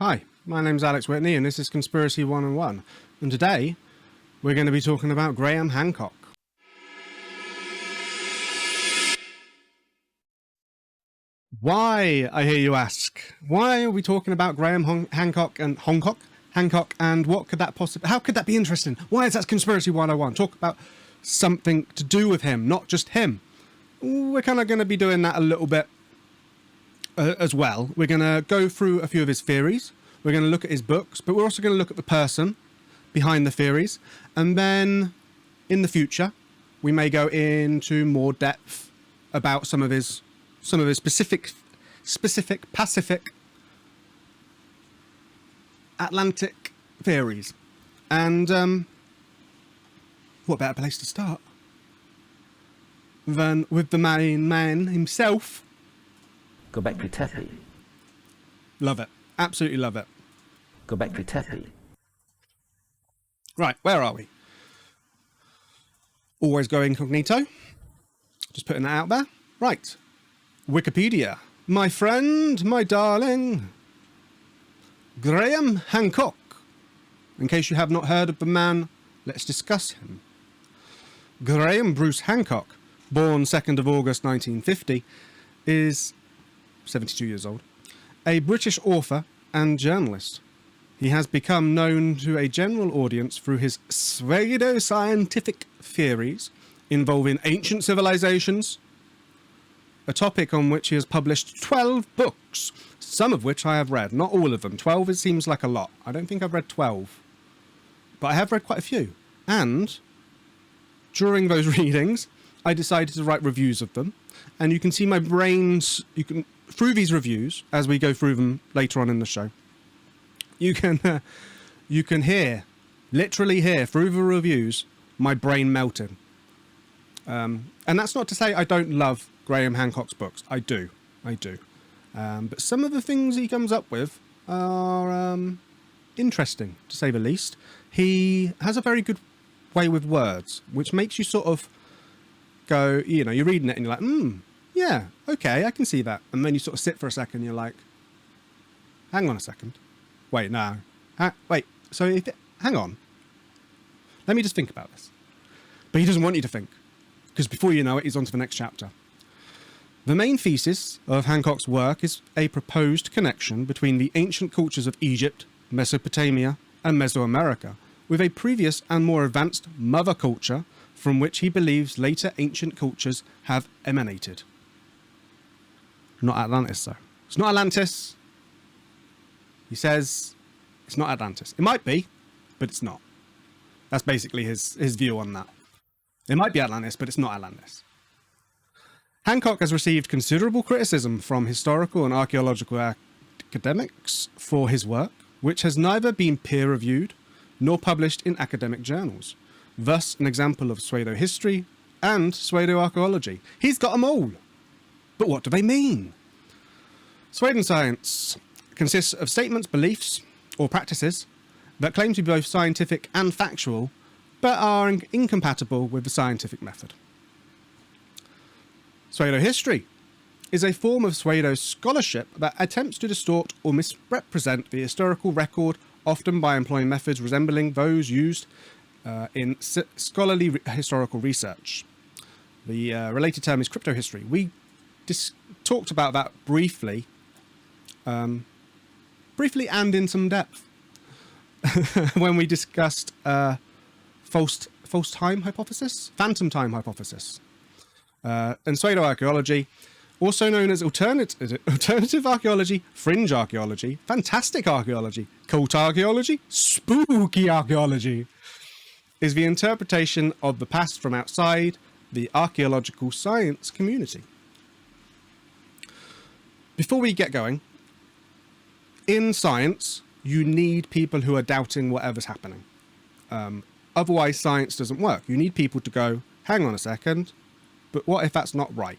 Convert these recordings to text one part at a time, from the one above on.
Hi, my name's Alex Witney and this is Conspiracy 101, and today we're going to be talking about Graham Hancock. Why, I hear you ask? Why are we talking about Graham Hancock and Hancock, and what could that possibly, how could that be interesting? Why is that Conspiracy 101? Talk about something to do with him, not just him. We're kind of going to be doing that a little bit as well. We're going to go through a few of his theories. We're going to look at his books, but we're also going to look at the person behind the theories. And then in the future, we may go into more depth about some of his specific Pacific Atlantic theories. And what better place to start than with the main man himself? Go back to Tepe. Love it. Absolutely love it. Go back to Tepe. Right, where are we? Always go incognito. Just putting that out there. Right. Wikipedia. My friend, my darling. Graham Hancock. In case you have not heard of the man, let's discuss him. Graham Bruce Hancock, born 2nd of August 1950, is 72 years old, a British author and journalist. He has become known to a general audience through his pseudo-scientific theories involving ancient civilizations, a topic on which he has published 12 books, some of which I have read, not all of them. 12 it seems like a lot. I don't think I've read 12, but I have read quite a few. And during those readings, I decided to write reviews of them, and you can see my brains, through these reviews, as we go through them later on in the show, you can literally hear through the reviews, my brain melting. And that's not to say I don't love Graham Hancock's books. I do. But some of the things he comes up with are interesting, to say the least. He has a very good way with words, which makes you sort of go, you're reading it and you're like, yeah, okay, I can see that. And then you sort of sit for a second and you're like, hang on a second. Wait, no. Wait, so hang on. Let me just think about this. But he doesn't want you to think, because before you know it, he's on to the next chapter. The main thesis of Hancock's work is a proposed connection between the ancient cultures of Egypt, Mesopotamia, and Mesoamerica, with a previous and more advanced mother culture from which he believes later ancient cultures have emanated. Not Atlantis, though. It's not Atlantis. He says it's not Atlantis. It might be, but it's not. That's basically his view on that. It might be Atlantis, but it's not Atlantis. Hancock has received considerable criticism from historical and archaeological academics for his work, which has neither been peer-reviewed nor published in academic journals. Thus, an example of pseudo-history and pseudo-archaeology. He's got them all. But what do they mean? Pseudoscience consists of statements, beliefs, or practices that claim to be both scientific and factual, but are incompatible with the scientific method. Pseudo-history is a form of pseudo-scholarship that attempts to distort or misrepresent the historical record, often by employing methods resembling those used in scholarly historical research. The related term is cryptohistory. We talked about that briefly and in some depth when we discussed false time hypothesis, phantom time hypothesis, and pseudo-archaeology, also known as alternative archaeology, fringe archaeology, fantastic archaeology, cult archaeology, spooky archaeology, is the interpretation of the past from outside the archaeological science community. Before we get going, in science, you need people who are doubting whatever's happening. Otherwise, science doesn't work. You need people to go, hang on a second, but what if that's not right?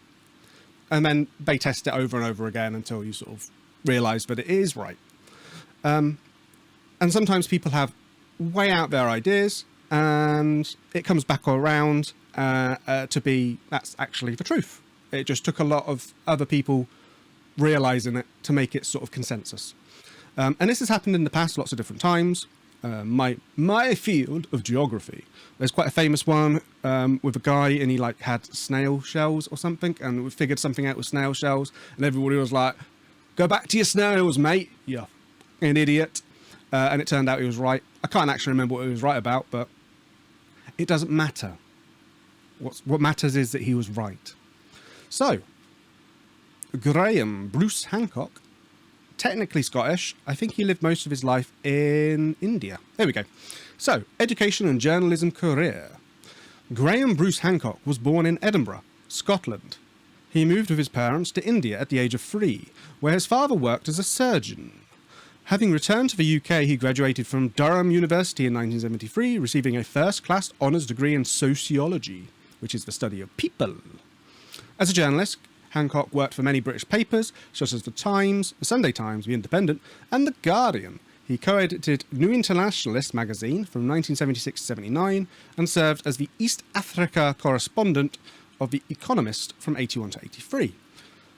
And then they test it over and over again until you sort of realize that it is right. And sometimes people have way out their ideas and it comes back around to be, that's actually the truth. It just took a lot of other people realizing it to make it sort of consensus. And this has happened in the past lots of different times. My field of geography. There's quite a famous one with a guy, and he like had snail shells or something, and we figured something out with snail shells, and everybody was like, "Go back to your snails, mate. You an idiot." And it turned out he was right. I can't actually remember what he was right about, but it doesn't matter. What matters is that he was right. So, Graham Bruce Hancock, technically Scottish. I think he lived most of his life in India. There we go. So, education and journalism career. Graham Bruce Hancock was born in Edinburgh, Scotland. He moved with his parents to India at the age of 3, where his father worked as a surgeon. Having returned to the UK, he graduated from Durham University in 1973, receiving a first-class honours degree in sociology, which is the study of people. As a journalist, Hancock worked for many British papers, such as The Times, The Sunday Times, The Independent, and The Guardian. He co-edited New Internationalist magazine from 1976 to 79, and served as the East Africa correspondent of The Economist from 81 to 83.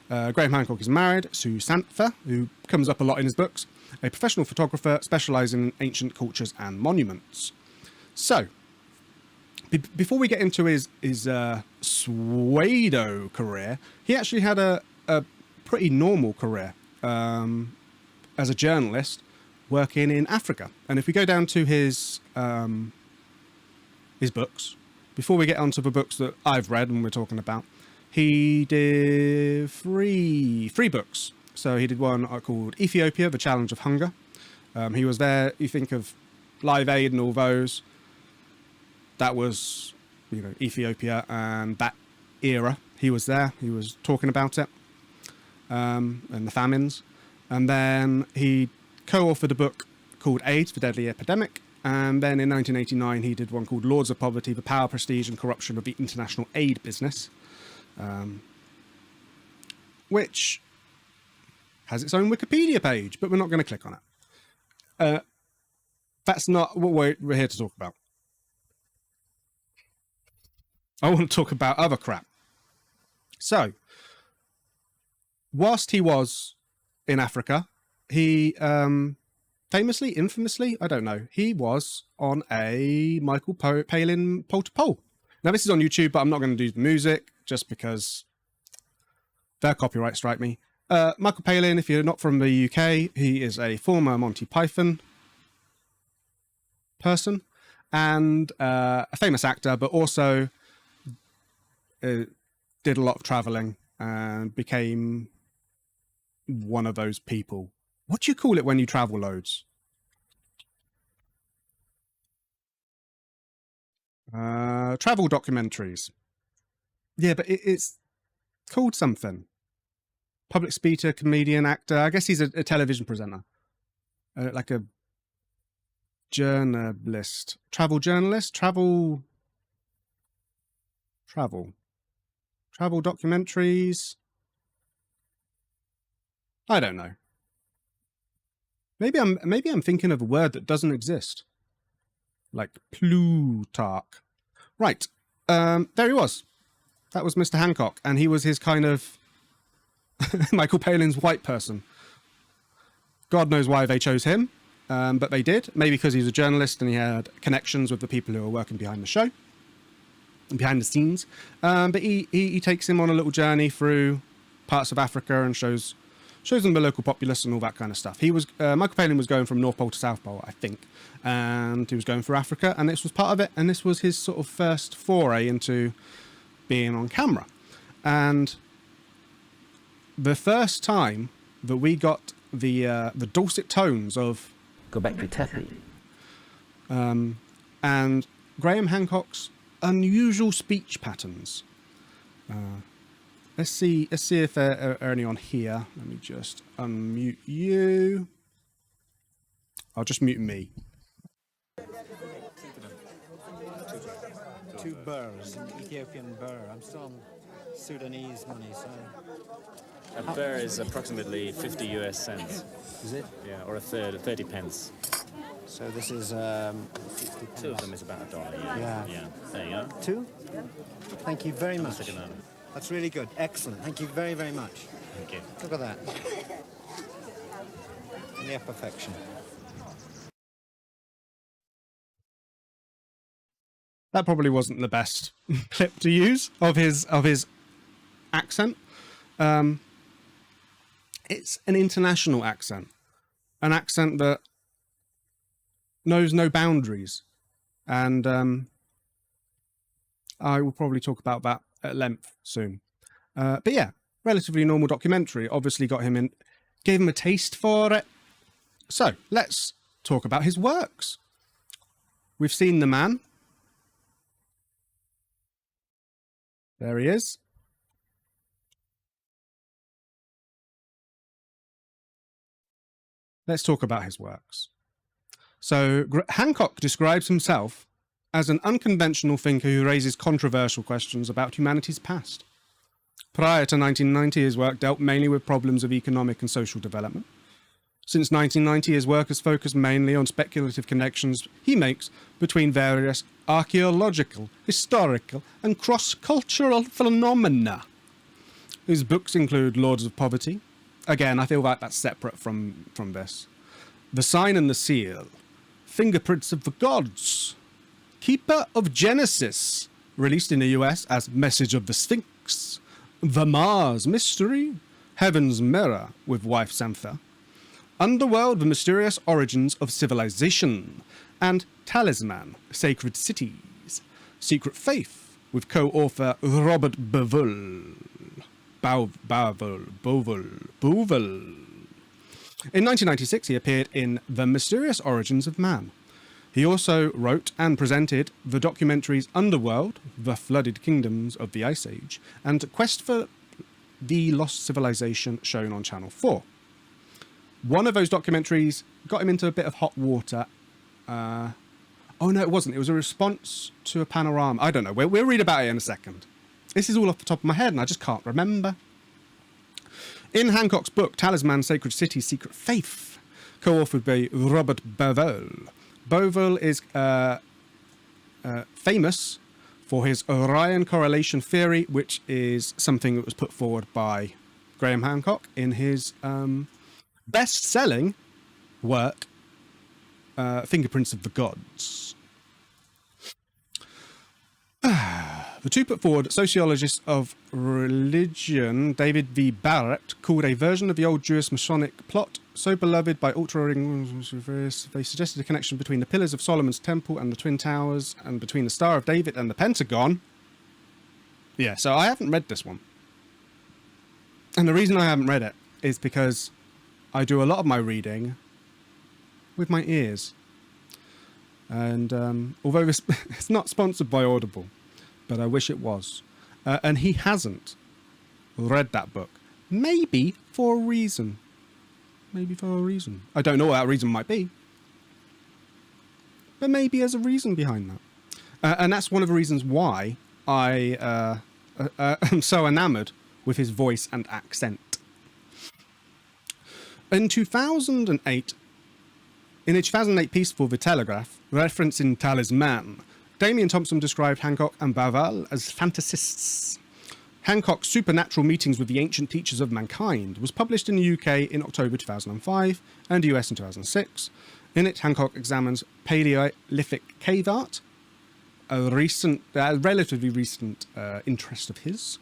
Graham Hancock is married to Santha, who comes up a lot in his books, a professional photographer specialising in ancient cultures and monuments. So, before we get into his pseudo career, he actually had a pretty normal career as a journalist working in Africa. And if we go down to his books, before we get onto the books that I've read and we're talking about, he did three books. So he did one called Ethiopia, The Challenge of Hunger. He was there, you think of Live Aid and all those. That was, Ethiopia and that era. He was there. He was talking about it and the famines. And then he co-authored a book called AIDS, The Deadly Epidemic. And then in 1989, he did one called Lords of Poverty, The Power, Prestige and Corruption of the International Aid Business, which has its own Wikipedia page, but we're not going to click on it. That's not what we're here to talk about. I want to talk about other crap. So, whilst he was in Africa, he infamously, I don't know, he was on a Michael Palin pole-to-pole. Now, this is on YouTube, but I'm not going to do the music just because their copyright strike me. Michael Palin, if you're not from the UK, he is a former Monty Python person and a famous actor, but also did a lot of traveling and became one of those people. What do you call it when you travel loads? Travel documentaries. Yeah, but it's called something. Public speaker, comedian, actor. I guess he's a television presenter. Like a journalist. Travel journalist? Travel documentaries. I don't know. Maybe I'm thinking of a word that doesn't exist. Like Plutarch. Right. There he was. That was Mr. Hancock, and he was his kind of Michael Palin's white person. God knows why they chose him, but they did. Maybe because he was a journalist and he had connections with the people who were working behind the show, behind the scenes. But he takes him on a little journey through parts of Africa and shows them the local populace and all that kind of stuff. He was Michael Palin was going from North Pole to South Pole, I think, and he was going through Africa, and this was part of it. And this was his sort of first foray into being on camera. And the first time that we got the dulcet tones of Go back to Tappy. And Graham Hancock's unusual speech patterns. Let's see if there are any on here. Let me just unmute you. I'll just mute me. 2 burrs, an Ethiopian burr. I'm still on Sudanese money, so... A burr is approximately 50 US cents. Is it? Yeah, or a third, 30 pence. So this is... 60 pence. 2 of them is about $1. Yeah. Yeah. There you go. 2? Thank you very much. Second one. That's really good. Excellent. Thank you very, very much. Thank you. Look at that. near perfection. That probably wasn't the best clip to use of his accent. It's an international accent, an accent that knows no boundaries, and I will probably talk about that at length soon. But yeah, relatively normal documentary. Obviously got him in, gave him a taste for it. So let's talk about his works. We've seen the man. There he is. Let's talk about his works. So Hancock describes himself as an unconventional thinker who raises controversial questions about humanity's past. Prior to 1990, his work dealt mainly with problems of economic and social development. Since 1990, his work has focused mainly on speculative connections he makes between various archaeological, historical, and cross-cultural phenomena. His books include Lords of Poverty. Again, I feel like that's separate from this. The Sign and the Seal, Fingerprints of the Gods, Keeper of Genesis, released in the US as Message of the Sphinx, The Mars Mystery, Heaven's Mirror with wife Samtha, Underworld, The Mysterious Origins of Civilization, and Talisman, Sacred Cities, Secret Faith with co-author Robert Bovell. In 1996, he appeared in The Mysterious Origins of Man. He also wrote and presented the documentaries Underworld, The Flooded Kingdoms of the Ice Age, and Quest for the Lost Civilization, shown on Channel 4. One of those documentaries got him into a bit of hot water. Oh no, it wasn't. It was a response to a panorama. I don't know. We'll read about it in a second. This is all off the top of my head and I just can't remember. In Hancock's book, Talisman, Sacred City, Secret Faith, co-authored by Robert Bovell. Bovell is famous for his Orion correlation theory, which is something that was put forward by Graham Hancock in his best-selling work, Fingerprints of the Gods. The two put forward sociologists of religion, David V. Barrett, called a version of the old Jewish Masonic plot so beloved by ultra-orientalists. They suggested a connection between the Pillars of Solomon's Temple and the Twin Towers, and between the Star of David and the Pentagon. Yeah, so I haven't read this one. And the reason I haven't read it is because I do a lot of my reading with my ears. And although it's not sponsored by Audible, but I wish it was. And he hasn't read that book. Maybe for a reason. Maybe for a reason. I don't know what that reason might be. But maybe there's a reason behind that. And that's one of the reasons why I am so enamoured with his voice and accent. In 2008, in a 2008 piece for The Telegraph, referencing Talisman, Damien Thompson described Hancock and Bovell as fantasists. Hancock's Supernatural Meetings with the Ancient Teachers of Mankind was published in the UK in October 2005 and the US in 2006. In it, Hancock examines Paleolithic cave art, a relatively recent interest of his,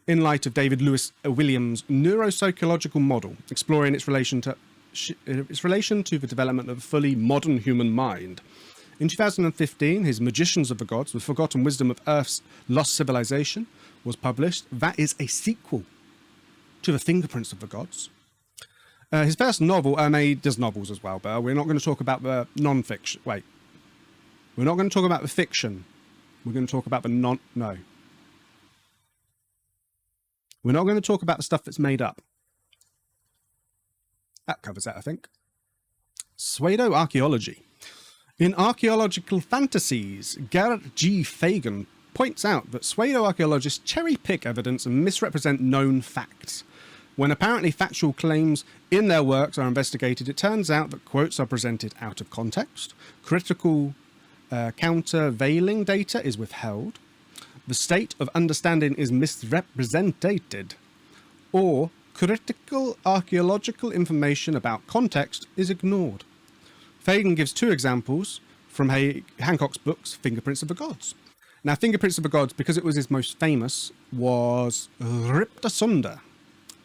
in light of David Lewis Williams' neuropsychological model, exploring its relation to the development of a fully modern human mind. In 2015, his Magicians of the Gods, The Forgotten Wisdom of Earth's Lost Civilization, was published. That is a sequel to The Fingerprints of the Gods. His first novel, he does novels as well, but we're not going to talk about the non-fiction. Wait. We're not going to talk about the fiction. We're going to talk about the no. We're not going to talk about the stuff that's made up. That covers that, I think. Pseudo-archaeology. In Archaeological Fantasies, Garrett G. Fagan points out that pseudo-archaeologists cherry-pick evidence and misrepresent known facts. When apparently factual claims in their works are investigated, it turns out that quotes are presented out of context, critical countervailing data is withheld, the state of understanding is misrepresented, or critical archaeological information about context is ignored. Fagan gives 2 examples from Hancock's books, Fingerprints of the Gods. Now, Fingerprints of the Gods, because it was his most famous, was ripped asunder.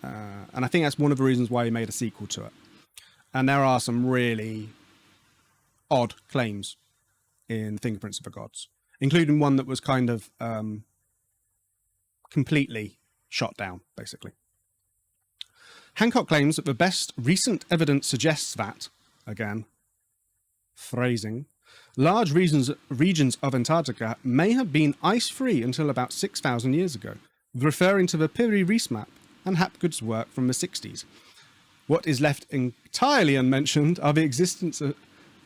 And I think that's one of the reasons why he made a sequel to it. And there are some really odd claims in Fingerprints of the Gods, including one that was kind of completely shot down, basically. Hancock claims that the best recent evidence suggests that, again, phrasing, large regions of Antarctica may have been ice-free until about 6,000 years ago, referring to the Piri-Reis map and Hapgood's work from the 60s. What is left entirely unmentioned are the existence of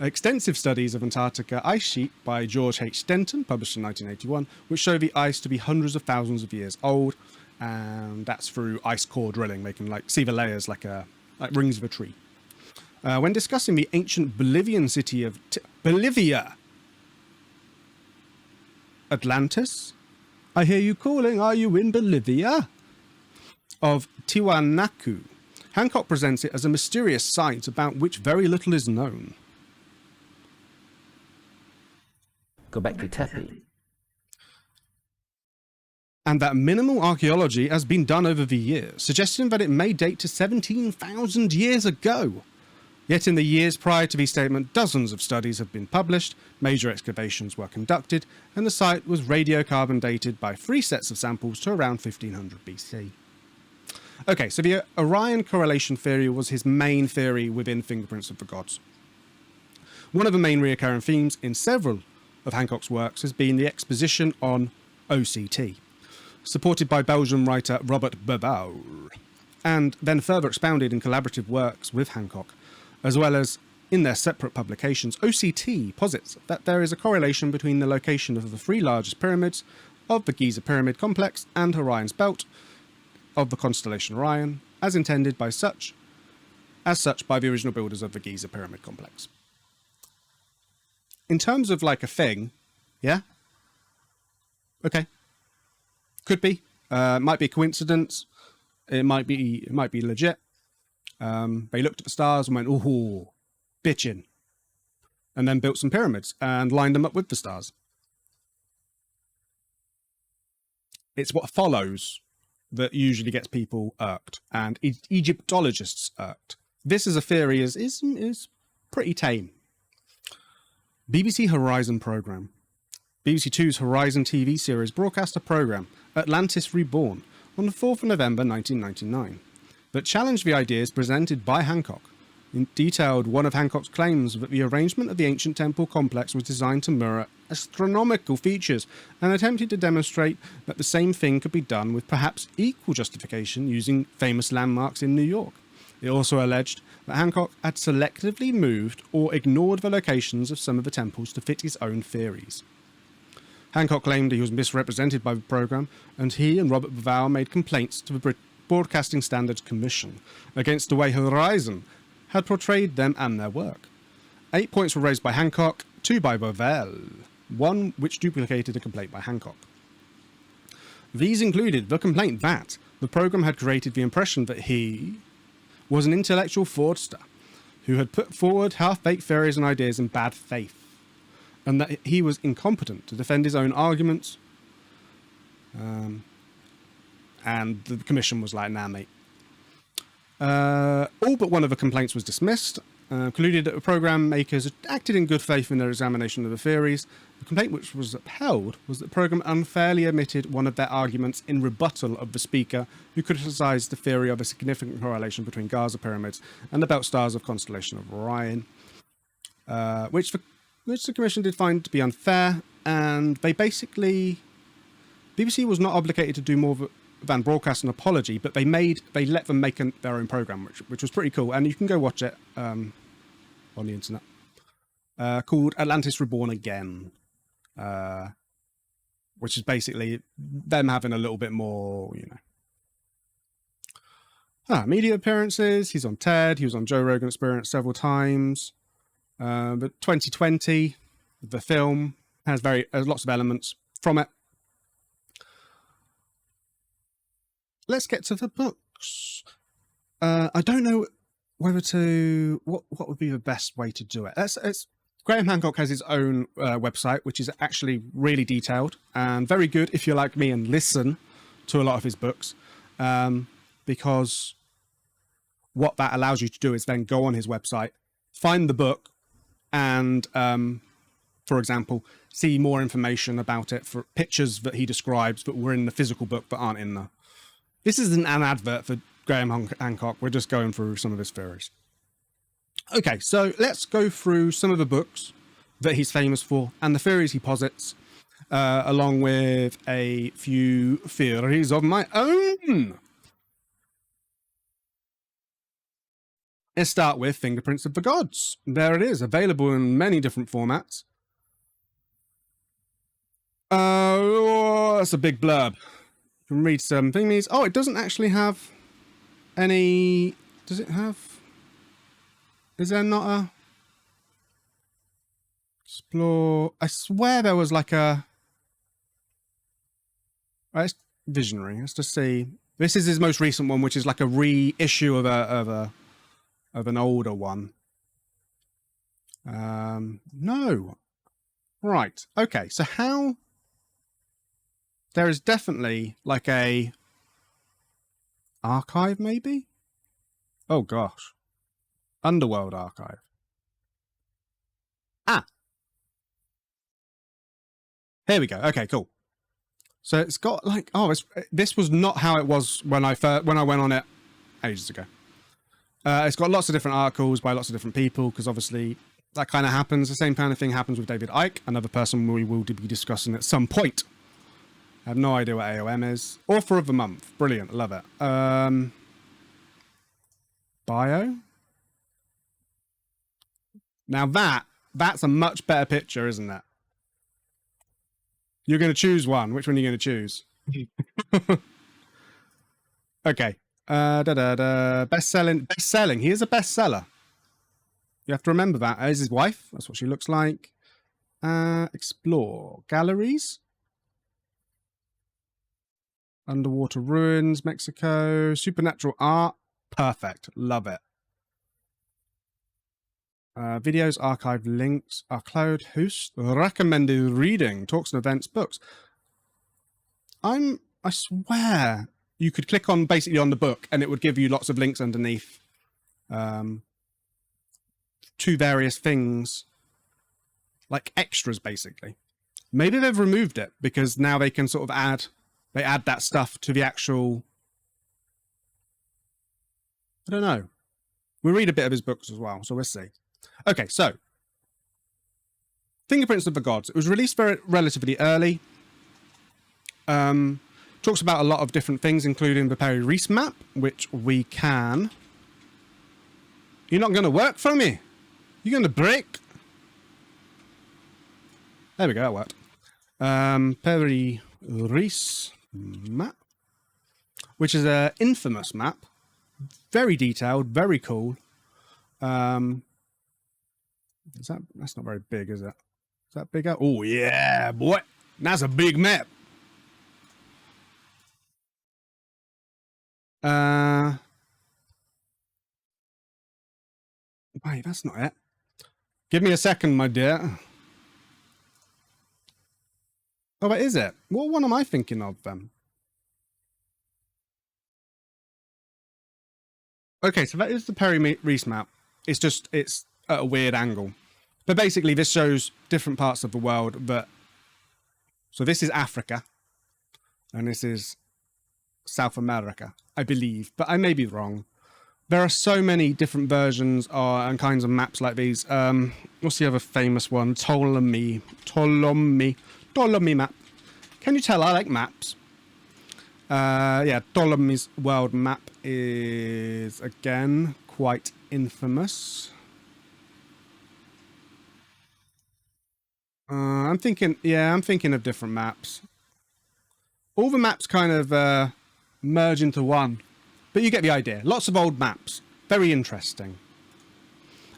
extensive studies of Antarctica ice sheet by George H. Stenton, published in 1981, which show the ice to be hundreds of thousands of years old, and that's through ice core drilling. They can see the layers like rings of a tree. When discussing the ancient Bolivian city of Bolivia, Atlantis, I hear you calling, are you in Bolivia? Of Tiwanaku, Hancock presents it as a mysterious site about which very little is known. Go back to Tepe. And that minimal archaeology has been done over the years, suggesting that it may date to 17,000 years ago. Yet in the years prior to the statement, dozens of studies have been published, major excavations were conducted, and the site was radiocarbon dated by 3 sets of samples to around 1500 BC. Okay, so the Orion correlation theory was his main theory within Fingerprints of the Gods. One of the main recurring themes in several of Hancock's works has been the exposition on OCT, supported by Belgian writer Robert Bebauer, and then further expounded in collaborative works with Hancock, as well as in their separate publications. OCT posits that there is a correlation between the location of the 3 largest pyramids of the Giza Pyramid Complex and Orion's belt of the constellation Orion, as intended by by the original builders of the Giza Pyramid Complex. In terms of like a thing, yeah? Okay. Could be. Might be a coincidence. It might be legit. They looked at the stars and went, ooh, bitchin'. And then built some pyramids and lined them up with the stars. It's what follows that usually gets people irked, and Egyptologists irked. This as a theory is pretty tame. BBC Horizon programme. BBC Two's Horizon TV series broadcast a programme, Atlantis Reborn, on the 4th of November 1999, that challenged the ideas presented by Hancock. It detailed one of Hancock's claims that the arrangement of the ancient temple complex was designed to mirror astronomical features, and attempted to demonstrate that the same thing could be done with perhaps equal justification using famous landmarks in New York. It also alleged that Hancock had selectively moved or ignored the locations of some of the temples to fit his own theories. Hancock claimed he was misrepresented by the programme, and he and Robert Bevau made complaints to the Broadcasting Standards Commission against the way Horizon had portrayed them and their work. 8 points were raised by Hancock, 2 by Bovell, 1 which duplicated a complaint by Hancock. These included the complaint that the programme had created the impression that he was an intellectual fraudster who had put forward half-baked theories and ideas in bad faith, and that he was incompetent to defend his own arguments. And the commission was like, nah, mate. All but one of the complaints was dismissed, concluded that the programme makers acted in good faith in their examination of the theories. The complaint which was upheld was that the programme unfairly omitted one of their arguments in rebuttal of the speaker, who criticised the theory of a significant correlation between Giza pyramids and the belt stars of constellation of Orion, which the commission did find to be unfair, and they basically... BBC was not obligated to do more than broadcast an apology, but they let them make their own programme, which was pretty cool, and you can go watch it on the internet, called Atlantis Reborn Again, which is basically them having a little bit more, media appearances. He's on TED, he was on Joe Rogan Experience several times. But 2020, the film has lots of elements from it. Let's get to the books. I don't know whether to what would be the best way to do it. It's Graham Hancock has his own website, which is actually really detailed and very good if you're like me and listen to a lot of his books, because what that allows you to do is then go on his website, find the book, and for example, see more information about it, for pictures that he describes that were in the physical book but aren't in there. This isn't an advert for Graham Hancock. We're just going through some of his theories. Okay, so let's go through some of the books that he's famous for and the theories he posits, along with a few theories of my own. Let's start with Fingerprints of the Gods. There it is, available in many different formats. Oh, that's a big blurb. You can read some thingies. Oh, it doesn't actually have any... Does it have... Is there not a... Explore... I swear there was like a... Right, it's visionary. Let's just see. This is his most recent one, which is like a reissue of an older one. No. Right. Okay. So how... There is definitely like a archive, maybe? Oh, gosh. Underworld archive. Ah. Here we go. Okay, cool. So it's got like... Oh, this was not how it was when I went on it ages ago. It's got lots of different articles by lots of different people, because obviously that kind of happens. The same kind of thing happens with David Icke, another person we will be discussing at some point. I have no idea what AOM is. Author of the month. Brilliant. Love it. Bio. Now that's a much better picture, isn't it? You're going to choose one. Which one are you going to choose? Okay. Best-selling. He is a bestseller. You have to remember that. As his wife. That's what she looks like. Explore. Galleries. Underwater ruins, Mexico. Supernatural art. Perfect. Love it. Videos, archive links, our cloud host, recommended reading, talks and events, books. I swear you could click on basically on the book and it would give you lots of links underneath to various things, like extras basically. Maybe they've removed it because now they can sort of add that stuff to the actual... I don't know. We'll read a bit of his books as well, so we'll see. Okay, so Fingerprints of the Gods. It was released relatively early. Talks about a lot of different things, including the Perry Reese map, which we can... You're not going to work for me? You're going to break? There we go, that worked. Perry Reese map, which is an infamous map. Very detailed, very cool. That's not very big, is it? Is that bigger? Oh yeah, boy. That's a big map. Wait, that's not it. Give me a second, my dear. Oh, but is it? What one am I thinking of then? Okay, so that is the Perry Reese map. It's at a weird angle. But basically this shows different parts of the world that... So this is Africa. And this is South America, I believe. But I may be wrong. There are so many different versions and kinds of maps like these. What's the other famous one? Ptolemy map. Can you tell I like maps? Yeah, Ptolemy's world map is, again, quite infamous. I'm thinking of different maps. All the maps kind of merge into one. But you get the idea. Lots of old maps. Very interesting.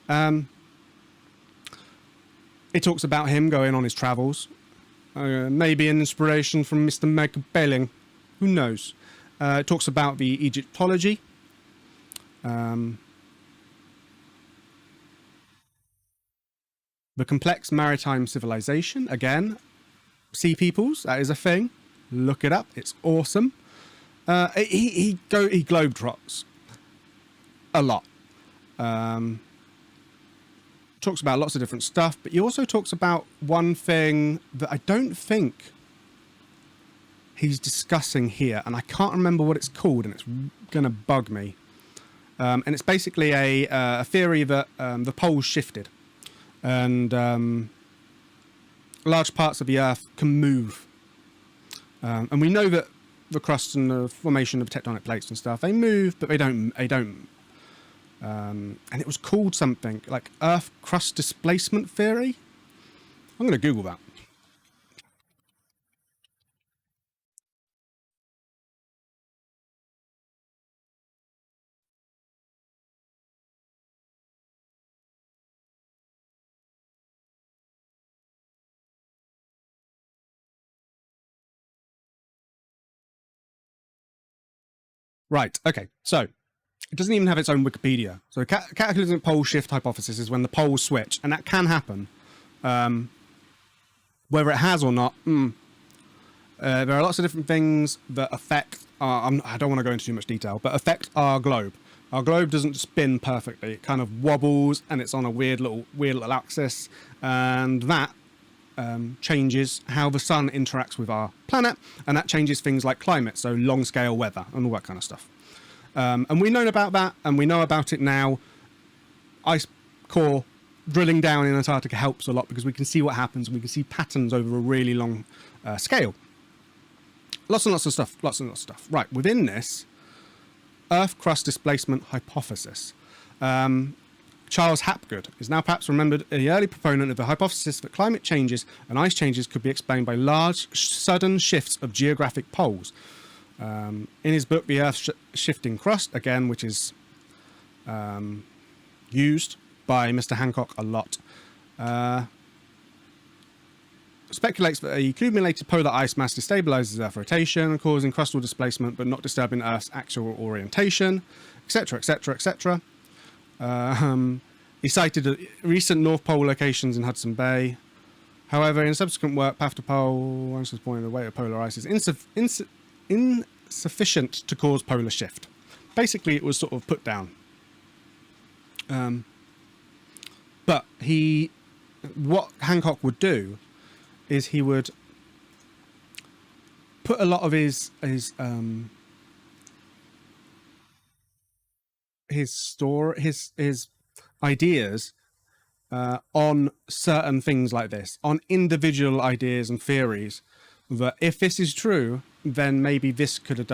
It talks about him going on his travels. Maybe an inspiration from Mr. Meg Belling. Who knows? It talks about the Egyptology. The complex maritime civilization, again, sea peoples, that is a thing. Look it up, it's awesome. He globetrots a lot. Talks about lots of different stuff, but he also talks about one thing that I don't think he's discussing here, and I can't remember what it's called, and it's going to bug me. And it's basically a theory that the poles shifted, and large parts of the Earth can move. And we know that the crust and the formation of tectonic plates and stuff, they move, but they don't. And it was called something like Earth crust displacement theory. I'm going to Google that. Right, okay, so it doesn't even have its own Wikipedia. So cataclysmic pole shift hypothesis is when the poles switch, and that can happen. Whether it has or not, there are lots of different things that affect I don't want to go into too much detail, but affect our globe. Our globe doesn't spin perfectly. It kind of wobbles, and it's on a weird little axis, and that changes how the sun interacts with our planet, and that changes things like climate, so long scale weather and all that kind of stuff. And we've known about that, and we know about it now. Ice core drilling down in Antarctica helps a lot because we can see what happens, and we can see patterns over a really long scale. Lots and lots of stuff, lots and lots of stuff. Right, within this, Earth crust displacement hypothesis. Charles Hapgood is now perhaps remembered the early proponent of the hypothesis that climate changes and ice changes could be explained by large, sudden shifts of geographic poles. In his book, The Earth's Shifting Crust, again, which is used by Mr. Hancock a lot, speculates that a accumulated polar ice mass destabilizes Earth rotation, causing crustal displacement but not disturbing Earth's actual orientation, etc., etc., etc. He cited recent North Pole locations in Hudson Bay. However, in subsequent work, path to pole, Einstein's point, the weight of polar ice is insufficient to cause polar shift. Basically, it was sort of put down. But what Hancock would do is he would put a lot of his ideas on certain things like this, on individual ideas and theories, that if this is true, then maybe this could have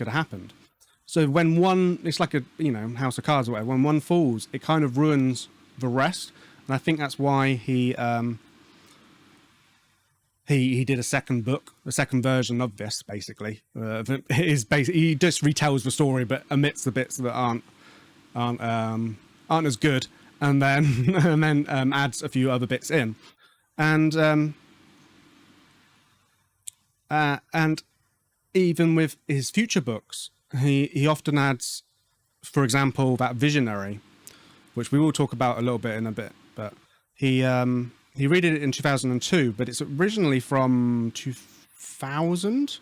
happened. So when one, it's like a house of cards or whatever, when one falls, it kind of ruins the rest. And I think that's why he did a second book, a second version of this, basically. He just retells the story, but omits the bits that aren't as good, and then adds a few other bits in, and even with his future books, he often adds, for example, that Visionary, which we will talk about a little bit in a bit, but he read it in 2002, but it's originally from 2000,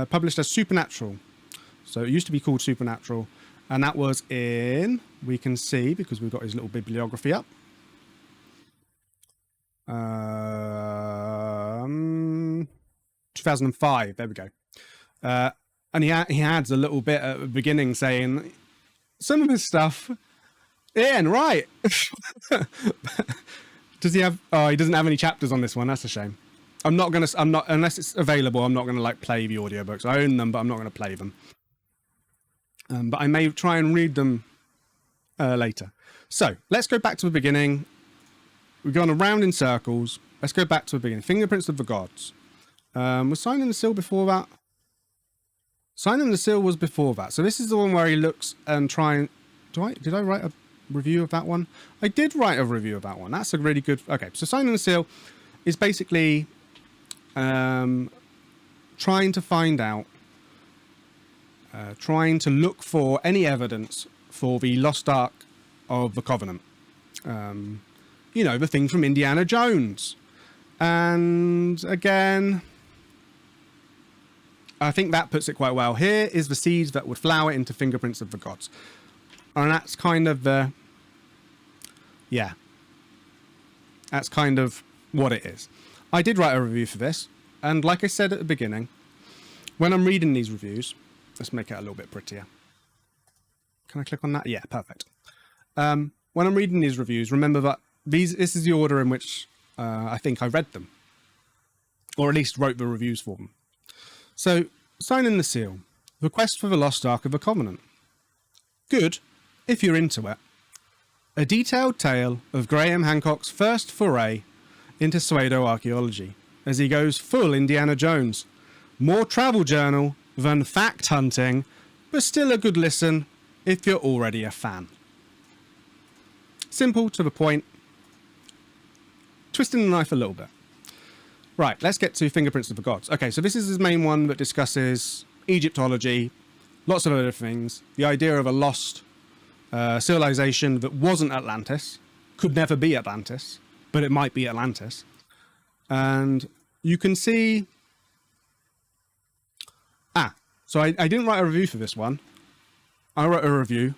published as Supernatural. So it used to be called Supernatural. And that was in, we can see, because we've got his little bibliography up. 2005, there we go. And he adds a little bit at the beginning saying, some of his stuff, Ian, right. Does he have, he doesn't have any chapters on this one, that's a shame. Unless it's available, I'm not going to like play the audiobooks. I own them, but I'm not going to play them. But I may try and read them later. So let's go back to the beginning. We've gone around in circles. Let's go back to the beginning. Fingerprints of the Gods. Was Signing the Seal before that? Signing the Seal was before that. So this is the one where he looks and trying. Did I write a review of that one? I did write a review of that one. That's a really good. Okay, so Signing the Seal is basically trying to find out trying to look for any evidence for the lost Ark of the Covenant. You know, the thing from Indiana Jones. And again, I think that puts it quite well. Here is the seeds that would flower into fingerprints of the gods. And that's kind of the... yeah. That's kind of what it is. I did write a review for this. And like I said at the beginning, when I'm reading these reviews... let's make it a little bit prettier. Can I click on that? Yeah, perfect. When I'm reading these reviews, remember that this is the order in which I think I read them. Or at least wrote the reviews for them. So, signing the seal. The Quest for the Lost Ark of the Covenant. Good, if you're into it. A detailed tale of Graham Hancock's first foray into pseudo-archaeology, as he goes full Indiana Jones. More travel journal than fact hunting, but still a good listen if you're already a fan. Simple, to the point, twisting the knife a little bit. Right, let's get to Fingerprints of the Gods. Okay, so this is his main one that discusses Egyptology, lots of other things, the idea of a lost civilization that wasn't Atlantis, could never be Atlantis, but it might be Atlantis. And you can see... so I didn't write a review for this one. I wrote a review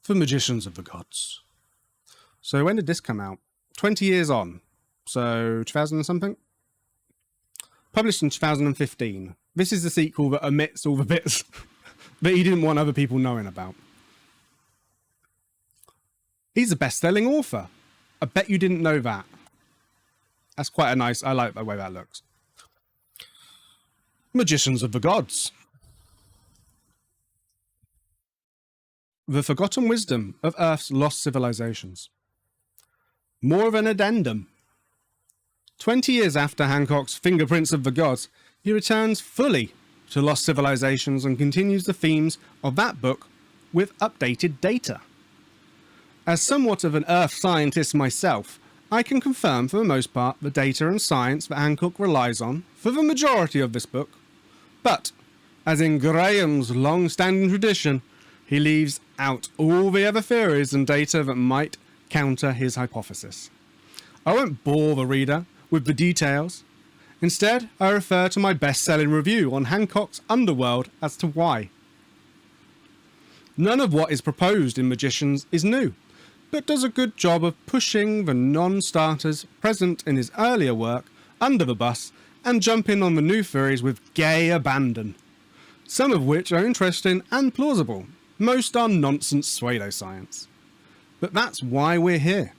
for Magicians of the Gods. So when did this come out? 20 years on. So 2000 and something? Published in 2015. This is the sequel that omits all the bits that he didn't want other people knowing about. He's a best-selling author. I bet you didn't know that. That's quite a nice... I like the way that looks. Magicians of the Gods. The Forgotten Wisdom of Earth's Lost Civilizations. More of an addendum. 20 years after Hancock's Fingerprints of the Gods, he returns fully to Lost Civilizations and continues the themes of that book with updated data. As somewhat of an Earth scientist myself, I can confirm for the most part the data and science that Hancock relies on for the majority of this book. But, as in Graham's long-standing tradition, he leaves out all the other theories and data that might counter his hypothesis. I won't bore the reader with the details. Instead, I refer to my best-selling review on Hancock's Underworld as to why. None of what is proposed in Magicians is new, but does a good job of pushing the non-starters present in his earlier work under the bus and jumping on the new theories with gay abandon, some of which are interesting and plausible. Most are nonsense pseudoscience. But that's why we're here.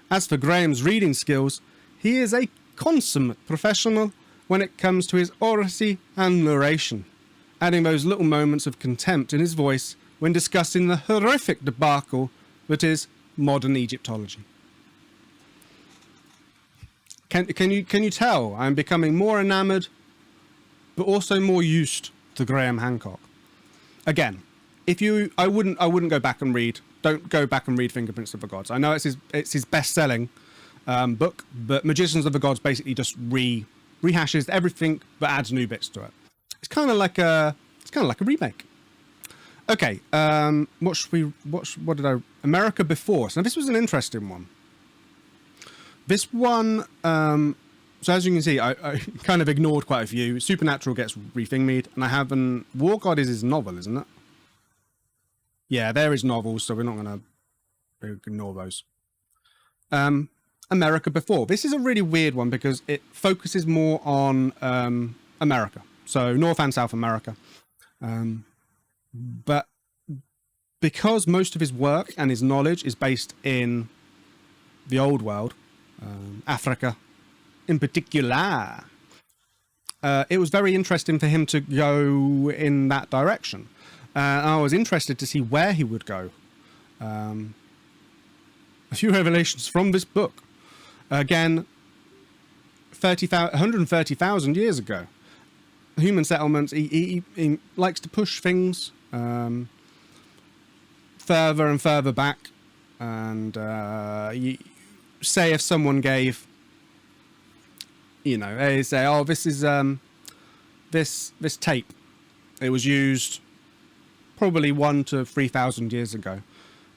As for Graham's reading skills, he is a consummate professional when it comes to his oracy and narration, adding those little moments of contempt in his voice when discussing the horrific debacle that is modern Egyptology. Can you tell I'm becoming more enamoured, but also more used to Graham Hancock? Again, I wouldn't go back and read. Don't go back and read Fingerprints of the Gods. I know it's his best-selling book, but Magicians of the Gods basically just rehashes everything but adds new bits to it. It's kind of like a remake. Okay, what did I... America Before. So now this was an interesting one. This one, so as you can see, I kind of ignored quite a few. Supernatural gets rethinged, and I haven't... War God is his novel, isn't it? Yeah, there is novels, so we're not going to ignore those. America Before. This is a really weird one because it focuses more on America. So North and South America. But because most of his work and his knowledge is based in the old world, Africa in particular, it was very interesting for him to go in that direction. I was interested to see where he would go. A few revelations from this book. Again, 130,000 years ago. Human settlements, he likes to push things further and further back. And say if someone gave, they say, oh, this is this tape It was used probably 1,000 to 3,000 years ago.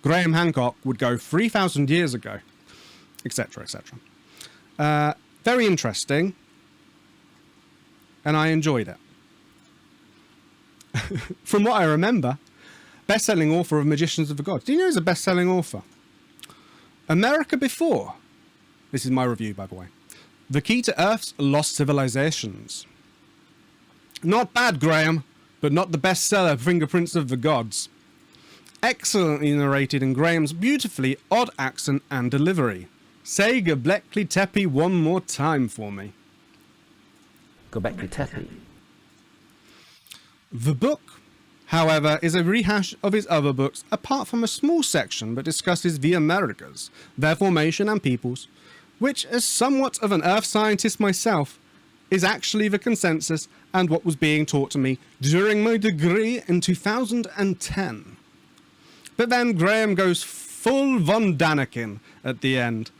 Graham Hancock would go 3,000 years ago, etc., etc. Very interesting, and I enjoyed it. From what I remember, best-selling author of Magicians of the Gods. Do you know he's a best-selling author? America Before. This is my review, by the way. The Key to Earth's Lost Civilizations. Not bad, Graham, but not the bestseller Fingerprints of the Gods. Excellently narrated in Graham's beautifully odd accent and delivery. Say Göbekli Tepe one more time for me. Göbekli Tepe. The book, however, is a rehash of his other books, apart from a small section that discusses the Americas, their formation and peoples, which, as somewhat of an Earth scientist myself, is actually the consensus and what was being taught to me during my degree in 2010. But then Graham goes full Von Daniken at the end.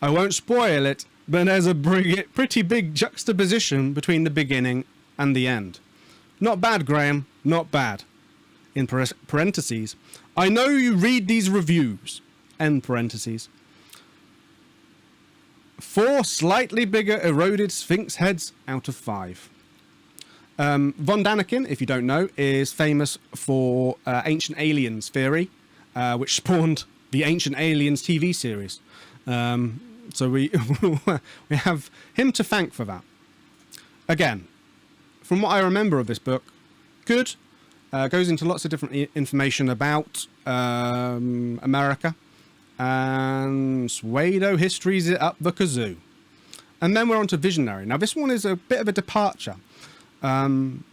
I won't spoil it, but there's a pretty big juxtaposition between the beginning and the end. Not bad, Graham, not bad. In parentheses, I know you read these reviews, end parentheses. 4 slightly bigger eroded sphinx heads out of 5. Von Daniken, if you don't know, is famous for Ancient Aliens theory, which spawned the Ancient Aliens TV series. So we have him to thank for that. Again, from what I remember of this book, good. Goes into lots of different information about America. And pseudo histories it up the kazoo. And then we're on to Visionary. Now this one is a bit of a departure. During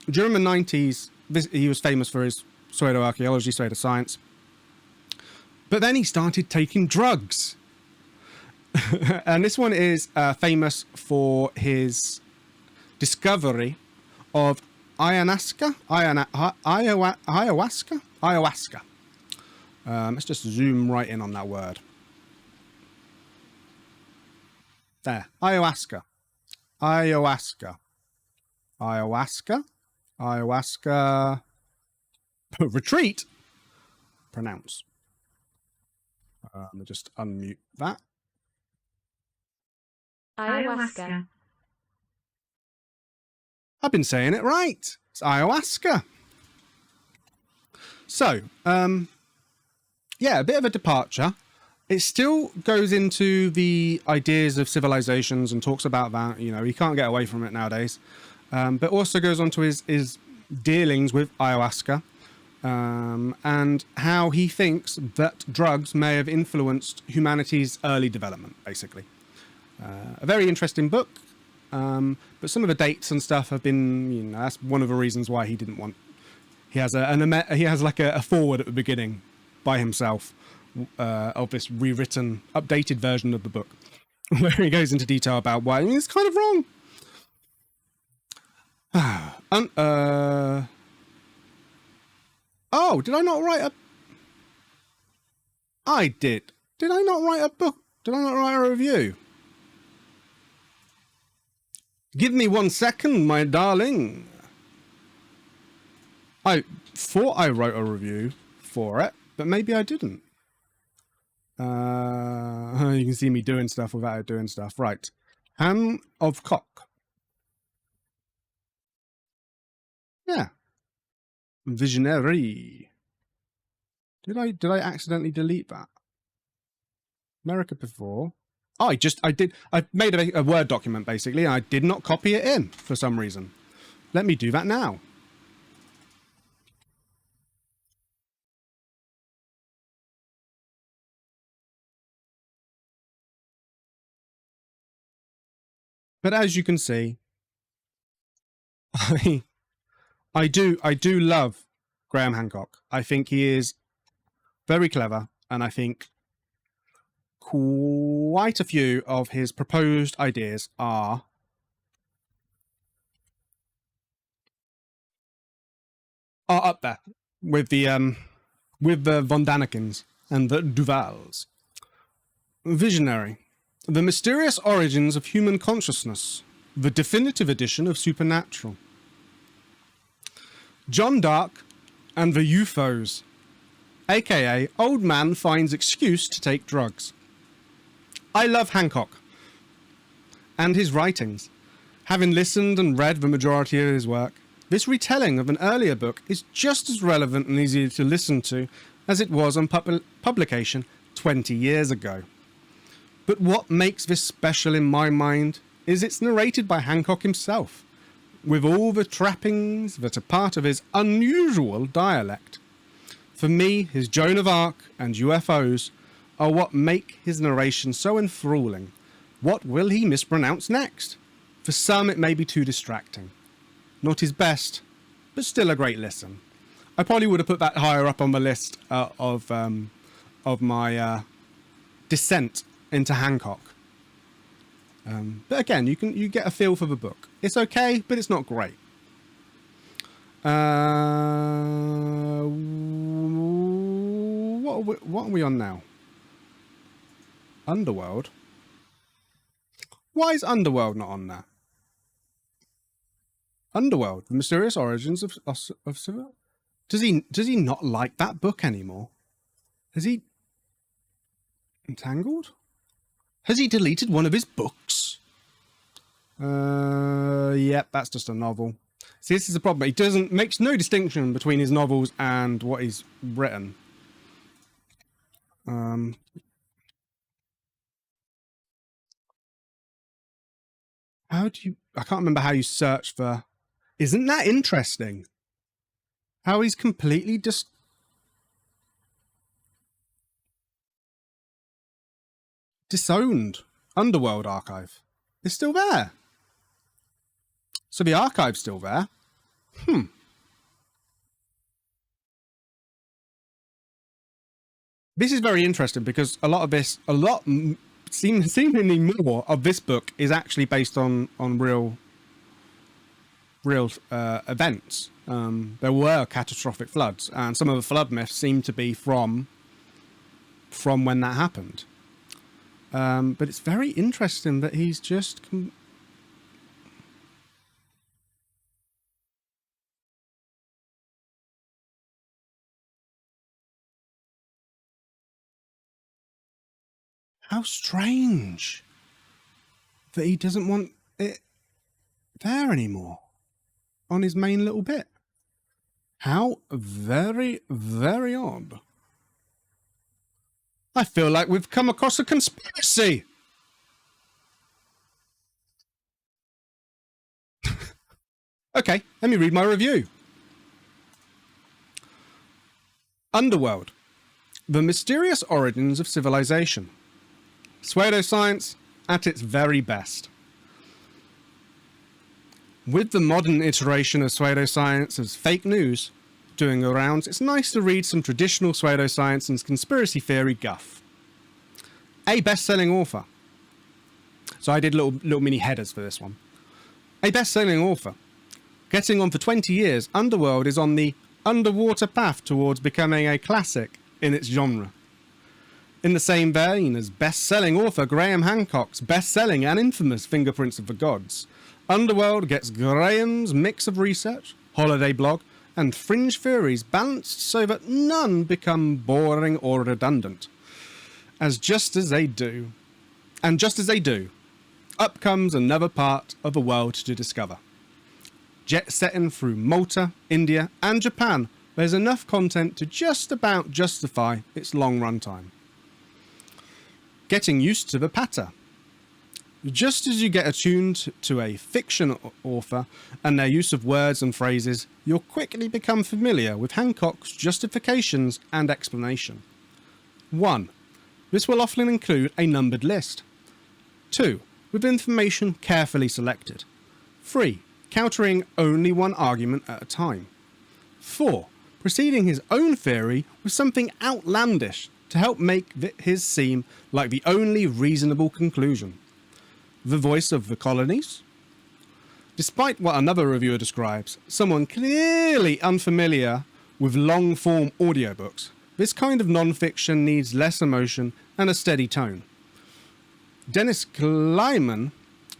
the 90s, he was famous for his pseudo-archaeology, pseudo-science. But then he started taking drugs. And this one is famous for his discovery of ayahuasca. Let's just zoom right in on that word. There. Ayahuasca. Retreat. Pronounce. Let me just unmute that. Ayahuasca. I've been saying it right. It's ayahuasca. So, yeah, a bit of a departure. It still goes into the ideas of civilizations and talks about that. You know, you can't get away from it nowadays. But also goes on to his dealings with ayahuasca and how he thinks that drugs may have influenced humanity's early development, basically. A very interesting book. But some of the dates and stuff have been, you know, that's one of the reasons why he didn't want. He has like a forward at the beginning by himself of this rewritten, updated version of the book, where he goes into detail about why it's kind of wrong. Oh, did I not write a? I did. Did I not write a book? Did I not write a review? Give me 1 second, my darling. I thought I wrote a review for it, but maybe I didn't. You can see me doing stuff without doing stuff. Right. Hancock. Yeah. Visionary. Did I accidentally delete that? America Before. Oh, I made a Word document, basically, and I did not copy it in for some reason. Let me do that now. But as you can see, I do love Graham Hancock. I think he is very clever, and I think quite a few of his proposed ideas are up there with the Von Danikens and the Duvals. Visionary. The Mysterious Origins of Human Consciousness. The definitive edition of Supernatural. John Dark and the UFOs, aka Old Man Finds Excuse to Take Drugs. I love Hancock and his writings. Having listened and read the majority of his work, this retelling of an earlier book is just as relevant and easy to listen to as it was on publication 20 years ago. But what makes this special in my mind is it's narrated by Hancock himself, with all the trappings that are part of his unusual dialect. For me, his Joan of Arc and UFOs are what make his narration so enthralling. What will he mispronounce next? For some, it may be too distracting. Not his best, but still a great listen. I probably would have put that higher up on the list of my descent into Hancock. But again, you get a feel for the book. It's okay, but it's not great. What are we on now? Underworld. Why is Underworld not on there? Underworld: The Mysterious Origins of Civil. Does he not like that book anymore? Has he entangled? Has he deleted one of his books? Yep, that's just a novel. See, this is the problem. He makes no distinction between his novels and what he's written. How do you... I can't remember how you search for... Isn't that interesting? How he's completely just... disowned Underworld archive. It's still there. So the archive's still there. This is very interesting because seemingly more of this book is actually based on real events. There were catastrophic floods, and some of the flood myths seem to be from when that happened. But it's very interesting that he's just... How strange that he doesn't want it there anymore on his main little bit. How very, very odd. I feel like we've come across a conspiracy. Okay, let me read my review. Underworld: The Mysterious Origins of Civilization. Pseudoscience at its very best. With the modern iteration of pseudoscience as fake news doing the rounds, it's nice to read some traditional pseudoscience and conspiracy theory guff. A best-selling author. So I did little mini headers for this one. A best-selling author. Getting on for 20 years, Underworld is on the underwater path towards becoming a classic in its genre. In the same vein as best-selling author Graham Hancock's best-selling and infamous Fingerprints of the Gods, Underworld gets Graham's mix of research, holiday blog, and fringe theories balanced so that none become boring or redundant. Just as they do, up comes another part of the world to discover. Jet-setting through Malta, India, and Japan, there's enough content to just about justify its long runtime. Getting used to the patter. Just as you get attuned to a fiction author and their use of words and phrases, you'll quickly become familiar with Hancock's justifications and explanation. 1. This will often include a numbered list. 2. With information carefully selected. 3. Countering only one argument at a time. 4. Preceding his own theory with something outlandish to help make his seem like the only reasonable conclusion. The voice of the colonies? Despite what another reviewer describes, someone clearly unfamiliar with long-form audiobooks, this kind of non-fiction needs less emotion and a steady tone. Dennis Kleiman,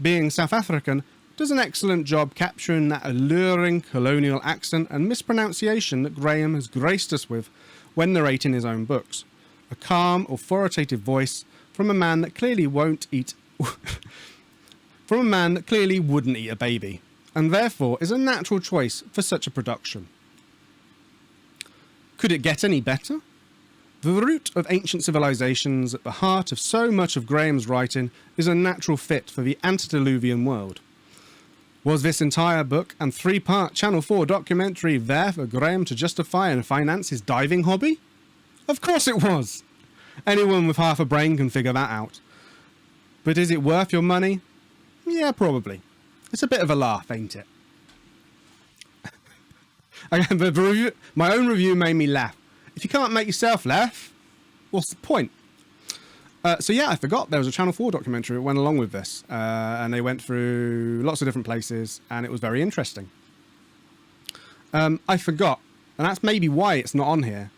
being South African, does an excellent job capturing that alluring colonial accent and mispronunciation that Graham has graced us with when narrating his own books. A calm, authoritative voice from a man that clearly won't eat... from a man that clearly wouldn't eat a baby, and therefore is a natural choice for such a production. Could it get any better? The root of ancient civilizations at the heart of so much of Graham's writing is a natural fit for the antediluvian world. Was this entire book and 3-part Channel 4 documentary there for Graham to justify and finance his diving hobby? Of course it was! Anyone with half a brain can figure that out. But is it worth your money? Yeah, probably. It's a bit of a laugh, ain't it? My own review made me laugh. If you can't make yourself laugh, what's the point? So yeah, I forgot there was a Channel 4 documentary that went along with this. And they went through lots of different places, and it was very interesting. I forgot, and that's maybe why it's not on here.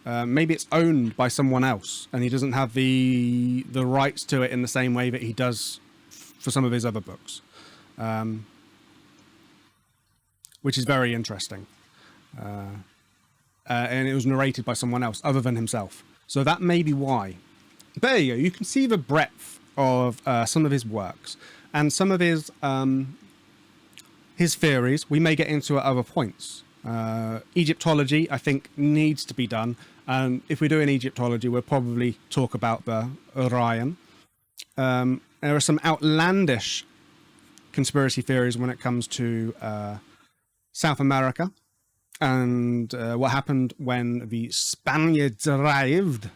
Maybe it's owned by someone else, and he doesn't have the rights to it in the same way that he does for some of his other books. Which is very interesting. And it was narrated by someone else other than himself. So that may be why. But there you go. You can see the breadth of some of his works and some of his theories. We may get into at other points. Egyptology, I think, needs to be done. And if we're doing Egyptology, we'll probably talk about the Orion. There are some outlandish conspiracy theories when it comes to South America and what happened when the Spaniards arrived.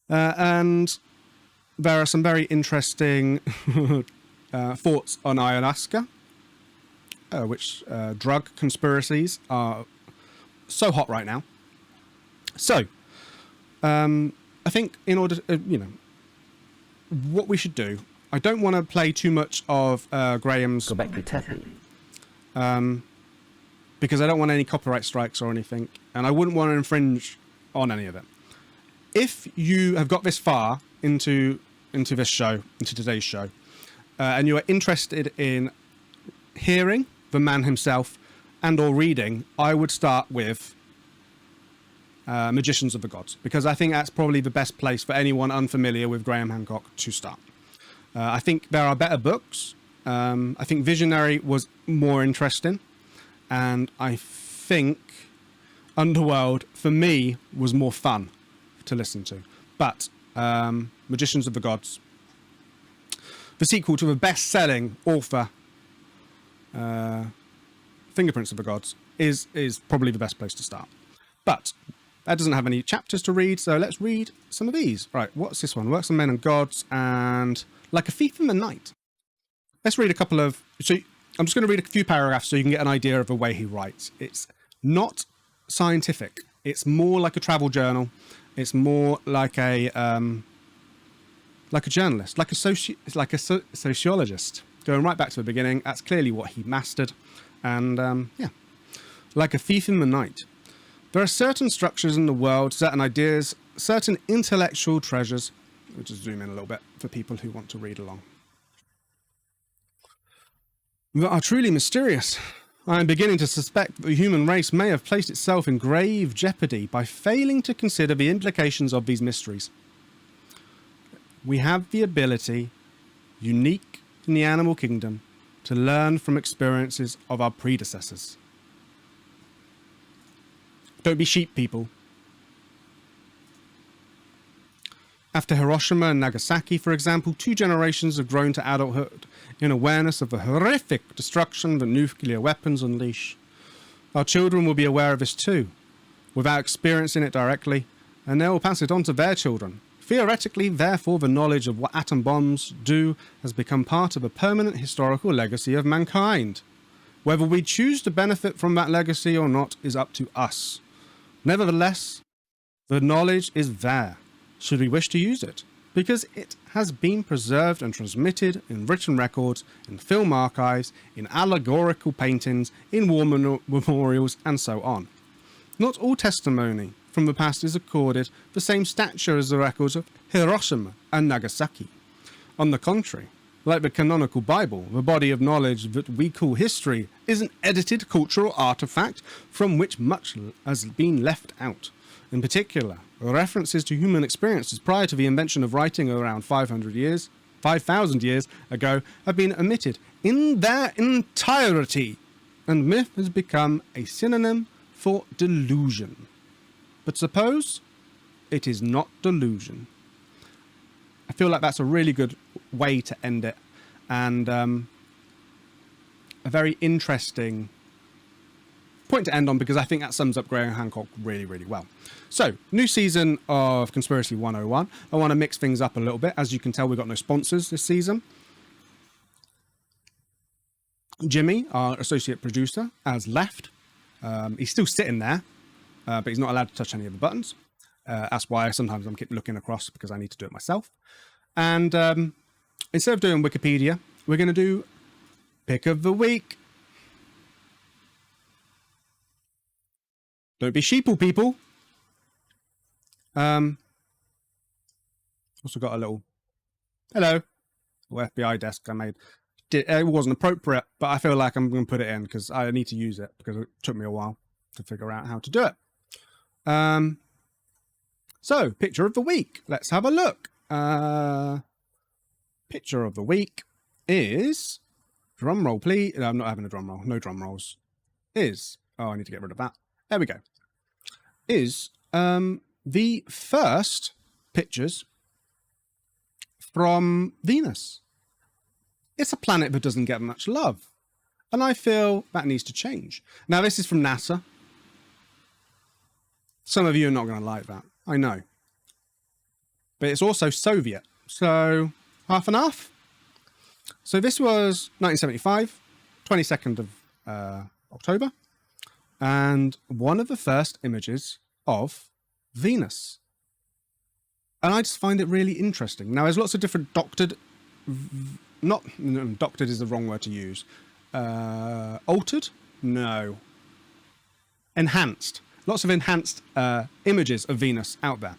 And there are some very interesting thoughts on ayahuasca, which drug conspiracies are so hot right now. So, I think in order to, what we should do, I don't want to play too much of Graham's... Go back to Tappy. Because I don't want any copyright strikes or anything, and I wouldn't want to infringe on any of it. If you have got this far into this show, into today's show, and you are interested in hearing the man himself and or reading, I would start with Magicians of the Gods, because I think that's probably the best place for anyone unfamiliar with Graham Hancock to start. I think there are better books. I think Visionary was more interesting, and I think Underworld, for me, was more fun to listen to. But Magicians of the Gods, the sequel to the best-selling author Fingerprints of the Gods, is probably the best place to start. But that doesn't have any chapters to read, so let's read some of these. Right, what's this one? Works on Men and Gods and Like a Thief in the Night. Let's read a couple of... So I'm just going to read a few paragraphs so you can get an idea of the way he writes. It's not scientific. It's more like a travel journal. It's more like a journalist, like a sociologist. Going right back to the beginning, that's clearly what he mastered. And yeah, Like a Thief in the Night. There are certain structures in the world, certain ideas, certain intellectual treasures. I'll just zoom in a little bit for people who want to read along. That are truly mysterious. I am beginning to suspect that the human race may have placed itself in grave jeopardy by failing to consider the implications of these mysteries. We have the ability, unique in the animal kingdom, to learn from experiences of our predecessors. Don't be sheep, people. After Hiroshima and Nagasaki, for example, 2 generations have grown to adulthood in awareness of the horrific destruction that nuclear weapons unleash. Our children will be aware of this too, without experiencing it directly, and they will pass it on to their children. Theoretically, therefore, the knowledge of what atom bombs do has become part of a permanent historical legacy of mankind. Whether we choose to benefit from that legacy or not is up to us. Nevertheless, the knowledge is there, should we wish to use it, because it has been preserved and transmitted in written records, in film archives, in allegorical paintings, in war memorials, and so on. Not all testimony from the past is accorded the same stature as the records of Hiroshima and Nagasaki. On the contrary, like the canonical Bible, the body of knowledge that we call history, is an edited cultural artifact from which much has been left out. In particular, references to human experiences prior to the invention of writing around 5,000 years ago have been omitted in their entirety, and myth has become a synonym for delusion. But suppose it is not delusion. I feel like that's a really good way to end it, and a very interesting point to end on, because I think that sums up Graham Hancock really, really well. So, new season of Conspiracy 101. I want to mix things up a little bit. As you can tell, we've got no sponsors this season. Jimmy, our associate producer, has left. He's still sitting there, but he's not allowed to touch any of the buttons. That's why sometimes I'm keep looking across, because I need to do it myself. And instead of doing Wikipedia, we're going to do Pick of the Week. Don't be sheeple, people. Also got a little hello FBI desk I made. It wasn't appropriate, but I feel like I'm going to put it in because I need to use it, because it took me a while to figure out how to do it. So, picture of the week. Let's have a look. Picture of the week is, drum roll please. No, I'm not having a drum roll. No drum rolls. Is, oh, I need to get rid of that. There we go. Is the first pictures from Venus. It's a planet that doesn't get much love, and I feel that needs to change. Now, this is from NASA. Some of you are not going to like that, I know. But it's also Soviet, so half and half. So this was 1975, 22nd of October, and one of the first images of Venus. And I just find it really interesting. Now, there's lots of different doctored, doctored is the wrong word to use. Altered? No. Enhanced. Lots of enhanced images of Venus out there.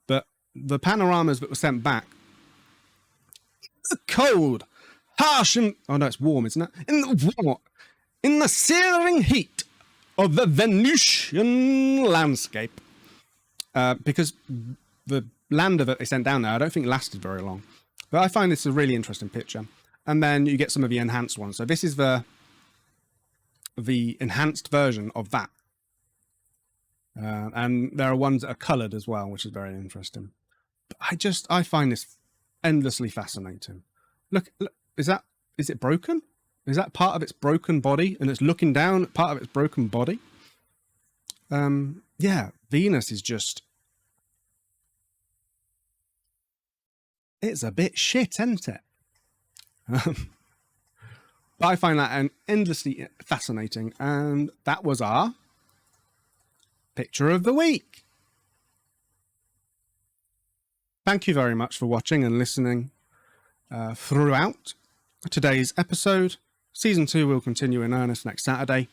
But the panoramas that were sent back, the cold, harsh, and oh no, it's warm, isn't it? In the searing heat of the Venusian landscape, because the lander that they sent down there, I don't think lasted very long. But I find this a really interesting picture. And then you get some of the enhanced ones. So this is the enhanced version of that. And there are ones that are coloured as well, which is very interesting. But I find this endlessly fascinating. Look, is it broken? Is that part of its broken body? And it's looking down at part of its broken body? Yeah, Venus is just... It's a bit shit, isn't it? But I find that endlessly fascinating. And that was our picture of the week. Thank you very much for watching and listening throughout today's episode. Season 2 will continue in earnest next Saturday,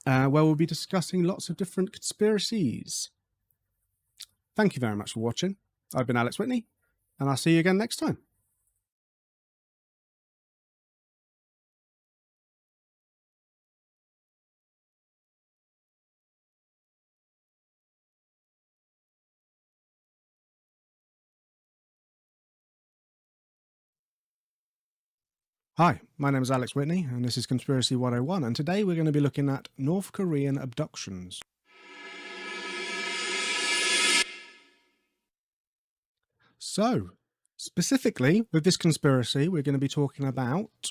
where we'll be discussing lots of different conspiracies. Thank you very much for watching. I've been Alex Witney, and I'll see you again next time. Hi, my name is Alex Witney, and this is Conspiracy 101, and today we're going to be looking at North Korean abductions. So, specifically, with this conspiracy, we're going to be talking about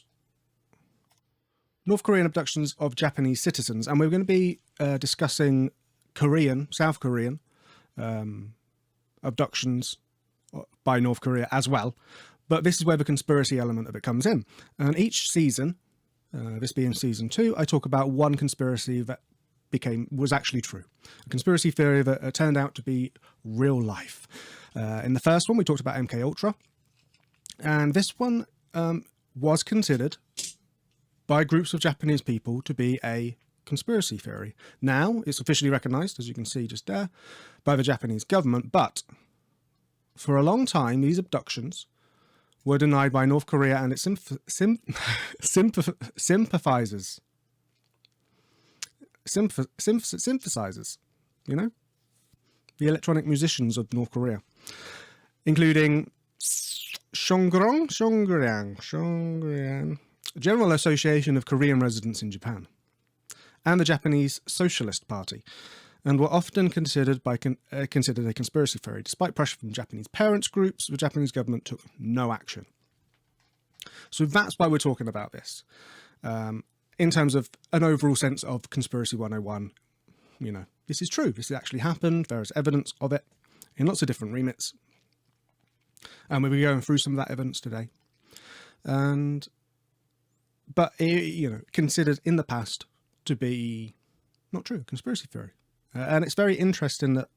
North Korean abductions of Japanese citizens, and we're going to be discussing South Korean abductions by North Korea as well. But this is where the conspiracy element of it comes in. And each season, this being season 2, I talk about one conspiracy that was actually true. A conspiracy theory that turned out to be real life. In the first one, we talked about MK Ultra. And this one was considered by groups of Japanese people to be a conspiracy theory. Now, it's officially recognized, as you can see just there, by the Japanese government. But for a long time, these abductions were denied by North Korea and its sympathizers. Synthesizers, you know, the electronic musicians of North Korea, including Shongrang, General Association of Korean Residents in Japan, and the Japanese Socialist Party, and were often considered a conspiracy theory. Despite pressure from Japanese parents groups, the Japanese government took no action. So that's why we're talking about this. In terms of an overall sense of Conspiracy 101, you know, this is true. This has actually happened. There is evidence of it in lots of different remits. And we'll be going through some of that evidence today. But you know, considered in the past to be not true, conspiracy theory. And it's very interesting that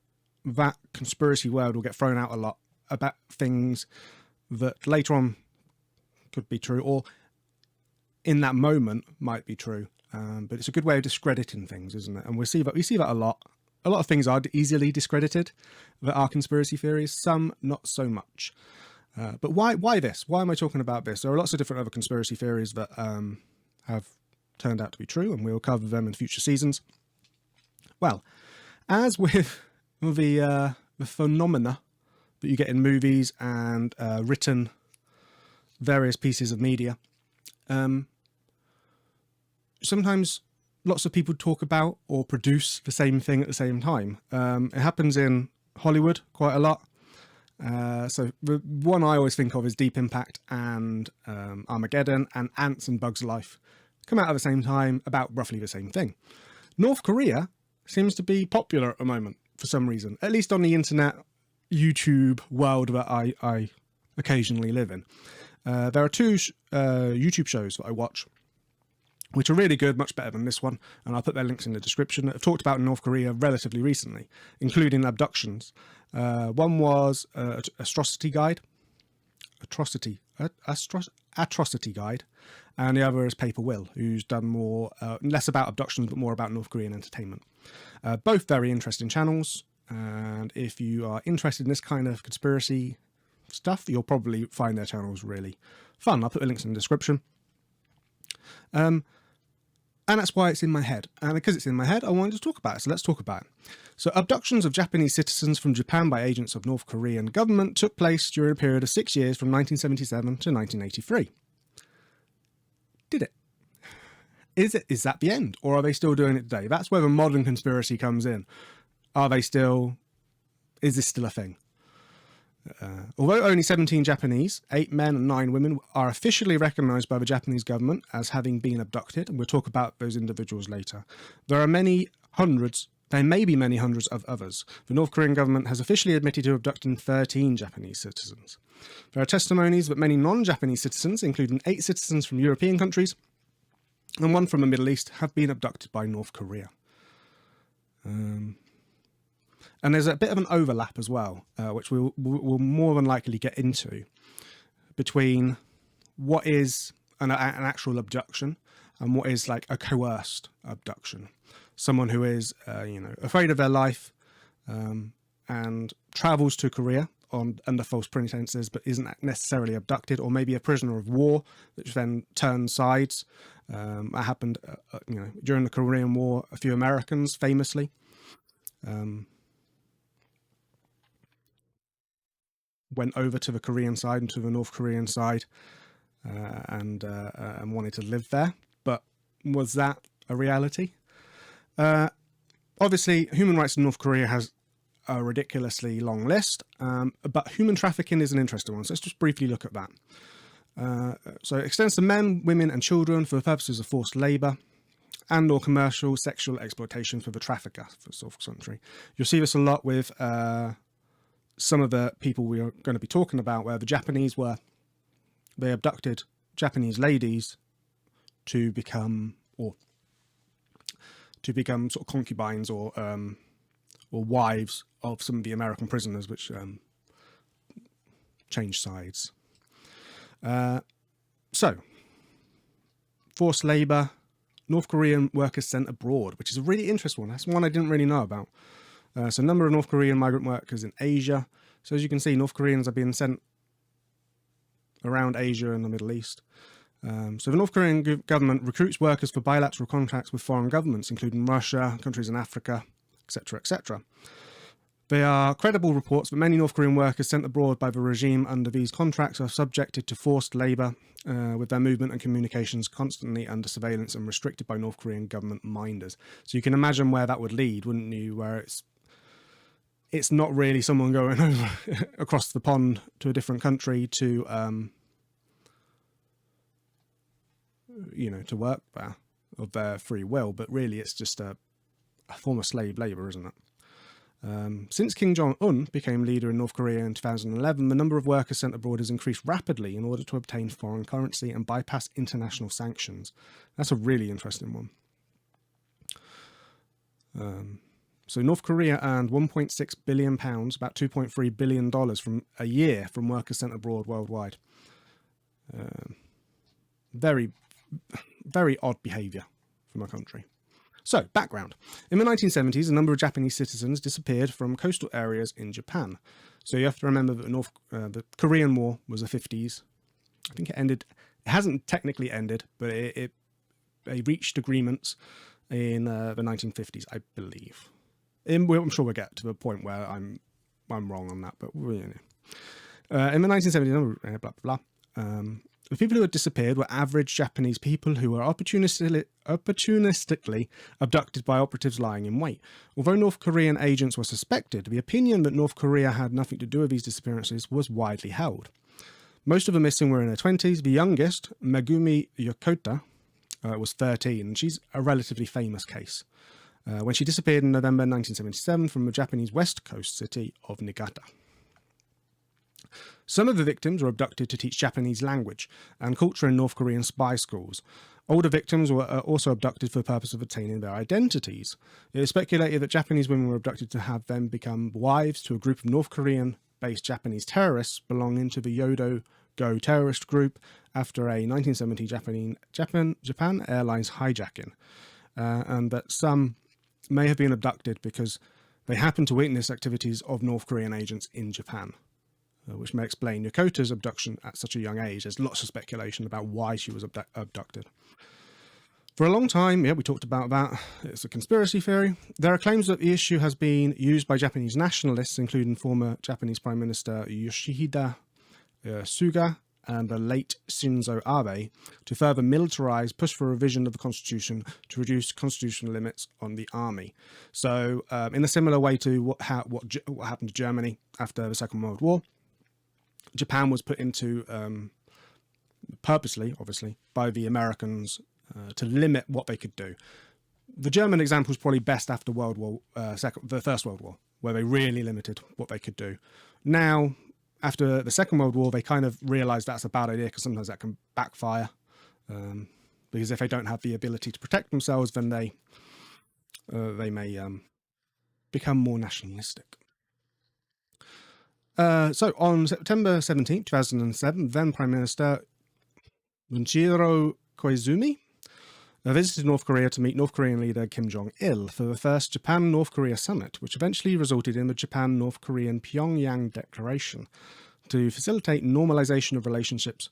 that conspiracy word will get thrown out a lot about things that later on could be true, or in that moment might be true. But it's a good way of discrediting things, isn't it? And we see that a lot. A lot of things are easily discredited that are conspiracy theories, some not so much. But why this? Why am I talking about this? There are lots of different other conspiracy theories that have turned out to be true, and we'll cover them in future seasons. Well, as with the phenomena that you get in movies and written various pieces of media, sometimes lots of people talk about or produce the same thing at the same time. It happens in Hollywood quite a lot. So the one I always think of is Deep Impact and Armageddon, and Ants and Bugs Life come out at the same time about roughly the same thing. North Korea seems to be popular at the moment for some reason, at least on the internet, YouTube world that I occasionally live in. There are two YouTube shows that I watch, which are really good, much better than this one, and I'll put their links in the description. I've talked about North Korea relatively recently, including Abductions. One was Atrocity Guide, and the other is Paper Will, who's done more, less about abductions, but more about North Korean entertainment. Both very interesting channels, and if you are interested in this kind of conspiracy stuff, you'll probably find their channels really fun. I'll put the links in the description. And that's why it's in my head. And because it's in my head, I wanted to talk about it. So let's talk about it. So abductions of Japanese citizens from Japan by agents of North Korean government took place during a period of 6 years from 1977 to 1983. Did it? Is that the end? Or are they still doing it today? That's where the modern conspiracy comes in. Is this still a thing? Although only 17 Japanese, 8 men and 9 women, are officially recognised by the Japanese government as having been abducted, and we'll talk about those individuals later, there may be many hundreds of others. The North Korean government has officially admitted to abducting 13 Japanese citizens. There are testimonies that many non-Japanese citizens, including 8 citizens from European countries and 1 from the Middle East, have been abducted by North Korea. And there's a bit of an overlap as well, which we'll more than likely get into, between what is an actual abduction and what is like a coerced abduction. Someone who is, afraid of their life and travels to Korea under false pretenses, but isn't necessarily abducted, or maybe a prisoner of war, which then turns sides. That happened, during the Korean War. A few Americans famously. Went over to the Korean side and to the North Korean side and wanted to live there. But was that a reality? Obviously, human rights in North Korea has a ridiculously long list, but human trafficking is an interesting one. So let's just briefly look at that. So it extends to men, women and children for the purposes of forced labour and or commercial sexual exploitation for the trafficker for South Country. You'll see this a lot with some of the people we are going to be talking about, where the Japanese they abducted Japanese ladies to become sort of concubines or wives of some of the American prisoners, which changed sides. So, forced labour, North Korean workers sent abroad, which is a really interesting one. That's one I didn't really know about. So a number of North Korean migrant workers in Asia. So as you can see, North Koreans are being sent around Asia and the Middle East. So the North Korean government recruits workers for bilateral contracts with foreign governments, including Russia, countries in Africa, etc., etc. They are credible reports that many North Korean workers sent abroad by the regime under these contracts are subjected to forced labour, with their movement and communications constantly under surveillance and restricted by North Korean government minders. So you can imagine where that would lead, wouldn't you? Where it's not really someone going over across the pond to a different country to to work there of their free will, but really it's just a form of slave labour, isn't it? Since Kim Jong-un became leader in North Korea in 2011, the number of workers sent abroad has increased rapidly in order to obtain foreign currency and bypass international sanctions. That's a really interesting one. So North Korea earned £1.6 billion, about $2.3 billion from a year from workers sent abroad worldwide. Very, very odd behaviour from a country. So, background. In the 1970s, a number of Japanese citizens disappeared from coastal areas in Japan. So you have to remember that the Korean War was the 50s. I think it ended. It hasn't technically ended, but they reached agreements in the 1950s, I believe. I'm sure we'll get to the point where I'm wrong on that, but in the 1970s, blah blah blah. The people who had disappeared were average Japanese people who were opportunistically abducted by operatives lying in wait. Although North Korean agents were suspected, the opinion that North Korea had nothing to do with these disappearances was widely held. Most of the missing were in their 20s. The youngest, Megumi Yokota, was 13, and she's a relatively famous case. When she disappeared in November 1977 from the Japanese west coast city of Niigata. Some of the victims were abducted to teach Japanese language and culture in North Korean spy schools. Older victims were also abducted for the purpose of attaining their identities. It is speculated that Japanese women were abducted to have them become wives to a group of North Korean-based Japanese terrorists belonging to the Yodo-Go terrorist group after a 1970 Japan Airlines hijacking, and that some may have been abducted because they happened to witness activities of North Korean agents in Japan. Which may explain Yokota's abduction at such a young age. There's lots of speculation about why she was abducted. For a long time, we talked about that. It's a conspiracy theory. There are claims that the issue has been used by Japanese nationalists, including former Japanese Prime Minister Yoshihide Suga and the late Shinzo Abe, to further militarize, push for a revision of the constitution to reduce constitutional limits on the army. So, in a similar way to what happened to Germany after the Second World War, Japan was put into, purposely, obviously, by the Americans to limit what they could do. The German example is probably best after the First World War, where they really limited what they could do. Now, after the Second World War, they kind of realised that's a bad idea because sometimes that can backfire. Because if they don't have the ability to protect themselves, then they may become more nationalistic. So on September 17, 2007, then Prime Minister Junichiro Koizumi visited North Korea to meet North Korean leader Kim Jong-il for the first Japan-North Korea summit, which eventually resulted in the Japan-North Korean Pyongyang Declaration to facilitate normalization of relationships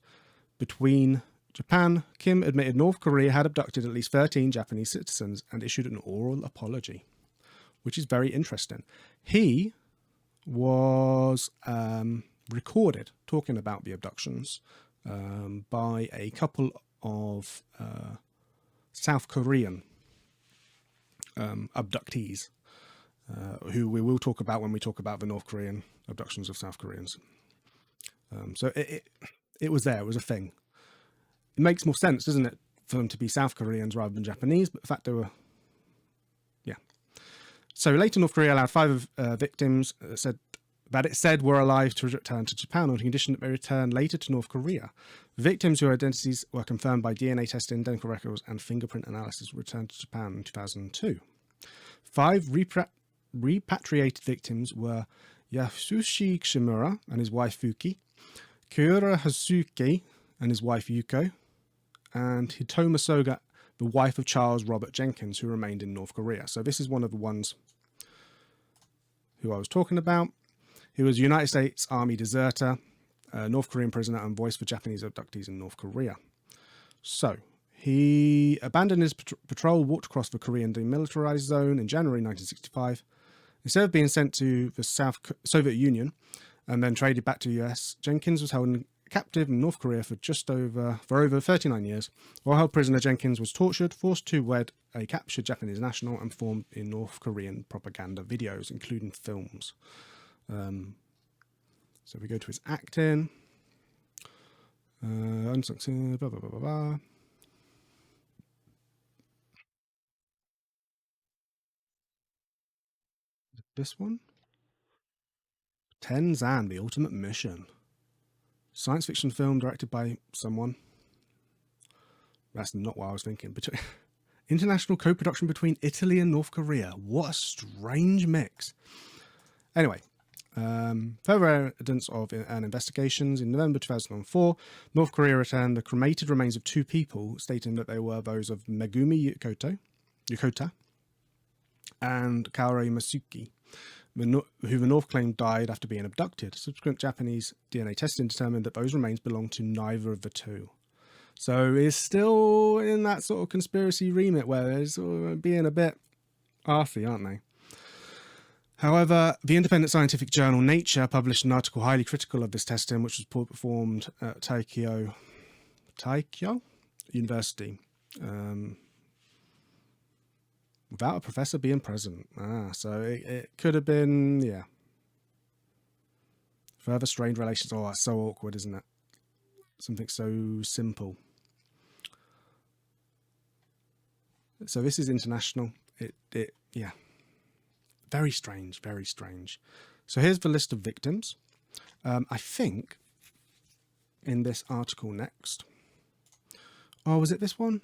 between Japan. Kim admitted North Korea had abducted at least 13 Japanese citizens and issued an oral apology, which is very interesting. He was recorded talking about the abductions by a couple of South Korean abductees, who we will talk about when we talk about the North Korean abductions of South Koreans. So it was there, it was a thing. It makes more sense, doesn't it, for them to be South Koreans rather than Japanese, but the fact they were, yeah. So later North Korea allowed 5 victims it said were alive to return to Japan on condition that they return later to North Korea. Victims whose identities were confirmed by DNA testing, dental records and fingerprint analysis returned to Japan in 2002. 5 repatriated victims were Yasushi Shimura and his wife Fuki, Kyura Hazuki and his wife Yuko, and Hitoma Soga, the wife of Charles Robert Jenkins, who remained in North Korea. So this is one of the ones who I was talking about. He was a United States Army deserter, a North Korean prisoner and voice for Japanese abductees in North Korea. So, he abandoned his patrol, walked across the Korean demilitarized zone in January 1965. Instead of being sent to the Soviet Union and then traded back to the US, Jenkins was held captive in North Korea for over 39 years. While held prisoner, Jenkins was tortured, forced to wed a captured Japanese national, and performed in North Korean propaganda videos, including films. So we go to his acting. Blah, blah, blah, blah, blah. This one? Tenzan, The Ultimate Mission. Science fiction film directed by someone. That's not what I was thinking. International co-production between Italy and North Korea. What a strange mix. Anyway, further evidence of an investigations. In November 2004, North Korea returned the cremated remains of 2 people, stating that they were those of Megumi Yokota and Kaori Masuki, who the North claimed died after being abducted. Subsequent Japanese DNA testing determined that those remains belonged to neither of the 2. So it's still in that sort of conspiracy remit where they're sort of being a bit arsey, aren't they? However, the independent scientific journal Nature published an article highly critical of this testing, which was performed at Taikyo University, without a professor being present. So it could have been, yeah. Further strained relations. Oh, that's so awkward, isn't it? Something so simple. So this is international. Yeah. Very strange, very strange. So here's the list of victims. I think in this article next. Oh, was it this one?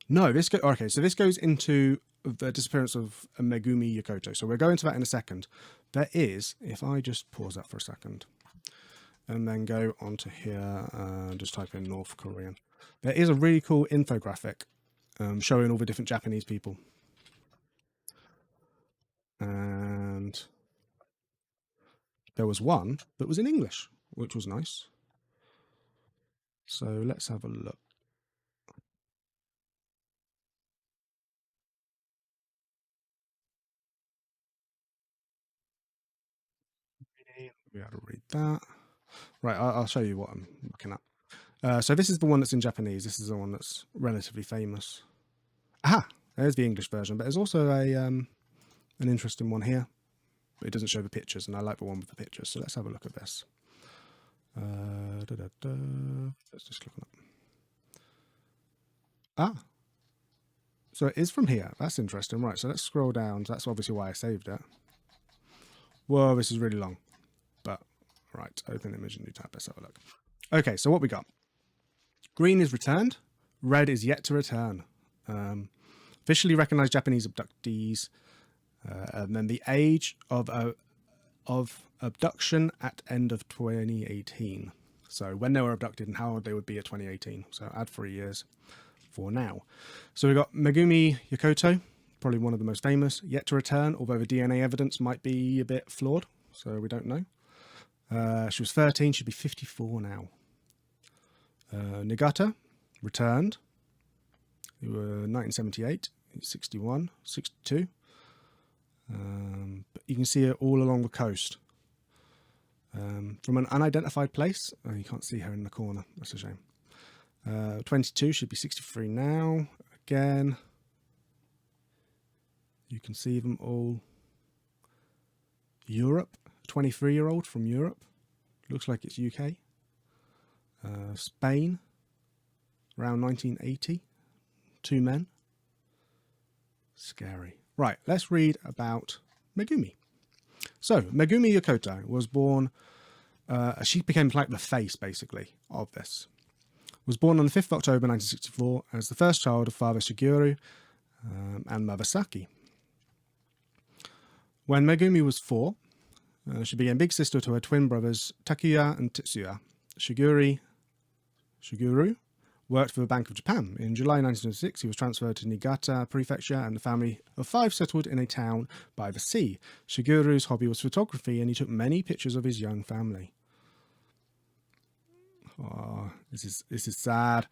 No, okay, so this goes into the disappearance of Megumi Yokota. So we'll go into that in a second. There is, if I just pause that for a second, and then go onto here, just type in North Korean. There is a really cool infographic showing all the different Japanese people. And there was one that was in English, which was nice. So let's have a look. We had to read that. Right, I'll show you what I'm looking at. So this is the one that's in Japanese. This is the one that's relatively famous. Aha! There's the English version, but there's also an interesting one here. But it doesn't show the pictures, and I like the one with the pictures. So let's have a look at this. Let's just click on it. So it is from here. That's interesting. Right, so let's scroll down. So that's obviously why I saved it. Whoa, this is really long. But, right, open image, new tab. Let's have a look. Okay, so what we got? Green is returned. Red is yet to return. Officially recognized Japanese abductees. And then the age of abduction at end of 2018. So when they were abducted and how old they would be at 2018. So add 3 years for now. So we've got Megumi Yokota, probably one of the most famous, yet to return, although the DNA evidence might be a bit flawed. So we don't know. She was 13, she'd be 54 now. Nagata returned. They were 1978, 61, 62. But you can see it all along the coast. From an unidentified place. Oh, you can't see her in the corner. That's a shame. 22, should be 63 now. Again. You can see them all. Europe. 23-year-old from Europe. Looks like it's UK. Spain. Around 1980. 2 men. Scary. Right, let's read about Megumi. So, Megumi Yokota was born, she became like the face, basically, of this. Was born on the 5th of October 1964 as the first child of father Shigeru and mother Saki. When Megumi was 4, she became big sister to her twin brothers Takuya and Tetsuya. Shiguru worked for the Bank of Japan. In July 1926, he was transferred to Niigata Prefecture, and the family of 5 settled in a town by the sea. Shiguru's hobby was photography, and he took many pictures of his young family. Oh, this is sad.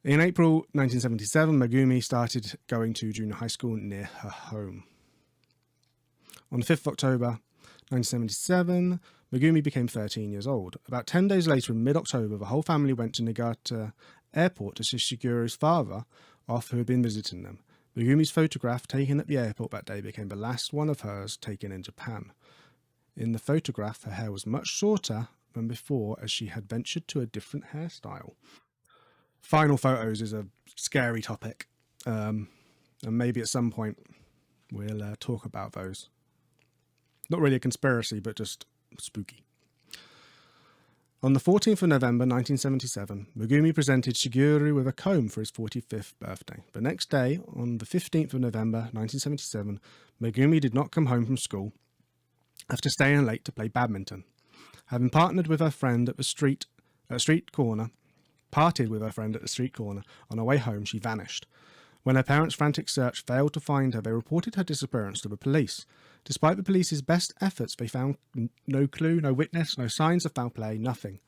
In April 1977, Megumi started going to junior high school near her home. On the 5th of October 1977, Megumi became 13 years old. About 10 days later, in mid-October, the whole family went to Niigata Airport to see Shigeru's father off, who had been visiting them. Megumi's photograph taken at the airport that day became the last one of hers taken in Japan. In the photograph, her hair was much shorter than before, as she had ventured to a different hairstyle. Final photos is a scary topic, and maybe at some point we'll talk about those. Not really a conspiracy, but just spooky. On the 14th of November 1977, Megumi presented Shigeru with a comb for his 45th birthday. The next day, on the 15th of November 1977, Megumi did not come home from school after staying late to play badminton. Having parted with her friend at the street corner on her way home, she vanished. When her parents' frantic search failed to find her, they reported her disappearance to the police. Despite the police's best efforts, they found no clue, no witness, no signs of foul play, nothing.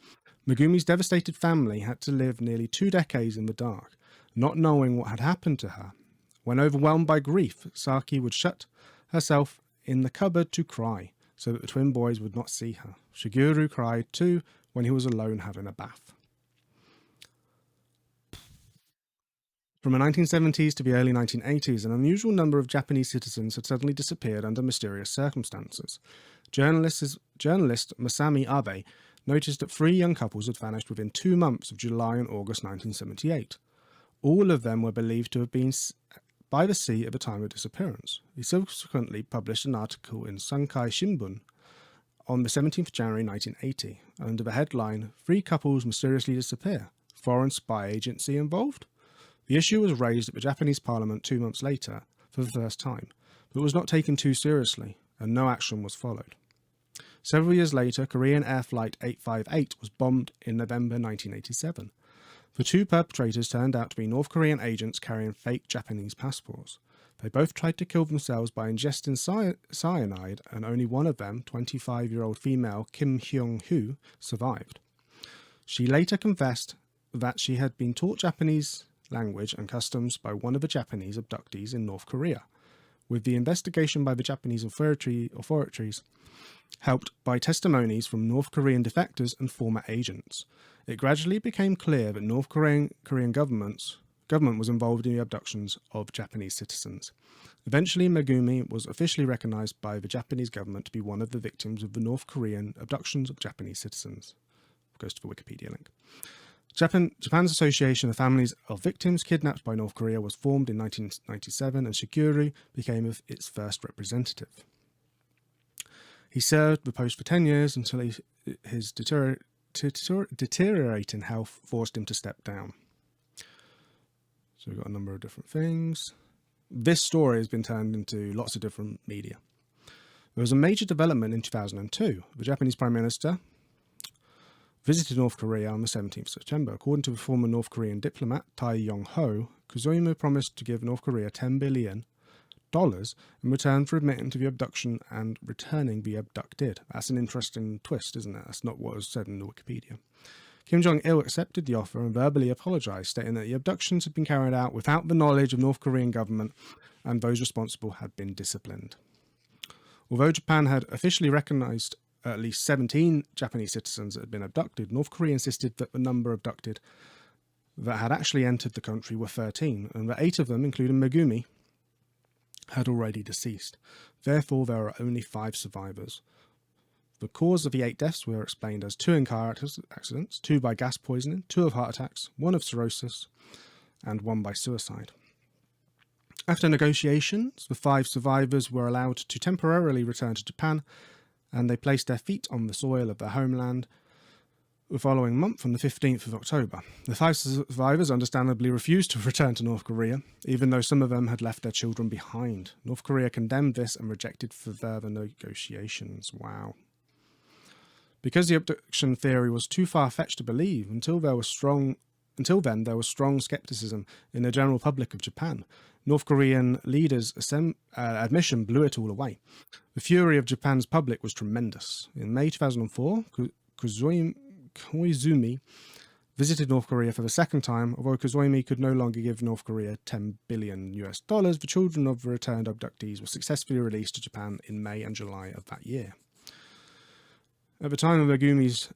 Megumi's devastated family had to live nearly 2 decades in the dark, not knowing what had happened to her. When overwhelmed by grief, Saki would shut herself in the cupboard to cry, so that the twin boys would not see her. Shigeru cried too when he was alone having a bath. From the 1970s to the early 1980s, an unusual number of Japanese citizens had suddenly disappeared under mysterious circumstances. Journalist Masami Abe noticed that 3 young couples had vanished within 2 months of July and August 1978. All of them were believed to have been by the sea at the time of disappearance. He subsequently published an article in Sankai Shimbun on the 17th of January 1980, under the headline, 3 couples mysteriously disappear. Foreign spy agency involved? The issue was raised at the Japanese parliament 2 months later for the first time, but was not taken too seriously, and no action was followed. Several years later, Korean Air Flight 858 was bombed in November 1987. The 2 perpetrators turned out to be North Korean agents carrying fake Japanese passports. They both tried to kill themselves by ingesting cyanide, and only one of them, 25-year-old female Kim Hyung-hoo, survived. She later confessed that she had been taught Japanese language and customs by one of the Japanese abductees in North Korea, with the investigation by the Japanese authorities helped by testimonies from North Korean defectors and former agents. It gradually became clear that North Korean government was involved in the abductions of Japanese citizens. Eventually, Megumi was officially recognized by the Japanese government to be one of the victims of the North Korean abductions of Japanese citizens. Goes to the Wikipedia link. Japan's Association of Families of Victims Kidnapped by North Korea was formed in 1997, and Shigeru became its first representative. He served the post for 10 years until his deteriorating health forced him to step down. So we've got a number of different things. This story has been turned into lots of different media. There was a major development in 2002. The Japanese Prime Minister visited North Korea on the 17th of September. According to the former North Korean diplomat Tai Yong-ho, Koizumi promised to give North Korea $10 billion in return for admitting to the abduction and returning the abducted. That's an interesting twist, isn't it? That's not what was said in the Wikipedia. Kim Jong-il accepted the offer and verbally apologized, stating that the abductions had been carried out without the knowledge of North Korean government and those responsible had been disciplined. Although Japan had officially recognized at least 17 Japanese citizens that had been abducted, North Korea insisted that the number abducted that had actually entered the country were 13, and that 8 of them, including Megumi, had already deceased. Therefore, there are only 5 survivors. The cause of the 8 deaths were explained as 2 in car accidents, 2 by gas poisoning, 2 of heart attacks, 1 of cirrhosis, and 1 by suicide. After negotiations, the 5 survivors were allowed to temporarily return to Japan, and they placed their feet on the soil of their homeland the following month on the 15th of October. The 5 survivors understandably refused to return to North Korea, even though some of them had left their children behind. North Korea condemned this and rejected further negotiations. Wow. Because the abduction theory was too far-fetched to believe, until then there was strong skepticism in the general public of Japan. North Korean leaders' admission blew it all away. The fury of Japan's public was tremendous. In May 2004, Koizumi visited North Korea for the second time, although Koizumi could no longer give North Korea $10 billion. The children of the returned abductees were successfully released to Japan in May and July of that year. At the time of Megumi's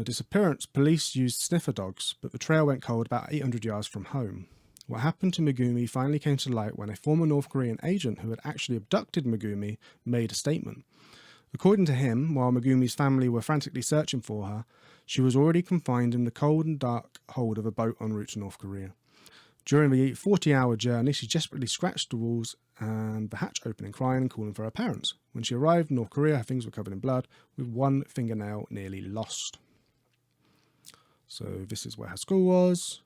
disappearance, police used sniffer dogs, but the trail went cold about 800 yards from home. What happened to Megumi finally came to light when a former North Korean agent who had actually abducted Megumi made a statement. According to him, while Megumi's family were frantically searching for her, she was already confined in the cold and dark hold of a boat en route to North Korea. During the 40-hour journey, she desperately scratched the walls and the hatch opening, crying and calling for her parents. When she arrived in North Korea, her things were covered in blood, with one fingernail nearly lost. So this is where her school was,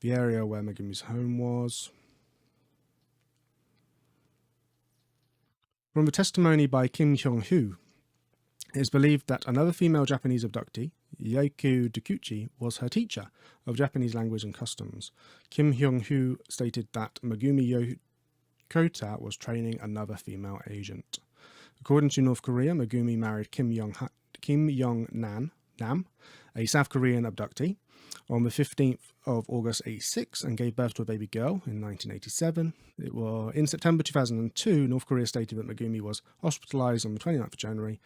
the area where Megumi's home was. From the testimony by Kim Hyung-hoo, it is believed that another female Japanese abductee, Yaku Dokuchi, was her teacher of Japanese language and customs. Kim Hyung-hoo stated that Megumi Yokota was training another female agent. According to North Korea, Megumi married Kim Yong-nam, a South Korean abductee, on the 15th of August 1986 and gave birth to a baby girl in 1987. In September 2002, North Korea stated that Megumi was hospitalized on the 29th of January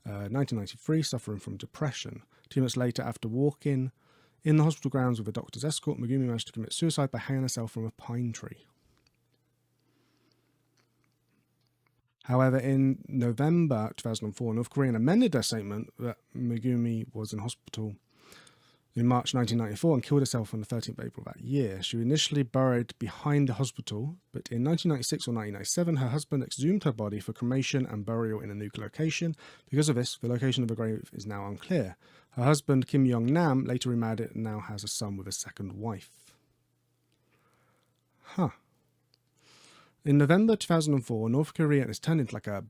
1993, suffering from depression. 2 months later, after walking in the hospital grounds with a doctor's escort, Megumi managed to commit suicide by hanging herself from a pine tree. However, in November 2004, North Korea amended their statement that Megumi was in hospital in March 1994 and killed herself on the 13th of April that year. She was initially buried behind the hospital, but in 1996 or 1997, her husband exhumed her body for cremation and burial in a new location. Because of this, the location of the grave is now unclear. Her husband, Kim Yong-nam, later remarried and now has a son with a second wife. In November 2004, North Korea has turned into like a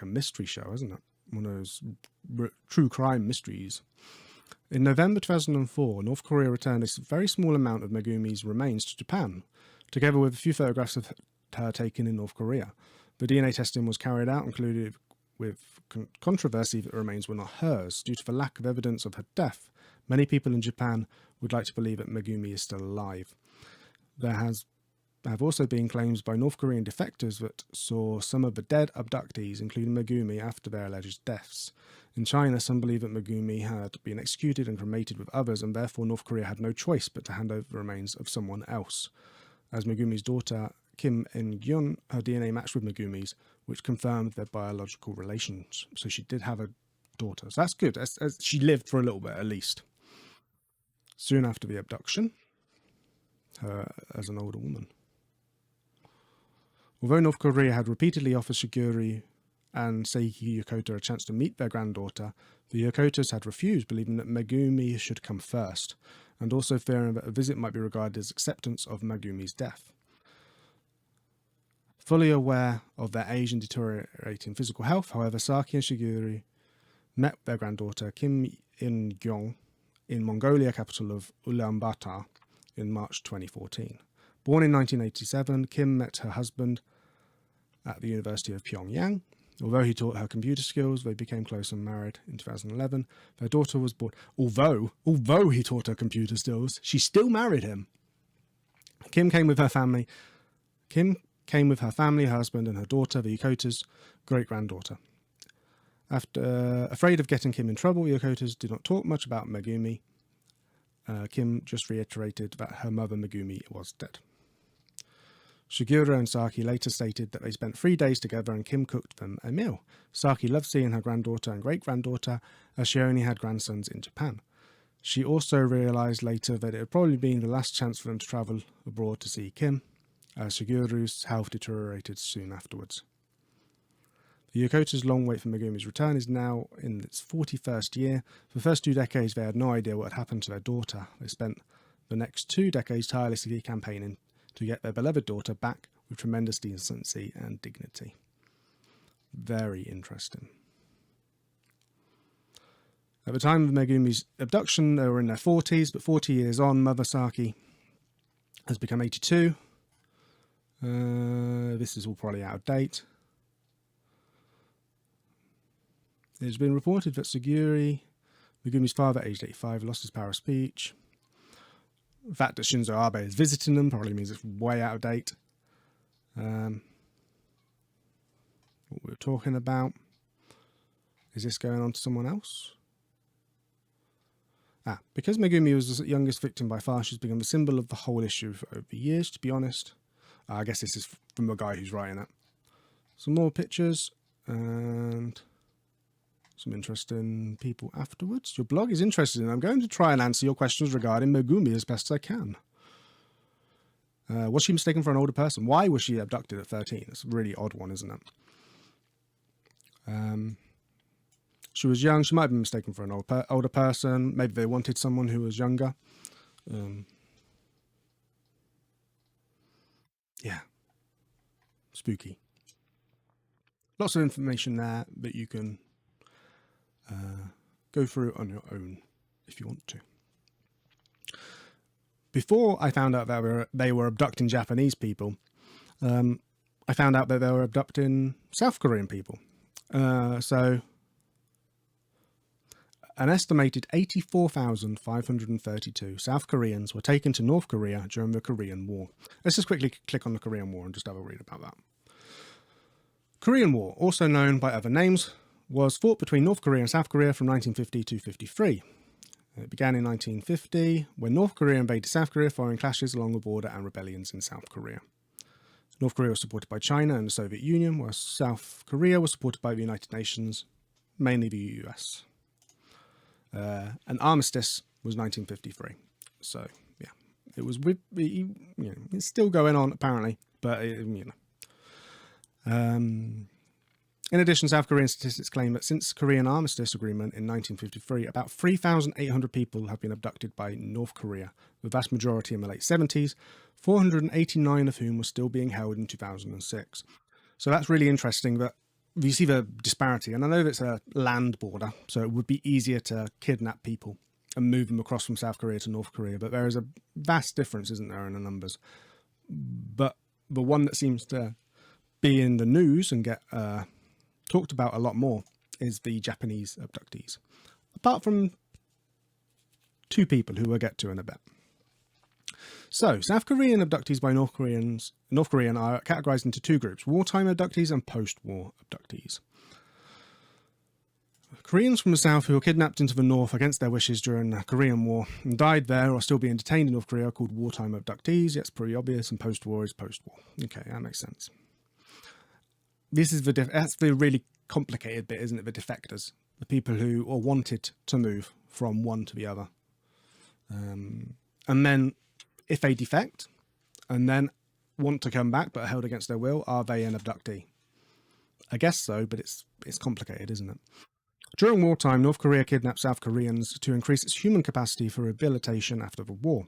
mystery show, hasn't it? One of those true crime mysteries. In November 2004, North Korea returned a very small amount of Megumi's remains to Japan, together with a few photographs of her taken in North Korea. The DNA testing was carried out, included with controversy that the remains were not hers. Due to the lack of evidence of her death, many people in Japan would like to believe that Megumi is still alive. There have also been claims by North Korean defectors that saw some of the dead abductees, including Megumi, after their alleged deaths. In China, some believe that Megumi had been executed and cremated with others, and therefore North Korea had no choice but to hand over the remains of someone else. As Megumi's daughter, Kim In-gyun, her DNA matched with Megumi's, which confirmed their biological relations. So she did have a daughter. So that's good. As she lived for a little bit, at least. Soon after the abduction, her as an older woman. Although North Korea had repeatedly offered Shigure and Seiki Yokota a chance to meet their granddaughter, the Yokotas had refused, believing that Megumi should come first, and also fearing that a visit might be regarded as acceptance of Megumi's death. Fully aware of their age and deteriorating physical health, however, Saki and Shigure met their granddaughter Kim In-gyong in Mongolia capital of Ulaanbaatar in March 2014. Born in 1987, Kim met her husband at the University of Pyongyang. Although he taught her computer skills, they became close and married in 2011. Their daughter was born. Although he taught her computer skills, she still married him. Kim came with her family, her husband, and her daughter, the Yokota's great-granddaughter. Afraid of getting Kim in trouble, the Yokotas did not talk much about Megumi. Kim just reiterated that her mother Megumi was dead. Shigure and Saki later stated that they spent 3 days together and Kim cooked them a meal. Saki loved seeing her granddaughter and great-granddaughter, as she only had grandsons in Japan. She also realised later that it had probably been the last chance for them to travel abroad to see Kim, as Shigure's health deteriorated soon afterwards. The Yokota's long wait for Megumi's return is now in its 41st year. For the first 2 decades, they had no idea what had happened to their daughter. They spent the next 2 decades tirelessly campaigning to get their beloved daughter back with tremendous decency and dignity. Very interesting. At the time of Megumi's abduction, they were in their 40s, but 40 years on, Mother Saki has become 82. This is all probably out of date. It has been reported that Megumi's father, aged 85, lost his power of speech. The fact that Shinzo Abe is visiting them probably means it's way out of date. What we were talking about. Is this going on to someone else? Because Megumi was the youngest victim by far, she's become the symbol of the whole issue for over years, to be honest. I guess this is from the guy who's writing it. Some more pictures and some interesting people afterwards. Your blog is interesting. I'm going to try and answer your questions regarding Megumi as best as I can. Was she mistaken for an older person? Why was she abducted at 13? It's a really odd one, isn't it? She was young. She might have been mistaken for an older person. Maybe they wanted someone who was younger. Yeah. Spooky. Lots of information there that you can go through on your own if you want to. Before I found out that they were abducting Japanese people, I found out that they were abducting South Korean people. So an estimated 84,532 South Koreans were taken to North Korea during the Korean War. Let's just quickly click on the Korean War and just have a read about that. Korean War, also known by other names, was fought between North Korea and South Korea from 1950 to 1953. It began in 1950 when North Korea invaded South Korea following clashes along the border and rebellions in South Korea. North Korea was supported by China and the Soviet Union, while South Korea was supported by the United Nations, mainly the US. An armistice was 1953. So, yeah, it was with the, it's still going on apparently, but in addition, South Korean statistics claim that since the Korean Armistice Agreement in 1953, about 3,800 people have been abducted by North Korea, the vast majority in the late 70s, 489 of whom were still being held in 2006. So that's really interesting that you see the disparity, and I know that it's a land border, so it would be easier to kidnap people and move them across from South Korea to North Korea, but there is a vast difference, isn't there, in the numbers? But the one that seems to be in the news and get talked about a lot more is the Japanese abductees, apart from two people who we'll get to in a bit. So, South Korean abductees by North Korean are categorized into two groups: wartime abductees and post-war abductees. Koreans from the South who were kidnapped into the North against their wishes during the Korean War and died there or are still being detained in North Korea are called wartime abductees. That's pretty obvious, and post-war is post-war. Okay, that makes sense. This is that's the really complicated bit, isn't it? The defectors, the people who are wanted to move from one to the other. And then if they defect and then want to come back but are held against their will, are they an abductee? I guess so, but it's complicated, isn't it? During wartime, North Korea kidnapped South Koreans to increase its human capacity for rehabilitation after the war.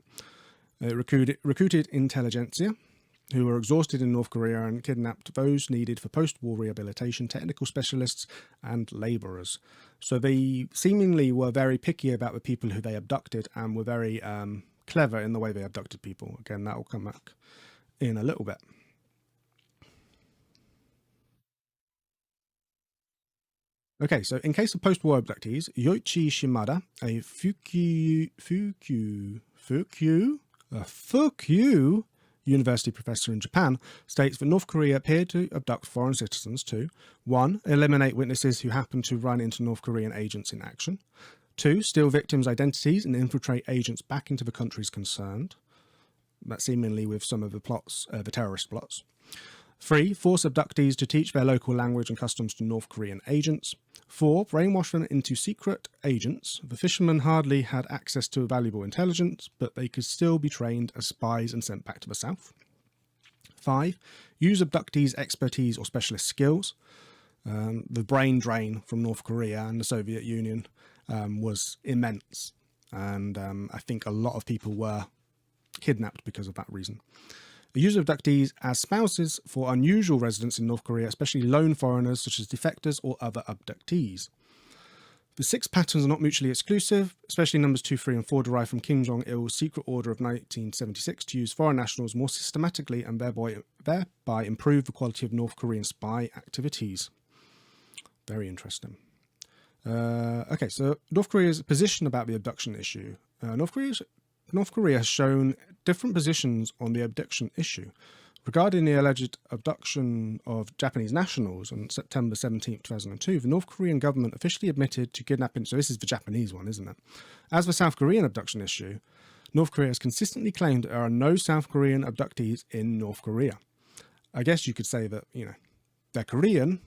It recruited intelligentsia, who were exhausted in North Korea, and kidnapped those needed for post-war rehabilitation, technical specialists and labourers. So they seemingly were very picky about the people who they abducted and were very clever in the way they abducted people. Again, that will come back in a little bit. Okay, so in case of post-war abductees, Yoichi Shimada, a Fuku University professor in Japan, states that North Korea appeared to abduct foreign citizens to 1. Eliminate witnesses who happen to run into North Korean agents in action. 2. Steal victims' identities and infiltrate agents back into the countries concerned. That's seemingly with some of the plots, the terrorist plots. 3. Force abductees to teach their local language and customs to North Korean agents. 4. Brainwash them into secret agents. The fishermen hardly had access to valuable intelligence, but they could still be trained as spies and sent back to the south. 5. Use abductees' expertise or specialist skills. The brain drain from North Korea and the Soviet Union was immense, and I think a lot of people were kidnapped because of that reason. The use of abductees as spouses for unusual residents in North Korea, especially lone foreigners such as defectors or other abductees. The 6 patterns are not mutually exclusive, especially numbers 2, 3 and 4 derive from Kim Jong-il's secret order of 1976 to use foreign nationals more systematically and thereby improve the quality of North Korean spy activities. Very interesting. Okay, so North Korea's position about the abduction issue. North Korea has shown different positions on the abduction issue. Regarding the alleged abduction of Japanese nationals on September 17, 2002, the North Korean government officially admitted to kidnapping. So this is the Japanese one, isn't it? As the South Korean abduction issue, North Korea has consistently claimed there are no South Korean abductees in North Korea. I guess you could say that, you know, they're Korean,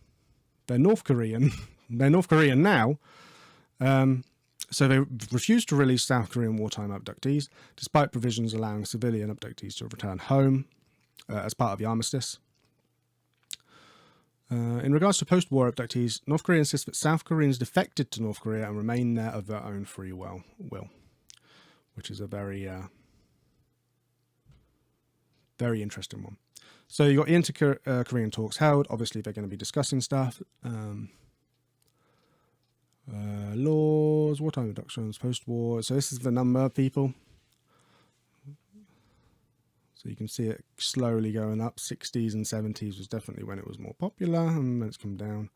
they're North Korean, they're North Korean now. So they refused to release South Korean wartime abductees, despite provisions allowing civilian abductees to return home as part of the armistice. In regards to post-war abductees, North Korea insists that South Koreans defected to North Korea and remain there of their own free will, which is a very interesting one. So you got the inter-Korean talks held. Obviously, they're going to be discussing stuff. Laws, wartime abductions, post-war. So this is the number of people. So you can see it slowly going up. 60s and 70s was definitely when it was more popular, and then it's come down.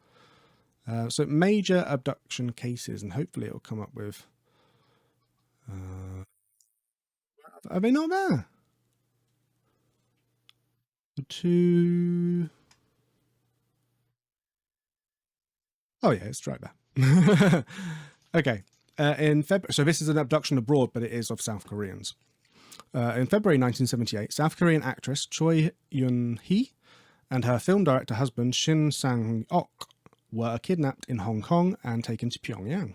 So major abduction cases, and hopefully it will come up with... are they not there? Oh yeah, it's right there. Okay. In February, so this is an abduction abroad, but it is of South Koreans. In February 1978, South Korean actress Choi Yun-hee and her film director husband Shin Sang-ok were kidnapped in Hong Kong and taken to Pyongyang.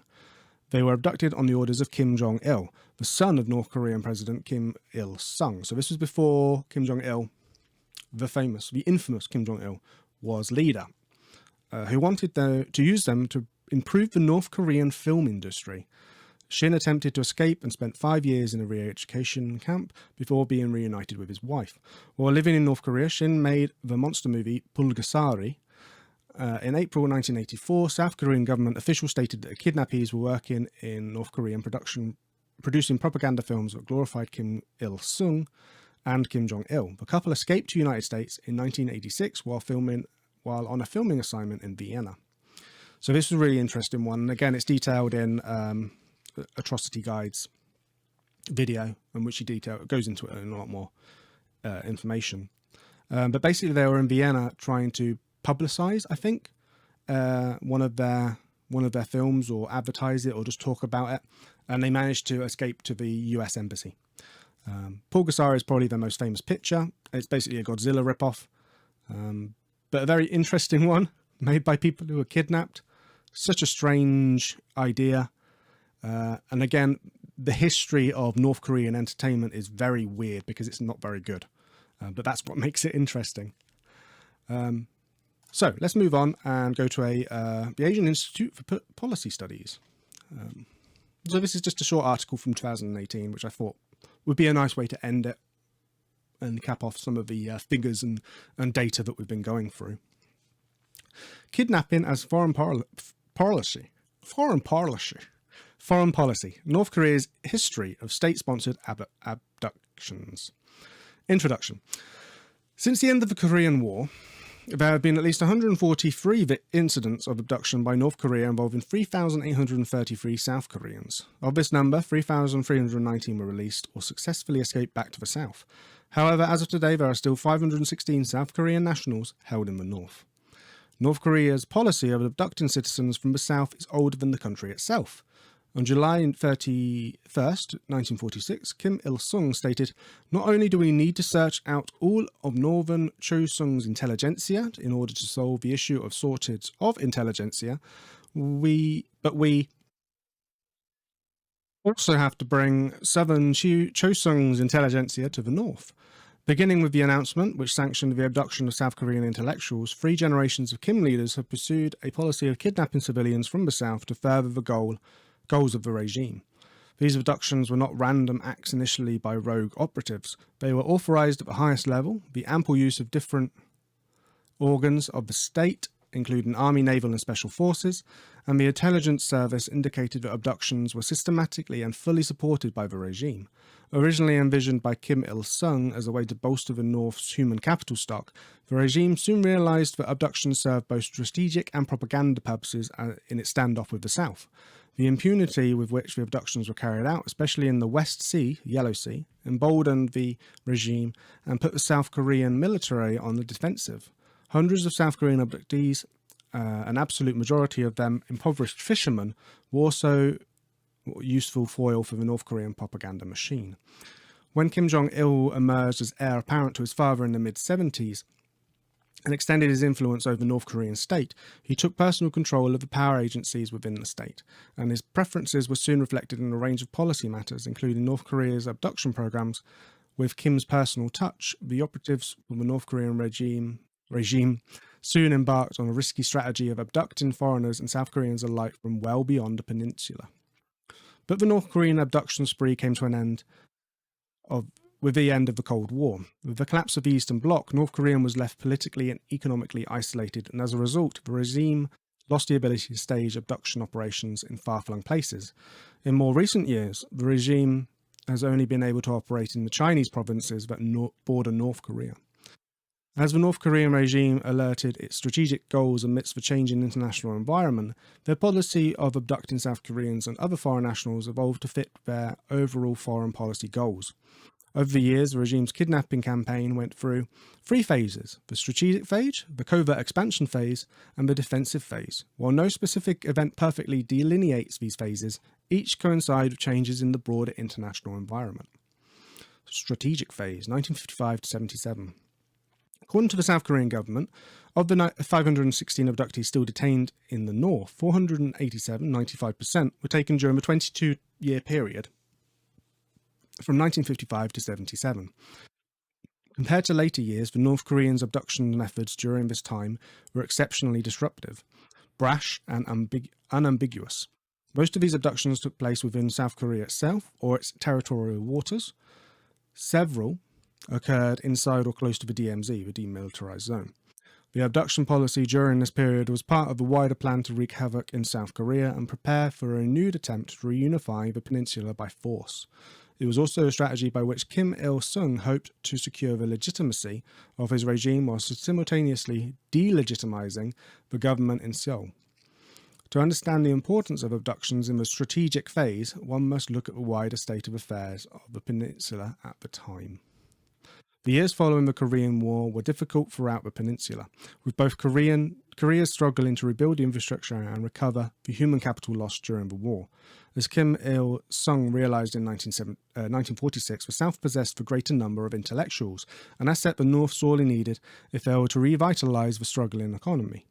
They were abducted on the orders of Kim Jong-il, the son of North Korean President Kim Il-sung. So this was before Kim Jong-il, the infamous Kim Jong-il, was leader, who wanted to use them to improve the North Korean film industry. Shin attempted to escape and spent 5 years in a re-education camp before being reunited with his wife. While living in North Korea, Shin made the monster movie Pulgasari. In April 1984, South Korean government officials stated that the kidnappees were working in North Korean producing propaganda films that glorified Kim Il-sung and Kim Jong-il. The couple escaped to the United States in 1986 while on a filming assignment in Vienna. So this was a really interesting one. Again, it's detailed in Atrocity Guide's video, in which he goes into it in a lot more information. But basically, they were in Vienna trying to publicize, I think, one of their films, or advertise it, or just talk about it, and they managed to escape to the US embassy. Pulgasari is probably their most famous picture. It's basically a Godzilla ripoff, but a very interesting one made by people who were kidnapped. Such a strange idea. And again, the history of North Korean entertainment is very weird because it's not very good. But that's what makes it interesting. So let's move on and go to the Asian Institute for Policy Studies. So this is just a short article from 2018, which I thought would be a nice way to end it and cap off some of the figures and data that we've been going through. Kidnapping as foreign policy. Foreign policy. North Korea's history of state-sponsored abductions. Introduction. Since the end of the Korean War, there have been at least 143 incidents of abduction by North Korea involving 3,833 South Koreans. Of this number, 3,319 were released or successfully escaped back to the South. However, as of today, there are still 516 South Korean nationals held in the North. North Korea's policy of abducting citizens from the South is older than the country itself. On July 31st, 1946, Kim Il-sung stated, "Not only do we need to search out all of Northern Choesung's intelligentsia in order to solve the issue of shortage of intelligentsia, but we also have to bring Southern Choesung's intelligentsia to the North." Beginning with the announcement, which sanctioned the abduction of South Korean intellectuals, 3 generations of Kim leaders have pursued a policy of kidnapping civilians from the South to further the goals of the regime. These abductions were not random acts initially by rogue operatives. They were authorized at the highest level, the ample use of different organs of the state including Army, Naval and Special Forces, and the intelligence service indicated that abductions were systematically and fully supported by the regime. Originally envisioned by Kim Il-sung as a way to bolster the North's human capital stock, the regime soon realised that abductions served both strategic and propaganda purposes in its standoff with the South. The impunity with which the abductions were carried out, especially in the West Sea, Yellow Sea, emboldened the regime and put the South Korean military on the defensive. Hundreds of South Korean abductees, an absolute majority of them impoverished fishermen, were also useful foil for the North Korean propaganda machine. When Kim Jong-il emerged as heir apparent to his father in the mid-70s and extended his influence over the North Korean state, he took personal control of the power agencies within the state, and his preferences were soon reflected in a range of policy matters, including North Korea's abduction programs. With Kim's personal touch, the operatives from the North Korean regime soon embarked on a risky strategy of abducting foreigners and South Koreans alike from well beyond the peninsula. But the North Korean abduction spree came to an end with the end of the Cold War. With the collapse of the Eastern Bloc, North Korea was left politically and economically isolated, and as a result, the regime lost the ability to stage abduction operations in far-flung places. In more recent years, the regime has only been able to operate in the Chinese provinces that border North Korea. As the North Korean regime alerted its strategic goals amidst the changing international environment, their policy of abducting South Koreans and other foreign nationals evolved to fit their overall foreign policy goals. Over the years, the regime's kidnapping campaign went through 3 phases: the strategic phase, the covert expansion phase, and the defensive phase. While no specific event perfectly delineates these phases, each coincide with changes in the broader international environment. Strategic phase, 1955 to 77. According to the South Korean government, of the 516 abductees still detained in the north, 487, 95%, were taken during the 22-year period from 1955 to 77. Compared to later years, the North Koreans' abduction methods during this time were exceptionally disruptive, brash and unambiguous. Most of these abductions took place within South Korea itself or its territorial waters. Several occurred inside or close to the DMZ, the demilitarized zone. The abduction policy during this period was part of the wider plan to wreak havoc in South Korea and prepare for a renewed attempt to reunify the peninsula by force. It was also a strategy by which Kim Il-sung hoped to secure the legitimacy of his regime while simultaneously delegitimizing the government in Seoul. To understand the importance of abductions in the strategic phase, one must look at the wider state of affairs of the peninsula at the time. The years following the Korean War were difficult throughout the peninsula, with both Korea struggling to rebuild the infrastructure and recover the human capital lost during the war. As Kim Il-sung realised in 1946, the South possessed the greater number of intellectuals, an asset the North sorely needed if they were to revitalise the struggling economy.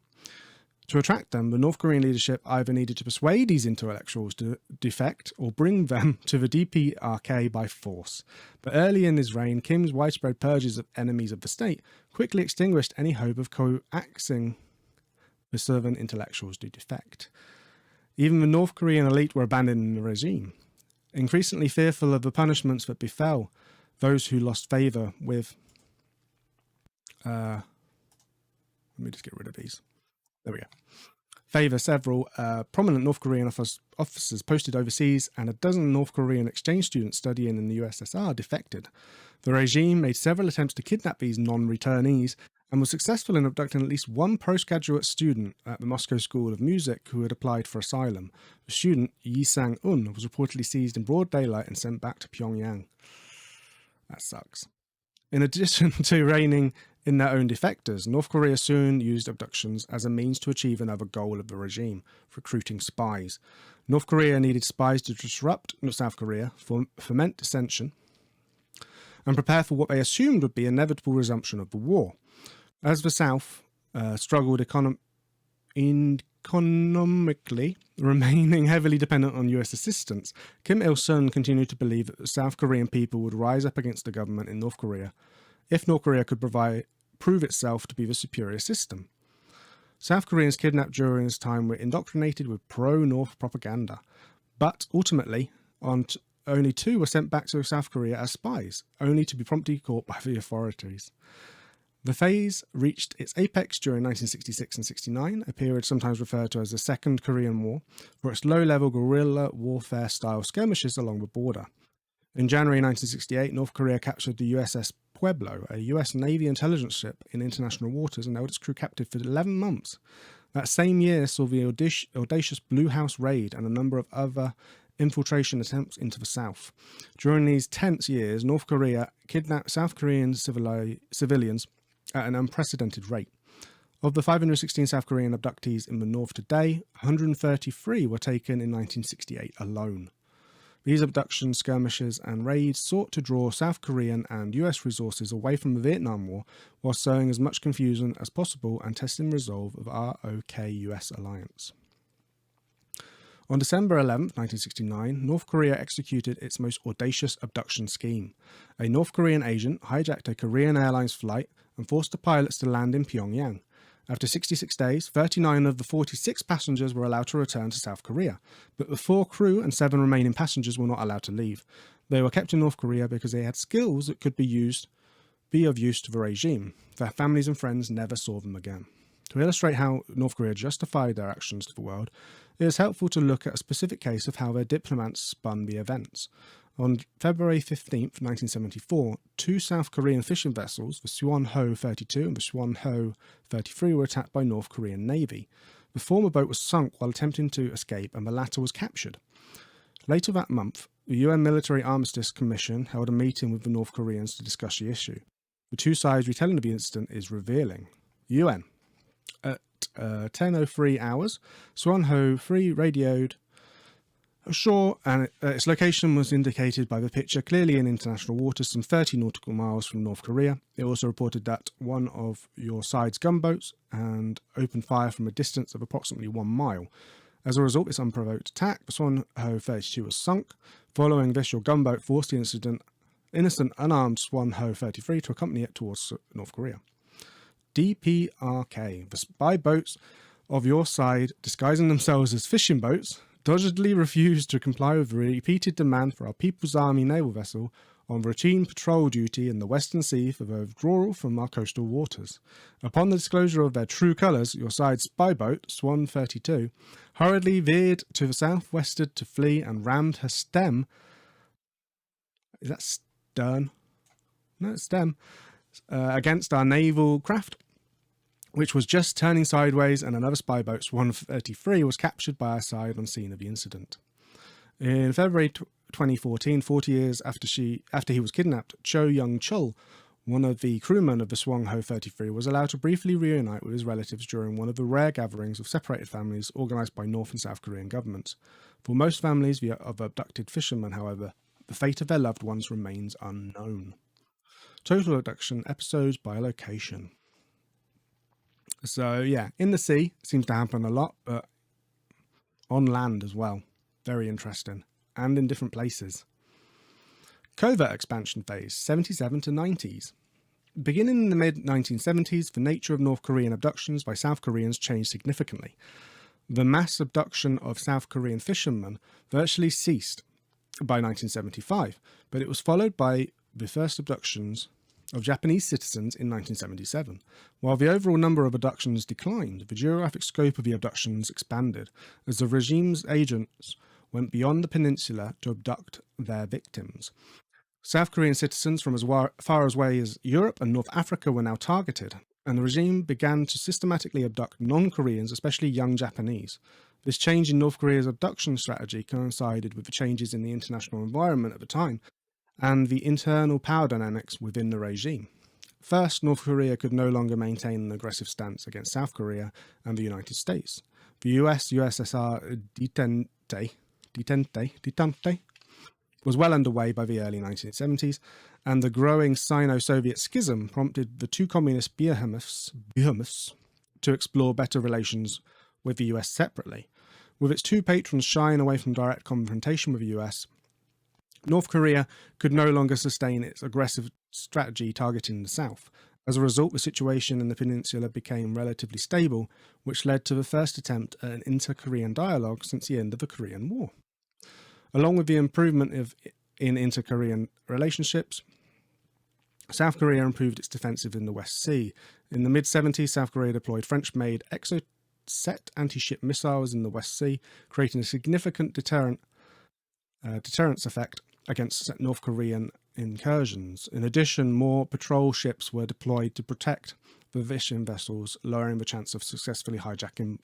To attract them, the North Korean leadership either needed to persuade these intellectuals to defect or bring them to the DPRK by force. But early in his reign, Kim's widespread purges of enemies of the state quickly extinguished any hope of coaxing the southern intellectuals to defect. Even the North Korean elite were abandoning the regime, increasingly fearful of the punishments that befell those who lost favour with... let me just get rid of these. There we go. Favour several prominent North Korean officers posted overseas, and a dozen North Korean exchange students studying in the USSR defected. The regime made several attempts to kidnap these non-returnees and was successful in abducting at least one postgraduate student at the Moscow School of Music who had applied for asylum. The student, Yi Sang-un, was reportedly seized in broad daylight and sent back to Pyongyang. That sucks. In addition to reigning in their own defectors, North Korea soon used abductions as a means to achieve another goal of the regime: recruiting spies. North Korea needed spies to disrupt South Korea, foment dissension, and prepare for what they assumed would be an inevitable resumption of the war. As the South struggled economically, remaining heavily dependent on US assistance, Kim Il-sung continued to believe that the South Korean people would rise up against the government in North Korea if North Korea could prove itself to be the superior system. South Koreans kidnapped during this time were indoctrinated with pro-North propaganda, but ultimately only 2 were sent back to South Korea as spies, only to be promptly caught by the authorities. The phase reached its apex during 1966 and 69, a period sometimes referred to as the Second Korean War, for its low-level guerrilla warfare-style skirmishes along the border. In January 1968, North Korea captured the USS Pueblo, a US Navy intelligence ship in international waters, and held its crew captive for 11 months. That same year saw the audacious Blue House raid and a number of other infiltration attempts into the south. During these tense years, North Korea kidnapped South Korean civilians at an unprecedented rate. Of the 516 South Korean abductees in the north today, 133 were taken in 1968 alone. These abduction skirmishes and raids sought to draw South Korean and US resources away from the Vietnam War while sowing as much confusion as possible and testing resolve of ROK-US alliance. On December 11, 1969, North Korea executed its most audacious abduction scheme. A North Korean agent hijacked a Korean Airlines flight and forced the pilots to land in Pyongyang. After 66 days, 39 of the 46 passengers were allowed to return to South Korea, but the 4 crew and 7 remaining passengers were not allowed to leave. They were kept in North Korea because they had skills that could be of use to the regime. Their families and friends never saw them again. To illustrate how North Korea justified their actions to the world, it is helpful to look at a specific case of how their diplomats spun the events. On February 15, 1974, 2 South Korean fishing vessels, the Suwon-ho 32 and the Suwon-ho 33, were attacked by North Korean Navy. The former boat was sunk while attempting to escape, and the latter was captured. Later that month, the UN Military Armistice Commission held a meeting with the North Koreans to discuss the issue. The 2 sides retelling of the incident is revealing. UN. At 10:03 hours, Suwon-ho 3 radioed ashore, and its location was indicated by the picture clearly in international waters some 30 nautical miles from North Korea. It also reported that one of your side's gunboats and opened fire from a distance of approximately 1 mile. As a result of this unprovoked attack, the Suwon-ho 32 was sunk. Following this, your gunboat forced the innocent unarmed Suwon-ho 33 to accompany it towards North Korea. DPRK, the spy boats of your side, disguising themselves as fishing boats, doggedly refused to comply with the repeated demand for our People's Army naval vessel on routine patrol duty in the Western Sea for the withdrawal from our coastal waters. Upon the disclosure of their true colours, your side's spy boat, Swan 32, hurriedly veered to the southwestward to flee and rammed her stem. Is that stern? No, it's stem. Against our naval craft, which was just turning sideways, and another spy boat, Swan 33, was captured by our side on scene of the incident. In February 2014, 40 years after he was kidnapped, Cho Young-chul, one of the crewmen of the Suwon-ho 33, was allowed to briefly reunite with his relatives during one of the rare gatherings of separated families organised by North and South Korean governments. For most families of abducted fishermen, however, the fate of their loved ones remains unknown. Total abduction episodes by location. So yeah, in the sea seems to happen a lot, but on land as well. Very interesting. And in different places. Covert expansion phase, 77 to 90s. Beginning in the mid-1970s, the nature of North Korean abductions by South Koreans changed significantly. The mass abduction of South Korean fishermen virtually ceased by 1975, but it was followed by the first abductions of Japanese citizens in 1977. While the overall number of abductions declined, the geographic scope of the abductions expanded as the regime's agents went beyond the peninsula to abduct their victims. South Korean citizens from as far away as Europe and North Africa were now targeted, and the regime began to systematically abduct non-Koreans, especially young Japanese. This change in North Korea's abduction strategy coincided with the changes in the international environment at the time and the internal power dynamics within the regime. First, North Korea could no longer maintain an aggressive stance against South Korea and the United States. The US-USSR detente was well underway by the early 1970s, and the growing Sino-Soviet schism prompted the 2 communist behemoths to explore better relations with the US separately. With its 2 patrons shying away from direct confrontation with the US, North Korea could no longer sustain its aggressive strategy targeting the South. As a result, the situation in the peninsula became relatively stable, which led to the first attempt at an inter-Korean dialogue since the end of the Korean War. Along with the improvement in inter-Korean relationships, South Korea improved its defensive in the West Sea. In the mid-70s, South Korea deployed French-made Exocet anti-ship missiles in the West Sea, creating a significant deterrence effect against North Korean incursions. In addition, more patrol ships were deployed to protect the Vision vessels, lowering the chance of successful hijackings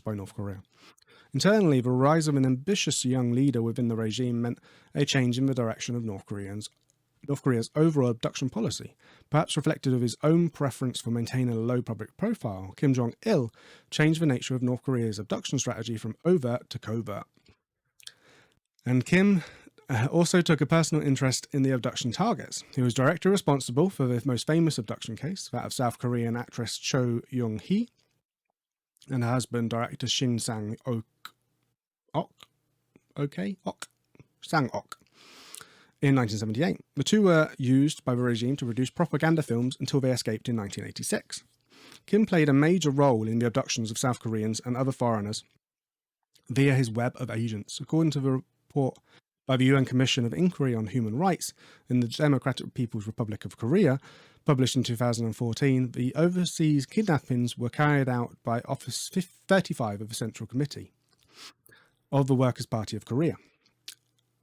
by North Korea. Internally, the rise of an ambitious young leader within the regime meant a change in the direction of North Korea's overall abduction policy. Perhaps reflective of his own preference for maintaining a low public profile, Kim Jong-il changed the nature of North Korea's abduction strategy from overt to covert. And Kim also took a personal interest in the abduction targets. He was directly responsible for the most famous abduction case, that of South Korean actress Cho Young-hee and her husband, director Shin Sang-ok, in 1978. The two were used by the regime to produce propaganda films until they escaped in 1986. Kim played a major role in the abductions of South Koreans and other foreigners via his web of agents. According to the report by the UN Commission of Inquiry on Human Rights in the Democratic People's Republic of Korea, published in 2014, the overseas kidnappings were carried out by Office 35 of the Central Committee of the Workers' Party of Korea,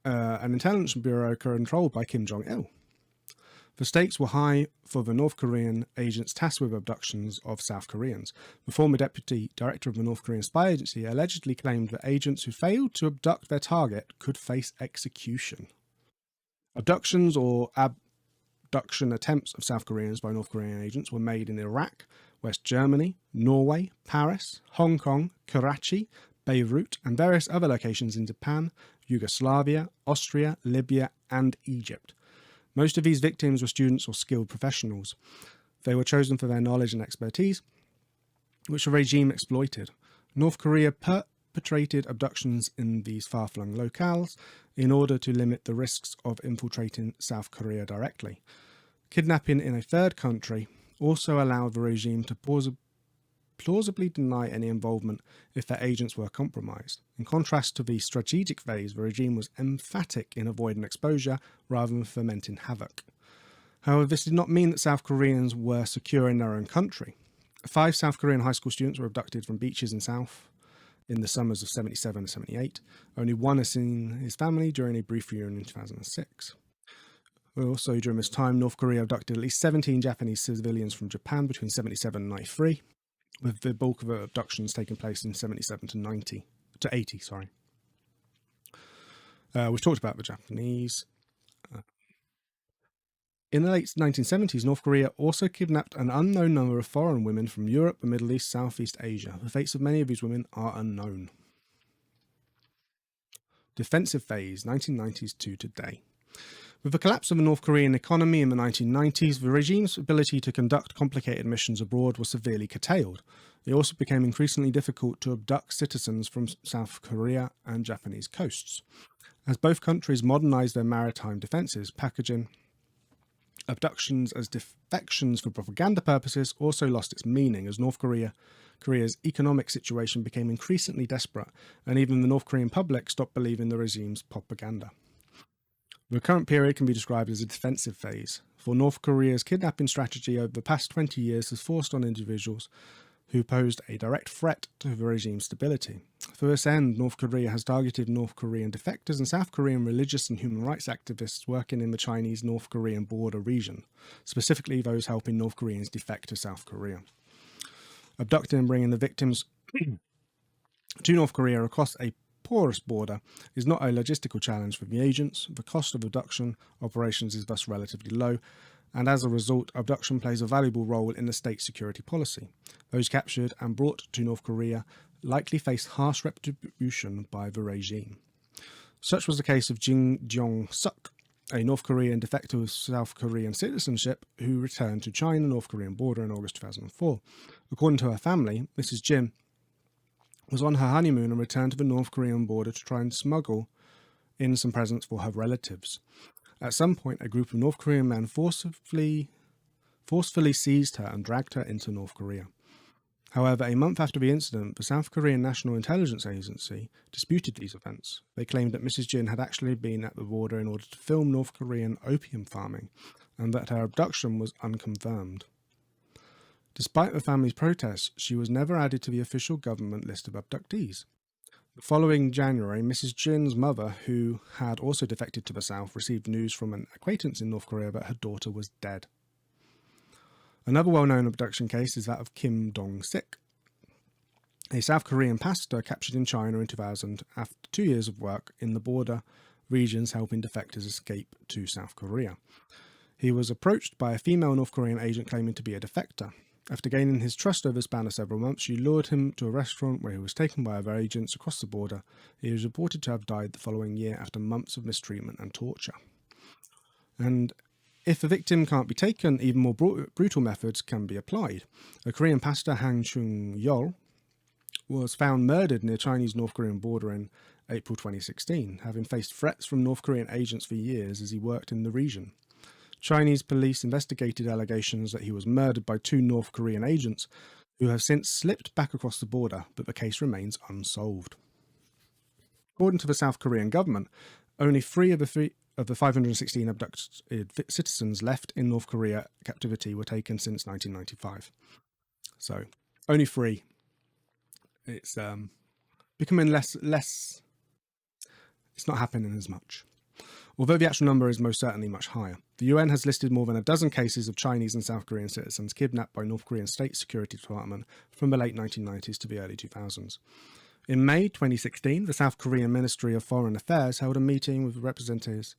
an intelligence bureau controlled by Kim Jong-il. The stakes were high for the North Korean agents tasked with abductions of South Koreans. The former deputy director of the North Korean spy agency allegedly claimed that agents who failed to abduct their target could face execution. Abductions or abduction attempts of South Koreans by North Korean agents were made in Iraq, West Germany, Norway, Paris, Hong Kong, Karachi, Beirut, and various other locations in Japan, Yugoslavia, Austria, Libya, and Egypt. Most of these victims were students or skilled professionals. They were chosen for their knowledge and expertise, which the regime exploited. North Korea perpetrated abductions in these far-flung locales in order to limit the risks of infiltrating South Korea directly. Kidnapping in a third country also allowed the regime to plausibly deny any involvement if their agents were compromised. In contrast to the strategic phase, the regime was emphatic in avoiding exposure rather than fomenting havoc. However, this did not mean that South Koreans were secure in their own country. 5 South Korean high school students were abducted from beaches in South in the summers of 77 and 78. Only one has seen his family during a brief reunion in 2006. Also, during this time, North Korea abducted at least 17 Japanese civilians from Japan between 77 and 93. With the bulk of the abductions taking place in 77 to 80. We've talked about the Japanese. In the late 1970s, North Korea also kidnapped an unknown number of foreign women from Europe, the Middle East, Southeast Asia. The fates of many of these women are unknown. Defensive phase, 1990s to today. With the collapse of the North Korean economy in the 1990s, the regime's ability to conduct complicated missions abroad was severely curtailed. It also became increasingly difficult to abduct citizens from South Korea and Japanese coasts. As both countries modernized their maritime defenses, packaging abductions as defections for propaganda purposes also lost its meaning as Korea's economic situation became increasingly desperate, and even the North Korean public stopped believing the regime's propaganda. The current period can be described as a defensive phase, for North Korea's kidnapping strategy over the past 20 years has forced on individuals who posed a direct threat to the regime's stability. For this end, North Korea has targeted North Korean defectors and South Korean religious and human rights activists working in the Chinese-North Korean border region, specifically those helping North Koreans defect to South Korea. Abducting and bringing the victims to North Korea across a porous border is not a logistical challenge for the agents. The cost of abduction operations is thus relatively low, and as a result, abduction plays a valuable role in the state's security policy. Those captured and brought to North Korea likely face harsh retribution by the regime. Such was the case of Jin Jong-suk, a North Korean defector with South Korean citizenship who returned to China-North Korean border in August 2004. According to her family, Mrs. Jin was on her honeymoon and returned to the North Korean border to try and smuggle in some presents for her relatives. At some point, a group of North Korean men forcefully seized her and dragged her into North Korea. However, a month after the incident, the South Korean National Intelligence Agency disputed these events. They claimed that Mrs. Jin had actually been at the border in order to film North Korean opium farming, and that her abduction was unconfirmed. Despite the family's protests, she was never added to the official government list of abductees. The following January, Mrs. Jin's mother, who had also defected to the South, received news from an acquaintance in North Korea that her daughter was dead. Another well-known abduction case is that of Kim Dong-sik, a South Korean pastor captured in China in 2000 after 2 years of work in the border regions helping defectors escape to South Korea. He was approached by a female North Korean agent claiming to be a defector. After gaining his trust over the span of several months, she lured him to a restaurant where he was taken by other agents across the border. He was reported to have died the following year after months of mistreatment and torture. And if the victim can't be taken, even more brutal methods can be applied. A Korean pastor, Han Chung-yeol, was found murdered near Chinese-North Korean border in April 2016, having faced threats from North Korean agents for years as he worked in the region. Chinese police investigated allegations that he was murdered by 2 North Korean agents, who have since slipped back across the border, but the case remains unsolved. According to the South Korean government, only 3 of the 516 abducted citizens left in North Korea captivity were taken since 1995. So, only 3. It's becoming less. It's not happening as much. Although the actual number is most certainly much higher. The UN has listed more than a dozen cases of Chinese and South Korean citizens kidnapped by North Korean State Security Department from the late 1990s to the early 2000s. In May 2016, the South Korean Ministry of Foreign Affairs held a meeting with representatives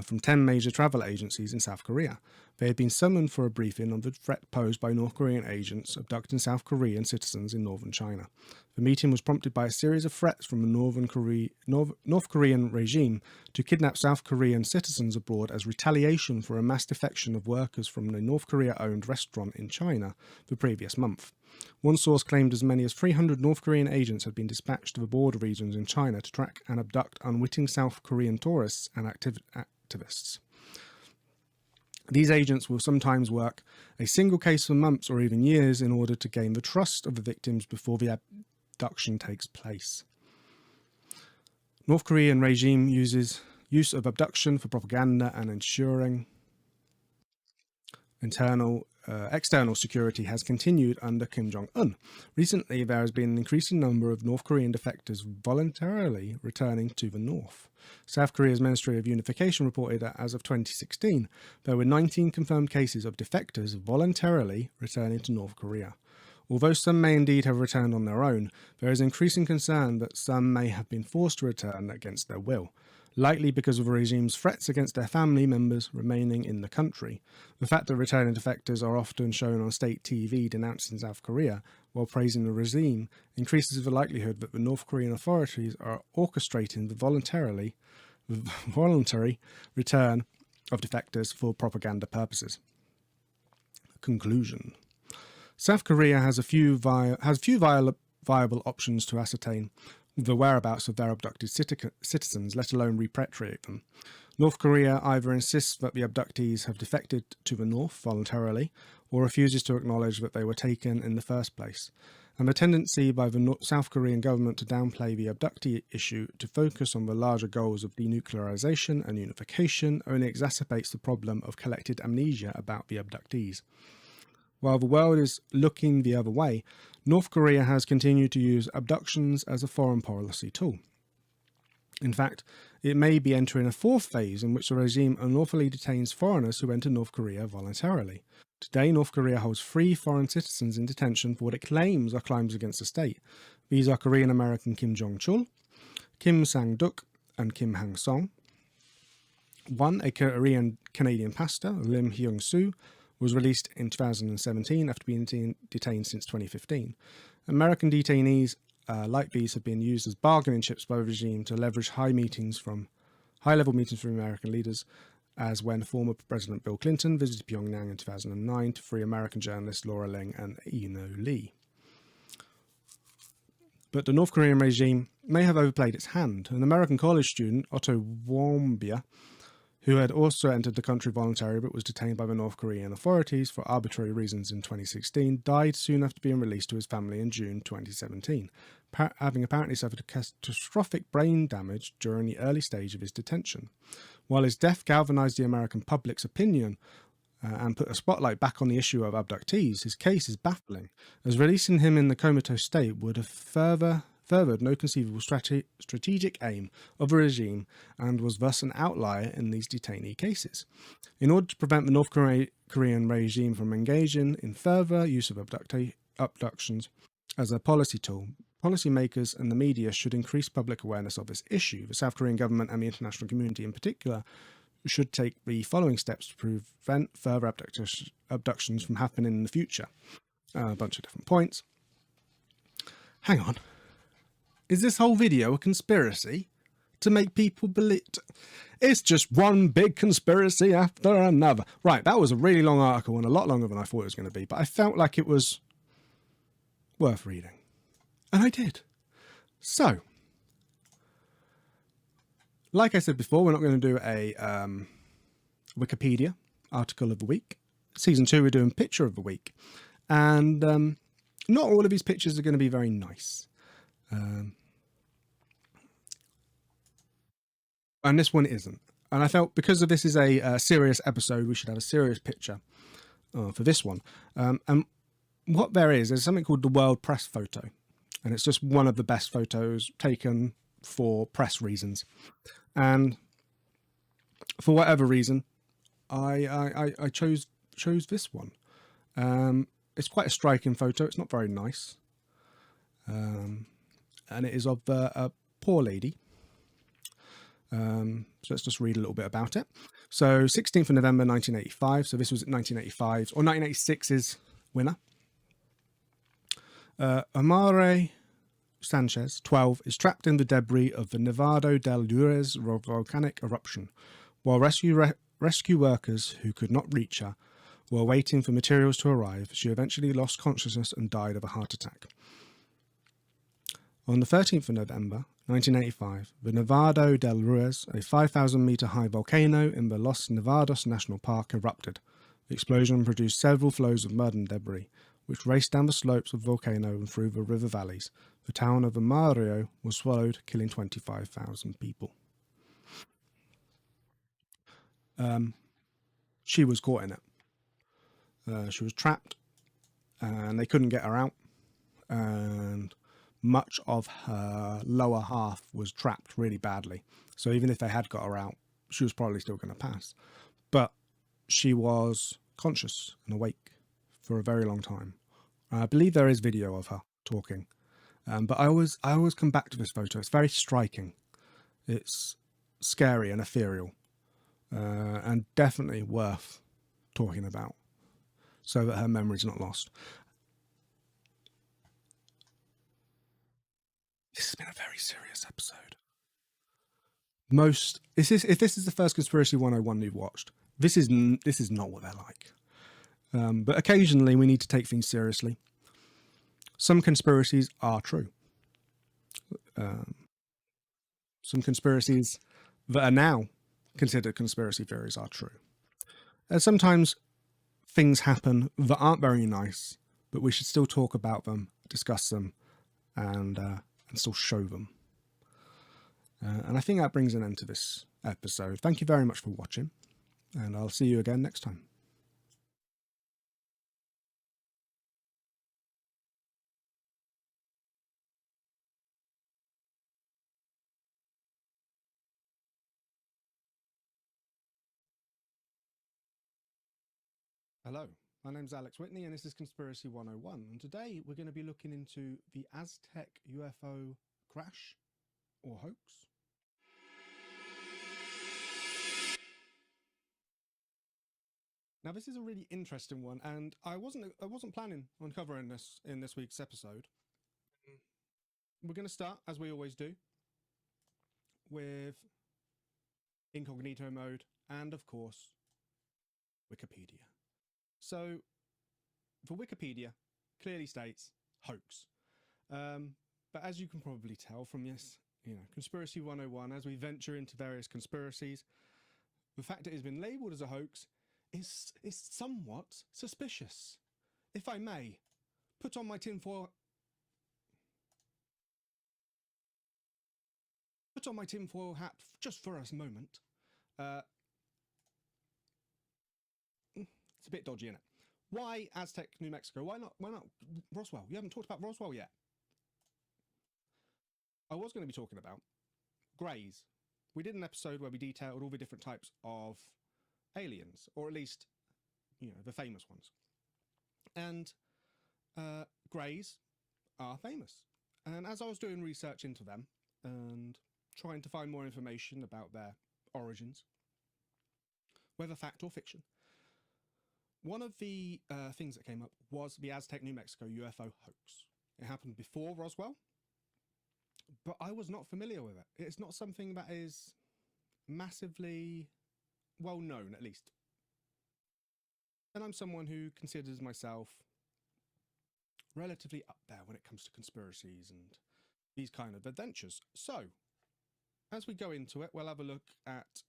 from 10 major travel agencies in South Korea. They had been summoned for a briefing on the threat posed by North Korean agents abducting South Korean citizens in northern China. The meeting was prompted by a series of threats from the North Korean regime to kidnap South Korean citizens abroad as retaliation for a mass defection of workers from the North Korea-owned restaurant in China the previous month. One source claimed as many as 300 North Korean agents had been dispatched to the border regions in China to track and abduct unwitting South Korean tourists and activists. These agents will sometimes work a single case for months or even years in order to gain the trust of the victims before the abduction takes place. North Korean regime uses use of abduction for propaganda and ensuring external security has continued under Kim Jong-un. Recently, there has been an increasing number of North Korean defectors voluntarily returning to the north. South Korea's Ministry of Unification reported that as of 2016, there were 19 confirmed cases of defectors voluntarily returning to North Korea. Although some may indeed have returned on their own, there is increasing concern that some may have been forced to return against their will, likely because of the regime's threats against their family members remaining in the country. The fact that returning defectors are often shown on state TV denouncing South Korea while praising the regime increases the likelihood that the North Korean authorities are orchestrating the voluntary return of defectors for propaganda purposes. Conclusion. South Korea has few viable options to ascertain the whereabouts of their abducted citizens, let alone repatriate them. North Korea either insists that the abductees have defected to the north voluntarily, or refuses to acknowledge that they were taken in the first place. And the tendency by the South Korean government to downplay the abductee issue to focus on the larger goals of denuclearization and unification only exacerbates the problem of collective amnesia about the abductees. While the world is looking the other way, North Korea has continued to use abductions as a foreign policy tool. In fact, it may be entering a 4th phase in which the regime unlawfully detains foreigners who enter North Korea voluntarily. Today, North Korea holds 3 foreign citizens in detention for what it claims are crimes against the state. These are Korean-American Kim Jong-chul, Kim Sang-duk, and Kim Hang-song. One, a Korean-Canadian pastor, Lim Hyung-soo, was released in 2017 after being detained since 2015. American detainees like these have been used as bargaining chips by the regime to leverage high-level meetings from American leaders, as when former President Bill Clinton visited Pyongyang in 2009 to free American journalists Laura Ling and Eno Lee. But the North Korean regime may have overplayed its hand. An American college student, Otto Warmbier, who had also entered the country voluntarily but was detained by the North Korean authorities for arbitrary reasons in 2016, died soon after being released to his family in June 2017, having apparently suffered a catastrophic brain damage during the early stage of his detention. While his death galvanized the American public's opinion and put a spotlight back on the issue of abductees, his case is baffling, as releasing him in the comatose state would have furthered no conceivable strategic aim of a regime and was thus an outlier in these detainee cases. In order to prevent the North Korean regime from engaging in further use of abductions as a policy tool, policymakers and the media should increase public awareness of this issue. The South Korean government and the international community in particular should take the following steps to prevent further abductions from happening in the future. A bunch of different points. Hang on. Is this whole video a conspiracy to make people believe? It's just one big conspiracy after another. Right, that was a really long article and a lot longer than I thought it was going to be, but I felt like it was worth reading. And I did. So, like I said before, we're not going to do a Wikipedia article of the week. Season 2, we're doing picture of the week. And not all of these pictures are going to be very nice. And this one isn't. And I felt because of this is a serious episode, we should have a serious picture for this one. And what there's something called the World Press Photo. And it's just one of the best photos taken for press reasons. And for whatever reason, I chose this one. It's quite a striking photo. It's not very nice. And it is of a poor lady. So let's just read a little bit about it. So 16th of November 1985. So this was 1985 or 1986's winner. Amare Sanchez, 12, is trapped in the debris of the Nevado del Ruiz volcanic eruption, while rescue workers who could not reach her were waiting for materials to arrive. She eventually lost consciousness and died of a heart attack. On the 13th of November 1985, the Nevado del Ruiz, a 5,000-metre high volcano in the Los Nevados National Park, erupted. The explosion produced several flows of mud and debris, which raced down the slopes of the volcano and through the river valleys. The town of Amarillo was swallowed, killing 25,000 people. She was caught in it. She was trapped, and they couldn't get her out, and much of her lower half was trapped really badly. So even if they had got her out, she was probably still going to pass. But she was conscious and awake for a very long time. I believe there is video of her talking. But I always come back to this photo. It's very striking. It's scary and ethereal. And definitely worth talking about so that her memory's not lost. This has been a very serious episode. If this is the first Conspiracy 101 you've watched, this is not what they're like. But occasionally we need to take things seriously. Some conspiracies are true. Some conspiracies that are now considered conspiracy theories are true. And sometimes things happen that aren't very nice, but we should still talk about them, discuss them, and still show them. And I think that brings an end to this episode. Thank you very much for watching, and I'll see you again next time. Hello, my name's Alex Witney and this is Conspiracy 101, and today we're going to be looking into the AZTEC UFO crash or hoax. Now this is a really interesting one, and I wasn't planning on covering this in this week's episode. We're going to start, as we always do, with incognito mode and, of course, Wikipedia. So, for Wikipedia, clearly states hoax. But as you can probably tell from this, Conspiracy 101, as we venture into various conspiracies, the fact it has been labelled as a hoax is somewhat suspicious. If I may, put on my tinfoil hat just for a moment. It's a bit dodgy, isn't it? Why Aztec, New Mexico? Why not Roswell? You haven't talked about Roswell yet. I was going to be talking about greys. We did an episode where we detailed all the different types of aliens, or at least, you know, the famous ones. And greys are famous. And as I was doing research into them and trying to find more information about their origins, whether fact or fiction, one of the things that came up was the Aztec, New Mexico UFO hoax. It happened before Roswell, but I was not familiar with it. It's not something that is massively well known, at least. And I'm someone who considers myself relatively up there when it comes to conspiracies and these kind of adventures. So, as we go into it, we'll have a look at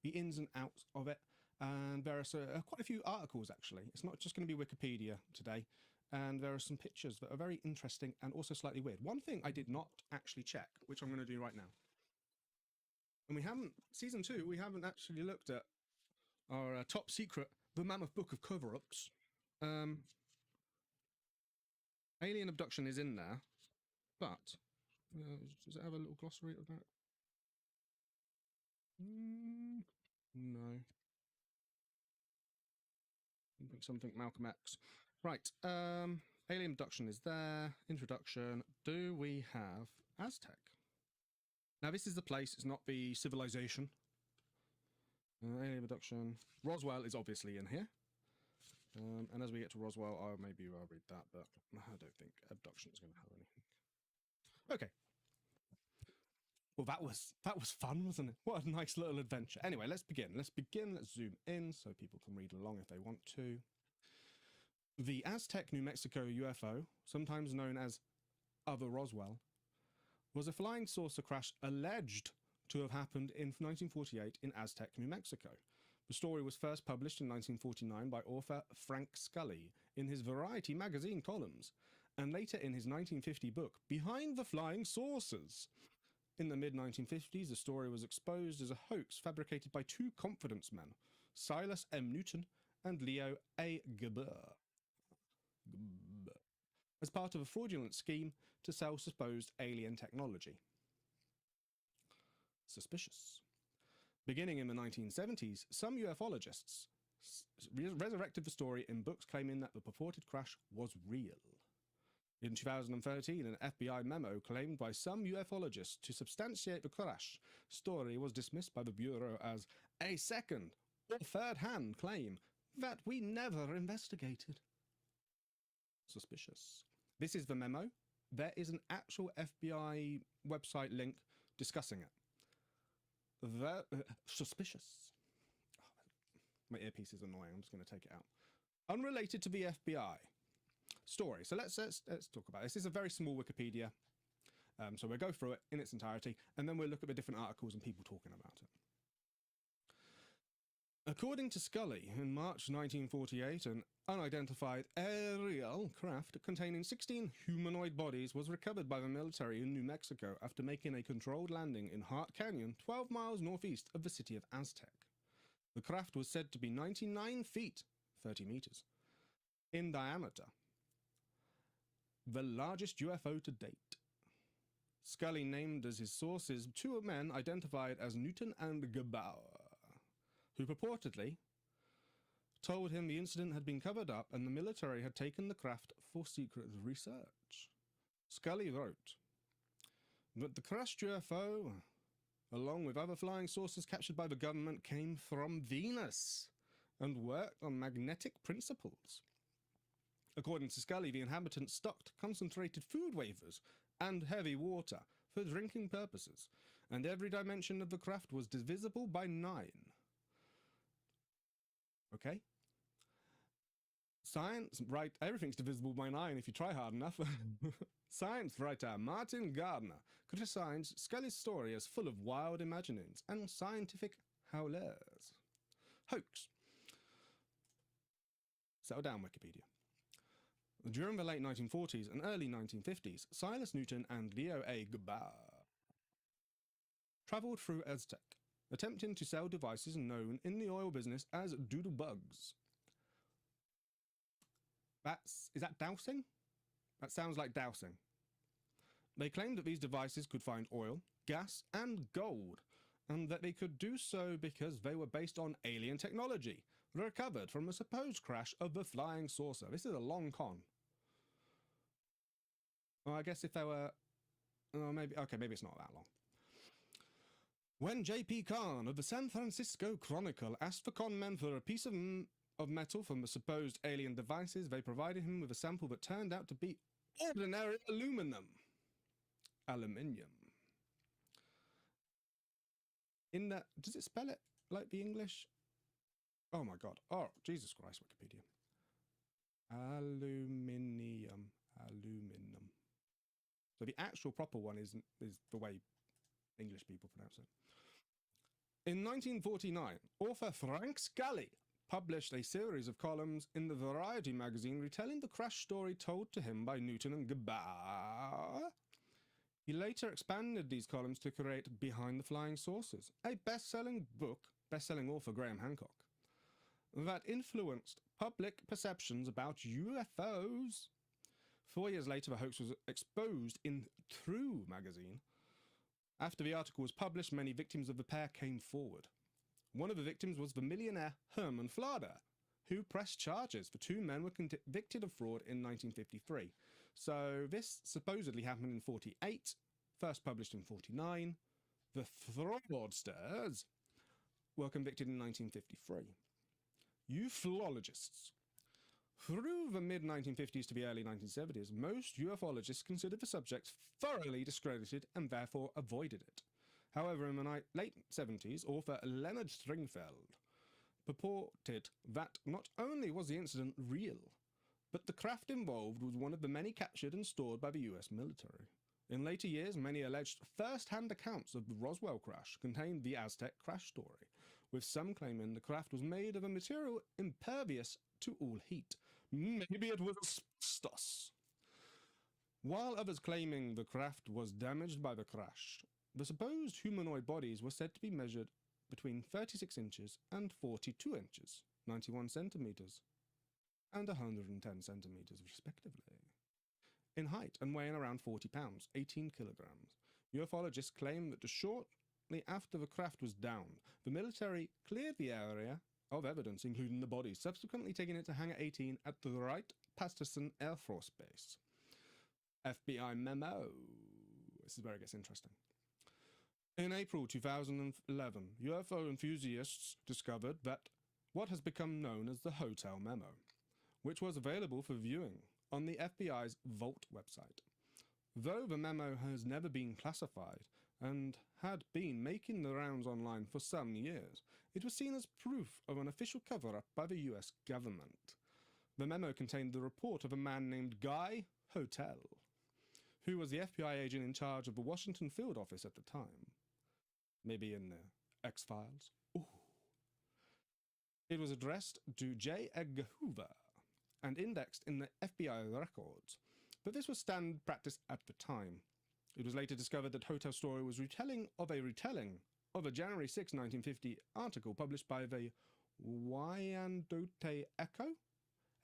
the ins and outs of it. And there are quite a few articles, actually. It's not just going to be Wikipedia today. And there are some pictures that are very interesting and also slightly weird. One thing I did not actually check, which I'm going to do right now. And we haven't, season 2, we haven't actually looked at our top secret, The Mammoth Book of Cover-Ups. Alien abduction is in there, but does it have a little glossary of that? No. Something Malcolm X. Right. Alien abduction is there. Introduction. Do we have Aztec? Now this is the place. It's not the civilization. Alien abduction. Roswell is obviously in here. And as we get to Roswell, maybe I'll read that, but I don't think abduction is going to have anything. Okay. Well, that was fun, wasn't it? What a nice little adventure. Anyway, let's begin. Let's zoom in so people can read along if they want to. The Aztec, New Mexico UFO, sometimes known as Other Roswell, was a flying saucer crash alleged to have happened in 1948 in Aztec, New Mexico. The story was first published in 1949 by author Frank Scully in his Variety magazine columns, and later in his 1950 book, Behind the Flying Saucers. In the mid-1950s, the story was exposed as a hoax fabricated by two confidence men, Silas M. Newton and Leo A. Geber, as part of a fraudulent scheme to sell supposed alien technology. Suspicious. Beginning in the 1970s, some ufologists resurrected the story in books claiming that the purported crash was real. In 2013, an FBI memo claimed by some ufologists to substantiate the crash story was dismissed by the Bureau as a second or third-hand claim that we never investigated. Suspicious. This is the memo. There is an actual FBI website link discussing it. Suspicious. Oh, my earpiece is annoying. I'm just going to take it out. Unrelated to the FBI story. So let's talk about this. This is a very small Wikipedia. So we'll go through it in its entirety, and then we'll look at the different articles and people talking about it. According to Scully, in March 1948, an unidentified aerial craft containing 16 humanoid bodies was recovered by the military in New Mexico after making a controlled landing in Hart Canyon, 12 miles northeast of the city of Aztec. The craft was said to be 99 feet, 30 meters, in diameter, the largest UFO to date. Scully named as his sources two men identified as Newton and Geber, who purportedly told him the incident had been covered up and the military had taken the craft for secret research. Scully wrote that the crashed UFO, along with other flying saucers captured by the government, came from Venus and worked on magnetic principles. According to Scully, the inhabitants stocked concentrated food wafers and heavy water for drinking purposes, and every dimension of the craft was divisible by 9. Okay? Science, right, everything's divisible by 9 if you try hard enough. Science writer Martin Gardner criticized Scully's story as full of wild imaginings and scientific Howlers. Hoax. Settle down, Wikipedia. During the late 1940s and early 1950s, Silas Newton and Leo A. Gaba travelled through AZTEC, attempting to sell devices known in the oil business as doodlebugs. Is that dowsing? That sounds like dowsing. They claimed that these devices could find oil, gas, and gold, and that they could do so because they were based on alien technology, recovered from a supposed crash of the flying saucer. This is a long con. Well, I guess if they were... maybe it's not that long. When J.P. Kahn of the San Francisco Chronicle asked the con men for a piece of metal from the supposed alien devices, they provided him with a sample that turned out to be ordinary aluminium. In that, does it spell it like the English? Oh my god. Oh, Jesus Christ, Wikipedia. Aluminium. So the actual proper one is the way English people pronounce it. In 1949, author Frank Scully published a series of columns in the Variety magazine retelling the crash story told to him by Newton and Gaba. He later expanded these columns to create Behind the Flying Saucers, a best-selling author Graham Hancock, that influenced public perceptions about UFOs. 4 years later, the hoax was exposed in True magazine. After the article was published, many victims of the pair came forward. One of the victims was the millionaire Herman Flada, who pressed charges. The two men were convicted of fraud in 1953. So this supposedly happened in 48, first published in 49. The fraudsters were convicted in 1953. Ufologists. Through the mid-1950s to the early 1970s, most ufologists considered the subject thoroughly discredited and therefore avoided it. However, in the late 70s, author Leonard Stringfeld purported that not only was the incident real, but the craft involved was one of the many captured and stored by the US military. In later years, many alleged first-hand accounts of the Roswell crash contained the AZTEC crash story, with some claiming the craft was made of a material impervious to all heat. Maybe it was asbestos. While others claiming the craft was damaged by the crash, the supposed humanoid bodies were said to be measured between 36 inches and 42 inches, 91 centimeters, and 110 centimeters respectively, in height and weighing around 40 pounds, 18 kilograms. Ufologists claim that shortly after the craft was downed, the military cleared the area of evidence, including the bodies, subsequently taking it to Hangar 18 at the Wright-Patterson Air Force Base. FBI memo. This is where it gets interesting. In April 2011, UFO enthusiasts discovered that what has become known as the Hotel Memo, which was available for viewing on the FBI's Vault website. Though the memo has never been classified and had been making the rounds online for some years, it was seen as proof of an official cover-up by the US government. The memo contained the report of a man named Guy Hotel, who was the FBI agent in charge of the Washington field office at the time. Maybe in the X-Files. Ooh. It was addressed to J. Edgar Hoover and indexed in the FBI records, but this was standard practice at the time. It was later discovered that Hotel's story was retelling of a January 6, 1950 article published by the Wyandotte Echo,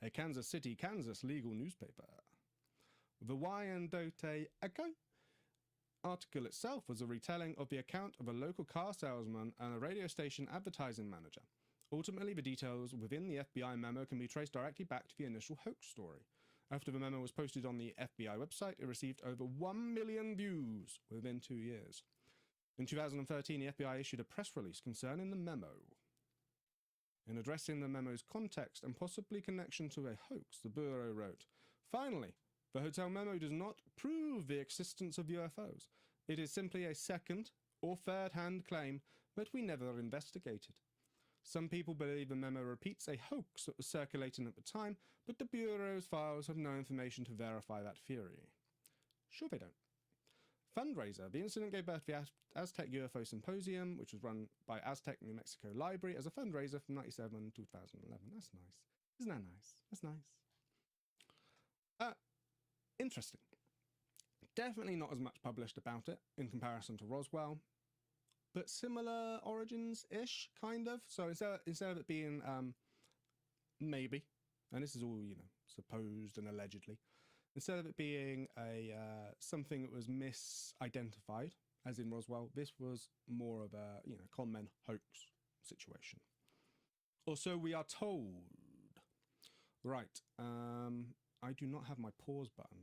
a Kansas City, Kansas legal newspaper. The Wyandotte Echo article itself was a retelling of the account of a local car salesman and a radio station advertising manager. Ultimately, the details within the FBI memo can be traced directly back to the initial hoax story. After the memo was posted on the FBI website, it received over 1 million views within 2 years. In 2013, the FBI issued a press release concerning the memo. In addressing the memo's context and possibly connection to a hoax, the Bureau wrote, "Finally, the Hotel Memo does not prove the existence of UFOs. It is simply a second or third-hand claim that we never investigated. Some people believe the memo repeats a hoax that was circulating at the time, but the Bureau's files have no information to verify that theory." Sure they don't. Fundraiser. The incident gave birth to the AZTEC UFO Symposium, which was run by AZTEC New Mexico Library as a fundraiser from 1997 to 2011. That's nice. Isn't that nice? That's nice. Interesting. Definitely not as much published about it in comparison to Roswell, but similar origins-ish, kind of. So instead of it being maybe, and this is all, you know, supposed and allegedly, instead of it being a something that was misidentified, as in Roswell, this was more of a, you know, con men hoax situation. Or so we are told. Right. I do not have my pause button.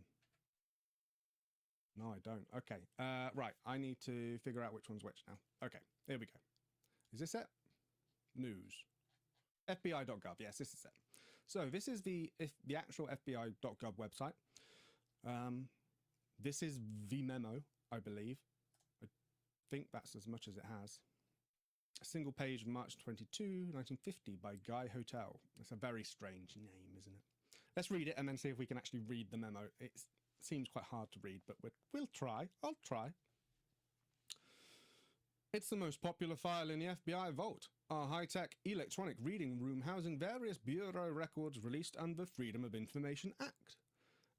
No, I don't. Okay. Right. I need to figure out which one's which now. Okay. Here we go. Is this it? News. FBI.gov. Yes, this is it. So this is the actual FBI.gov website. This is the memo, I believe. I think that's as much as it has. A single page of March 22, 1950 by Guy Hotel. That's a very strange name, isn't it? Let's read it and then see if we can actually read the memo. It seems quite hard to read, but we'll try. I'll try. It's the most popular file in the FBI vault. Our high-tech electronic reading room housing various bureau records released under the Freedom of Information Act.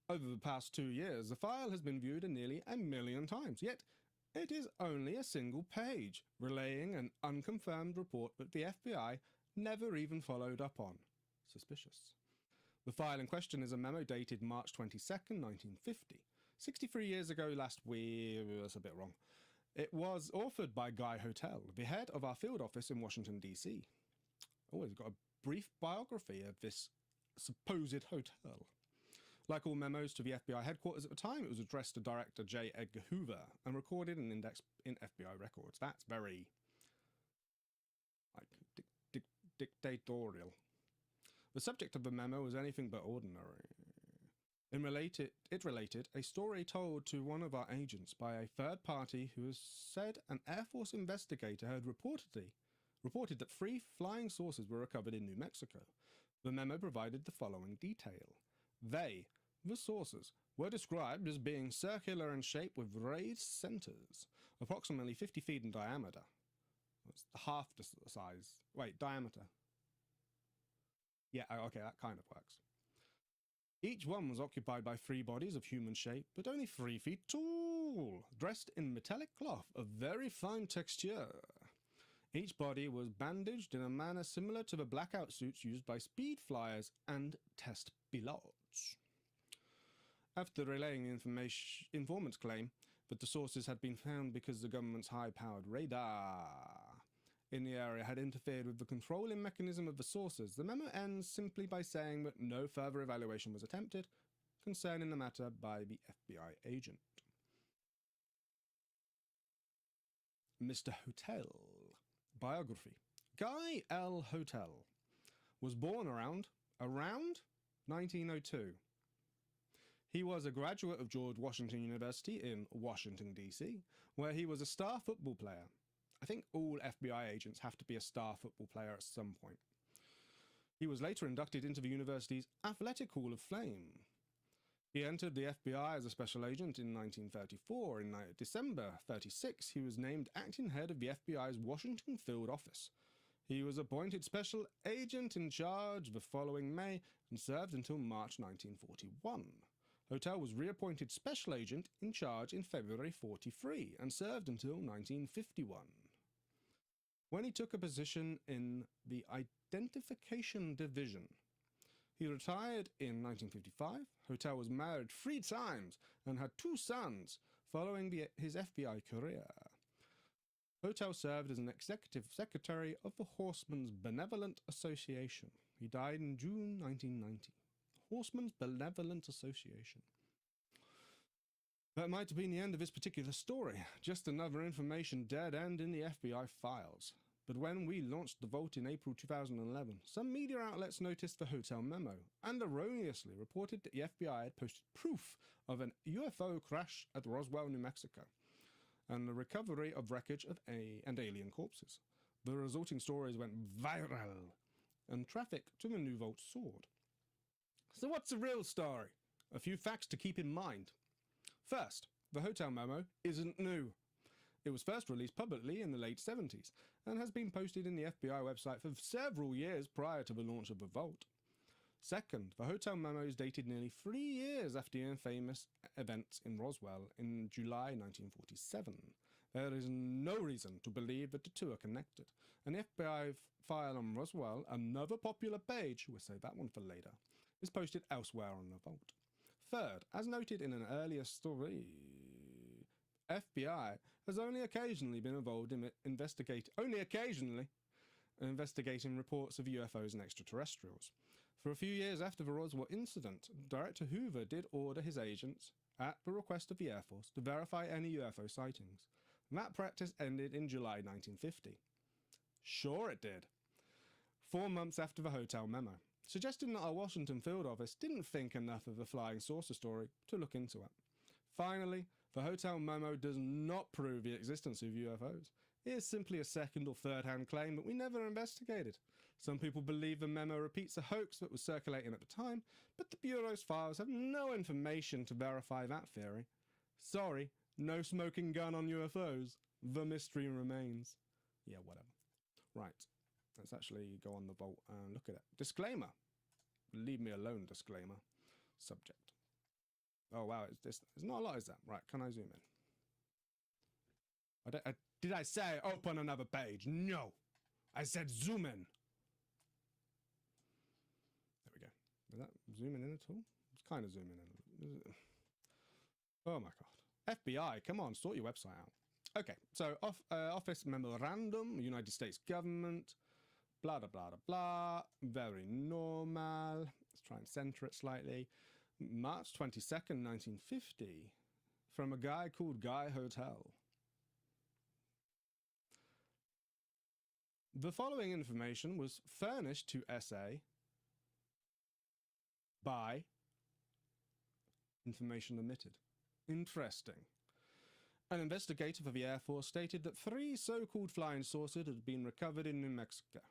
Over the past 2 years, the file has been viewed nearly 1 million times, yet it is only a single page, relaying an unconfirmed report that the FBI never even followed up on. Suspicious. The file in question is a memo dated March 22nd, 1950. 63 years ago last week. That's a bit wrong. It was authored by Guy Hotel, the head of our field office in Washington, D.C. Oh, it's got a brief biography of this supposed hotel. Like all memos to the FBI headquarters at the time, it was addressed to Director J. Edgar Hoover and recorded and indexed in FBI records. That's very, like, dictatorial. The subject of the memo was anything but ordinary. It related a story told to one of our agents by a third party who has said an Air Force investigator had reported that 3 flying saucers were recovered in New Mexico. The memo provided the following detail. The saucers, were described as being circular in shape with raised centers, approximately 50 feet in diameter. That's half the size. Wait, diameter. Yeah, okay, that kind of works. Each one was occupied by 3 bodies of human shape, but only 3 feet tall, dressed in metallic cloth of very fine texture. Each body was bandaged in a manner similar to the blackout suits used by speed flyers and test pilots. After relaying the informant's claim that the sources had been found because the government's high-powered radar in the area had interfered with the controlling mechanism of the sources, the memo ends simply by saying that no further evaluation was attempted concerning the matter by the FBI agent. Mr. Hotel. Biography. Guy L. Hotel was born around 1902. He was a graduate of George Washington University in Washington, D.C., where he was a star football player. I think all FBI agents have to be a star football player at some point. He was later inducted into the university's Athletic Hall of Fame. He entered the FBI as a special agent in 1934. In December 1936, he was named acting head of the FBI's Washington field office. He was appointed special agent in charge the following May and served until March 1941. Hotel was reappointed special agent in charge in February 1943 and served until 1951. When he took a position in the Identification Division, he retired in 1955. Hotel was married 3 times and had 2 sons following his FBI career. Hotel served as an executive secretary of the Horsemen's Benevolent Association. He died in June 1990. Horsemen's Benevolent Association. That might have been the end of this particular story. Just another information dead end in the FBI files. But when we launched the vault in April 2011, some media outlets noticed the hotel memo and erroneously reported that the FBI had posted proof of an UFO crash at Roswell, New Mexico, and the recovery of wreckage of and alien corpses. The resulting stories went viral, and traffic to the new vault soared. So what's the real story? A few facts to keep in mind. First, the hotel memo isn't new. It was first released publicly in the late 70s and has been posted in the FBI website for several years prior to the launch of the vault. Second, the hotel memo is dated nearly 3 years after the infamous events in Roswell in July 1947. There is no reason to believe that the two are connected. An FBI file on Roswell, another popular page, we'll save that one for later, is posted elsewhere on the vault. Third, as noted in an earlier story, FBI has only occasionally been involved in investigating reports of UFOs and extraterrestrials. For a few years after the Roswell incident, Director Hoover did order his agents, at the request of the Air Force, to verify any UFO sightings. That practice ended in July 1950. Sure it did. 4 months after the hotel memo, suggesting that our Washington field office didn't think enough of the flying saucer story to look into it. Finally, the hotel memo does not prove the existence of UFOs. It is simply a second or third-hand claim that we never investigated. Some people believe the memo repeats a hoax that was circulating at the time, but the Bureau's files have no information to verify that theory. Sorry, no smoking gun on UFOs. The mystery remains. Yeah, whatever. Right, let's actually go on the vault and look at it. Disclaimer. Leave me alone, disclaimer. Subject. Oh, wow, it's not a lot, is that? Right, can I zoom in? Did I say open another page? No. I said zoom in. There we go. Is that zooming in at all? It's kind of zooming in. Oh, my God. FBI, come on, sort your website out. Okay, so Office Memorandum, United States Government, blah, blah, blah, blah, blah. Very normal. Let's try and center it slightly. March 22nd, 1950, from a guy called Guy Hotel. The following information was furnished to SA by information omitted. Interesting. An investigator for the Air Force stated that 3 so-called flying saucers had been recovered in New Mexico.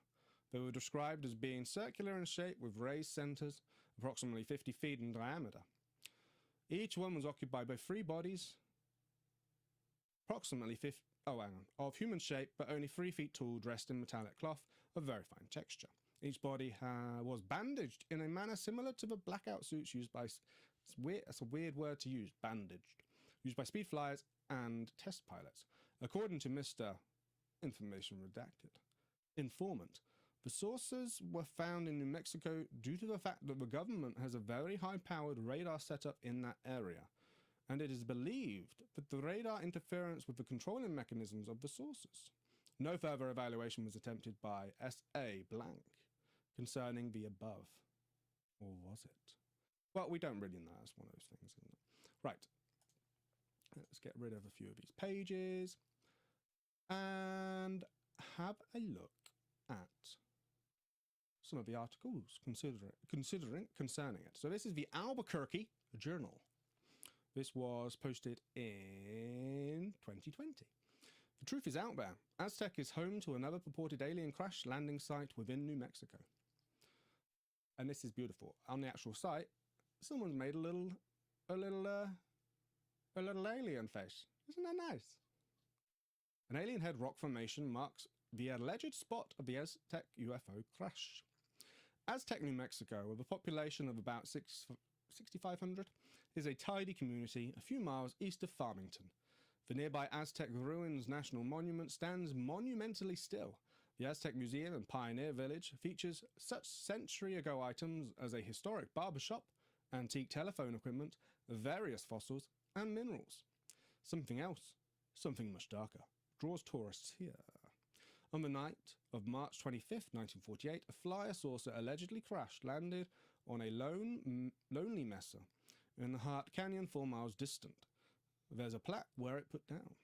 They were described as being circular in shape with raised centers, approximately 50 feet in diameter. Each one was occupied by 3 bodies, approximately of human shape, but only 3 feet tall, dressed in metallic cloth of very fine texture. Each body was bandaged in a manner similar to the blackout suits used by, that's a weird word to use, bandaged, used by speed flyers and test pilots. According to Mr. Information Redacted, informant, the saucers were found in New Mexico due to the fact that the government has a very high-powered radar setup in that area, and it is believed that the radar interference with the controlling mechanisms of the saucers. No further evaluation was attempted by S.A. Blank concerning the above. Or was it? Well, we don't really know. That's one of those things, isn't it? Right. Let's get rid of a few of these pages and have a look at some of the articles concerning it. So this is the Albuquerque Journal. This was posted in 2020. The truth is out there. AZTEC is home to another purported alien crash landing site within New Mexico. And this is beautiful. On the actual site, someone's made a little alien face. Isn't that nice? An alien head rock formation marks the alleged spot of the AZTEC UFO crash. AZTEC, New Mexico, with a population of about 6,500, is a tidy community a few miles east of Farmington. The nearby AZTEC Ruins National Monument stands monumentally still. The AZTEC Museum and Pioneer Village features such century-ago items as a historic barbershop, antique telephone equipment, various fossils, and minerals. Something else, something much darker, draws tourists here. On the night of March 25th, 1948, a flyer saucer allegedly landed on a lonely mesa in the Hart Canyon 4 miles distant. There's a plaque where it put down.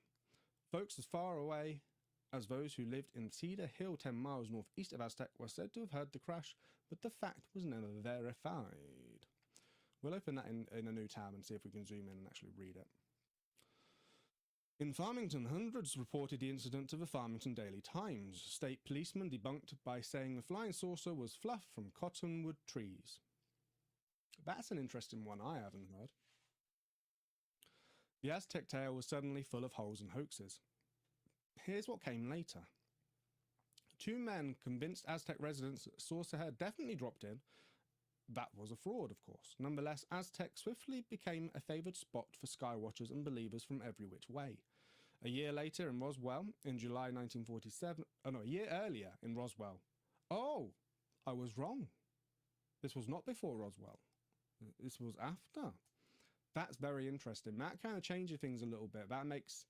Folks as far away as those who lived in Cedar Hill 10 miles northeast of AZTEC were said to have heard the crash, but the fact was never verified. We'll open that in a new tab and see if we can zoom in and actually read it. In Farmington, hundreds reported the incident to the Farmington Daily Times. State policemen debunked by saying the flying saucer was fluff from cottonwood trees. That's an interesting one I haven't heard. The Aztec tale was suddenly full of holes and hoaxes. Here's what came later. Two men convinced Aztec residents that saucer had definitely dropped in. That was a fraud, of course. Nonetheless, Aztec swiftly became a favoured spot for skywatchers and believers from every which way. A year later in Roswell, in July 1947... Oh, no, a year earlier in Roswell. Oh, I was wrong. This was not before Roswell. This was after. That's very interesting. That kind of changes things a little bit. That makes...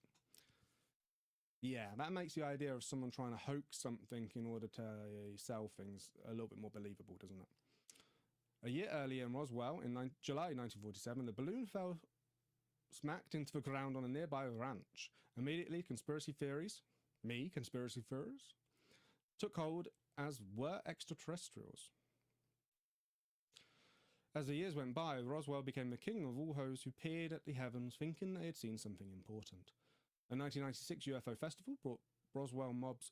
Yeah, that makes the idea of someone trying to hoax something in order to sell things a little bit more believable, doesn't it? A year earlier in Roswell, in July 1947, the balloon fell smacked into the ground on a nearby ranch. Immediately, conspiracy theories, conspiracy theories, took hold, as were extraterrestrials. As the years went by, Roswell became the king of all those who peered at the heavens thinking they had seen something important. A 1996 UFO festival brought Roswell mobs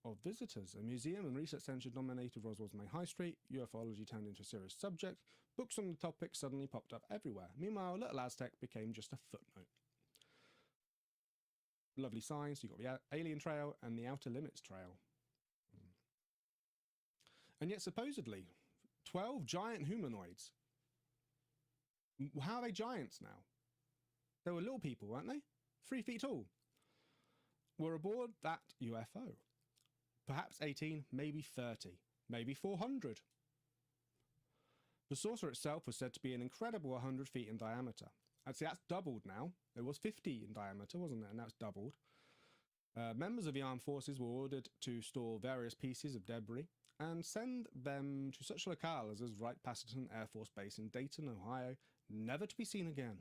of visitors. A museum and research centre dominated Roswell's main high street. UFOlogy turned into a serious subject. Books on the topic suddenly popped up everywhere. Meanwhile, Little Aztec became just a footnote. Lovely signs. You've got the Alien Trail and the Outer Limits Trail. And yet, supposedly, 12 giant humanoids. How are they giants now? They were little people, weren't they? 3 feet tall. Were aboard that UFO. Perhaps 18, maybe 30, maybe 400. The saucer itself was said to be an incredible 100 feet in diameter. I'd say that's doubled now. It was 50 in diameter, wasn't it? And now it's doubled. Members of the armed forces were ordered to store various pieces of debris and send them to such locales as Wright-Patterson Air Force Base in Dayton, Ohio, never to be seen again.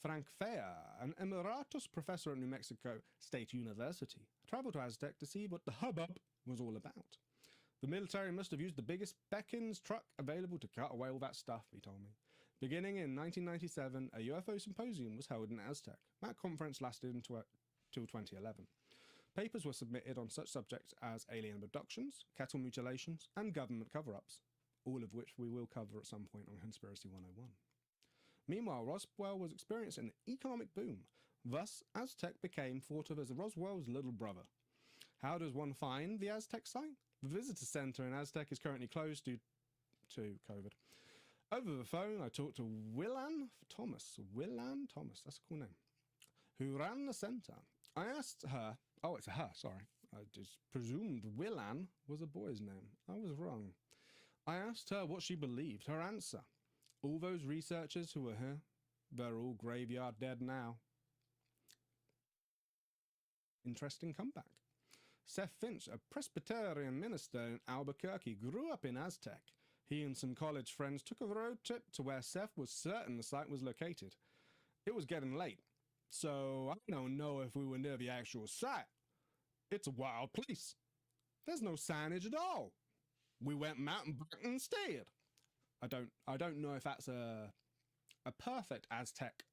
Frank Fea, an emeritus professor at New Mexico State University, traveled to Aztec to see what the hubbub was all about. The military must have used the biggest Beckins truck available to cut away all that stuff, he told me. Beginning in 1997, a UFO symposium was held in Aztec. That conference lasted until 2011. Papers were submitted on such subjects as alien abductions, cattle mutilations, and government cover-ups, all of which we will cover at some point on Conspiracy 101. Meanwhile, Roswell was experiencing an economic boom. Thus, Aztec became thought of as Roswell's little brother. How does one find the Aztec site? The visitor center in Aztec is currently closed due to COVID. Over the phone, I talked to Willan Thomas, that's a cool name, who ran the center. I asked her, oh, it's a her, sorry. I just presumed Willan was a boy's name. I was wrong. I asked her what she believed. Her answer: all those researchers who were here, they're all graveyard dead now. Interesting comeback. Seth Finch, a Presbyterian minister in Albuquerque, grew up in Aztec. He and some college friends took a road trip to where Seth was certain the site was located. It was getting late, so I don't know if we were near the actual site. It's a wild place. There's no signage at all. We went mountain biking instead. I don't know if that's a perfect Aztec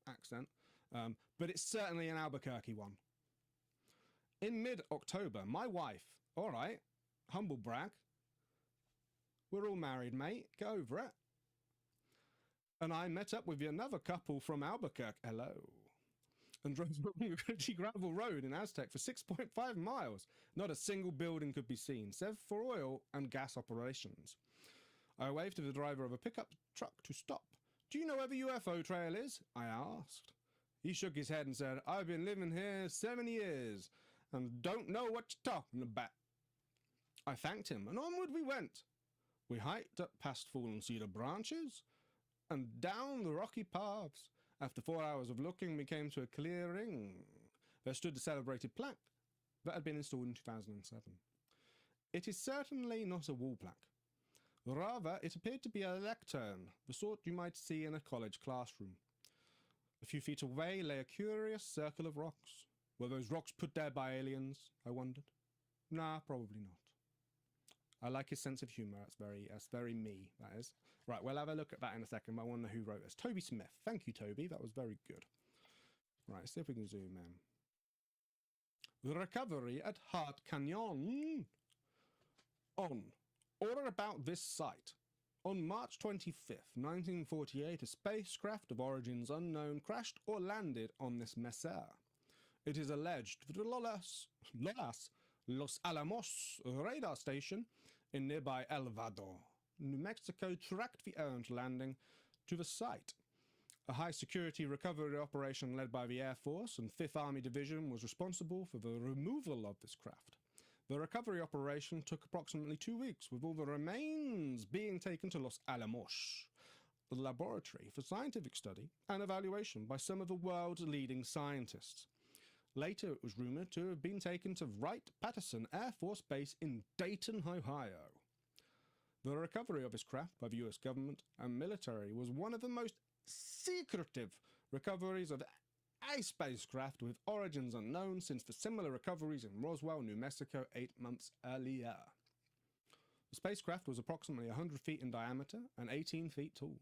accent, but it's certainly an Albuquerque one. In mid-October, my wife, all right, humble brag, we're all married, mate, get over it, and I met up with another couple from Albuquerque, hello, and drove along a gritty gravel road in Aztec for 6.5 miles. Not a single building could be seen, save for oil and gas operations. I waved to the driver of a pickup truck to stop. Do you know where the UFO trail is? I asked. He shook his head and said, I've been living here 7 years and don't know what you're talking about. I thanked him, and onward we went. We hiked up past fallen cedar branches and down the rocky paths. After 4 hours of looking, we came to a clearing. There stood the celebrated plaque that had been installed in 2007. It is certainly not a wall plaque. Rather, it appeared to be a lectern, the sort you might see in a college classroom. A few feet away lay a curious circle of rocks. Were those rocks put there by aliens? I wondered. Nah, probably not. I like his sense of humour. That's very me, that is. Right, we'll have a look at that in a second, but I want to know who wrote this. Toby Smith. Thank you, Toby. That was very good. Right, let's see if we can zoom in. The recovery at Hart Canyon. On or about this site, On March 25th, 1948, a spacecraft of origins unknown crashed or landed on this messer. It is alleged that the Los Alamos radar station in nearby El Vado, New Mexico, tracked the errant landing to the site. A high-security recovery operation led by the Air Force and 5th Army Division was responsible for the removal of this craft. The recovery operation took approximately 2 weeks, with all the remains being taken to Los Alamos, the laboratory for scientific study and evaluation by some of the world's leading scientists. Later, it was rumored to have been taken to Wright-Patterson Air Force Base in Dayton, Ohio. The recovery of this craft by the US government and military was one of the most secretive recoveries of a spacecraft with origins unknown since the similar recoveries in Roswell, New Mexico 8 months earlier. The spacecraft was approximately 100 feet in diameter and 18 feet tall.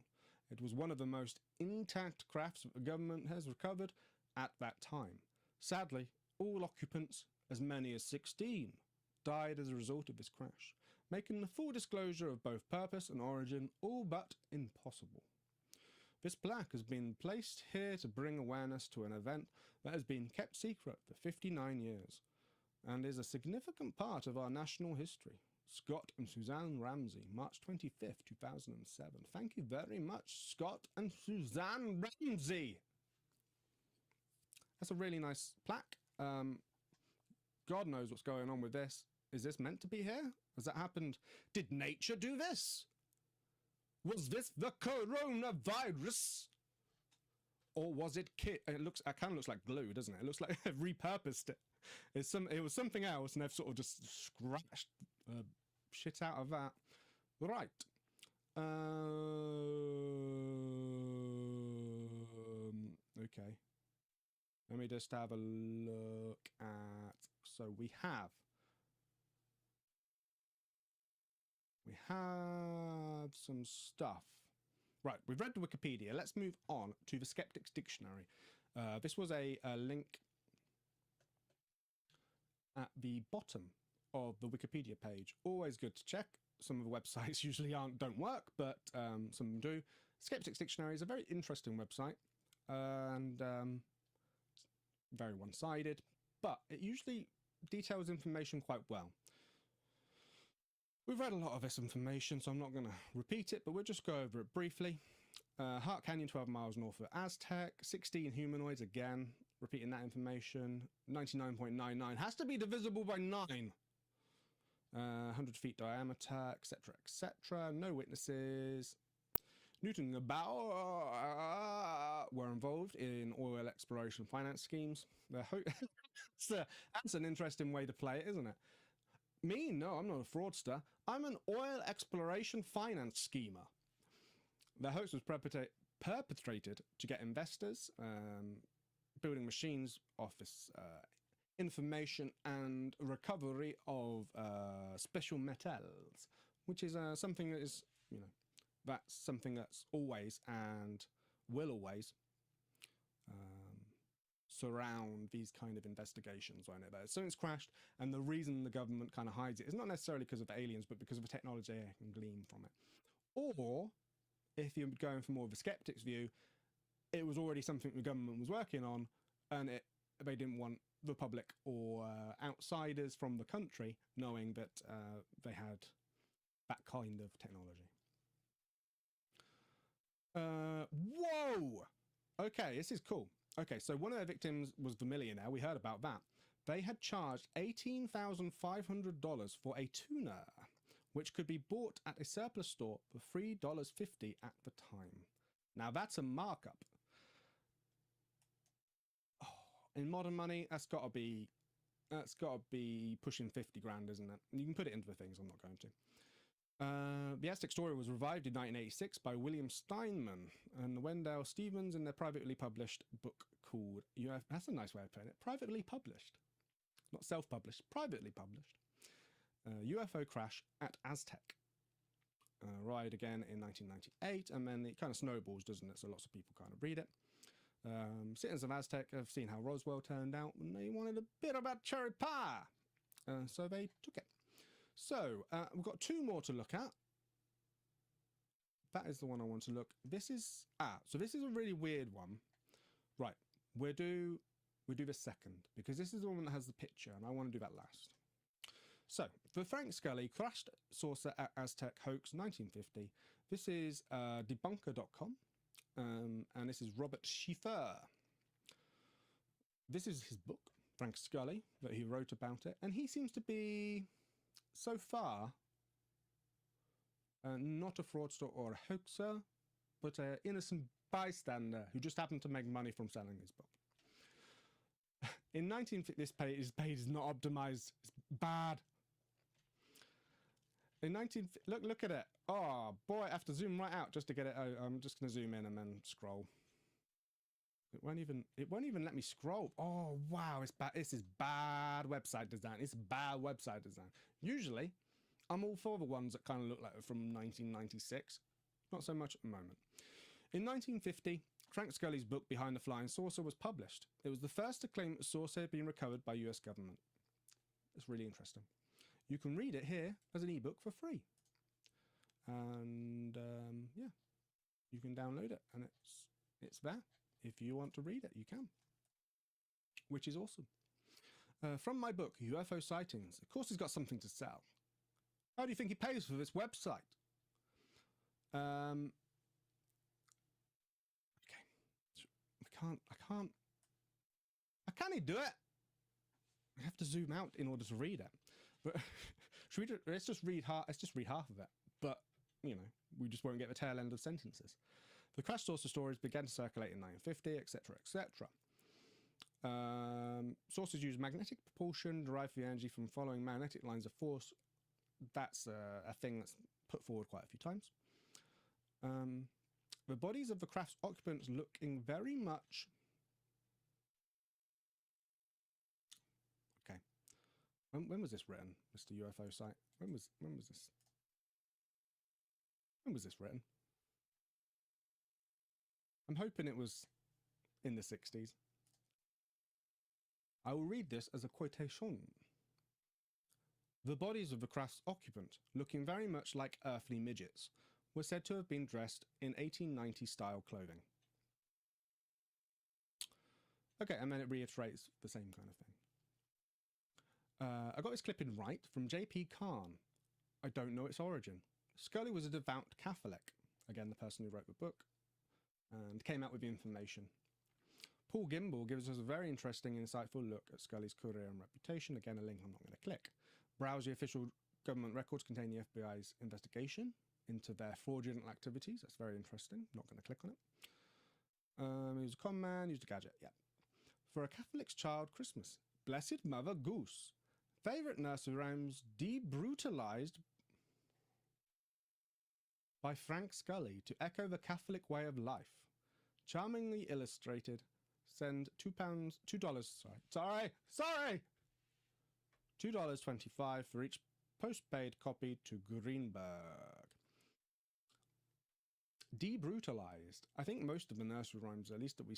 It was one of the most intact crafts that the government has recovered at that time. Sadly, all occupants, as many as 16, died as a result of this crash, making the full disclosure of both purpose and origin all but impossible. This plaque has been placed here to bring awareness to an event that has been kept secret for 59 years and is a significant part of our national history. Scott and Suzanne Ramsey, March 25th, 2007. Thank you very much, Scott and Suzanne Ramsey. That's a really nice plaque. God knows what's going on with this. Is this meant to be here? Has that happened? Did nature do this? Was this the coronavirus? Or was it it kind of looks like glue, doesn't it? It looks like they've repurposed it. It was something else, and they've sort of just scratched shit out of that. Right. Okay. Let me just have a look at... So we have some stuff. Right, we've read the Wikipedia. Let's move on to the Skeptic's Dictionary. This was a link at the bottom of the Wikipedia page. Always good to check. Some of the websites usually don't work, but some of them do. Skeptic's Dictionary is a very interesting website, and very one-sided, but it usually details information quite well. We've read a lot of this information, so I'm not going to repeat it, but we'll just go over it briefly. Heart Canyon, 12 miles north of AZTEC, 16 humanoids, again, repeating that information. 99.99 has to be divisible by 9. 100 feet diameter, etc., etc. No witnesses. Newton and Bauer were involved in oil exploration finance schemes. That's an interesting way to play it, isn't it? Me? No, I'm not a fraudster. I'm an oil exploration finance schemer. The hoax was perpetrated to get investors, building machines, office information, and recovery of special metals, which is something that is, that's something that's always and will always surround these kind of investigations. I know that something's crashed, and the reason the government kind of hides it is not necessarily because of aliens, but because of the technology they can glean from it. Or, if you're going for more of a skeptic's view, it was already something the government was working on, and they didn't want the public or outsiders from the country knowing that they had that kind of technology. Whoa! Okay, this is cool. Okay, so one of their victims was the millionaire. We heard about that. They had charged $18,500 for a tuner, which could be bought at a surplus store for $3.50 at the time. Now that's a markup. Oh, in modern money, that's got to be pushing 50 grand, isn't it? You can put it into the things. I'm not going to. The Aztec story was revived in 1986 by William Steinman and Wendell Stevens in their privately published book called UFO. That's a nice way of putting it. Privately published. Not self-published, privately published. UFO Crash at Aztec. Read again in 1998, and then it kind of snowballs, doesn't it? So lots of people kind of read it. Citizens of Aztec have seen how Roswell turned out, and they wanted a bit of that cherry pie. So they took it. So, we've got two more to look at. that is the one I want to look. This is so this is a really weird one. Right, we do the second because this is the one that has the picture, and I want to do that last. So, the Frank Scully crashed saucer at AZTEC hoax 1950. This is debunker.com, and this is Robert Schiffer. This is his book, Frank Scully, that he wrote about it, and he seems to be, so far, not a fraudster or a hoaxer, but an innocent bystander who just happened to make money from selling his book. In 1950, this page is not optimized. It's bad. In 19, look at it. Oh boy, I have to zoom right out just to get it. I'm just going to zoom in and then scroll. It won't even let me scroll. Oh wow, it's bad. This is bad website design. It's bad website design. Usually, I'm all for the ones that kind of look like from 1996. Not so much at the moment. In 1950, Frank Scully's book Behind the Flying Saucer was published. It was the first to claim that the saucer had been recovered by US government. It's really interesting. You can read it here as an ebook for free. And yeah, you can download it and it's there. If you want to read it, you can. Which is awesome. From my book, UFO Sightings. Of course he's got something to sell. How do you think he pays for this website? Okay. I can't he do it? I have to zoom out in order to read it. But let's just read half of it. But, you know, we just won't get the tail end of sentences. The crash saucer stories began to circulate in 1950, etc., etc. Sources use magnetic propulsion, derive the energy from following magnetic lines of force. That's a thing that's put forward quite a few times. The bodies of the craft's occupants looking very much... Okay. When was this written, Mr. UFO site? When was this? When was this written? I'm hoping it was in the 60s. I will read this as a quotation. The bodies of the craft's occupant, looking very much like earthly midgets, were said to have been dressed in 1890-style clothing. Okay, and then it reiterates the same kind of thing. I got this clipping right from J.P. Kahn. I don't know its origin. Scully was a devout Catholic, again the person who wrote the book, and came out with the information. Paul Gimbel gives us a very interesting, insightful look at Scully's career and reputation. Again, a link I'm not going to click. Browse the official government records containing the FBI's investigation into their fraudulent activities. That's very interesting. Not going to click on it. He was a con man, used a gadget. Yeah. For a Catholic's child, Christmas. Blessed Mother Goose. Favourite nursery rhymes debrutalized by Frank Scully to echo the Catholic way of life. Charmingly illustrated. Send $2. Sorry. $2.25 for each postpaid copy to Greenberg. Debrutalized. I think most of the nursery rhymes, at least that we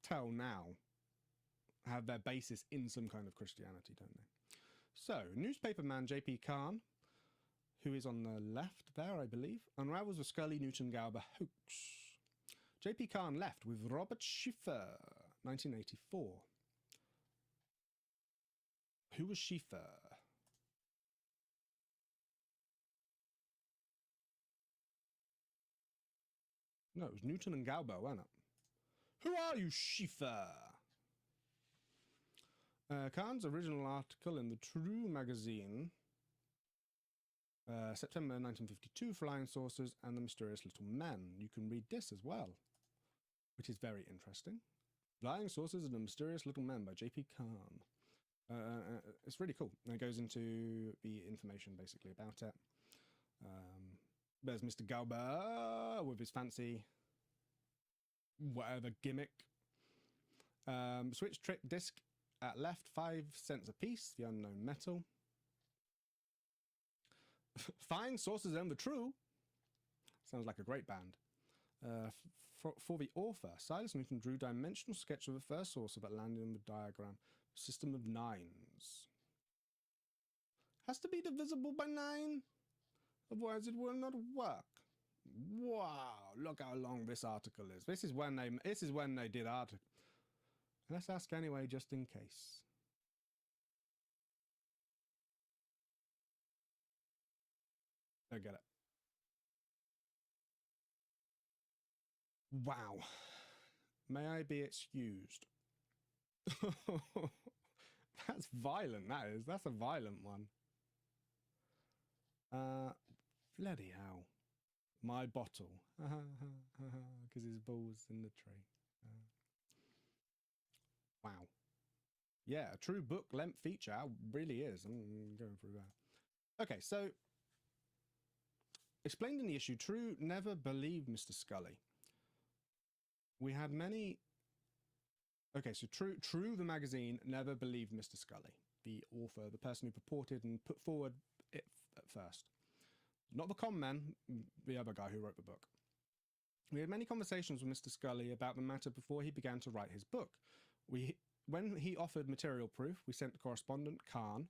tell now, have their basis in some kind of Christianity, don't they? So, newspaperman J.P. Kahn, who is on the left there, I believe, unravels the Scully-Newton-Galba hoax. J.P. Kahn left with Robert Schiffer, 1984. Who was Schiffer? No, it was Newton and Galba, wasn't it? Who are you, Schiffer? Kahn's original article in the True magazine, September 1952, Flying Saucers and the Mysterious Little Men. You can read this as well, which is very interesting. Flying Saucers and the Mysterious Little Men by J.P. Kahn. It's really cool. And it goes into the information basically about it. There's Mr. Galba with his fancy whatever gimmick. Switch trick disc at left, 5 cents a piece, the unknown metal. Flying Saucers and the True. Sounds like a great band. For the author, Silas Newton drew dimensional sketch of the first saucer that landed in the diagram. System of 9s. Has to be divisible by 9, otherwise it will not work. Wow, look how long this article is. This is when they did article. Let's ask anyway, just in case. Don't get it. Wow. May I be excused? That's violent, that is. That's a violent one. Bloody hell. My bottle. Because his ball's in the tree. Wow. Yeah, a true book length feature. It really is. I'm going through that. Okay, so explained in the issue, True never believed Mr. Scully. We had many... Okay, so True the magazine never believed Mr. Scully, the author, the person who purported and put forward it at first. Not the con man, the other guy who wrote the book. We had many conversations with Mr. Scully about the matter before he began to write his book. When he offered material proof, we sent correspondent Khan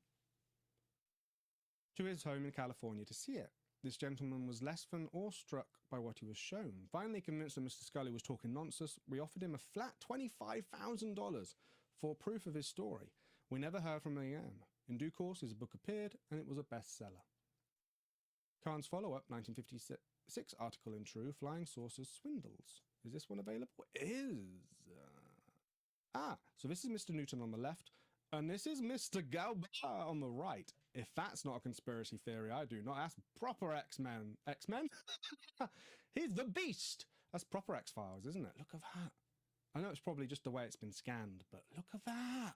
to his home in California to see it. This gentleman was less than awestruck by what he was shown. Finally convinced that Mr. Scully was talking nonsense, we offered him a flat $25,000 for proof of his story. We never heard from him again. In due course, his book appeared, and it was a bestseller. Khan's follow-up, 1956 article in True, Flying Saucers Swindles. Is this one available? It is. So this is Mr. Newton on the left, and this is Mr. Galba on the right. If that's not a conspiracy theory, I do not. That's proper X-Men. X-Men? He's the beast! That's proper X-Files, isn't it? Look at that. I know it's probably just the way it's been scanned, but look at that.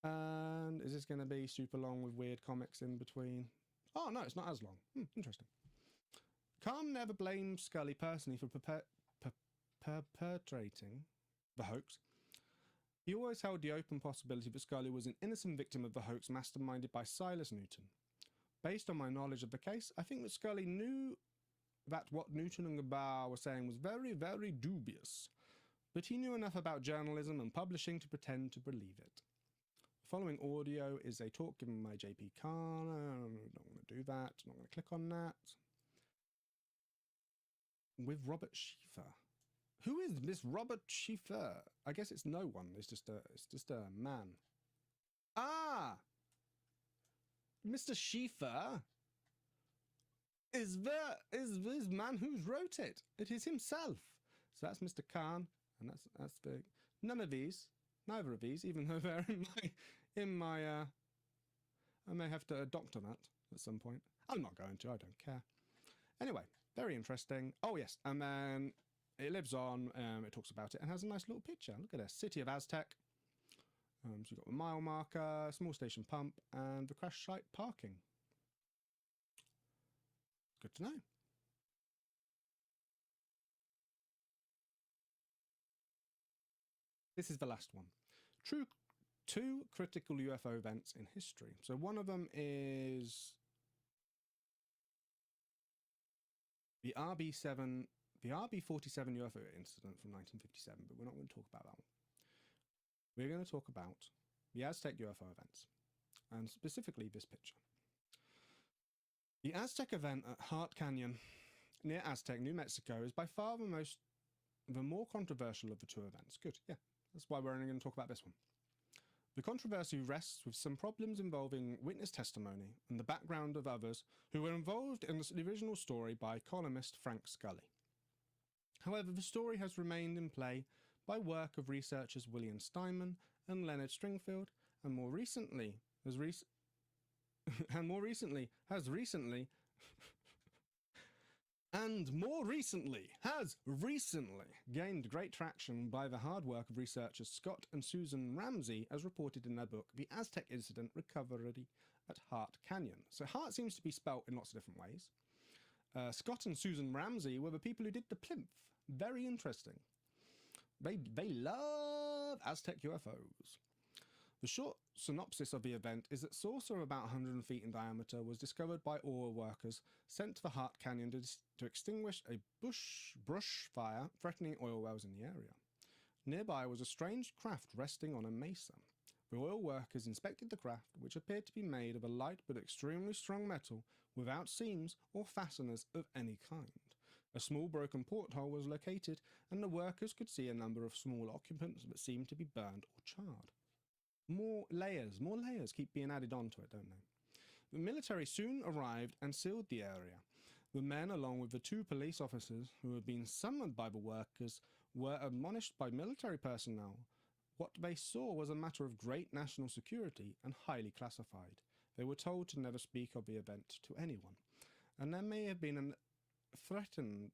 And is this going to be super long with weird comics in between? Oh, no, it's not as long. Interesting. Khan never blamed Scully personally for perpetrating the hoax. He always held the open possibility that Scully was an innocent victim of the hoax masterminded by Silas Newton. Based on my knowledge of the case, I think that Scully knew that what Newton and Gabar were saying was very, very dubious, but he knew enough about journalism and publishing to pretend to believe it. The following audio is a talk given by J.P. Khan. I'm not going to do that. I'm not going to click on that. With Robert Schieffer. Who is this Robert Schieffer? I guess it's no one. It's just a man. Ah! Mr. Schieffer is this man who wrote it. It is himself. So that's Mr. Khan, and that's the none of these, neither of these, even though they're in my I may have to doctor that at some point. I'm not going to. I don't care. Anyway, very interesting. Oh yes, and then it lives on. It talks about it and has a nice little picture. Look at this. City of AZTEC. So you've got the mile marker, small station pump, and the crash site parking. Good to know. This is the last one. Two critical UFO events in history. So one of them is the RB47 UFO incident from 1957, but we're not going to talk about that one. We're going to talk about the Aztec UFO events, and specifically this picture. The Aztec event at Hart Canyon near Aztec, New Mexico, is by far the more controversial of the two events. Good, yeah, that's why we're only going to talk about this one. The controversy rests with some problems involving witness testimony and the background of others who were involved in the original story by columnist Frank Scully. However, the story has remained in play by work of researchers William Steinman and Leonard Stringfield, and more recently has gained great traction by the hard work of researchers Scott and Susan Ramsey, as reported in their book The Aztec Incident Recovery at Hart Canyon. So Hart seems to be spelt in lots of different ways. Scott and Susan Ramsey were the people who did the plinth. Very interesting. They love Aztec UFOs. The short synopsis of the event is that a saucer of about 100 feet in diameter was discovered by oil workers sent to the Hart Canyon to extinguish a brush fire threatening oil wells in the area. Nearby was a strange craft resting on a mesa. The oil workers inspected the craft, which appeared to be made of a light but extremely strong metal without seams or fasteners of any kind. A small broken porthole was located, and the workers could see a number of small occupants that seemed to be burned or charred. More layers keep being added onto it, don't they? The military soon arrived and sealed the area. The men, along with the 2 police officers who had been summoned by the workers, were admonished by military personnel. What they saw was a matter of great national security and highly classified. They were told to never speak of the event to anyone, and there may have been an threatened,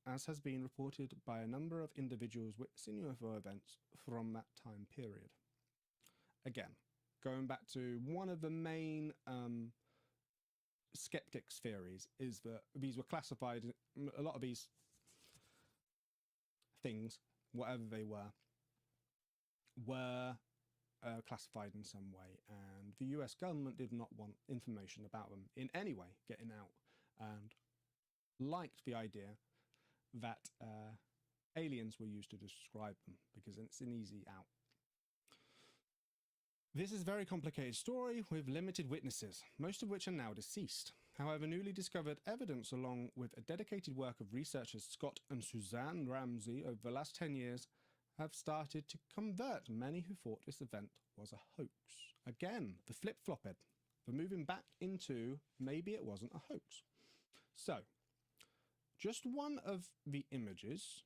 as has been reported by a number of individuals witnessing UFO events from that time period. Again, going back to one of the main skeptics' theories is that these were classified, a lot of these things, whatever they were classified in some way, and the US government did not want information about them in any way getting out, and liked the idea that aliens were used to describe them because it's an easy out. This is a very complicated story with limited witnesses, most of which are now deceased. However, newly discovered evidence, along with a dedicated work of researchers Scott and Suzanne Ramsey over the last 10 years, have started to convert many who thought this event was a hoax. Again, the flip-flopping, the moving back into maybe it wasn't a hoax. So, just one of the images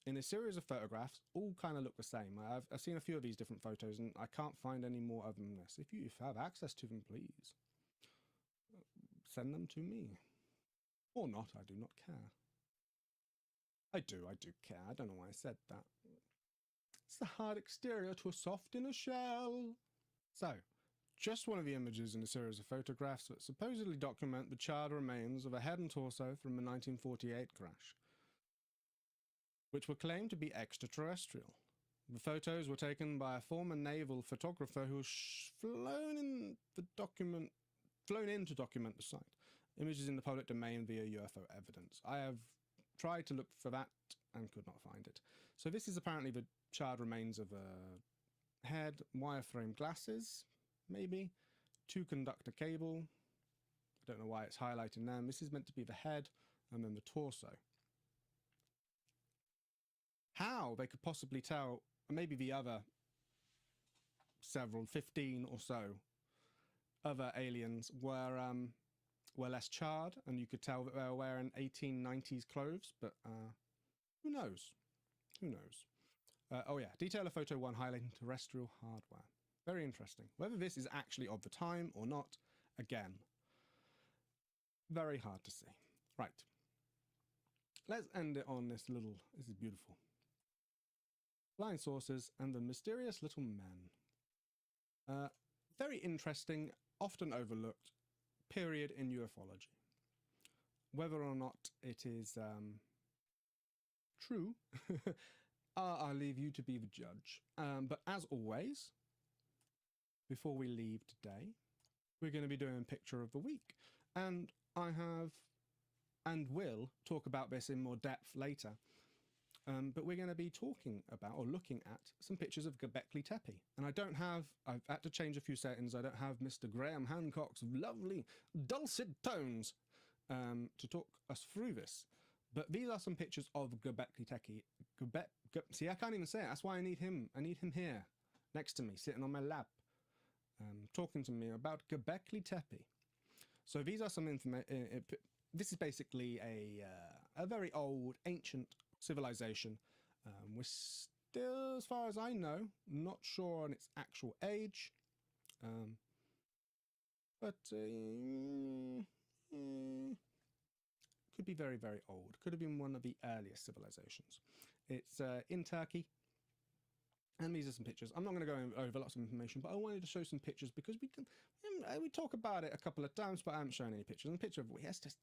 in a series of photographs all kind of look the same. I've seen a few of these different photos and I can't find any more other than this. If you have access to them, please send them to me. Or not, I do not care. I do care. I don't know why I said that. It's the hard exterior to a soft inner shell. So, just one of the images in a series of photographs that supposedly document the charred remains of a head and torso from the 1948 crash, which were claimed to be extraterrestrial. The photos were taken by a former naval photographer who was flown in to document the site. Images in the public domain via UFO evidence. I have tried to look for that and could not find it. So this is apparently the charred remains of a head, wireframe glasses, maybe, 2 conductor cable. I don't know why it's highlighting them. This is meant to be the head and then the torso. How they could possibly tell, maybe the other 15 or so other aliens were less charred, and you could tell that they were wearing 1890s clothes, but who knows? Who knows? Oh yeah, detail of photo 1 highlighting terrestrial hardware. Very interesting. Whether this is actually of the time or not, again, very hard to see. Right. Let's end it on this is beautiful. Flying saucers and the mysterious little men. Very interesting, often overlooked period in ufology. Whether or not it is true, I'll leave you to be the judge. But as always, before we leave today, we're going to be doing Picture of the Week. And I have, and will, talk about this in more depth later. But we're going to be talking about, or looking at, some pictures of Göbekli Tepe. And I've had to change a few settings. I don't have Mr. Graham Hancock's lovely dulcet tones to talk us through this. But these are some pictures of Göbekli Tepe. See, I can't even say it. That's why I need him. I need him here, next to me, sitting on my lap, talking to me about Göbekli Tepe. So these are some information. This is basically a very old, ancient civilization. We're still, as far as I know, not sure on its actual age. But could be very, very old. Could have been one of the earliest civilizations. It's in Turkey. And these are some pictures. I'm not going to go over lots of information, but I wanted to show some pictures because we talk about it a couple of times, but I haven't shown any pictures. And the picture of yes, just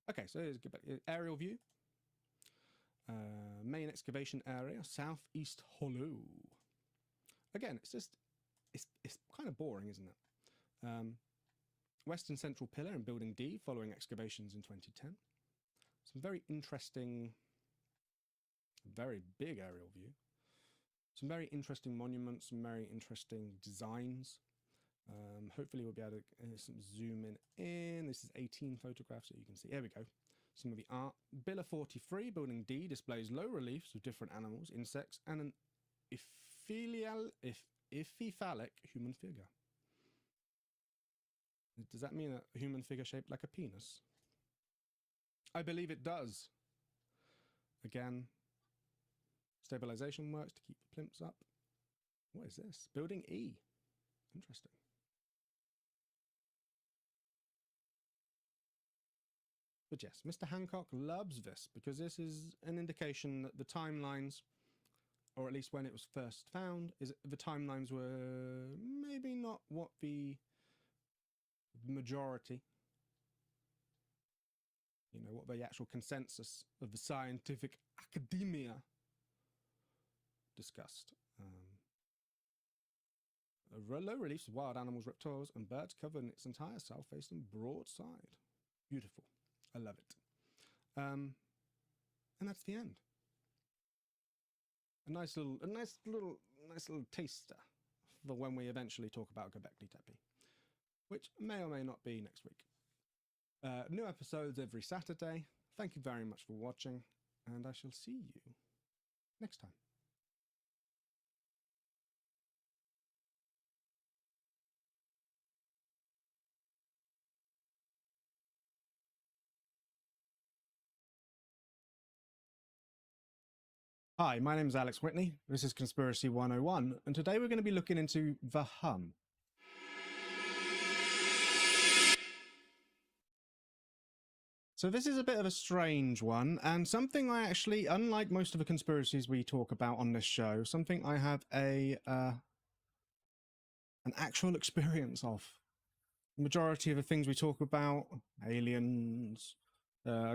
okay. So here's aerial view. Main excavation area, southeast hollow. Again, it's kind of boring, isn't it? Western central pillar in building D, following excavations in 2010. Some very interesting, very big aerial view. Some very interesting monuments, some very interesting designs. Hopefully we'll be able to zoom in. This is 18 photographs that you can see. There we go. Some of the art. Billa 43, Building D, displays low reliefs of different animals, insects, and an iphiphalic human figure. Does that mean a human figure shaped like a penis? I believe it does. Again, stabilization works to keep the plimps up. What is this? Building E. Interesting. But yes, Mr. Hancock loves this because this is an indication that the timelines, or at least when it was first found, is the timelines were maybe not what the majority, you know, what the actual consensus of the scientific academia discussed. Low reliefs of wild animals, reptiles, and birds covered in its entire south-facing broad side. Beautiful. I love it. And that's the end. A nice little taster for when we eventually talk about Göbekli Tepe, which may or may not be next week. New episodes every Saturday. Thank you very much for watching, and I shall see you next time. Hi, my name is Alex Witney. This is Conspiracy 101, and today we're going to be looking into the hum. So this is a bit of a strange one, and something I actually, unlike most of the conspiracies we talk about on this show, something I have an actual experience of. The majority of the things we talk about, aliens,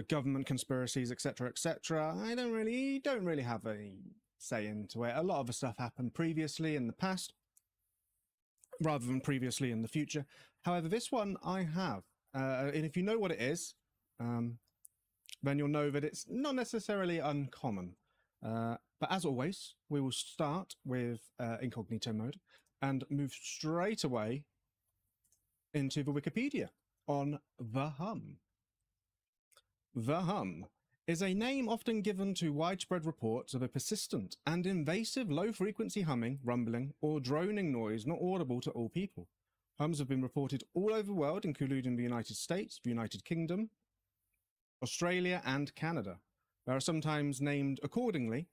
government conspiracies, etc., etc., I don't really have a say into it. A lot of the stuff happened previously in the past, rather than previously in the future. However, this one I have, and if you know what it is, then you'll know that it's not necessarily uncommon. But as always, we will start with incognito mode and move straight away into the Wikipedia on the hum. The hum is a name often given to widespread reports of a persistent and invasive low-frequency humming, rumbling, or droning noise not audible to all people. Hums have been reported all over the world, including the United States, the United Kingdom, Australia, and Canada. They are sometimes named according to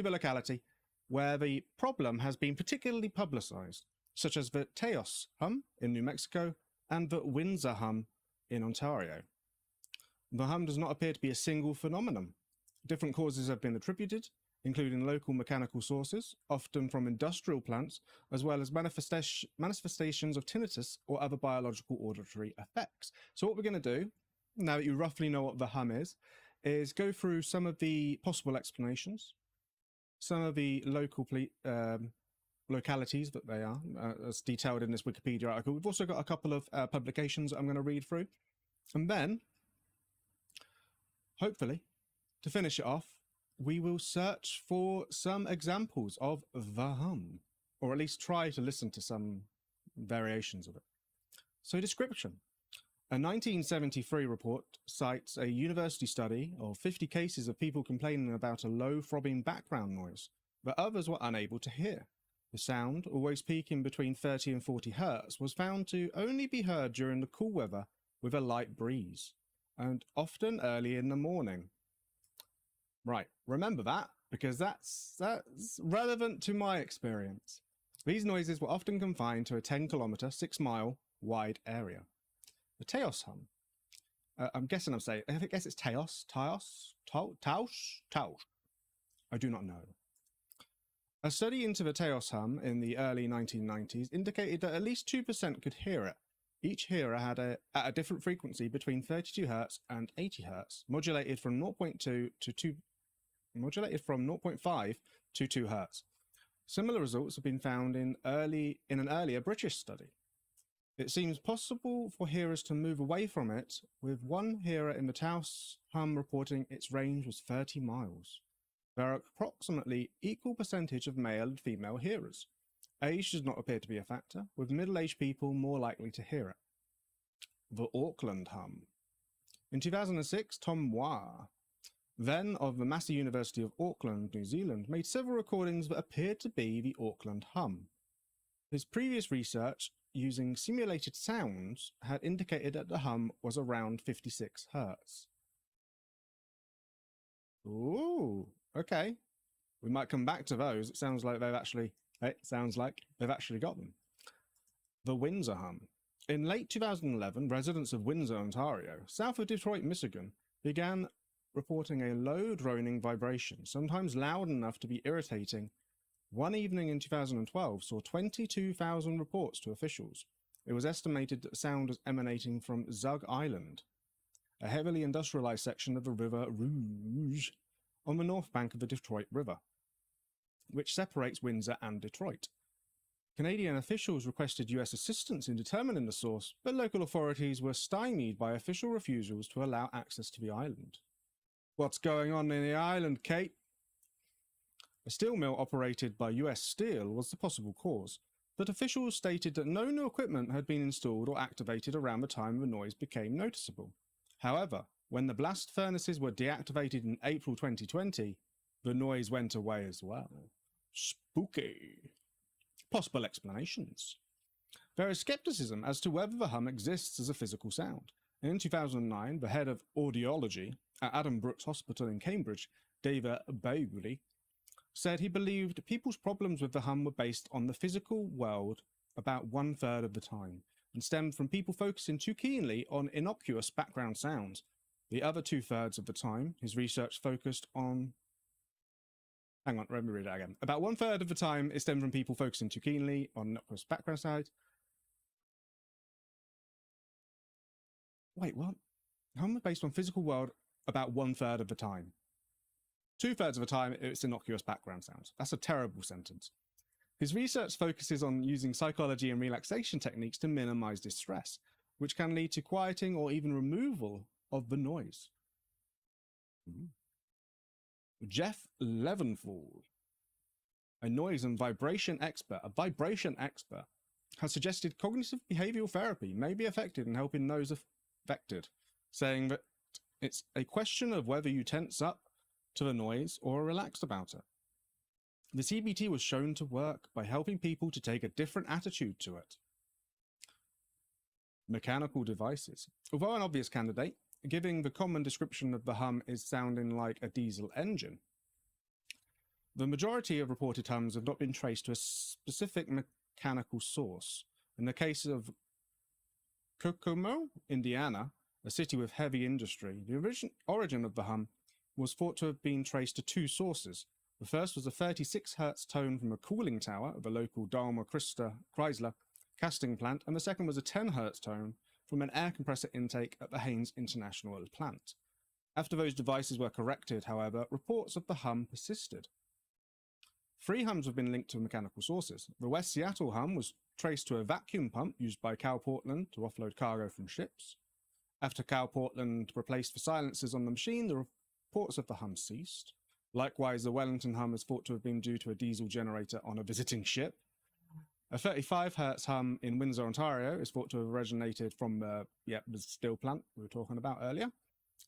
the locality where the problem has been particularly publicized, such as the Taos hum in New Mexico and the Windsor hum in Ontario. The hum does not appear to be a single phenomenon. Different causes have been attributed, including local mechanical sources, often from industrial plants, as well as manifestations of tinnitus or other biological auditory effects. So what we're going to do, now that you roughly know what the hum is go through some of the possible explanations, some of the local localities that they are, as detailed in this Wikipedia article. We've also got a couple of publications I'm going to read through. And then, hopefully, to finish it off, we will search for some examples of the hum, or at least try to listen to some variations of it. So, description. A 1973 report cites a university study of 50 cases of people complaining about a low throbbing background noise that others were unable to hear. The sound, always peaking between 30 and 40 hertz, was found to only be heard during the cool weather with a light breeze, and often early in the morning. Right, remember that, because that's relevant to my experience. These noises were often confined to a 10-kilometer, 6-mile wide area. The Taos hum. I'm guessing I'm saying, I guess it's Taos. I do not know. A study into the Taos hum in the early 1990s indicated that at least 2% could hear it. Each hearer had at a different frequency between 32 Hz and 80 Hz, modulated from 0.5 to 2 Hz. Similar results have been found in an earlier British study. It seems possible for hearers to move away from it, with one hearer in the Taos hum reporting its range was 30 miles. there are approximately equal percentage of male and female hearers. Age does not appear to be a factor, with middle-aged people more likely to hear it. The Auckland hum. In 2006, Tom Moir, then of the Massey University of Auckland, New Zealand, made several recordings that appeared to be the Auckland hum. His previous research using simulated sounds had indicated that the hum was around 56 hertz. Ooh, okay. We might come back to those. It sounds like they've actually got them. The Windsor hum. In late 2011, residents of Windsor, Ontario, south of Detroit, Michigan, began reporting a low droning vibration, sometimes loud enough to be irritating. One evening in 2012 saw 22,000 reports to officials. It was estimated that the sound was emanating from Zug Island, a heavily industrialized section of the River Rouge on the north bank of the Detroit River, which separates Windsor and Detroit. Canadian officials requested US assistance in determining the source, but local authorities were stymied by official refusals to allow access to the island. What's going on in the island, Kate? A steel mill operated by US Steel was the possible cause, but officials stated that no new equipment had been installed or activated around the time the noise became noticeable. However, when the blast furnaces were deactivated in April 2020, the noise went away as well. Spooky. Possible explanations. There is skepticism as to whether the hum exists as a physical sound. In 2009, the head of audiology at Adam Brooks Hospital in Cambridge, David Bailey, said he believed people's problems with the hum were based on the physical world about 1/3 of the time, and stemmed from people focusing too keenly on innocuous background sounds. The other 2/3 of the time, his research focused on... Hang on, let me read that again. About 1/3 of the time, it stemmed from people focusing too keenly on innocuous background sounds. Wait, what? Hum was based on physical world about 1/3 of the time. 2/3 of the time, it's innocuous background sounds. That's a terrible sentence. His research focuses on using psychology and relaxation techniques to minimize distress, which can lead to quieting or even removal of the noise. Jeff Leventhal, a noise and vibration expert, has suggested cognitive behavioral therapy may be effective in helping those affected, saying that it's a question of whether you tense up to the noise or are relaxed about it. The CBT was shown to work by helping people to take a different attitude to it. Mechanical devices. Although an obvious candidate, giving the common description of the hum is sounding like a diesel engine. The majority of reported hums have not been traced to a specific mechanical source. In the case of Kokomo, Indiana, a city with heavy industry, the origin of the hum was thought to have been traced to two sources. The first was a 36 Hz tone from a cooling tower of a local Daimler Chrysler casting plant, and the second was a 10 Hz tone from an air compressor intake at the Haynes International plant. After those devices were corrected, however, reports of the hum persisted. 3 hums have been linked to mechanical sources. The West Seattle hum was traced to a vacuum pump used by Cal Portland to offload cargo from ships. After Cal Portland replaced the silencers on the machine, the reports of the hum ceased. Likewise, the Wellington hum is thought to have been due to a diesel generator on a visiting ship. A 35 Hz hum in Windsor, Ontario is thought to have originated from the steel plant we were talking about earlier.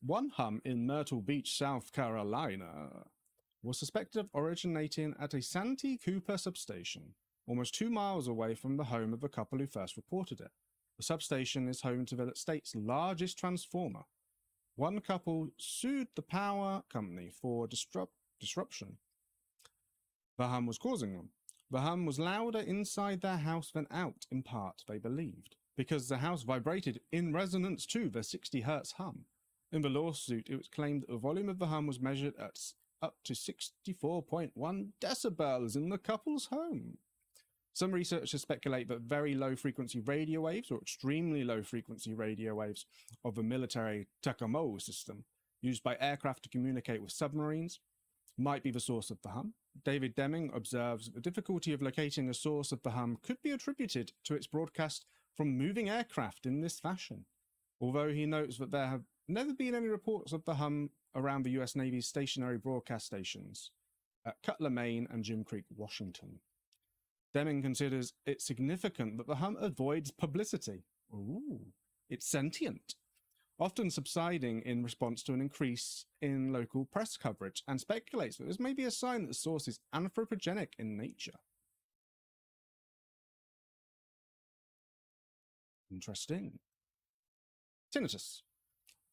One hum in Myrtle Beach, South Carolina was suspected of originating at a Santee Cooper substation, almost 2 miles away from the home of the couple who first reported it. The substation is home to the state's largest transformer. One couple sued the power company for disruption the hum was causing them. The hum was louder inside their house than out, in part, they believed, because the house vibrated in resonance to the 60 Hz hum. In the lawsuit, it was claimed that the volume of the hum was measured at up to 64.1 decibels in the couple's home. Some researchers speculate that very low-frequency radio waves, or extremely low-frequency radio waves, of the military TACAMO system, used by aircraft to communicate with submarines, might be the source of the hum. David Deming observes that the difficulty of locating a source of the hum could be attributed to its broadcast from moving aircraft in this fashion, although he notes that there have never been any reports of the hum around the US Navy's stationary broadcast stations, at Cutler, Maine and Jim Creek, Washington. Deming considers it significant that the hum avoids publicity. Ooh, it's sentient, often subsiding in response to an increase in local press coverage, and speculates that this may be a sign that the source is anthropogenic in nature. Interesting. Tinnitus.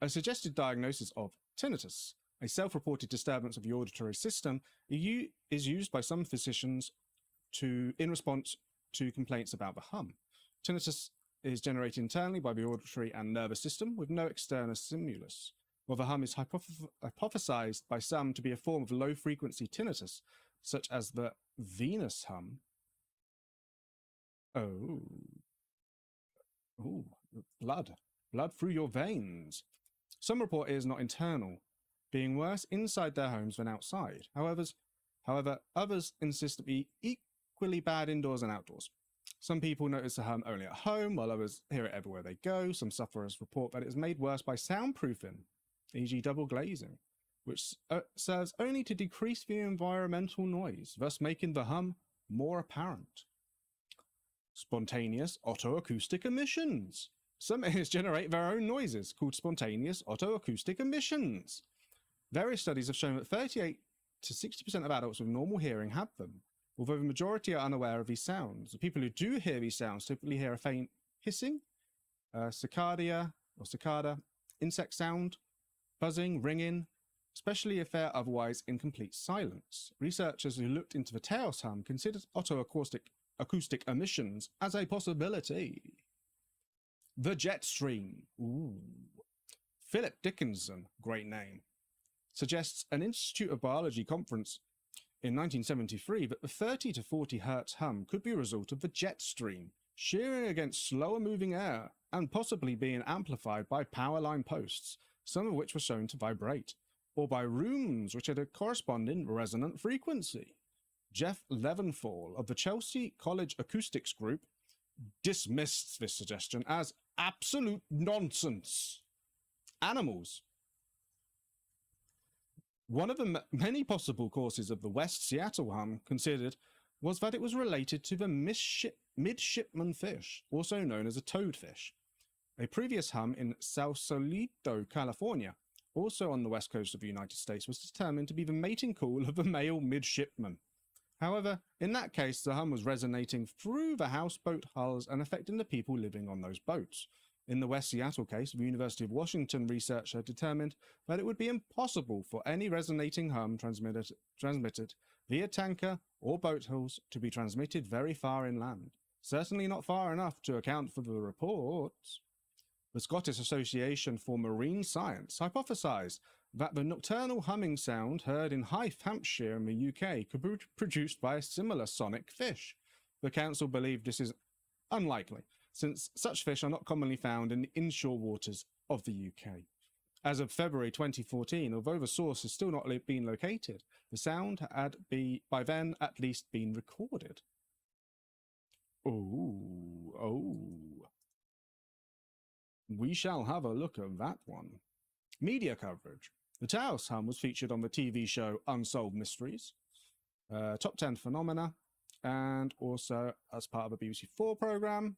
A suggested diagnosis of tinnitus, a self-reported disturbance of the auditory system, is used by some physicians in response to complaints about the hum. Tinnitus is generated internally by the auditory and nervous system with no external stimulus. While the hum is hypothesized by some to be a form of low-frequency tinnitus, such as the venous hum. Oh, blood through your veins. Some report it is not internal, being worse inside their homes than outside. However, others insist to be equally bad indoors and outdoors. Some people notice the hum only at home, while others hear it everywhere they go. Some sufferers report that it is made worse by soundproofing, e.g. double glazing, which serves only to decrease the environmental noise, thus making the hum more apparent. Spontaneous otoacoustic emissions. Some ears generate their own noises, called spontaneous otoacoustic emissions. Various studies have shown that 38 to 60% of adults with normal hearing have them, although the majority are unaware of these sounds. The people who do hear these sounds typically hear a faint hissing, cicada, insect sound, buzzing, ringing, especially if they're otherwise in complete silence. Researchers who looked into the Taos hum considered otoacoustic emissions as a possibility. The jet stream. Ooh. Philip Dickinson, great name, suggests an Institute of Biology conference in 1973 that the 30 to 40 hertz hum could be a result of the jet stream, shearing against slower moving air and possibly being amplified by power line posts, some of which were shown to vibrate, or by rooms which had a corresponding resonant frequency. Jeff Leventhal of the Chelsea College Acoustics Group dismissed this suggestion as absolute nonsense. Animals. One of the many possible causes of the West Seattle hum considered was that it was related to the midshipman fish, also known as a toadfish. A previous hum in Sausalito, California, also on the west coast of the United States, was determined to be the mating call of the male midshipman. However, in that case, the hum was resonating through the houseboat hulls and affecting the people living on those boats. In the West Seattle case, the University of Washington researcher determined that it would be impossible for any resonating hum transmitted via tanker or boat hulls to be transmitted very far inland, certainly not far enough to account for the reports. The Scottish Association for Marine Science hypothesised that the nocturnal humming sound heard in Hythe, Hampshire in the UK could be produced by a similar sonic fish. The council believed this is unlikely, since such fish are not commonly found in the inshore waters of the UK. As of February 2014, although the source has still not been located, the sound had by then at least been recorded. Oh. We shall have a look at that one. Media coverage. The Taos hum was featured on the TV show Unsolved Mysteries, Top 10 Phenomena, and also as part of a BBC4 programme.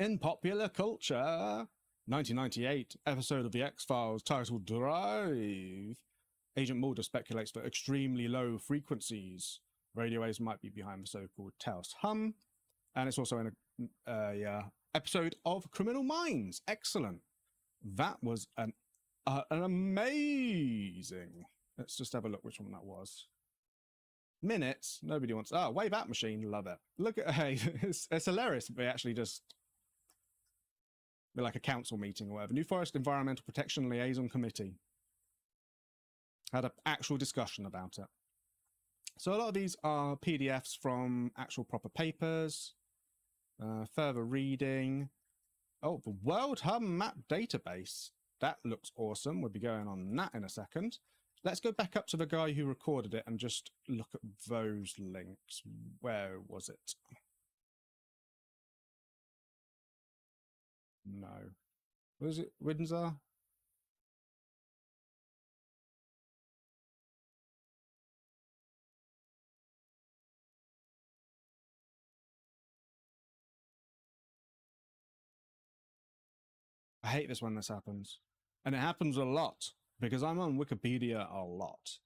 In popular culture, 1998 episode of The X-Files titled Drive. Agent Mulder speculates that extremely low frequencies, radio waves, might be behind the so-called Taos hum. And it's also in a episode of Criminal Minds. Excellent. That was an amazing... Let's just have a look which one that was. Minutes. Nobody wants... Oh, Wayback Machine. Love it. Look at... Hey, it's hilarious. They actually just... They're like a council meeting or whatever. New Forest Environmental Protection Liaison Committee had an actual discussion about it. So a lot of these are PDFs from actual proper papers. Further reading. Oh, the World Hum Map Database. That looks awesome. We'll be going on that in a second. Let's go back up to the guy who recorded it and just look at those links. Where was it? No. Was it Windsor? I hate this when this happens. And it happens a lot, because I'm on Wikipedia a lot.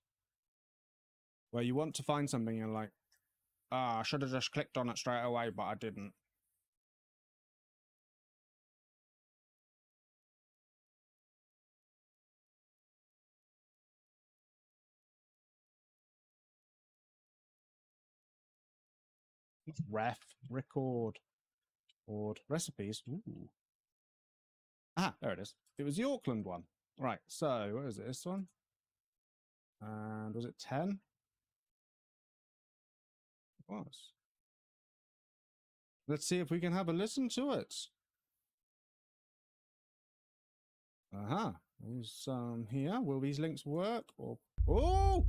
Where you want to find something and you're like, I should have just clicked on it straight away, but I didn't. Ref, record, board, recipes. Ooh. Ah, there it is. It was the Auckland one. Right, so, where is it? This one? And was it 10? It was. Let's see if we can have a listen to it. Aha. There's some here. Will these links work? Or oh!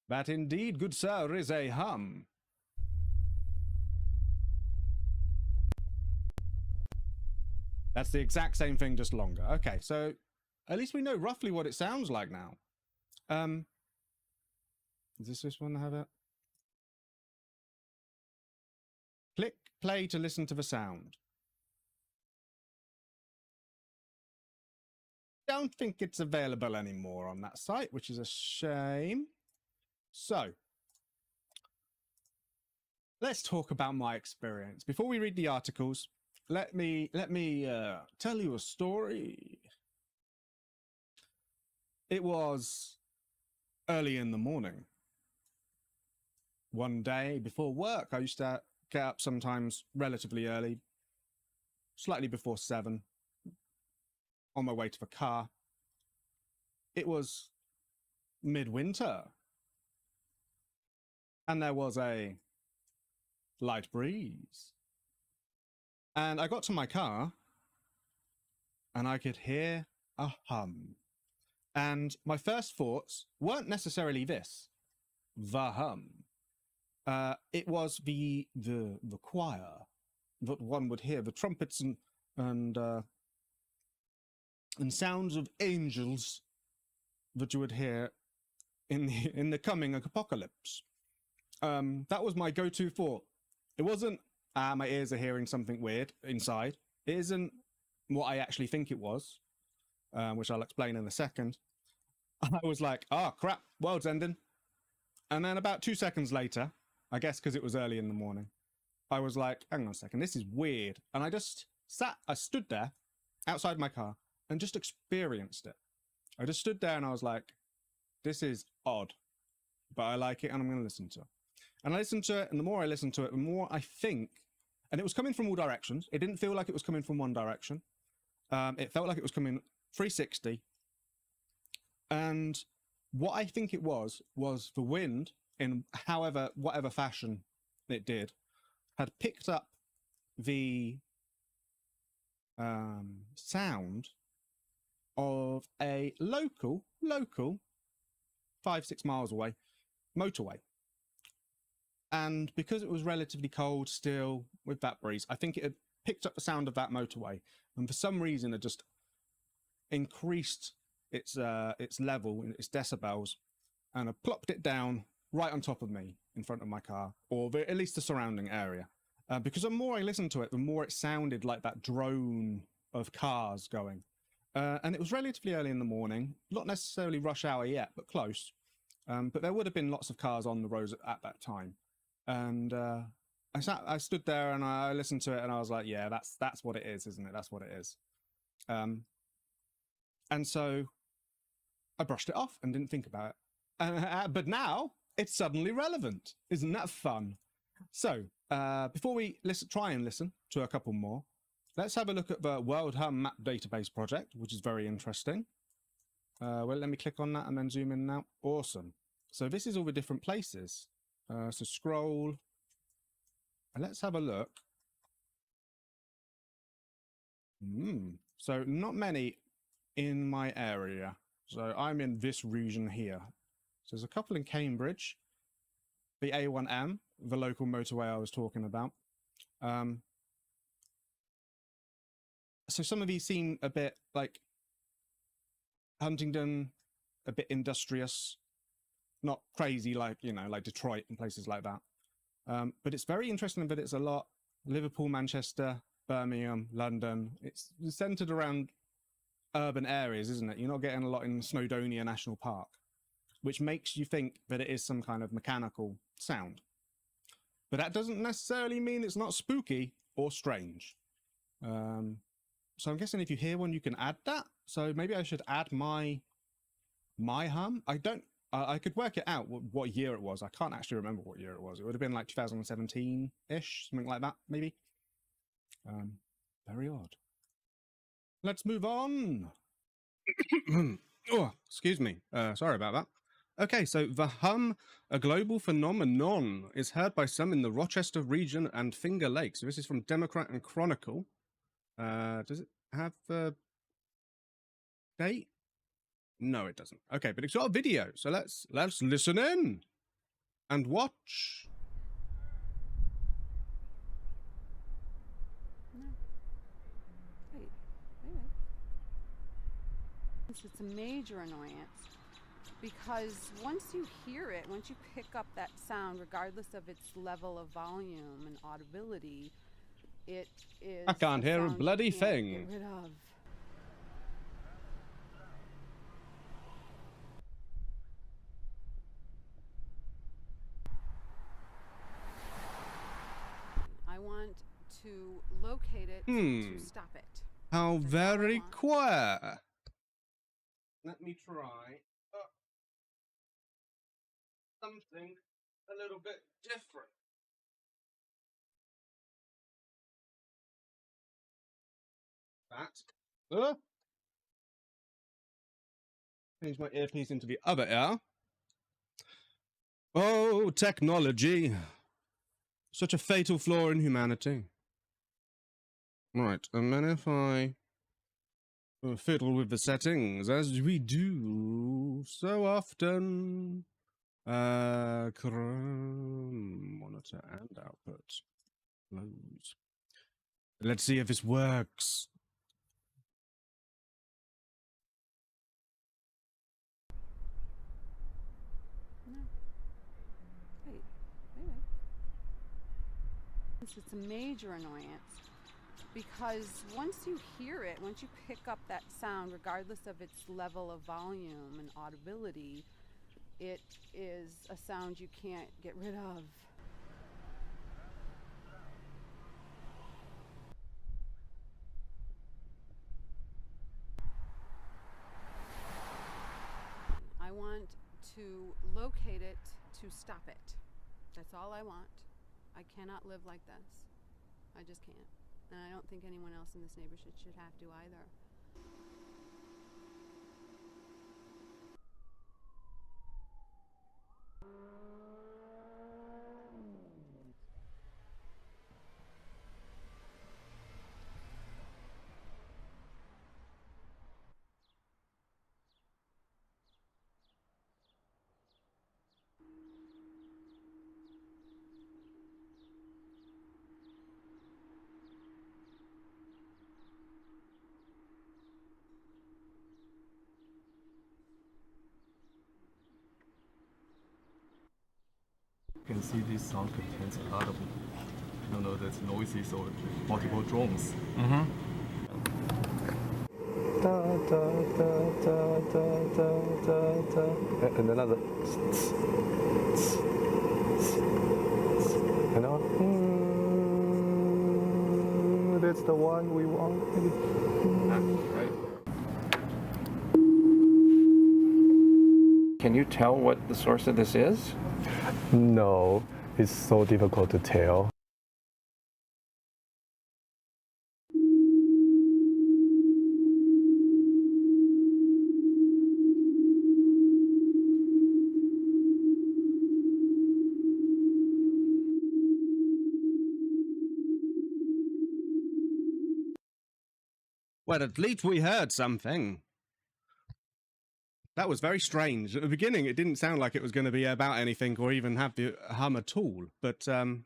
That indeed, good sir, is a hum. That's the exact same thing, just longer. Okay, so at least we know roughly what it sounds like now. Is this one have it? Click play to listen to the sound. Don't think it's available anymore on that site, which is a shame. So, let's talk about my experience. Before we read the articles, let me tell you a story. It was early in the morning. One day before work, I used to get up sometimes relatively early, slightly before 7, on my way to the car. It was midwinter, and there was a light breeze. And I got to my car, and I could hear a hum. And my first thoughts weren't necessarily this, the hum. It was the choir that one would hear, the trumpets and sounds of angels that you would hear in the coming apocalypse. That was my go-to thought. It wasn't, my ears are hearing something weird inside. It isn't what I actually think it was, which I'll explain in a second. I was like, oh, crap, world's ending. And then about 2 seconds later, I guess because it was early in the morning, I was like, hang on a second, this is weird. And I stood there outside my car and just experienced it. I just stood there and I was like, this is odd, but I like it and I'm going to listen to it. And I listened to it, and the more I listened to it, the more I think, and it was coming from all directions. It didn't feel like it was coming from one direction. It felt like it was coming 360. And what I think it was the wind, in whatever fashion it did, had picked up the sound of a local 5-6 miles away motorway. And because it was relatively cold still with that breeze, I think it had picked up the sound of that motorway, and for some reason it just increased its level, its decibels, and it plopped it down right on top of me in front of my car, or at least the surrounding area. Because the more I listened to it, the more it sounded like that drone of cars going. And it was relatively early in the morning, not necessarily rush hour yet, but close. But there would have been lots of cars on the roads at that time. And I stood there and I listened to it and I was like, yeah, that's what it is, isn't it? That's what it is. And so I brushed it off and didn't think about it. But now it's suddenly relevant. Isn't that fun? So before we try and listen to a couple more, let's have a look at the World Hum Map Database project, which is very interesting. Well, let me click on that and then zoom in now. Awesome. So this is all the different places. So scroll, and let's have a look. So not many in my area. So I'm in this region here. So there's a couple in Cambridge, the A1M, the local motorway I was talking about. So some of you seem a bit like Huntingdon, a bit industrious, not crazy like, you know, like Detroit and places like that. But it's very interesting that it's a lot Liverpool, Manchester, Birmingham, London. It's centered around urban areas, isn't it? You're not getting a lot in Snowdonia National Park, which makes you think that it is some kind of mechanical sound. But that doesn't necessarily mean it's not spooky or strange. So I'm guessing if you hear one, you can add that. So maybe I should add my hum. I could work it out what year it was. I can't actually remember what year it was. It would have been like 2017-ish, something like that, maybe. Very odd. Let's move on. Oh, excuse me. Sorry about that. Okay, so the hum, a global phenomenon, is heard by some in the Rochester region and Finger Lakes. So this is from Democrat and Chronicle. Does it have a date? No, it doesn't. Okay, but it's got a video, so let's listen in and watch. No. Wait. It's a major annoyance because once you hear it, once you pick up that sound, regardless of its level of volume and audibility, it is. I can't hear a sound bloody you can't thing. Get rid of. I want to locate it to stop it. How That's all I very want. queer. Let me try something a little bit different. That. Change my earpiece into the other ear. Oh, technology. Such a fatal flaw in humanity. Right, and then if I fiddle with the settings, as we do so often. Monitor and output. Close. Let's see if this works. No. Wait. It's a major annoyance because once you hear it, once you pick up that sound, regardless of its level of volume and audibility, it is a sound you can't get rid of. I want to locate it to stop it. That's all I want. I cannot live like this. I just can't. And I don't think anyone else in this neighborhood should have to either. You can see this sound contains a lot of, that's noises or multiple drones. And another, that's the one we want. Right. Can you tell what the source of this is? No, it's so difficult to tell. Well, at least we heard something. That was very strange. At the beginning, it didn't sound like it was going to be about anything or even have the hum at all. But, no,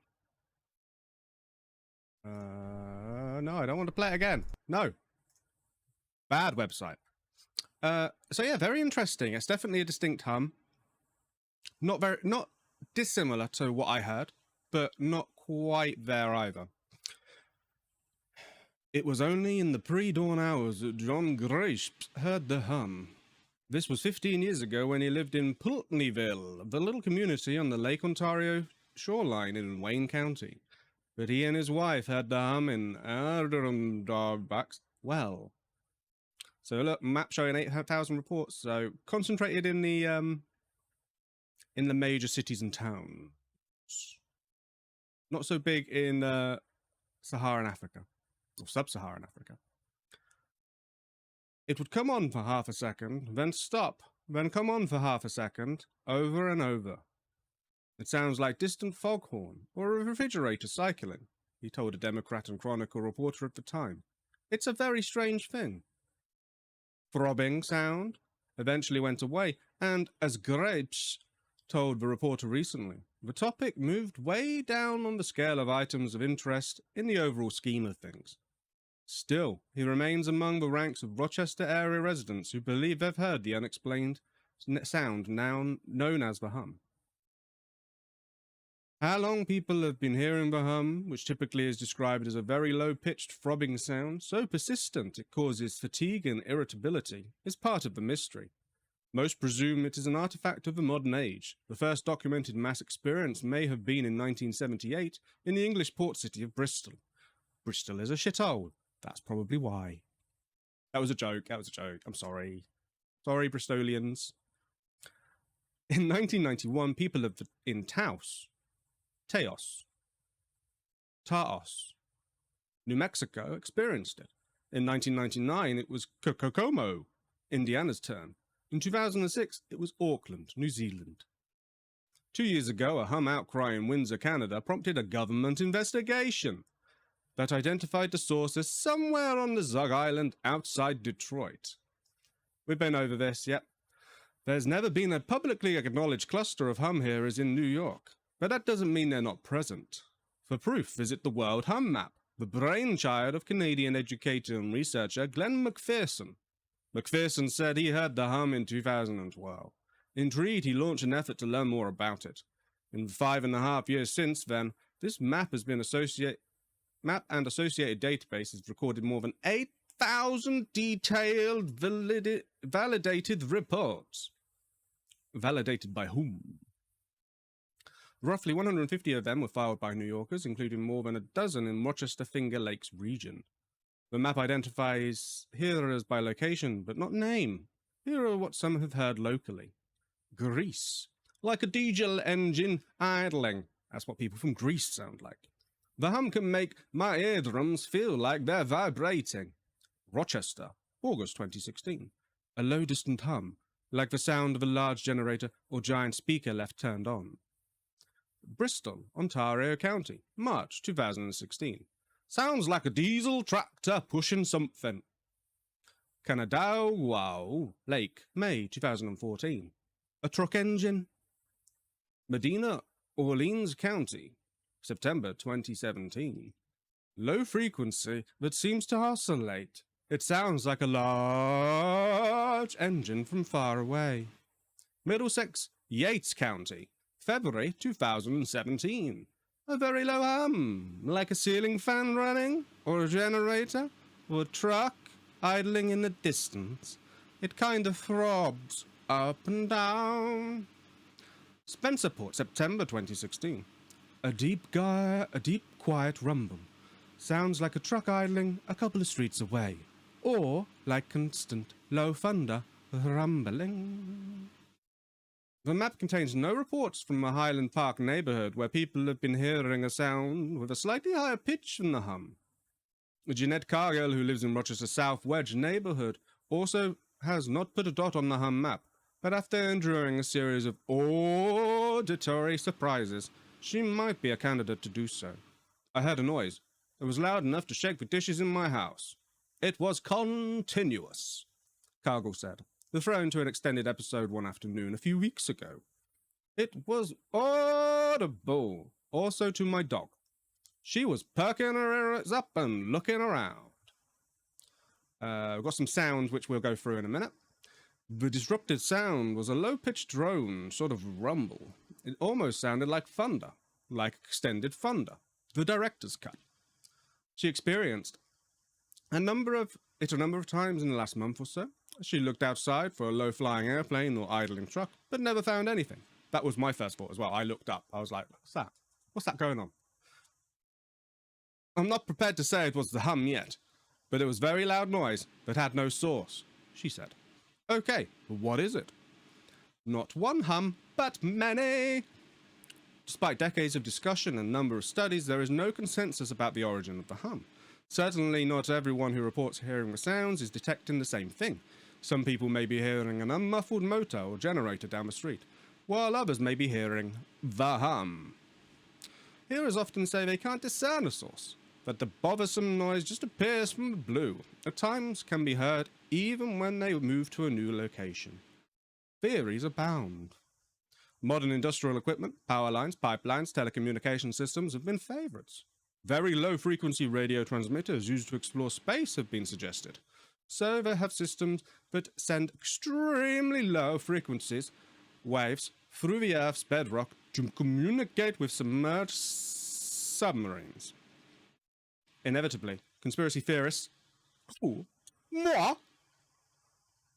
I don't want to play it again. No, Bad website. So yeah, very interesting. It's definitely a distinct hum. Not dissimilar to what I heard, but not quite there either. It was only in the pre-dawn hours that John Graham heard the hum. This was 15 years ago when he lived in Pulteneyville, the little community on the Lake Ontario shoreline in Wayne County. But he and his wife heard the hum in Adirondack's well. So look, map showing 8,000 reports. So concentrated in the major cities and towns. Not so big in Saharan Africa or sub-Saharan Africa. It would come on for half a second, then stop, then come on for half a second, over and over. It sounds like distant foghorn or a refrigerator cycling, he told a Democrat and Chronicle reporter at the time. It's a very strange thing. Throbbing sound eventually went away, and as Grapes told the reporter recently, the topic moved way down on the scale of items of interest in the overall scheme of things. Still, he remains among the ranks of Rochester area residents who believe they've heard the unexplained sound now known as the hum. How long people have been hearing the hum, which typically is described as a very low-pitched throbbing sound, so persistent it causes fatigue and irritability, is part of the mystery. Most presume it is an artifact of the modern age. The first documented mass experience may have been in 1978 in the English port city of Bristol. Bristol is a shithole. That's probably why. That was a joke. I'm sorry. Sorry, Bristolians. In 1991, people in Taos, New Mexico experienced it. In 1999, it was Kokomo, Indiana's turn. In 2006, it was Auckland, New Zealand. 2 years ago, a hum outcry in Windsor, Canada prompted a government investigation that identified the source as somewhere on the Zug Island outside Detroit. We've been over this, yep. There's never been a publicly acknowledged cluster of hum here as in New York, but that doesn't mean they're not present. For proof, visit the World Hum Map, the brainchild of Canadian educator and researcher Glenn McPherson. McPherson said he heard the hum in 2012. Intrigued, he launched an effort to learn more about it. In the 5.5 years since then, this map and associated databases recorded more than 8,000 detailed validated reports. Validated by whom? Roughly 150 of them were filed by New Yorkers, including more than a dozen in Rochester Finger Lakes region. The map identifies hearers by location, but not name. Here are what some have heard locally. Grease. Like a diesel engine idling. That's what people from Greece sound like. The hum can make my eardrums feel like they're vibrating. Rochester, August 2016. A low distant hum, like the sound of a large generator or giant speaker left turned on. Bristol, Ontario County, March 2016. Sounds like a diesel tractor pushing something. Canadaw Lake, May 2014. A truck engine. Medina, Orleans County, September 2017. Low frequency that seems to oscillate. It sounds like a large engine from far away. Middlesex, Yates County, February 2017. A very low hum, like a ceiling fan running, or a generator, or a truck idling in the distance. It kind of throbs up and down. Spencerport, September 2016. A deep, quiet rumble. Sounds like a truck idling a couple of streets away, or like constant, low thunder rumbling. The map contains no reports from the Highland Park neighborhood where people have been hearing a sound with a slightly higher pitch than the hum. Jeanette Cargill, who lives in Rochester's South Wedge neighborhood, also has not put a dot on the hum map, but after enduring a series of auditory surprises, she might be a candidate to do so. I heard a noise. It was loud enough to shake the dishes in my house. It was continuous, Cargill said, referring to an extended episode one afternoon a few weeks ago. It was audible, also to my dog. She was perking her ears up and looking around. We've got some sounds which we'll go through in a minute. The disrupted sound was a low-pitched drone, sort of rumble. It almost sounded like thunder, like extended thunder, the director's cut. She experienced a number of times in the last month or so. She looked outside for a low-flying airplane or idling truck, but never found anything. That was my first thought as well. I looked up. I was like, what's that? What's that going on? I'm not prepared to say it was the hum yet, but it was very loud noise that had no source, she said. Okay, but what is it? Not one hum, but many. Despite decades of discussion and number of studies, there is no consensus about the origin of the hum. Certainly not everyone who reports hearing the sounds is detecting the same thing. Some people may be hearing an unmuffled motor or generator down the street, while others may be hearing the hum. Hearers often say they can't discern a source, that the bothersome noise just appears from the blue. At times can be heard even when they move to a new location. Theories abound. Modern industrial equipment, power lines, pipelines, telecommunication systems have been favorites. Very low-frequency radio transmitters used to explore space have been suggested. So they have systems that send extremely low frequencies, waves, through the Earth's bedrock to communicate with submerged submarines. Inevitably, conspiracy theorists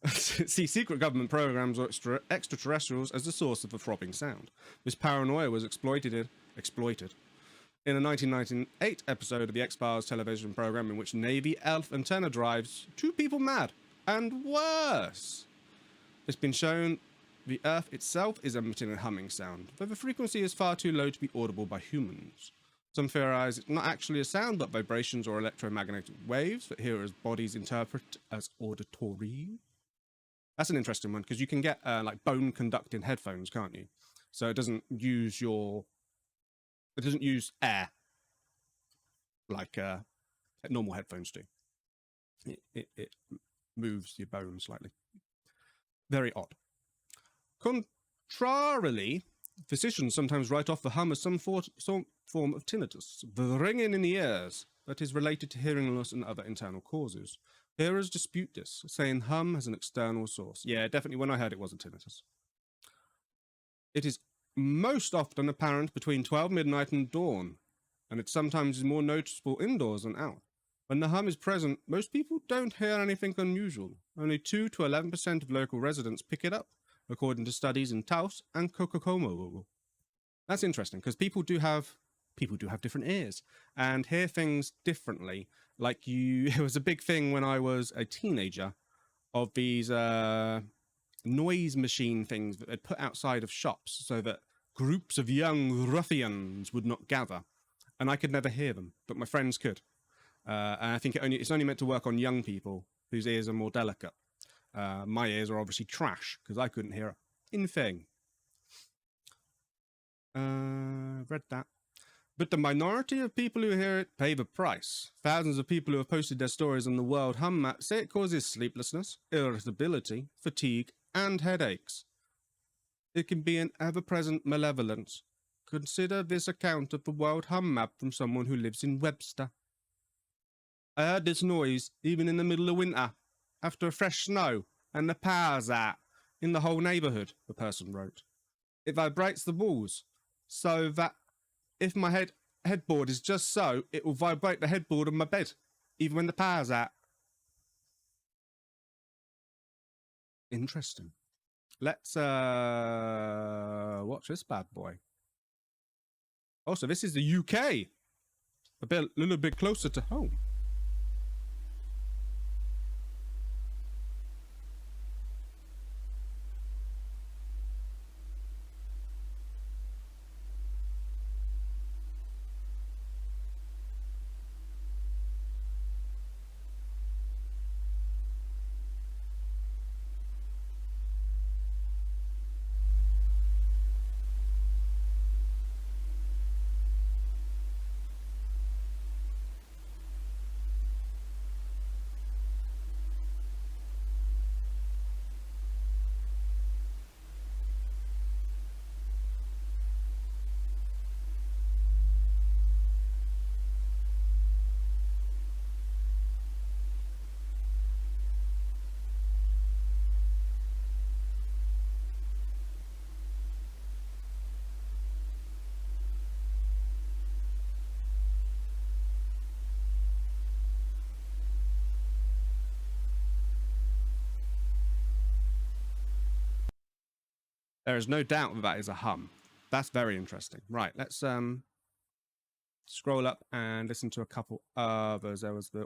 see secret government programs or extraterrestrials as the source of the throbbing sound. This paranoia was exploited in a 1998 episode of the X-Files television program in which Navy elf antenna drives two people mad, and worse. It's been shown the Earth itself is emitting a humming sound, though the frequency is far too low to be audible by humans. Some theorize it's not actually a sound, but vibrations or electromagnetic waves that hearers' bodies interpret as auditory. That's an interesting one, because you can get like bone conducting headphones, can't you? So it doesn't use air like normal headphones do. It moves your bone slightly. Very odd. Contrarily, physicians sometimes write off the hum as some form of tinnitus, the ringing in the ears that is related to hearing loss and other internal causes. Hearers dispute this, saying hum has an external source. Yeah, definitely when I heard it wasn't tinnitus. It is most often apparent between 12 midnight and dawn, and it sometimes is more noticeable indoors than out. When the hum is present, most people don't hear anything unusual. Only 2 to 11% of local residents pick it up, according to studies in Taos and Kokomo. That's interesting, because people do have different ears and hear things differently. Like it was a big thing when I was a teenager of these noise machine things that they'd put outside of shops so that groups of young ruffians would not gather. And I could never hear them, but my friends could. And I think it's only meant to work on young people whose ears are more delicate. My ears are obviously trash because I couldn't hear a thing. Read that. But the minority of people who hear it pay the price. Thousands of people who have posted their stories on the World Hum Map say it causes sleeplessness, irritability, fatigue, and headaches. It can be an ever-present malevolence. Consider this account of the World Hum Map from someone who lives in Webster. I heard this noise even in the middle of winter, after a fresh snow, and the power's out in the whole neighbourhood, the person wrote. It vibrates the walls, so that if my headboard is just so, it will vibrate the headboard of my bed, even when the power's out. Interesting. Let's watch this bad boy. Also, this is the UK. A little bit closer to home. There is no doubt that that is a hum. That's very interesting. Right, let's scroll up and listen to a couple others. There was the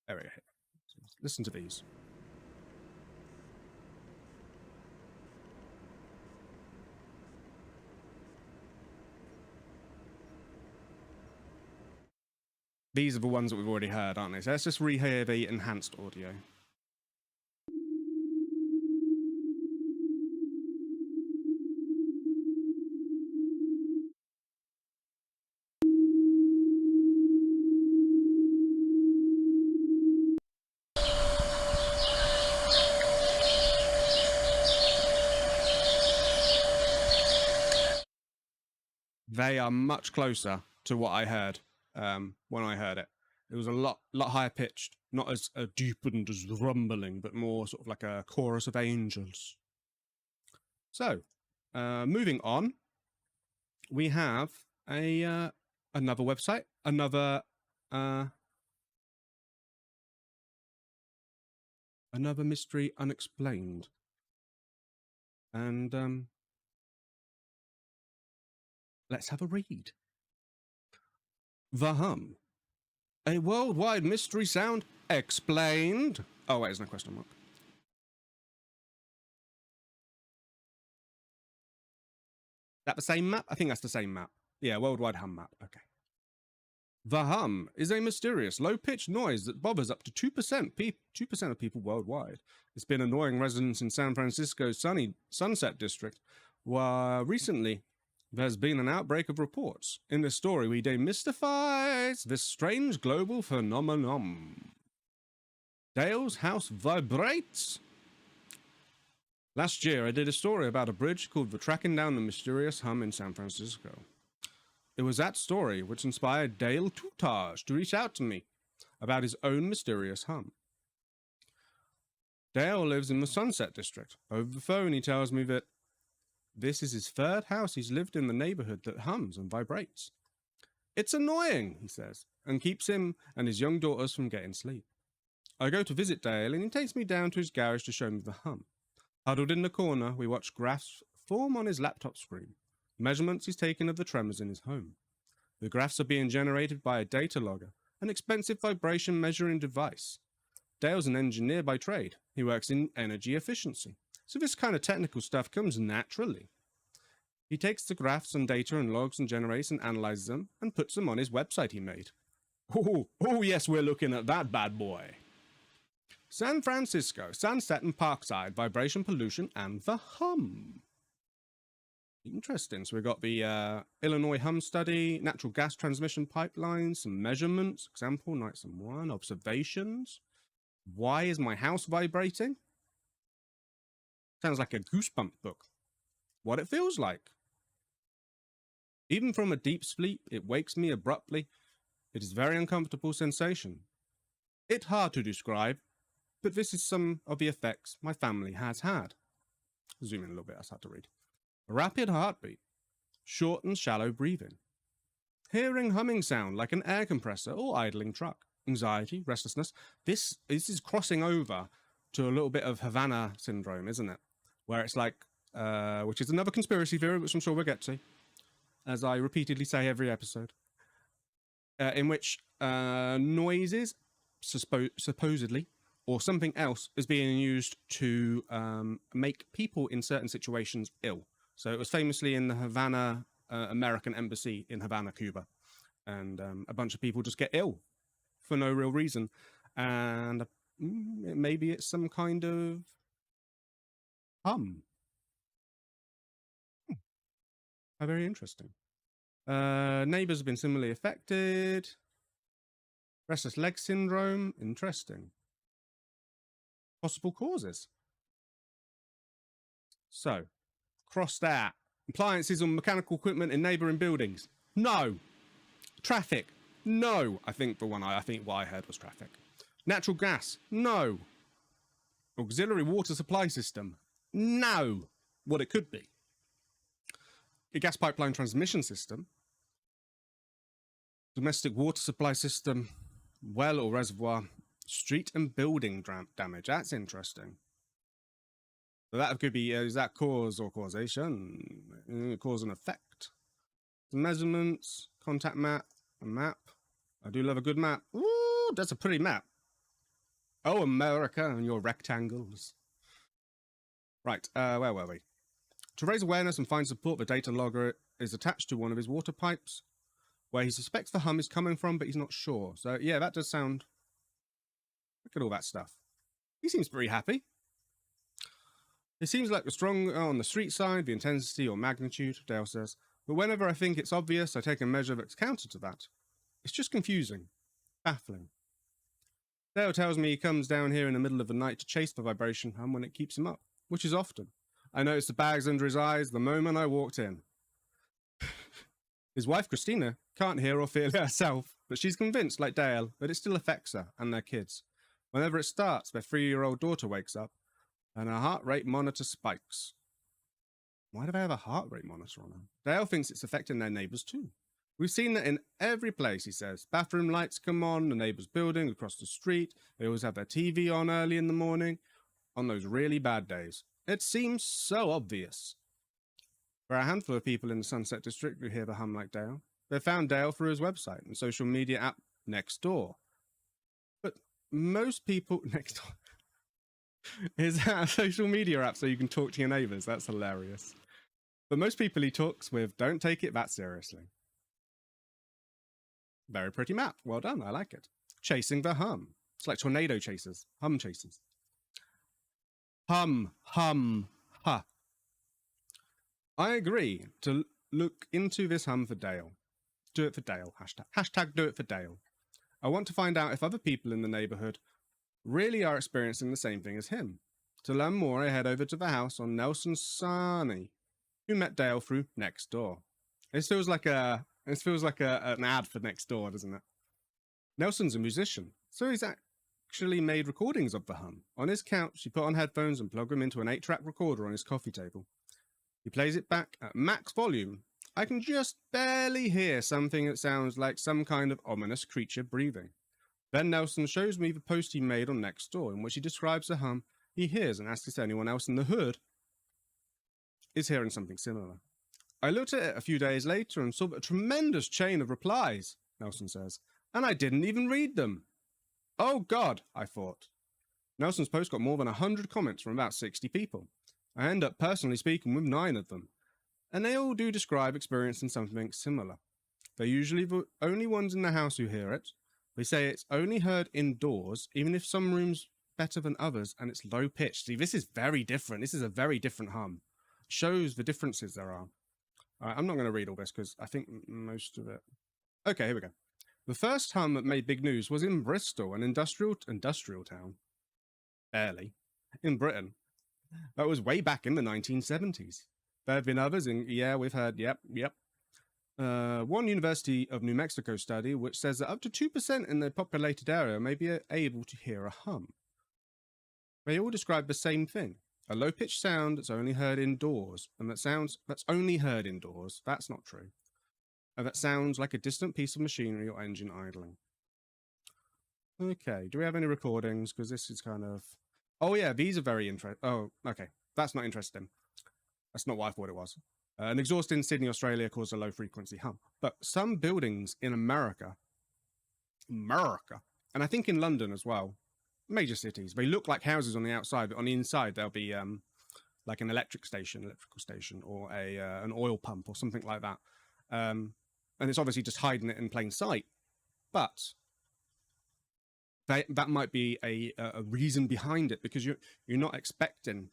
area here. So listen to these. These are the ones that we've already heard, aren't they? So let's just rehear the enhanced audio. They are much closer to what I heard when I heard it. It was a lot higher pitched, not as deep and as rumbling, but more sort of like a chorus of angels. So, moving on, we have a another website, another mystery unexplained, and let's have a read. The Hum. A worldwide mystery sound explained. Oh, wait, there's no question mark. That the same map? I think that's the same map. Yeah, worldwide hum map. Okay. The hum is a mysterious, low-pitched noise that bothers up to 2% of people worldwide. It's been annoying residents in San Francisco's sunny Sunset District, where recently there's been an outbreak of reports. In this story, we demystifies this strange global phenomenon. Dale's house vibrates. Last year, I did a story about a bridge called the Tracking Down the Mysterious Hum in San Francisco. It was that story which inspired Dale Toutage to reach out to me about his own mysterious hum. Dale lives in the Sunset District. Over the phone, he tells me that this is his third house he's lived in the neighborhood that hums and vibrates. It's annoying, he says, and keeps him and his young daughters from getting sleep. I go to visit Dale, and he takes me down to his garage to show me the hum. Huddled in the corner, we watch graphs form on his laptop screen, measurements he's taken of the tremors in his home. The graphs are being generated by a data logger, an expensive vibration measuring device. Dale's an engineer by trade. He works in energy efficiency, so this kind of technical stuff comes naturally. He takes the graphs and data and logs and generates and analyzes them and puts them on his website he made. Oh yes, we're looking at that bad boy. San Francisco, Sunset and Parkside, vibration pollution, and the hum. Interesting. So we've got the Illinois hum study, natural gas transmission pipelines, some measurements, example, night some one, observations. Why is my house vibrating? Sounds like a Goosebump book. What it feels like. Even from a deep sleep, it wakes me abruptly. It is a very uncomfortable sensation. It's hard to describe, but this is some of the effects my family has had. Zoom in a little bit, that's hard to read. A rapid heartbeat, short and shallow breathing. Hearing humming sound like an air compressor or idling truck. Anxiety, restlessness. This is crossing over to a little bit of Havana syndrome, isn't it? Where it's like, which is another conspiracy theory, which I'm sure we'll get to, as I repeatedly say every episode, in which noises, supposedly, or something else is being used to make people in certain situations ill. So it was famously in the Havana American embassy in Havana, Cuba. And a bunch of people just get ill for no real reason. And maybe it's some kind of hum. How very interesting. Neighbors have been similarly affected. Restless leg syndrome. Interesting. Possible causes. So, cross that. Appliances or mechanical equipment in neighbouring buildings. No. Traffic. No. I think what I heard was traffic. Natural gas. No. Auxiliary water supply system. No. What it could be. A gas pipeline transmission system. Domestic water supply system. Well or reservoir. Street and building damage. That's interesting. So that could be, is that cause or causation? Cause and effect. Measurements, contact map, a map. I do love a good map. Ooh, that's a pretty map. Oh, America and your rectangles. Right, where were we? To raise awareness and find support, the data logger is attached to one of his water pipes, where he suspects the hum is coming from, but he's not sure. So, yeah, that does sound... Look at all that stuff. He seems pretty happy. It seems like a strong on the street side, the intensity or magnitude, Dale says. But whenever I think it's obvious, I take a measure that's counter to that. It's just confusing. Baffling. Dale tells me he comes down here in the middle of the night to chase the vibration hum when it keeps him up, which is often. I noticed the bags under his eyes the moment I walked in. His wife, Christina, can't hear or feel it herself, but she's convinced, like Dale, that it still affects her and their kids. Whenever it starts, their 3-year-old daughter wakes up, and her heart rate monitor spikes. Why do they have a heart rate monitor on them? Dale thinks it's affecting their neighbours too. We've seen that in every place, he says. Bathroom lights come on, the neighbour's building across the street. They always have their TV on early in the morning, on those really bad days. It seems so obvious. There are a handful of people in the Sunset District who hear the hum like Dale. They found Dale through his website and social media app Nextdoor. But most people... Nextdoor... Is that a social media app so you can talk to your neighbours? That's hilarious. But most people he talks with don't take it that seriously. Very pretty map. Well done. I like it. Chasing the hum. It's like tornado chasers. Hum chasers. Hum. Hum. Ha. I agree to look into this hum for Dale. Do it for Dale. Hashtag. Hashtag do it for Dale. I want to find out if other people in the neighbourhood really are experiencing the same thing as him. To learn more, I head over to the house on Nelson Sarney, who met Dale through Nextdoor. This feels like an ad for Nextdoor, doesn't it? Nelson's a musician, so he's actually made recordings of the hum. On his couch, he put on headphones and plugged them into an 8-track recorder on his coffee table. He plays it back at max volume. I can just barely hear something that sounds like some kind of ominous creature breathing. Then Nelson shows me the post he made on Nextdoor, in which he describes the hum he hears and asks if anyone else in the hood is hearing something similar. I looked at it a few days later and saw a tremendous chain of replies, Nelson says, and I didn't even read them. Oh God, I thought. Nelson's post got more than 100 comments from about 60 people. I end up personally speaking with 9 of them, and they all do describe experiencing something similar. They're usually the only ones in the house who hear it. They say it's only heard indoors, even if some rooms better than others, and it's low pitched. See, this is very different. This is a very different hum. Shows the differences there are. I'm not going to read all this because I think most of it... Okay, here we go. The first hum that made big news was in Bristol, an industrial town. Barely. In Britain. That was way back in the 1970s. There have been others in... Yeah, we've heard... Yep. One University of New Mexico study which says that up to 2% in the populated area may be able to hear a hum. They all describe the same thing. A low-pitched sound that's only heard indoors, and that's only heard indoors. That's not true. And that sounds like a distant piece of machinery or engine idling. Okay, do we have any recordings? Because this is kind of... Oh yeah, these are very interesting. Oh, okay. That's not interesting. That's not what I thought it was. An exhaust in Sydney, Australia caused a low-frequency hum. But some buildings in America, and I think in London as well, major cities, they look like houses on the outside, but on the inside there'll be like an electrical station, or an oil pump or something like that. And it's obviously just hiding it in plain sight. But that might be a reason behind it, because you're not expecting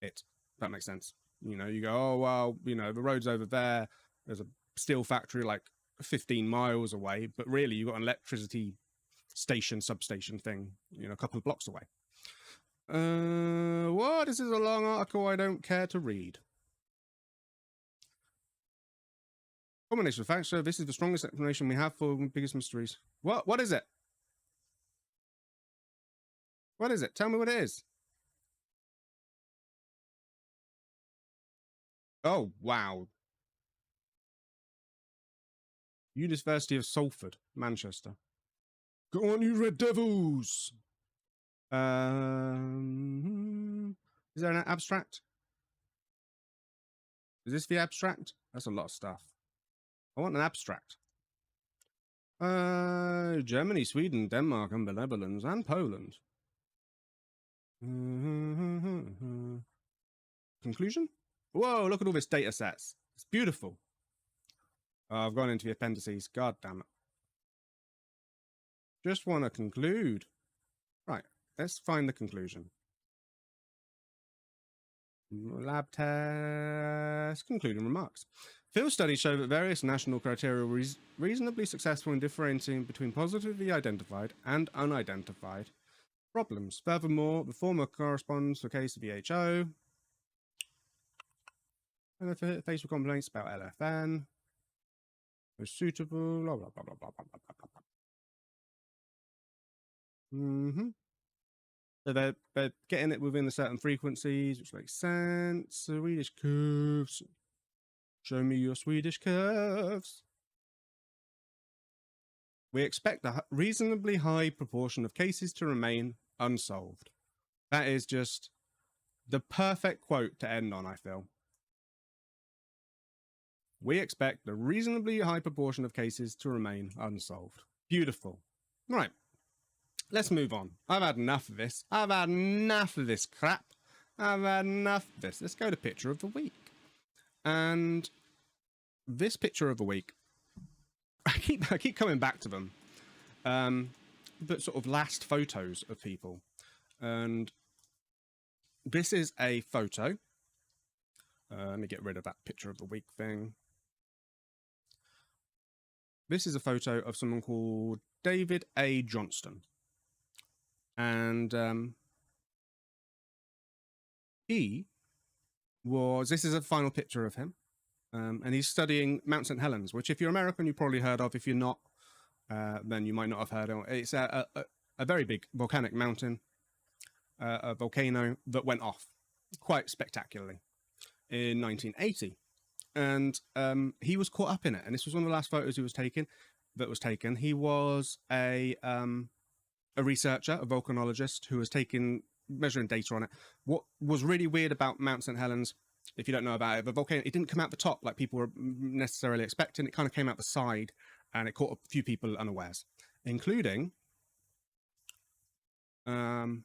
it. If that makes sense. You know, you go, oh, well, you know, the road's over there. There's a steel factory like 15 miles away, but really you've got an electricity substation thing, you know, a couple of blocks away. What? This is a long article I don't care to read. Combination of facts, so this is the strongest explanation we have for biggest mysteries. What is it? What is it? Tell me what it is. Oh, wow. University of Salford, Manchester. Go on, you Red Devils! Is there an abstract? Is this the abstract? That's a lot of stuff. I want an abstract. Germany, Sweden, Denmark, and the Netherlands, and Poland. Conclusion? Whoa, look at all this data sets. It's beautiful. Oh, I've gone into the appendices. God damn it. Just want to conclude. Right, let's find the conclusion. Lab test. Concluding remarks. Field studies show that various national criteria were reasonably successful in differentiating between positively identified and unidentified problems. Furthermore, the former corresponds to the case of the HO. And if faced with complaints about LFN, was suitable, blah, blah, blah, blah, blah, blah, blah, blah. So they're getting it within a certain frequencies, which makes sense. Swedish curves. Show me your Swedish curves. We expect a reasonably high proportion of cases to remain unsolved. That is just the perfect quote to end on, I feel. We expect a reasonably high proportion of cases to remain unsolved. Beautiful. Right. Let's move on. I've had enough of this. I've had enough of this crap. I've had enough of this. Let's go to picture of the week. And this picture of the week, I keep coming back to them. But sort of last photos of people. And this is a photo. Let me get rid of that picture of the week thing. This is a photo of someone called David A. Johnston. And this is a final picture of him. And he's studying Mount St. Helens, which if you're American, you probably heard of. If you're not, then you might not have heard of. It's a very big volcanic mountain, a volcano that went off quite spectacularly in 1980. And he was caught up in it. And this was one of the last photos he was taken. He was a researcher, a volcanologist, who was measuring data on it. What was really weird about Mount St. Helens, if you don't know about it, the volcano, it didn't come out the top like people were necessarily expecting. It kind of came out the side, and it caught a few people unawares, including Mr.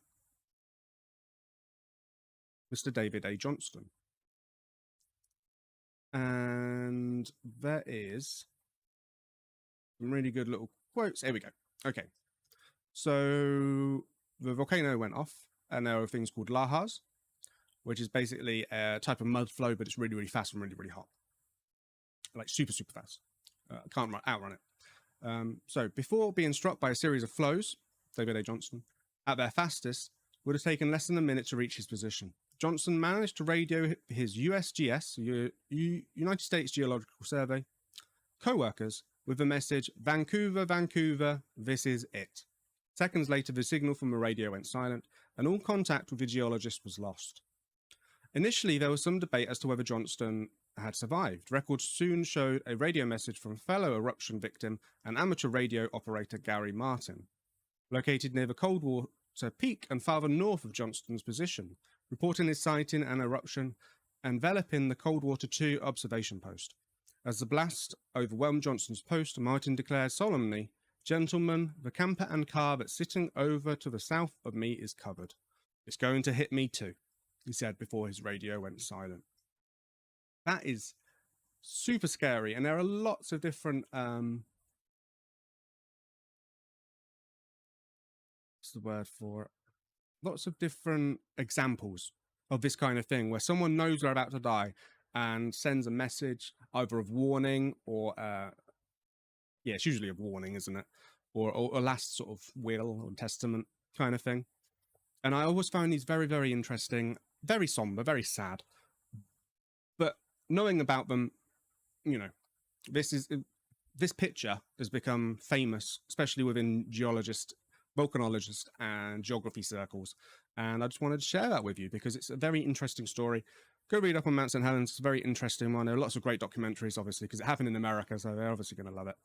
David A. Johnston. And there is some really good little quotes. Here we go. Okay. So the volcano went off, and there are things called lahars, which is basically a type of mud flow, but it's really, really fast and really, really hot. Like super, super fast. Can't outrun it. So before being struck by a series of flows, David A. Johnston, at their fastest, would have taken less than a minute to reach his position. Johnson managed to radio his USGS, United States Geological Survey, co-workers with the message, Vancouver, Vancouver, this is it. Seconds later, the signal from the radio went silent, and all contact with the geologist was lost. Initially, there was some debate as to whether Johnston had survived. Records soon showed a radio message from fellow eruption victim and amateur radio operator Gary Martin, located near the Coldwater Peak and farther north of Johnston's position, reporting his sighting and eruption enveloping the Coldwater 2 observation post. As the blast overwhelmed Johnston's post, Martin declared solemnly, "Gentlemen, the camper and car that's sitting over to the south of me is covered. It's going to hit me too," he said before his radio went silent. That is super scary, and there are lots of different what's the word for it? Lots of different examples of this kind of thing where someone knows they're about to die and sends a message either of warning or yeah, it's usually a warning, isn't it? Or a last sort of will or testament kind of thing. And I always found these very, very interesting, very somber, very sad. But knowing about them, you know, this picture has become famous, especially within geologists, volcanologists, and geography circles. And I just wanted to share that with you because it's a very interesting story. Go read up on Mount St. Helens. It's a very interesting one. There are lots of great documentaries, obviously, because it happened in America, so they're obviously going to love it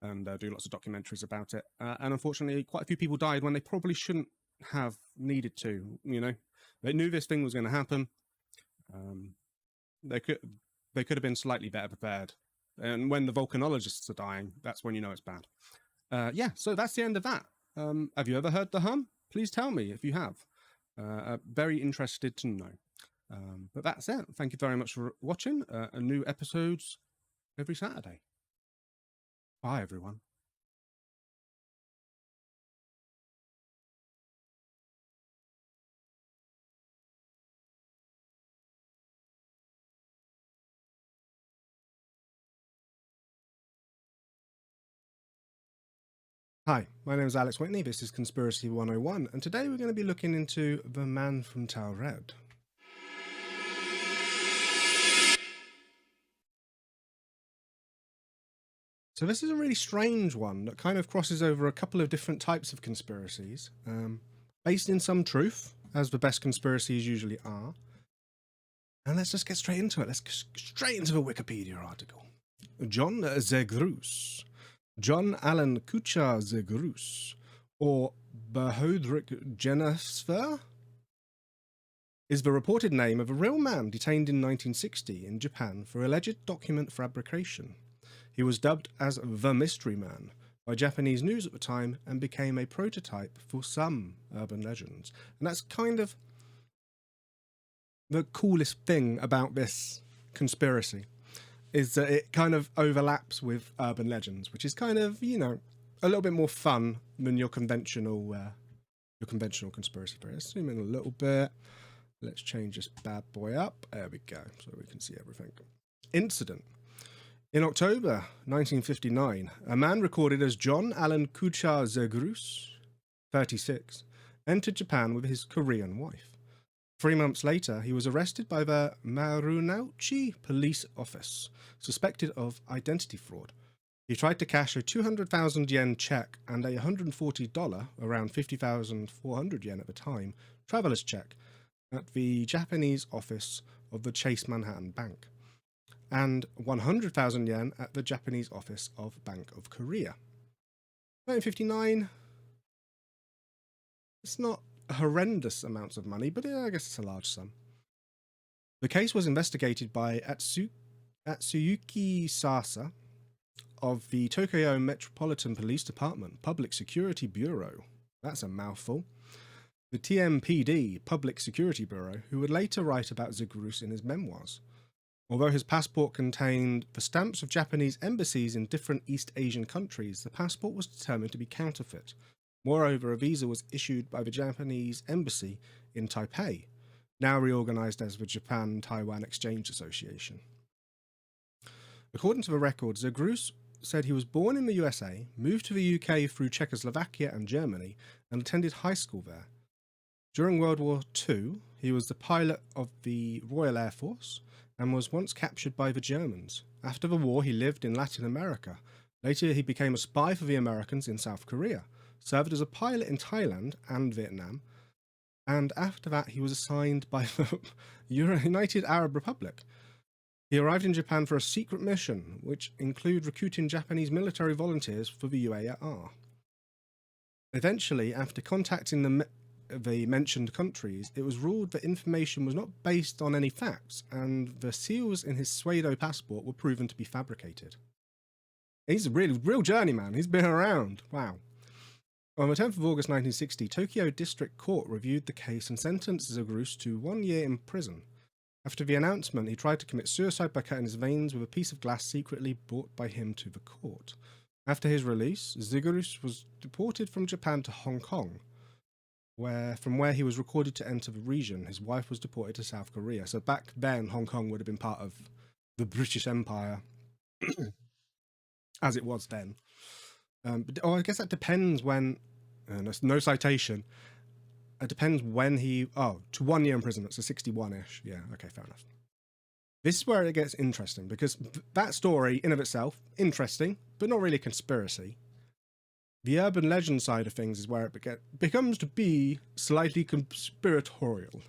and do lots of documentaries about it. And unfortunately, quite a few people died when they probably shouldn't have needed to, you know. They knew this thing was going to happen. They could have been slightly better prepared. And when the volcanologists are dying, that's when you know it's bad. Yeah, so that's the end of that. Have you ever heard the hum? Please tell me if you have. Very interested to know. But that's it. Thank you very much for watching. A new episodes every Saturday. Bye, everyone. Hi, my name is Alex Witney. This is Conspiracy 101, and today we're going to be looking into the man from TAURED. So this is a really strange one that kind of crosses over a couple of different types of conspiracies, based in some truth, as the best conspiracies usually are. And let's just get straight into it. Let's get straight into the Wikipedia article. John Zegrus. John Allen Kuchar Zegrus, or Behodrik Jennifer, is the reported name of a real man detained in 1960 in Japan for alleged document fabrication. He was dubbed as the Mystery Man by Japanese news at the time and became a prototype for some urban legends. And that's kind of the coolest thing about this conspiracy, is that it kind of overlaps with urban legends, which is kind of, you know, a little bit more fun than your conventional conspiracy theory. Let's zoom in a little bit. Let's change this bad boy up. There we go, so we can see everything. Incident. In October 1959, a man recorded as John Allen Kuchar Zegrus, 36, entered Japan with his Korean wife. 3 months later, he was arrested by the Marunouchi police office, suspected of identity fraud. He tried to cash a 200,000 yen check and a $140, around 50,400 yen at the time, traveler's check at the Japanese office of the Chase Manhattan Bank, and 100,000 yen at the Japanese office of Bank of Korea. 1959, it's not horrendous amounts of money, but I guess it's a large sum. The case was investigated by Atsuyuki Sasa of the Tokyo Metropolitan Police Department Public Security Bureau. That's a mouthful. The TMPD Public Security Bureau, who would later write about Zegrus in his memoirs. Although his passport contained the stamps of Japanese embassies in different East Asian countries, the passport was determined to be counterfeit. Moreover, a visa was issued by the Japanese embassy in Taipei, now reorganized as the Japan-Taiwan Exchange Association. According to the records, Zegrus said he was born in the USA, moved to the UK through Czechoslovakia and Germany, and attended high school there. During World War II, he was the pilot of the Royal Air Force and was once captured by the Germans. After the war, he lived in Latin America. Later, he became a spy for the Americans in South Korea, served as a pilot in Thailand and Vietnam, and after that he was assigned by the United Arab Republic. He arrived in Japan for a secret mission, which included recruiting Japanese military volunteers for the UAR. Eventually, after contacting the mentioned countries, it was ruled that information was not based on any facts, and the seals in his pseudo passport were proven to be fabricated. He's a real journeyman. He's been around. Wow. On the 10th of August 1960, Tokyo District Court reviewed the case and sentenced Zegrus to 1 year in prison. After the announcement, he tried to commit suicide by cutting his veins with a piece of glass secretly brought by him to the court. After his release, Zegrus was deported from Japan to Hong Kong, from where he was recorded to enter the region. His wife was deported to South Korea. So back then, Hong Kong would have been part of the British Empire, as it was then. But I guess that depends when, no citation, it depends when to 1 year in prison, that's a 61-ish, yeah, okay, fair enough. This is where it gets interesting, because that story, in of itself, interesting, but not really a conspiracy. The urban legend side of things is where it becomes to be slightly conspiratorial.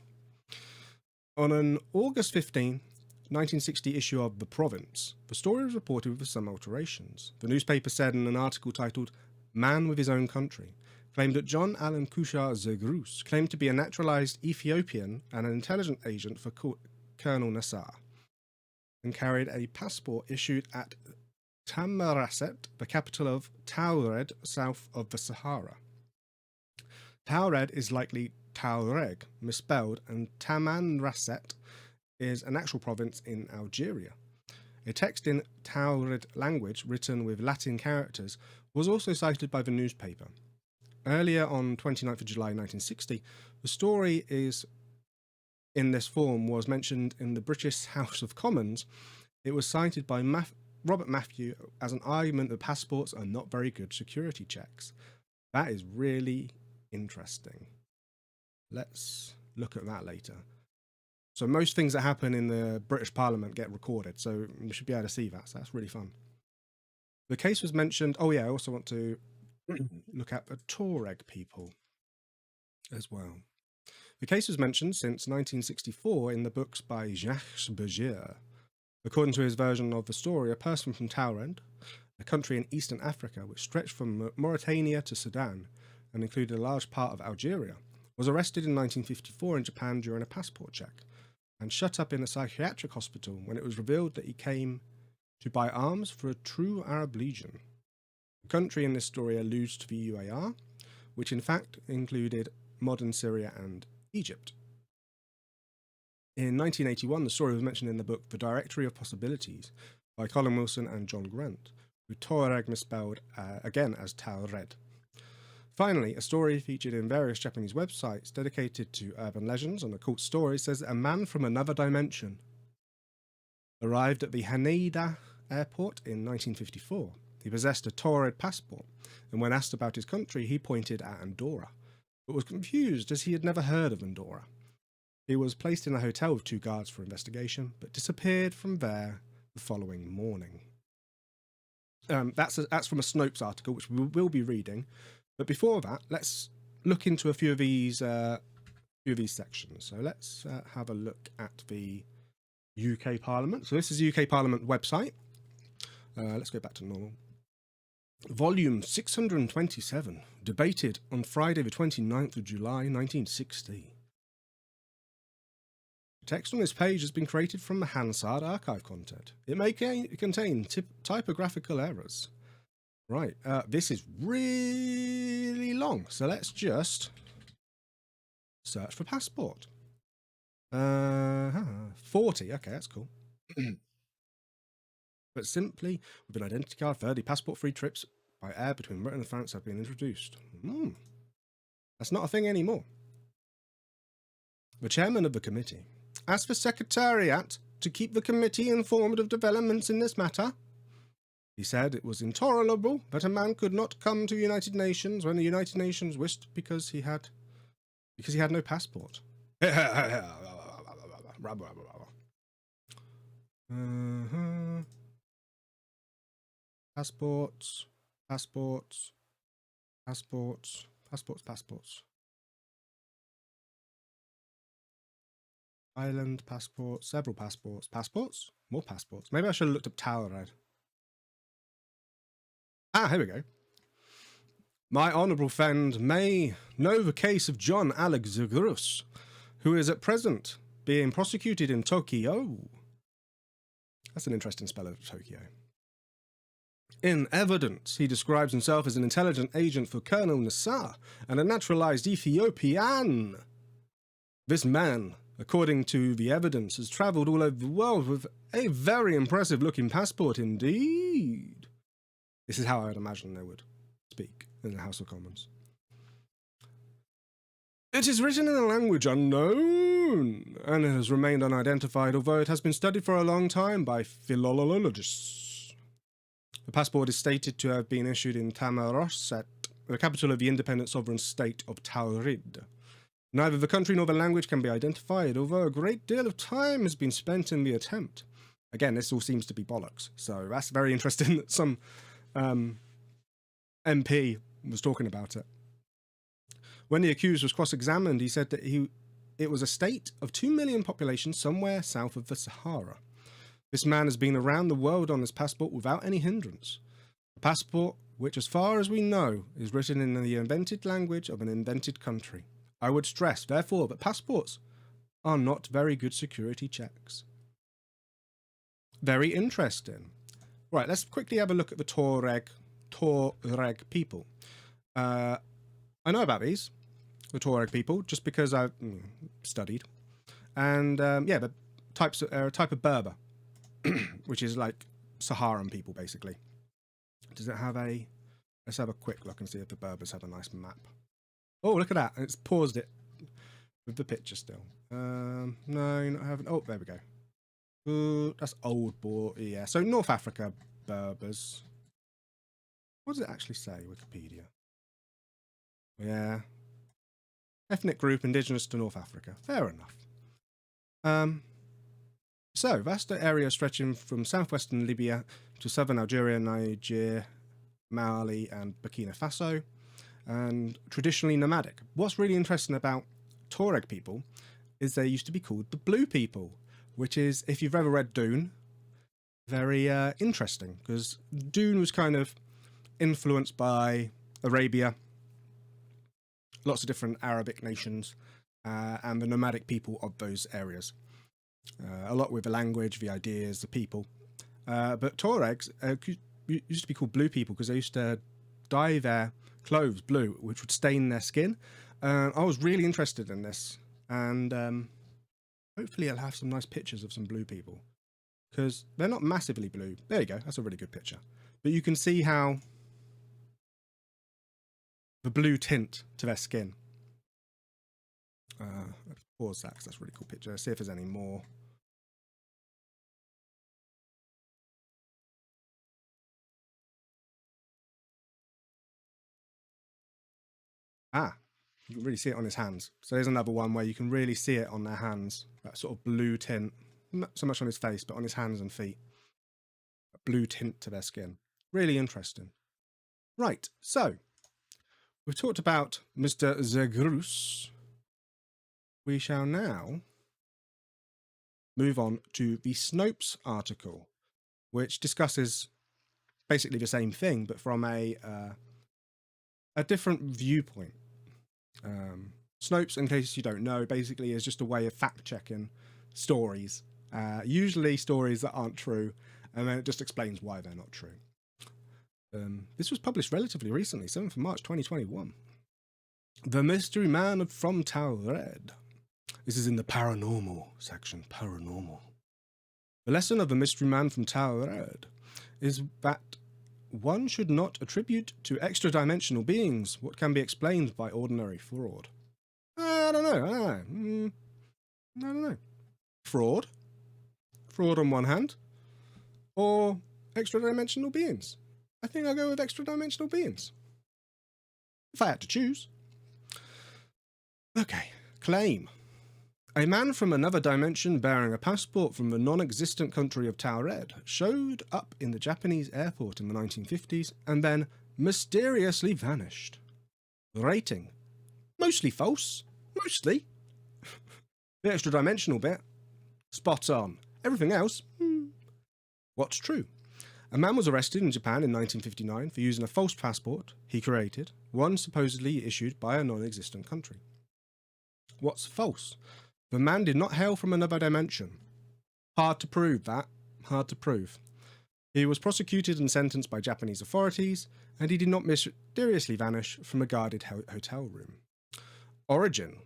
On an August 15, 1960 issue of The Province, the story was reported with some alterations. The newspaper said in an article titled "Man with His Own Country," claimed that John Allen Kushar Zegrous claimed to be a naturalized Ethiopian and an intelligence agent for Colonel Nassar, and carried a passport issued at Tamanrasset, the capital of TAURED, south of the Sahara. TAURED is likely Tuareg, misspelled, and Tamanrasset is an actual province in Algeria. A text in Taured language, written with Latin characters, was also cited by the newspaper. Earlier on 29th of July 1960, the story in this form was mentioned in the British House of Commons. It was cited by Robert Matthew as an argument that passports are not very good security checks. That is really interesting. Let's look at that later. So most things that happen in the British Parliament get recorded, so you should be able to see that, so that's really fun. The case was mentioned. Oh yeah, I also want to look at the Tuareg people as well. The case was mentioned since 1964 in the books by Jacques Bergier. According to his version of the story, a person from Taured, a country in eastern Africa which stretched from Mauritania to Sudan and included a large part of Algeria, was arrested in 1954 in Japan during a passport check and shut up in a psychiatric hospital when it was revealed that he came to buy arms for a true Arab legion. The country in this story alludes to the UAR, which in fact included modern Syria and Egypt. In 1981, the story was mentioned in the book The Directory of Possibilities by Colin Wilson and John Grant, with Tuareg misspelled again as Taured. Finally, a story featured in various Japanese websites dedicated to urban legends and occult stories says that a man from another dimension arrived at the Haneda airport in 1954. He possessed a Taured passport, and when asked about his country, he pointed at Andorra, but was confused as he had never heard of Andorra. He was placed in a hotel with 2 guards for investigation, but disappeared from there the following morning. That's from a Snopes article, which we will be reading. But before that, let's look into a few of these sections. So let's have a look at the UK Parliament. So this is the UK Parliament website. Let's go back to normal. Volume 627, debated on Friday the 29th of July 1960. The text on this page has been created from the Hansard archive content. It may contain typographical errors. Right, this is really long, so let's just search for passport. 40, okay, that's cool. But simply, with an identity card, 30 passport-free trips by air between Britain and France have been introduced. That's not a thing anymore. The chairman of the committee asked the Secretariat to keep the committee informed of developments in this matter. He said it was intolerable that a man could not come to the United Nations when the United Nations wished because he had no passport. Passports. Island passports, several passports. Passports? More passports. Maybe I should have looked up TAURED. Here we go. My honourable friend may know the case of John Alex Zegrous, who is at present being prosecuted in Tokyo. That's an interesting spell of Tokyo. In evidence, he describes himself as an intelligent agent for Colonel Nassar and a naturalized Ethiopian. This man, according to the evidence, has travelled all over the world with a very impressive-looking passport indeed. This is how I would imagine they would speak in the House of Commons. It is written in a language unknown, and it has remained unidentified, although it has been studied for a long time by philologists. The passport is stated to have been issued in Tamanrasset, the capital of the independent sovereign state of Taured. Neither the country nor the language can be identified, although a great deal of time has been spent in the attempt. Again, this all seems to be bollocks, so that's very interesting that some MP was talking about it. When the accused was cross-examined, he said that it was a state of 2 million population somewhere south of the Sahara. This man has been around the world on his passport without any hindrance. The passport which as far as we know is written in the invented language of an invented country. I would stress, therefore, that passports are not very good security checks. Very interesting. Right, let's quickly have a look at the Tuareg people. I know about these, the Tuareg people, just because I've studied. And yeah, the are a type of Berber, which is like Saharan people, basically. Does it have a... Let's have a quick look and see if the Berbers have a nice map. Oh, look at that. It's paused it with the picture still. No, not having... Oh, there we go. Ooh, that's old boy. Yeah, so North Africa Berbers. What does it actually say, Wikipedia? Yeah. Ethnic group indigenous to North Africa. Fair enough. So, vast area stretching from southwestern Libya to southern Algeria, Niger, Mali and Burkina Faso, and traditionally nomadic. What's really interesting about Tuareg people is they used to be called the Blue People, which is, if you've ever read Dune, very interesting, because Dune was kind of influenced by Arabia, lots of different Arabic nations, and the nomadic people of those areas. A lot with the language, the ideas, the people. But Tuaregs used to be called Blue People because they used to dye their clothes blue, which would stain their skin. I was really interested in this, and hopefully I'll have some nice pictures of some blue people, because they're not massively blue. There you go, that's a really good picture. But you can see how the blue tint to their skin. Let's pause that because that's a really cool picture. See if there's any more. Ah, you can really see it on his hands. So there's another one where you can really see it on their hands. That sort of blue tint. Not so much on his face, but on his hands and feet. A blue tint to their skin. Really interesting. Right, so we've talked about Mr. Zegrus. We shall now move on to the Snopes article, which discusses basically the same thing, but from a different viewpoint. Snopes, in case you don't know, basically is just a way of fact-checking stories. Usually stories that aren't true, and then it just explains why they're not true. This was published relatively recently, 7th of March 2021. The Mystery Man from TAURED. This is in the paranormal section, paranormal. The lesson of the Mystery Man from TAURED is that one should not attribute to extra-dimensional beings what can be explained by ordinary fraud. I don't know. Fraud? Fraud on one hand? Or extra-dimensional beings? I think I'll go with extra-dimensional beings. If I had to choose. Okay, claim. A man from another dimension bearing a passport from the non-existent country of TAURED showed up in the Japanese airport in the 1950s and then mysteriously vanished. Rating. Mostly false. Mostly. The extra-dimensional bit. Spot on. Everything else, what's true? A man was arrested in Japan in 1959 for using a false passport he created, one supposedly issued by a non-existent country. What's false? The man did not hail from another dimension. Hard to prove that. Hard to prove. He was prosecuted and sentenced by Japanese authorities, and he did not mysteriously vanish from a guarded hotel room. Origin.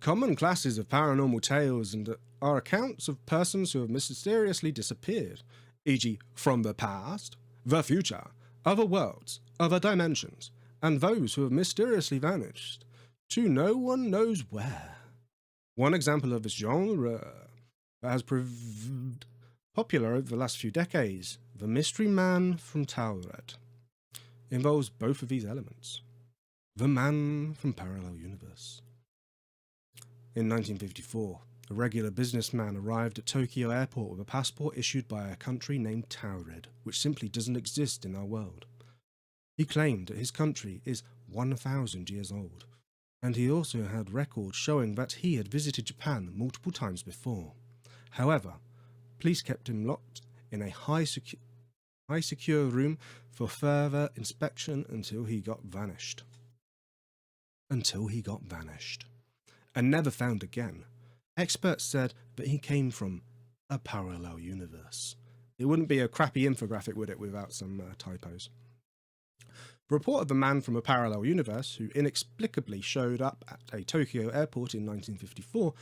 Common classes of paranormal tales are accounts of persons who have mysteriously disappeared, e.g. from the past, the future, other worlds, other dimensions, and those who have mysteriously vanished to no one knows where. One example of this genre that has proved popular over the last few decades, The Mystery Man from TAURED, involves both of these elements. The Man from Parallel Universe. In 1954, a regular businessman arrived at Tokyo Airport with a passport issued by a country named TAURED, which simply doesn't exist in our world. He claimed that his country is 1,000 years old, and he also had records showing that he had visited Japan multiple times before. However, police kept him locked in a high secure room for further inspection until he got vanished. Until he got vanished. And never found again. Experts said that he came from a parallel universe. It wouldn't be a crappy infographic, would it, without some typos. The report of a man from a parallel universe who inexplicably showed up at a Tokyo airport in 1954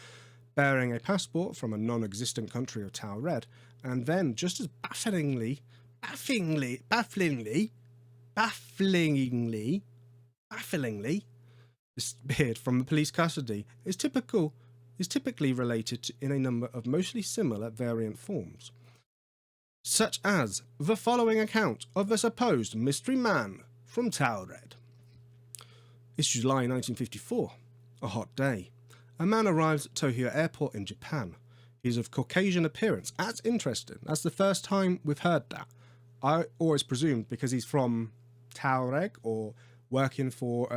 bearing a passport from a non-existent country of TAURED, and then just as bafflingly disappeared from the police custody is typically related to, in a number of mostly similar variant forms, such as the following account of a supposed mystery man from TAURED. It's July 1954, a hot day. A man arrives at Tokyo Airport in Japan. He's of Caucasian appearance. That's interesting. That's the first time we've heard that. I always presumed because he's from TAURED or working for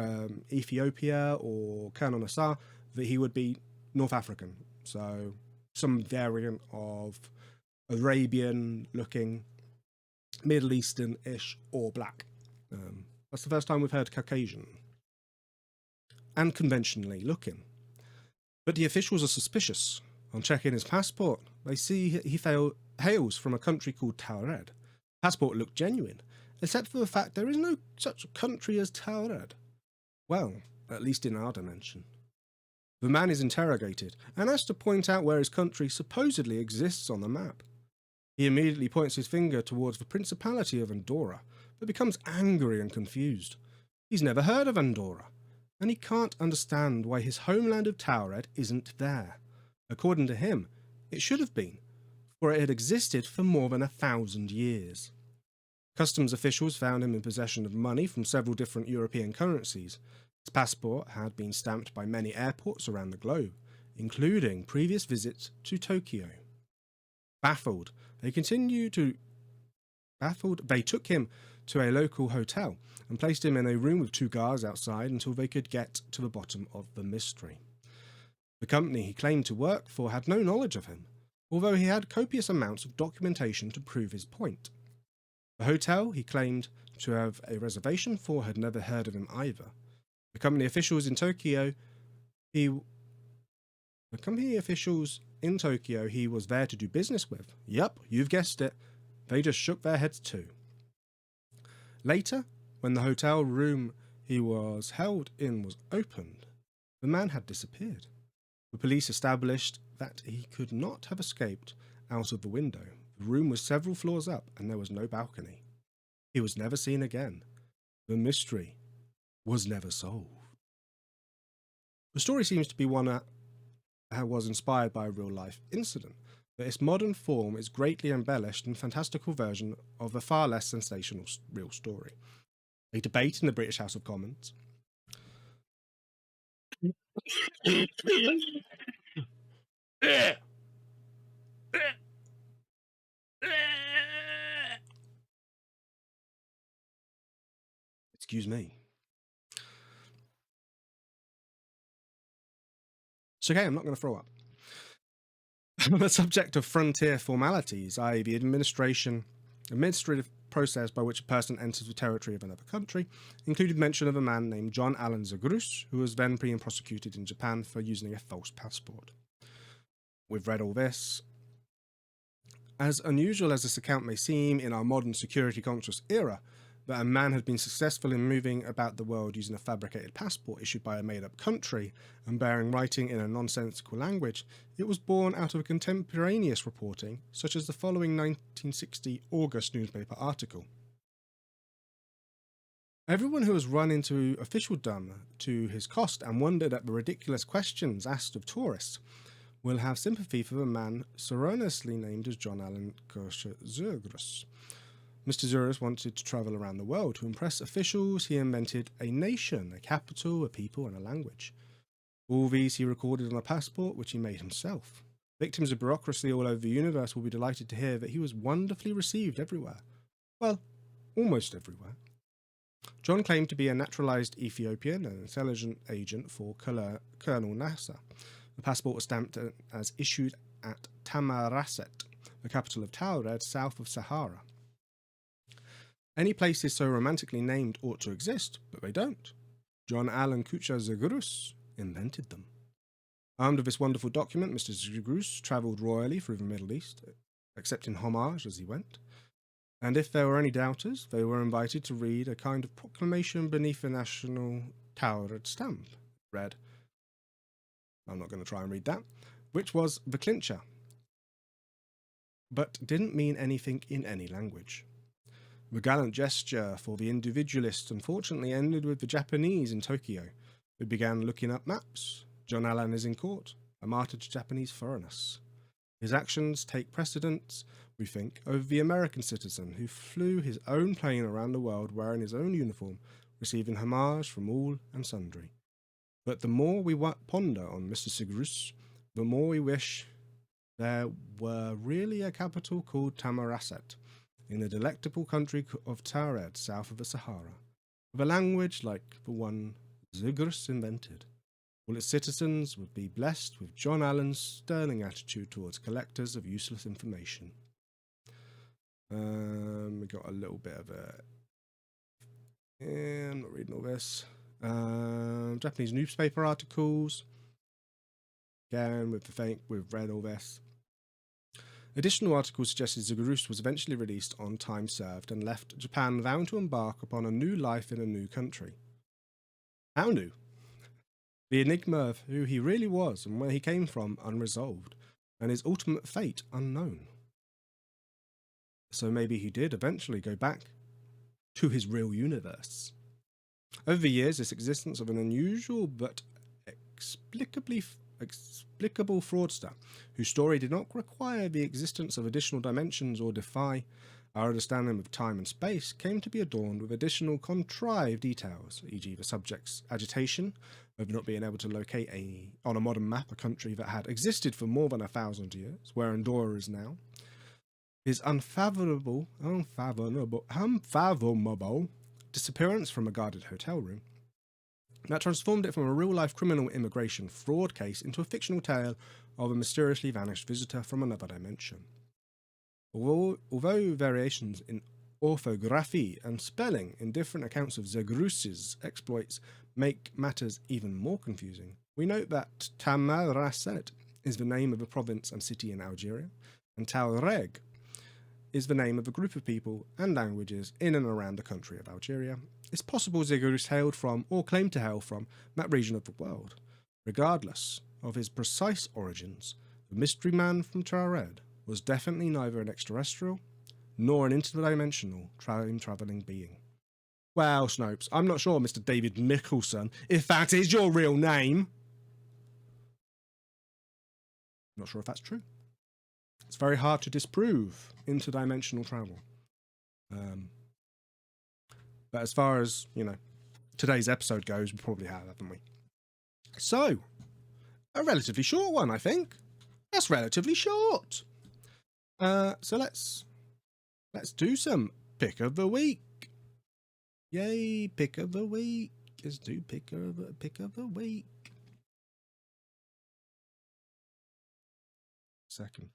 Ethiopia or Colonel Nassar that he would be North African. So some variant of Arabian looking, Middle Eastern-ish or black. That's the first time we've heard Caucasian. And conventionally looking. But the officials are suspicious. On checking his passport, they see he hails from a country called TAURED. Passport looked genuine, except for the fact there is no such country as TAURED. Well, at least in our dimension. The man is interrogated and asked to point out where his country supposedly exists on the map. He immediately points his finger towards the Principality of Andorra, but becomes angry and confused. He's never heard of Andorra, and he can't understand why his homeland of TAURED isn't there. According to him, it should have been, for it had existed for more than 1,000 years. Customs officials found him in possession of money from several different European currencies. His passport had been stamped by many airports around the globe, including previous visits to Tokyo. Baffled, they took him to a local hotel and placed him in a room with 2 guards outside until they could get to the bottom of the mystery. The company he claimed to work for had no knowledge of him, although he had copious amounts of documentation to prove his point. The hotel he claimed to have a reservation for had never heard of him either. The company officials in Tokyo he was there to do business with. Yup, you've guessed it. They just shook their heads too. Later, when the hotel room he was held in was opened, the man had disappeared. The police established that he could not have escaped out of the window. The room was several floors up and there was no balcony. He was never seen again. The mystery was never solved. The story seems to be one that was inspired by a real-life incident, but its modern form is greatly embellished and fantastical version of a far less sensational real story. A debate in the British House of Commons. Excuse me. It's okay, I'm not going to throw up. On the subject of frontier formalities, i.e. the administrative process by which a person enters the territory of another country, included mention of a man named John Allen Zagrus, who was then being prosecuted in Japan for using a false passport. We've read all this. As unusual as this account may seem in our modern security-conscious era, that a man had been successful in moving about the world using a fabricated passport issued by a made-up country and bearing writing in a nonsensical language, it was born out of a contemporaneous reporting, such as the following 1960 August newspaper article. Everyone who has run into officialdom to his cost and wondered at the ridiculous questions asked of tourists will have sympathy for the man seriously named as John Allen Zagrus. Mr. Zagrus wanted to travel around the world. To impress officials, he invented a nation, a capital, a people, and a language. All these he recorded on a passport, which he made himself. Victims of bureaucracy all over the universe will be delighted to hear that he was wonderfully received everywhere. Well, almost everywhere. John claimed to be a naturalized Ethiopian and an intelligence agent for Colonel Nassar. The passport was stamped as issued at Tamarasset, the capital of TAURED, south of Sahara. Any places so romantically named ought to exist, but they don't. John Allen Kuchar Zegrus invented them. Armed with this wonderful document, Mr. Zegrus travelled royally through the Middle East, accepting homage as he went. And if there were any doubters, they were invited to read a kind of proclamation beneath the national TAURED stamp. It read, I'm not going to try and read that, which was the clincher, but didn't mean anything in any language. The gallant gesture for the individualist unfortunately ended with the Japanese in Tokyo, who began looking up maps. John Allen is in court, a martyr to Japanese foreigners. His actions take precedence, we think, over the American citizen who flew his own plane around the world wearing his own uniform, receiving homage from all and sundry. But the more we ponder on Mr. Zegrus, the more we wish there were really a capital called Tamarasset, in the delectable country of TAURED, south of the Sahara, with a language like the one Zegrus invented. All its citizens would be blessed with John Allen's sterling attitude towards collectors of useless information. We got a little bit of a... I'm not reading all this. Japanese newspaper articles. Again, we've read all this. Additional articles suggested Zegrus was eventually released on time served and left Japan vowing to embark upon a new life in a new country. How new? The enigma of who he really was and where he came from unresolved, and his ultimate fate unknown. So maybe he did eventually go back to his real universe. Over the years, this existence of an unusual but explicable fraudster, whose story did not require the existence of additional dimensions or defy our understanding of time and space, came to be adorned with additional contrived details, e.g. the subject's agitation over not being able to locate on a modern map a country that had existed for more than 1,000 years, where Andorra is now. His unfathomable disappearance from a guarded hotel room that transformed it from a real-life criminal immigration fraud case into a fictional tale of a mysteriously vanished visitor from another dimension. Although variations in orthography and spelling in different accounts of Zegrus's exploits make matters even more confusing, we note that Tamarasset is the name of a province and city in Algeria, and Tuareg is the name of a group of people and languages in and around the country of Algeria. It's possible Zegrus hailed from, or claimed to hail from, that region of the world. Regardless of his precise origins, the mystery man from TAURED was definitely neither an extraterrestrial nor an interdimensional time-travelling being. Well, Snopes, I'm not sure, Mr. David Mickelson, if that is your real name. Not sure if that's true. It's very hard to disprove interdimensional travel. But as far as, today's episode goes, we probably have, haven't we? So, a relatively short one, I think. That's relatively short. So let's do some pick of the week. Yay, pick of the week. Let's do pick of the week. Second.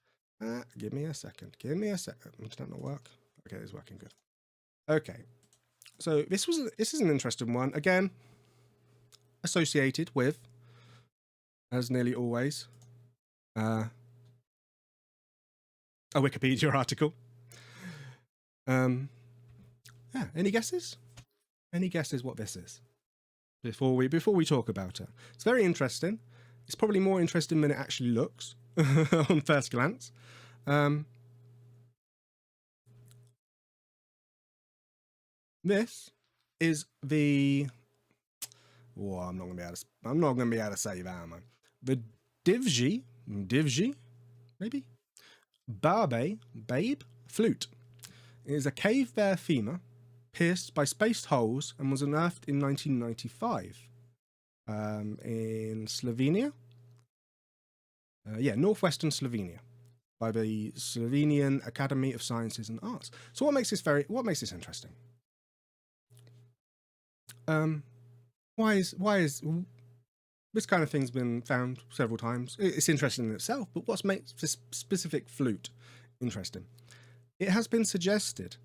Give me a second. Internet not work? Okay, it's working good. Okay. So this is an interesting one. Again, associated with, as nearly always, a Wikipedia article. Yeah, any guesses? Any guesses what this is? Before we talk about it. It's very interesting. It's probably more interesting than it actually looks on first glance. This is the... Oh, I'm not gonna be able to say that, am I? The Divji, maybe? Babe flute. It is a cave bear femur pierced by spaced holes and was unearthed in 1995 in Slovenia. Northwestern Slovenia, by the Slovenian Academy of Sciences and Arts. So what makes this interesting? Why is this kind of thing's been found several times? It's interesting in itself, but what makes this specific flute interesting? It has been suggested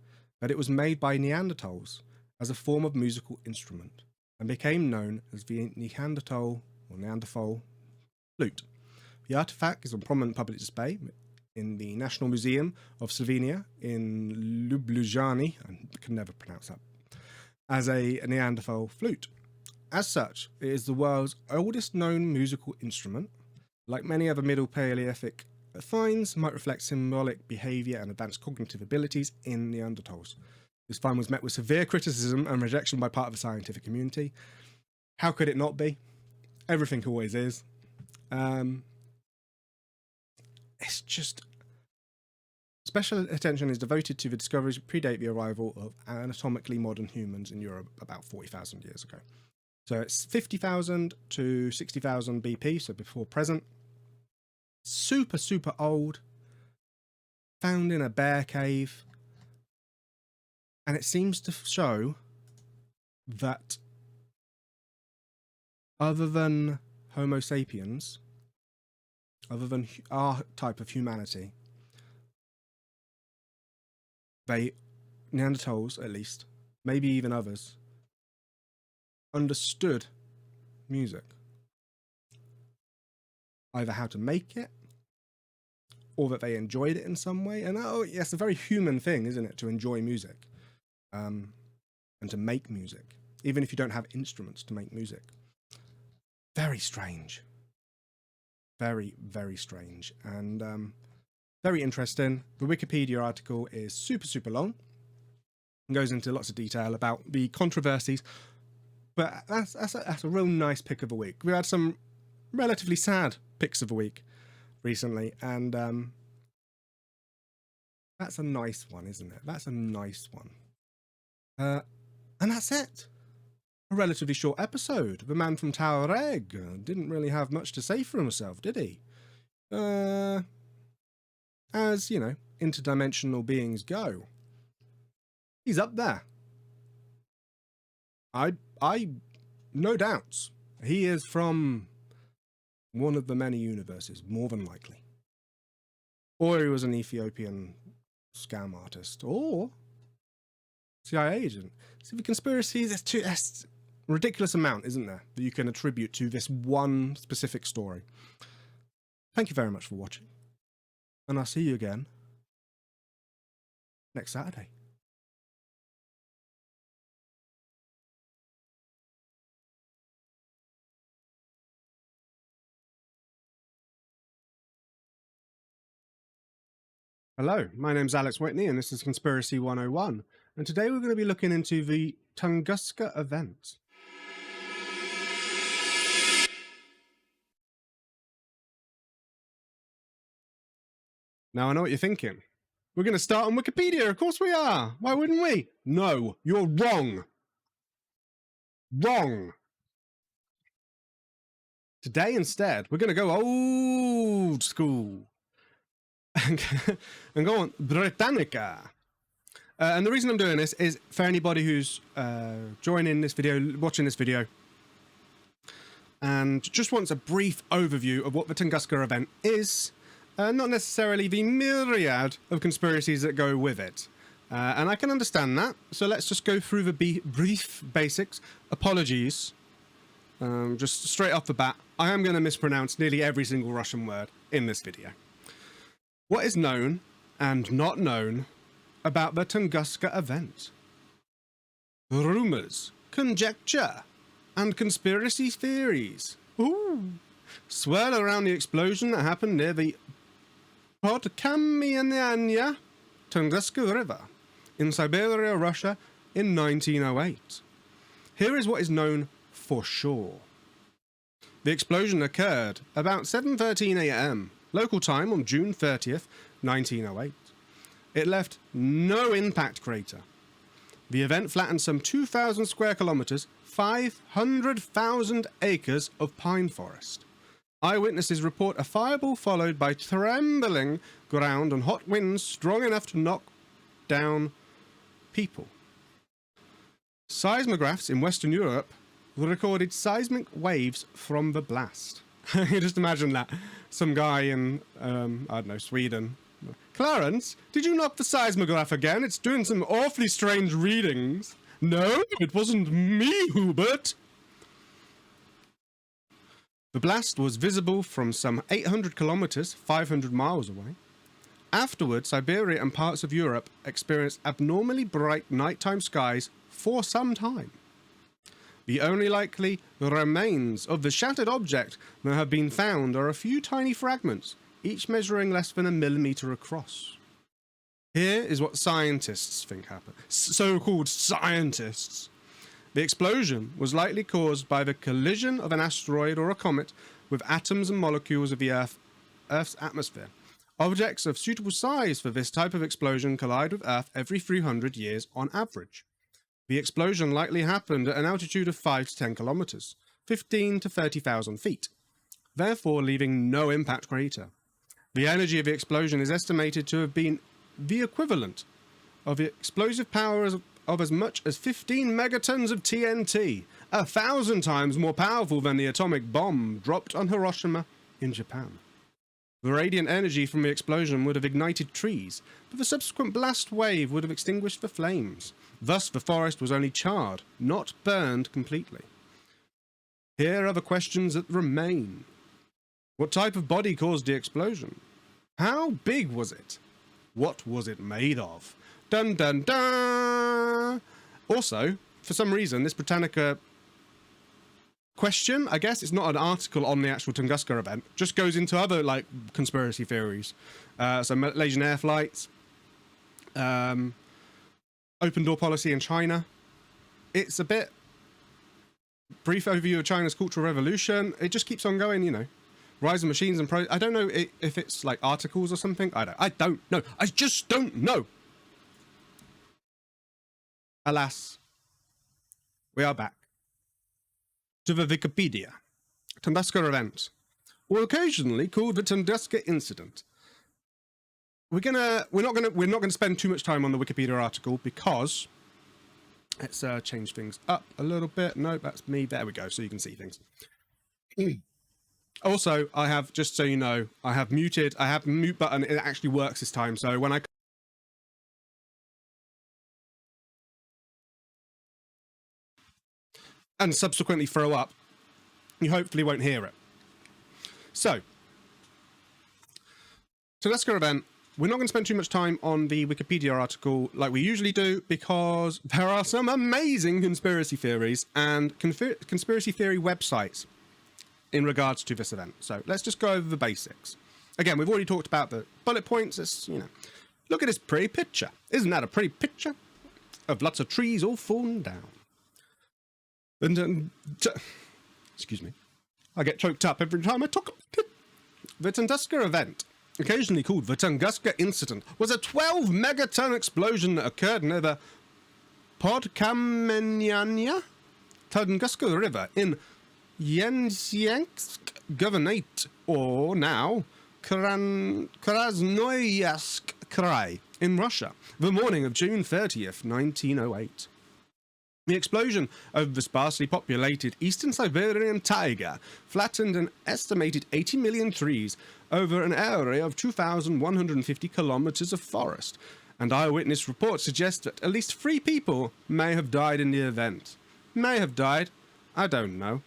that it was made by Neanderthals as a form of musical instrument and became known as the Neanderthal flute. The artifact is on prominent public display in the National Museum of Slovenia in Ljubljana, I can never pronounce that, as a Neanderthal flute. As such, it is the world's oldest known musical instrument. Like many other Middle Paleolithic finds, might reflect symbolic behaviour and advanced cognitive abilities in Neanderthals. This find was met with severe criticism and rejection by part of the scientific community. How could it not be? Everything always is. It's just... Special attention is devoted to the discoveries that predate the arrival of anatomically modern humans in Europe about 40,000 years ago. So it's 50,000 to 60,000 BP, so before present. Super, super old. Found in a bear cave. And it seems to show that other than Homo sapiens, other than our type of humanity, Neanderthals at least, maybe even others, understood music. Either how to make it, or that they enjoyed it in some way. And oh, yes, a very human thing, isn't it, to enjoy music, and to make music, even if you don't have instruments to make music. Very strange. Very, very strange. And very interesting. The Wikipedia article is super, super long and goes into lots of detail about the controversies. But that's a real nice pick of the week. We had some relatively sad picks of the week recently, and that's a nice one, isn't it? That's a nice one. And that's it. A relatively short episode. The man from TAURED didn't really have much to say for himself, did he? As, you know, interdimensional beings go. He's up there. I no doubts. He is from one of the many universes, more than likely. Or he was an Ethiopian scam artist, or CIA agent. See, the conspiracies, that's a ridiculous amount, isn't there, that you can attribute to this one specific story. Thank you very much for watching, and I'll see you again next Saturday. Hello, my name's Alex Witney, and this is Conspiracy 101, and today we're going to be looking into the Tunguska event. Now I know what you're thinking. We're going to start on Wikipedia, of course we are! Why wouldn't we? No, you're wrong. Wrong. Today instead, we're going to go old school. And go on Britannica. And the reason I'm doing this is for anybody who's joining this video, watching this video, and just wants a brief overview of what the Tunguska event is, not necessarily the myriad of conspiracies that go with it. And I can understand that, so let's just go through the brief basics. Apologies, just straight off the bat, I am going to mispronounce nearly every single Russian word in this video. What is known and not known about the Tunguska event? Rumours, conjecture, and conspiracy theories swirl around the explosion that happened near the Podkamyania Tunguska River in Siberia, Russia in 1908. Here is what is known for sure. The explosion occurred about 7:13 AM. Local time on June 30th, 1908. It left no impact crater. The event flattened some 2,000 square kilometers, 500,000 acres of pine forest. Eyewitnesses report a fireball followed by trembling ground and hot winds strong enough to knock down people. Seismographs in Western Europe recorded seismic waves from the blast. You just imagine that. Some guy in, I don't know, Sweden, Clarence, did you knock the seismograph again? It's doing some awfully strange readings. No, it wasn't me, Hubert. The blast was visible from some 800 kilometers, 500 miles away. Afterward, Siberia and parts of Europe experienced abnormally bright nighttime skies for some time. The only likely remains of the shattered object that have been found are a few tiny fragments, each measuring less than a millimeter across. Here is what scientists think happened. So-called scientists. The explosion was likely caused by the collision of an asteroid or a comet with atoms and molecules of the Earth's atmosphere. Objects of suitable size for this type of explosion collide with Earth every 300 years on average. The explosion likely happened at an altitude of 5 to 10 kilometers, 15 to 30,000 feet, therefore leaving no impact crater. The energy of the explosion is estimated to have been the equivalent of the explosive power of as much as 15 megatons of TNT, 1,000 times more powerful than the atomic bomb dropped on Hiroshima in Japan. The radiant energy from the explosion would have ignited trees, but the subsequent blast wave would have extinguished the flames. Thus, the forest was only charred, not burned completely. Here are the questions that remain. What type of body caused the explosion? How big was it? What was it made of? Dun dun dun! Also, for some reason, this Britannica question, I guess, it's not an article on the actual Tunguska event, just goes into other, like, conspiracy theories. So Malaysian air flights, open door policy in China. It's a bit brief overview of China's Cultural Revolution. It just keeps on going, you know. Rise of machines and I don't know if it's like articles or something. I don't know. I just don't know. Alas, we are back to the Wikipedia. Tunguska event, or occasionally called the Tunguska incident. We're not gonna spend too much time on the Wikipedia article because let's change things up a little bit. No, that's me. There we go. So you can see things. Also, I have, just so you know, I have the mute button. It actually works this time. So when I and subsequently throw up, you hopefully won't hear it. So, Tunguska event. We're not going to spend too much time on the Wikipedia article like we usually do because there are some amazing conspiracy theories and conspiracy theory websites in regards to this event. So let's just go over the basics. Again, we've already talked about the bullet points. It's, you know, look at this pretty picture. Isn't that a pretty picture of lots of trees all falling down? And excuse me, I get choked up every time I talk about it. The Tunguska event, occasionally called the Tunguska incident, was a 12 megaton explosion that occurred near the Podkamennaya Tunguska River in Yensiansk Governorate, or now Krasnoyarsk Krai, in Russia, the morning of June 30th, 1908. The explosion over the sparsely populated eastern Siberian taiga flattened an estimated 80 million trees over an area of 2,150 kilometers of forest, and eyewitness reports suggest that at least 3 people may have died in the event. May have died, I don't know.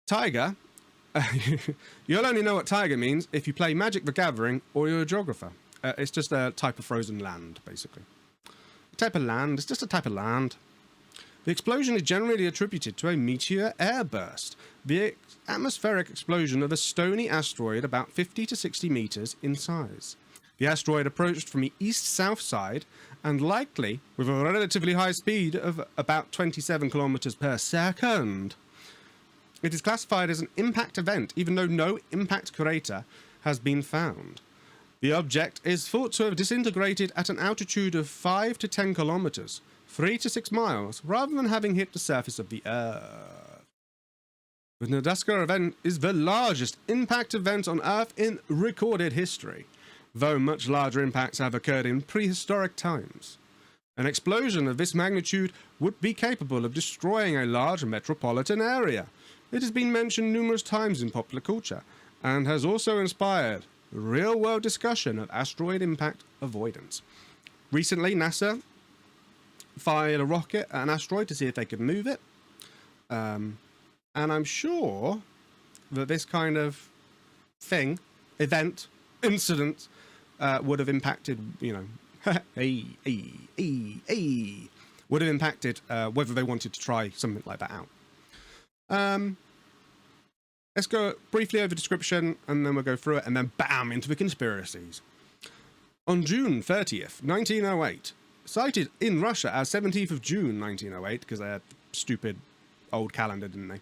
Taiga, you'll only know what taiga means if you play Magic the Gathering or you're a geographer. It's just a type of frozen land, basically. A type of land, it's just a type of land. The explosion is generally attributed to a meteor airburst, the atmospheric explosion of a stony asteroid about 50 to 60 meters in size. The asteroid approached from the east-south side and likely with a relatively high speed of about 27 kilometers per second. It is classified as an impact event, even though no impact crater has been found. The object is thought to have disintegrated at an altitude of 5 to 10 kilometers, 3 to 6 miles, rather than having hit the surface of the Earth. The Tunguska event is the largest impact event on Earth in recorded history, though much larger impacts have occurred in prehistoric times. An explosion of this magnitude would be capable of destroying a large metropolitan area. It has been mentioned numerous times in popular culture, and has also inspired real-world discussion of asteroid impact avoidance. Recently, NASA fired a rocket at an asteroid to see if they could move it. And I'm sure that this kind of thing, event, incident, would have impacted, you know, would have impacted whether they wanted to try something like that out. Let's go briefly over description, and then we'll go through it, and then bam, into the conspiracies. On June 30th, 1908, cited in Russia as 17th of June 1908, because they had stupid old calendar, didn't they?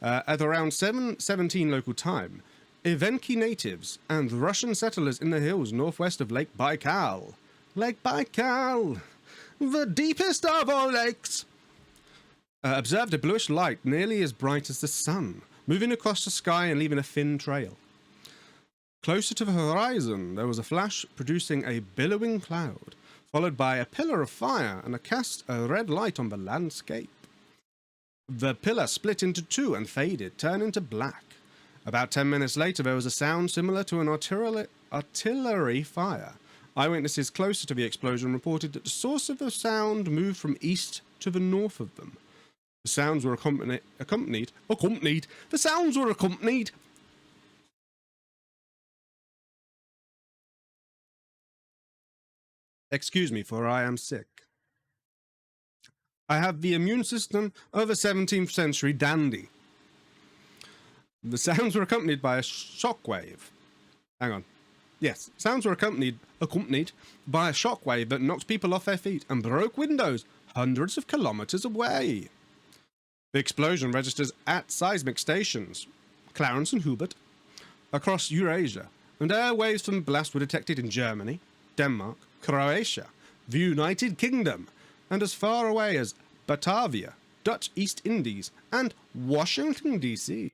At around 7:17 local time, Evenki natives and Russian settlers in the hills northwest of Lake Baikal. Lake Baikal, the deepest of all lakes, observed a bluish light nearly as bright as the sun, moving across the sky and leaving a thin trail. Closer to the horizon, there was a flash producing a billowing cloud, followed by a pillar of fire and a cast of red light on the landscape. The pillar split into two and faded, turning to black. About 10 minutes later, there was a sound similar to an artillery fire. Eyewitnesses closer to the explosion reported that the source of the sound moved from east to the north of them. The sounds were accompanied. The sounds were accompanied. Excuse me, for I am sick. I have the immune system of a 17th century dandy. The sounds were accompanied by a shockwave. Hang on. Yes, sounds were accompanied by a shockwave that knocked people off their feet and broke windows hundreds of kilometers away. The explosion registers at seismic stations, Clarence and Hubert, across Eurasia, and air waves from the blast were detected in Germany, Denmark, Croatia, the United Kingdom, and as far away as Batavia, Dutch East Indies, and Washington, D.C.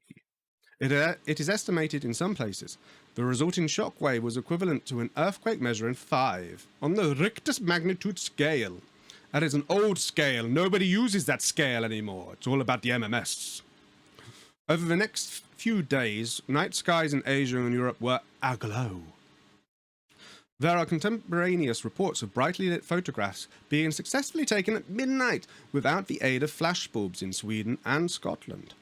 It is estimated in some places the resulting shockwave was equivalent to an earthquake measuring 5 on the Richter magnitude scale. That is an old scale. Nobody uses that scale anymore. It's all about the MMS. Over the next few days, night skies in Asia and Europe were aglow. There are contemporaneous reports of brightly lit photographs being successfully taken at midnight without the aid of flashbulbs in Sweden and Scotland.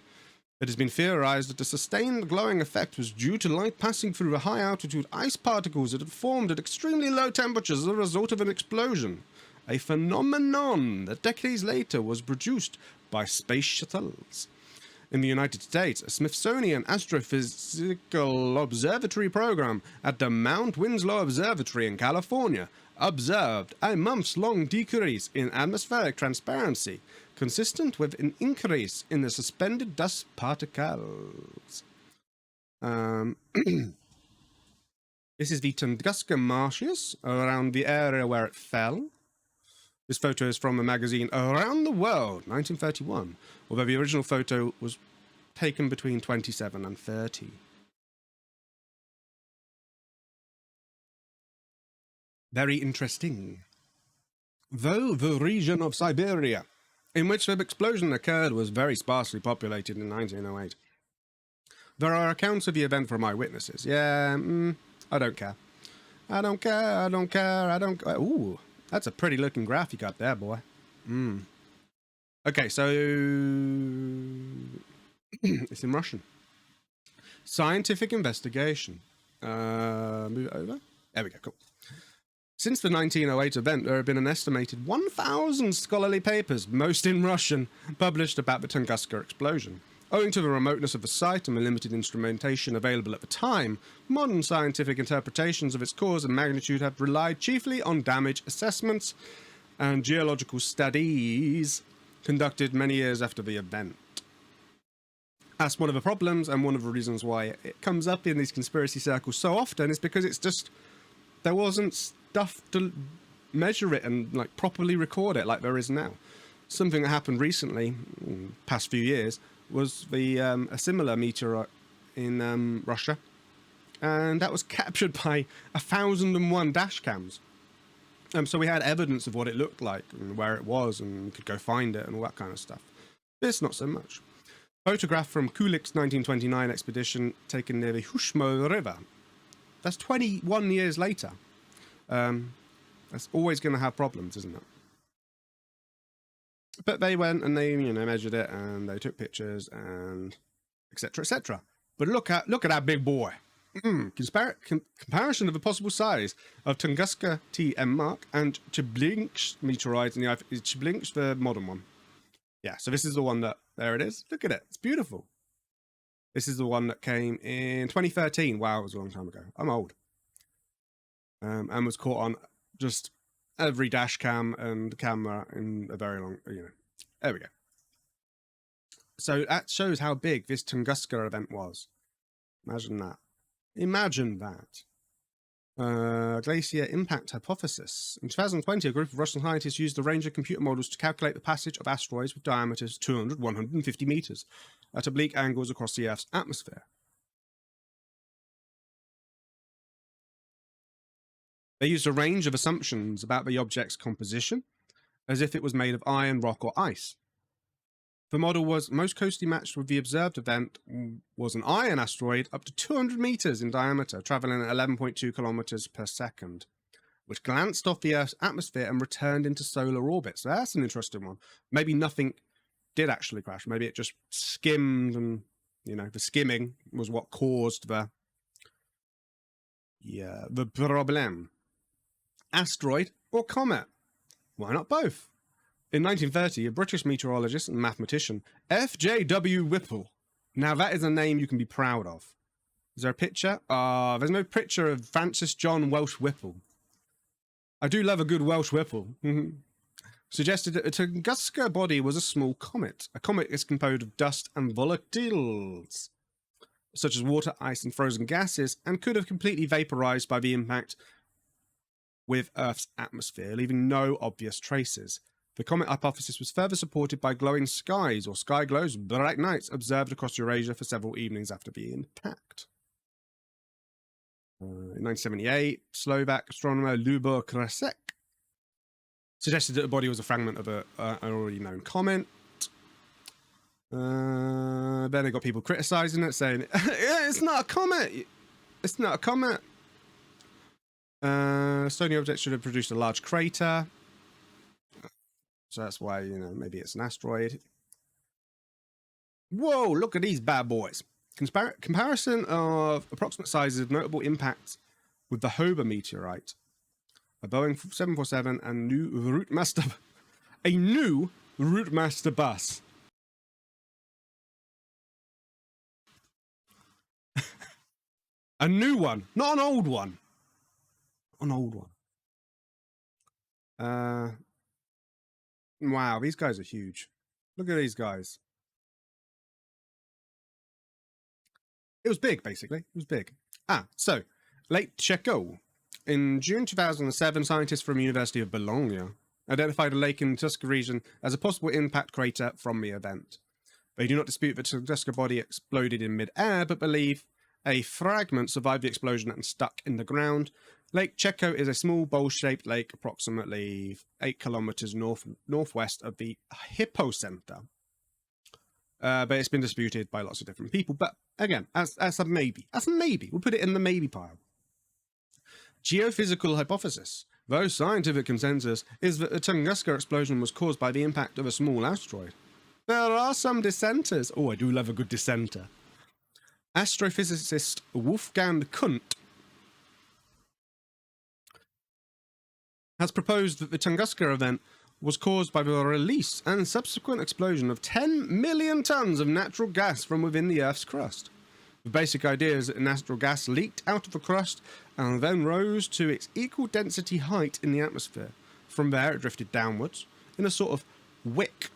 It has been theorized that the sustained glowing effect was due to light passing through high-altitude ice particles that had formed at extremely low temperatures as a result of an explosion, a phenomenon that decades later was produced by space shuttles. In the United States, a Smithsonian Astrophysical Observatory program at the Mount Winslow Observatory in California observed a months-long decrease in atmospheric transparency, consistent with an increase in the suspended dust particles. This is the Tunguska marshes around the area where it fell. This photo is from a magazine Around the World, 1931, although the original photo was taken between 27 and 30. Very interesting. Though the region of Siberia in which the explosion occurred was very sparsely populated in 1908, there are accounts of the event from eyewitnesses. Yeah, I don't care. I don't care. Ooh, that's a pretty looking graph you got there, boy. Okay, so it's in Russian. Scientific investigation. Move it over. There we go, cool. Since the 1908 event, there have been an estimated 1,000 scholarly papers, most in Russian, published about the Tunguska explosion. Owing to the remoteness of the site and the limited instrumentation available at the time, modern scientific interpretations of its cause and magnitude have relied chiefly on damage assessments and geological studies conducted many years after the event. That's one of the problems, and one of the reasons why it comes up in these conspiracy circles so often is because it's just, there wasn't stuff to measure it and like properly record it like there is now. Something that happened recently, past few years, was the a similar meteorite in Russia, and that was captured by 1,001 dash cams. So we had evidence of what it looked like and where it was, and we could go find it and all that kind of stuff. This, not so much. Photograph from Kulik's 1929 expedition taken near the Hushmo River. That's 21 years later. That's always going to have problems, isn't it? But they went and they, measured it and they took pictures and etc. etc. But look at that big boy. Comparison of the possible size of Tunguska TM Mark and Chelyabinsk meteorites in the Chelyabinsk, the modern one. Yeah, so this is the one that, there it is. Look at it. It's beautiful. This is the one that came in 2013. Wow, it was a long time ago. I'm old. And was caught on just every dash cam and camera in a very long, There we go. So that shows how big this Tunguska event was. Imagine that. Imagine that. Glacier impact hypothesis. In 2020, a group of Russian scientists used a range of computer models to calculate the passage of asteroids with diameters 200, 150 meters at oblique angles across the Earth's atmosphere. They used a range of assumptions about the object's composition, as if it was made of iron, rock, or ice. The model was most closely matched with the observed event was an iron asteroid up to 200 meters in diameter, traveling at 11.2 kilometers per second, which glanced off the Earth's atmosphere and returned into solar orbit. So that's an interesting one. Maybe nothing did actually crash. Maybe it just skimmed and, the skimming was what caused the problem. Asteroid or comet? Why not both? In 1930, a British meteorologist and mathematician, F.J.W. Whipple. Now that is a name you can be proud of. Is there a picture? There's no picture of Francis John Welsh Whipple. I do love a good Welsh Whipple. Suggested that the Tunguska body was a small comet. A comet is composed of dust and volatiles, such as water, ice, and frozen gases, and could have completely vaporized by the impact with Earth's atmosphere, leaving no obvious traces. The comet hypothesis was further supported by glowing skies, or sky glows, bright nights, observed across Eurasia for several evenings after the impact. In 1978, Slovak astronomer Lubor Kresek suggested that the body was a fragment of an already known comet. Then they got people criticizing it, saying, it's not a comet! It's not a comet! Stony object should have produced a large crater. So that's why, maybe it's an asteroid. Whoa, look at these bad boys. Comparison of approximate sizes of notable impacts with the Hober meteorite, a Boeing 747 and a new Route Master bus. A new one, not an old one. An old one. Wow, these guys are huge. Look at these guys. It was big, basically. It was big. So, Lake Checo. In June 2007, scientists from the University of Bologna identified a lake in the Tunguska region as a possible impact crater from the event. They do not dispute that the Tunguska body exploded in mid-air, but believe a fragment survived the explosion and stuck in the ground. Lake Checo is a small bowl-shaped lake approximately 8 kilometers northwest of the Hypocenter. But it's been disputed by lots of different people. But again, as a maybe. As a maybe. We'll put it in the maybe pile. Geophysical hypothesis. Though scientific consensus is that the Tunguska explosion was caused by the impact of a small asteroid. There are some dissenters. Oh, I do love a good dissenter. Astrophysicist Wolfgang Kunt has proposed that the Tunguska event was caused by the release and subsequent explosion of 10 million tons of natural gas from within the Earth's crust. The basic idea is that natural gas leaked out of the crust and then rose to its equal density height in the atmosphere. From there, it drifted downwards in a sort of wick,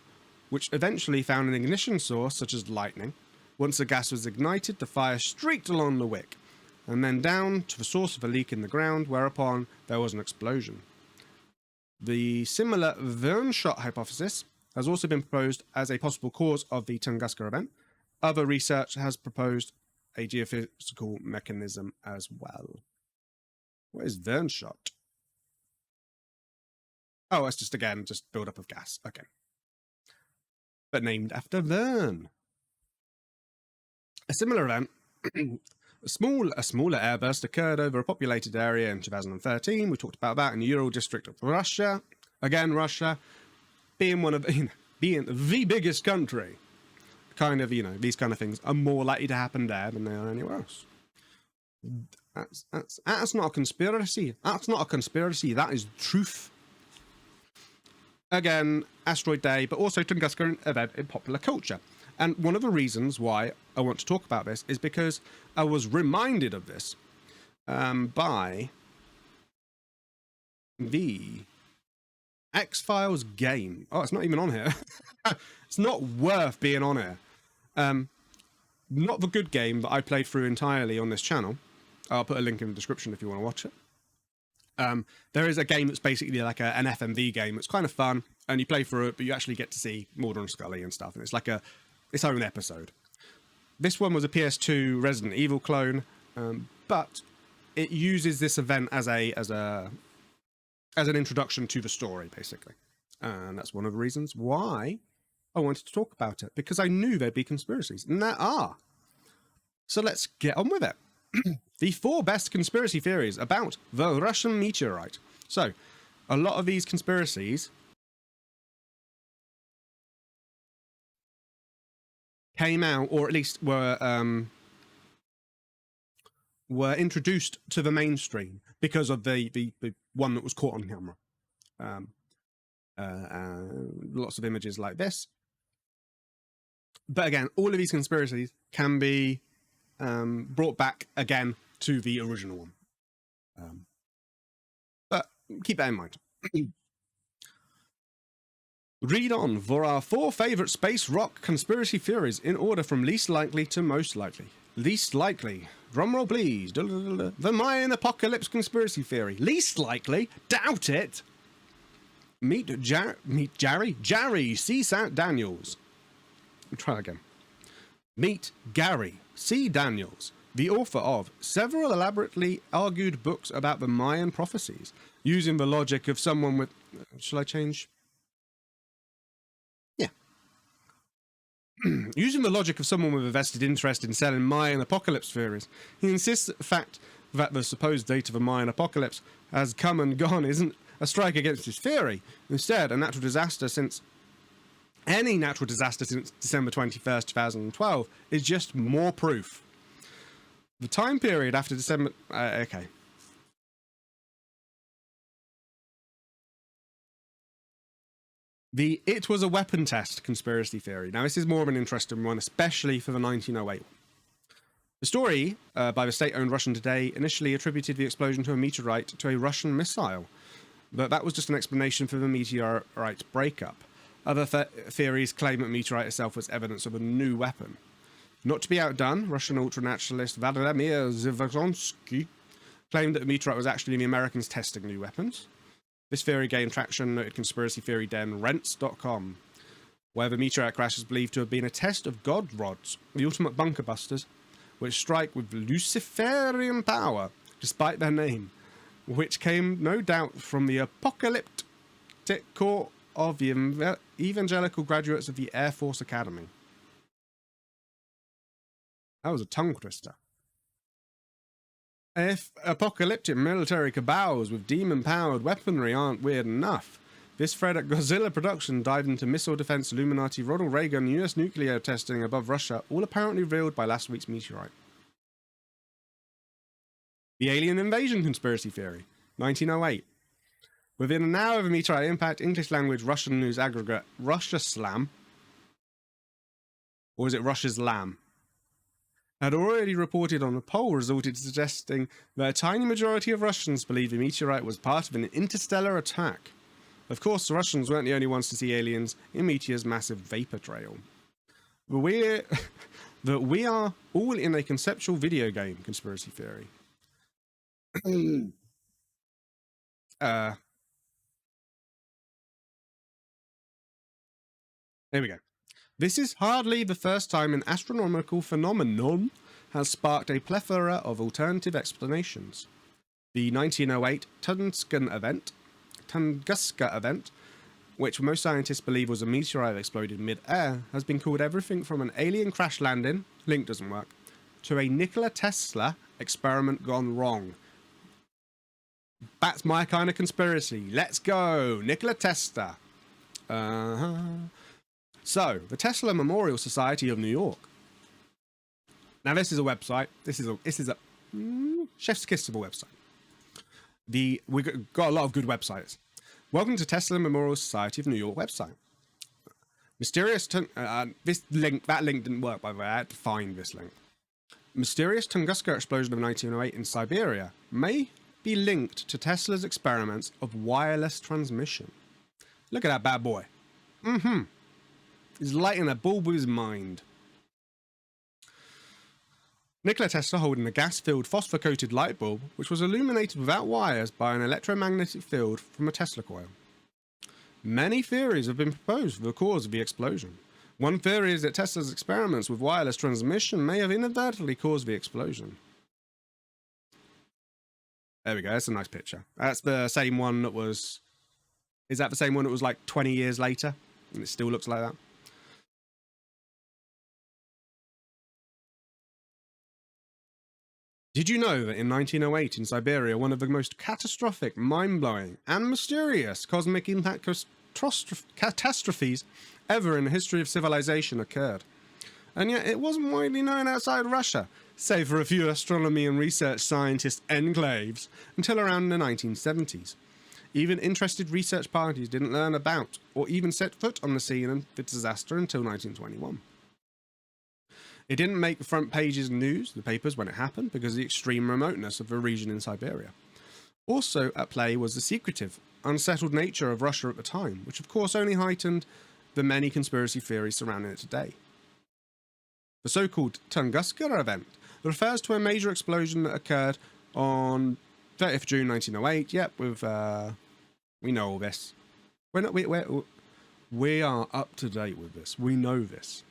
which eventually found an ignition source such as lightning. Once the gas was ignited, the fire streaked along the wick and then down to the source of a leak in the ground, whereupon there was an explosion. The similar Vernshot hypothesis has also been proposed as a possible cause of the Tunguska event. Other research has proposed a geophysical mechanism as well. What is Vernshot? Oh, it's just, again, just build-up of gas. Okay. But named after Vern. A similar event A smaller airburst occurred over a populated area in 2013. We talked about that in the Ural district of Russia. Again, Russia being one of being the biggest country, kind of, these kind of things are more likely to happen there than they are anywhere else. That's not a conspiracy. That's not a conspiracy. That is truth. Again, Asteroid Day, but also Tunguska event in popular culture. And one of the reasons why I want to talk about this is because I was reminded of this by the X-Files game. Oh, it's not even on here. It's not worth being on here. Not the good game that I played through entirely on this channel. I'll put a link in the description if you want to watch it. There is a game that's basically like an FMV game. It's kind of fun, and you play through it, but you actually get to see Mulder and Scully and stuff, and it's like its own episode. This one was a PS2 Resident Evil clone, but it uses this event as an introduction to the story, basically. And that's one of the reasons why I wanted to talk about it, because I knew there'd be conspiracies, and there are. So let's get on with it. The 4 best conspiracy theories about the Russian meteorite. So, a lot of these conspiracies came out, or at least were introduced to the mainstream because of the one that was caught on camera. Lots of images like this. But again, all of these conspiracies can be brought back again to the original one. But keep that in mind. Read on for our 4 favourite space rock conspiracy theories in order from least likely to most likely. Least likely. Drumroll please. The Mayan apocalypse conspiracy theory. Least likely. Doubt it. Meet Jerry C. Daniels. Try again. Meet Gary C. Daniels, the author of several elaborately argued books about the Mayan prophecies, using the logic of someone with... Shall I change? Yeah. Using the logic of someone with a vested interest in selling Mayan apocalypse theories, he insists that the fact that the supposed date of a Mayan apocalypse has come and gone isn't a strike against his theory. Instead, any natural disaster since December 21st, 2012 is just more proof. The time period after December... okay. The It Was a Weapon Test conspiracy theory. Now, this is more of an interesting one, especially for the 1908 one. The story, by the state-owned Russian Today, initially attributed the explosion to a meteorite to a Russian missile. But that was just an explanation for the meteorite breakup. Other theories claim that the meteorite itself was evidence of a new weapon. Not to be outdone, Russian ultranaturalist Vladimir Zivotonsky claimed that the meteorite was actually the Americans testing new weapons. This theory gained traction, noted conspiracy theory den Rents.com, where the meteorite crash is believed to have been a test of god rods, the ultimate bunker busters, which strike with Luciferian power, despite their name, which came, no doubt, from the apocalyptic core of the evangelical graduates of the Air Force Academy. That was a tongue twister. If apocalyptic military cabals with demon-powered weaponry aren't weird enough, this thread at Godzilla Production dived into missile defense Illuminati, Ronald Reagan, US nuclear testing above Russia, all apparently revealed by last week's meteorite. The alien invasion conspiracy theory, 1908. Within an hour of a meteorite impact, English language Russian news aggregate Russia Slam, or is it Russia's Lamb, had already reported on a poll resulted suggesting that a tiny majority of Russians believe the meteorite was part of an interstellar attack. Of course, the Russians weren't the only ones to see aliens in Meteor's massive vapor trail. That we are all in a conceptual video game conspiracy theory. There we go. This is hardly the first time an astronomical phenomenon has sparked a plethora of alternative explanations. The 1908 Tunguska event, which most scientists believe was a meteorite that exploded mid-air, has been called everything from an alien crash landing, link doesn't work, to a Nikola Tesla experiment gone wrong. That's my kind of conspiracy. Let's go. Nikola Tesla. So, the Tesla Memorial Society of New York. Now, this is a website. This is a chef's kiss of a website. We got a lot of good websites. Welcome to Tesla Memorial Society of New York website. Mysterious this link, that link didn't work, by the way. I had to find this link. Mysterious Tunguska explosion of 1908 in Siberia may be linked to Tesla's experiments of wireless transmission. Look at that bad boy. He's lighting a bulb with his mind. Nikola Tesla holding a gas-filled phosphor-coated light bulb, which was illuminated without wires by an electromagnetic field from a Tesla coil. Many theories have been proposed for the cause of the explosion. One theory is that Tesla's experiments with wireless transmission may have inadvertently caused the explosion. There we go, that's a nice picture. That's the same one that was... Is that the same one that was like 20 years later? And it still looks like that? Did you know that in 1908 in Siberia, one of the most catastrophic, mind-blowing, and mysterious cosmic impact catastrophes ever in the history of civilization occurred? And yet it wasn't widely known outside Russia, save for a few astronomy and research scientist enclaves, until around the 1970s. Even interested research parties didn't learn about, or even set foot on the scene of the disaster until 1921. It didn't make the front pages news, the papers, when it happened, because of the extreme remoteness of the region in Siberia. Also at play was the secretive, unsettled nature of Russia at the time, which of course only heightened the many conspiracy theories surrounding it today. The so-called Tunguska event refers to a major explosion that occurred on 30th June 1908. Yep, we know all this. We are up to date with this. We know this.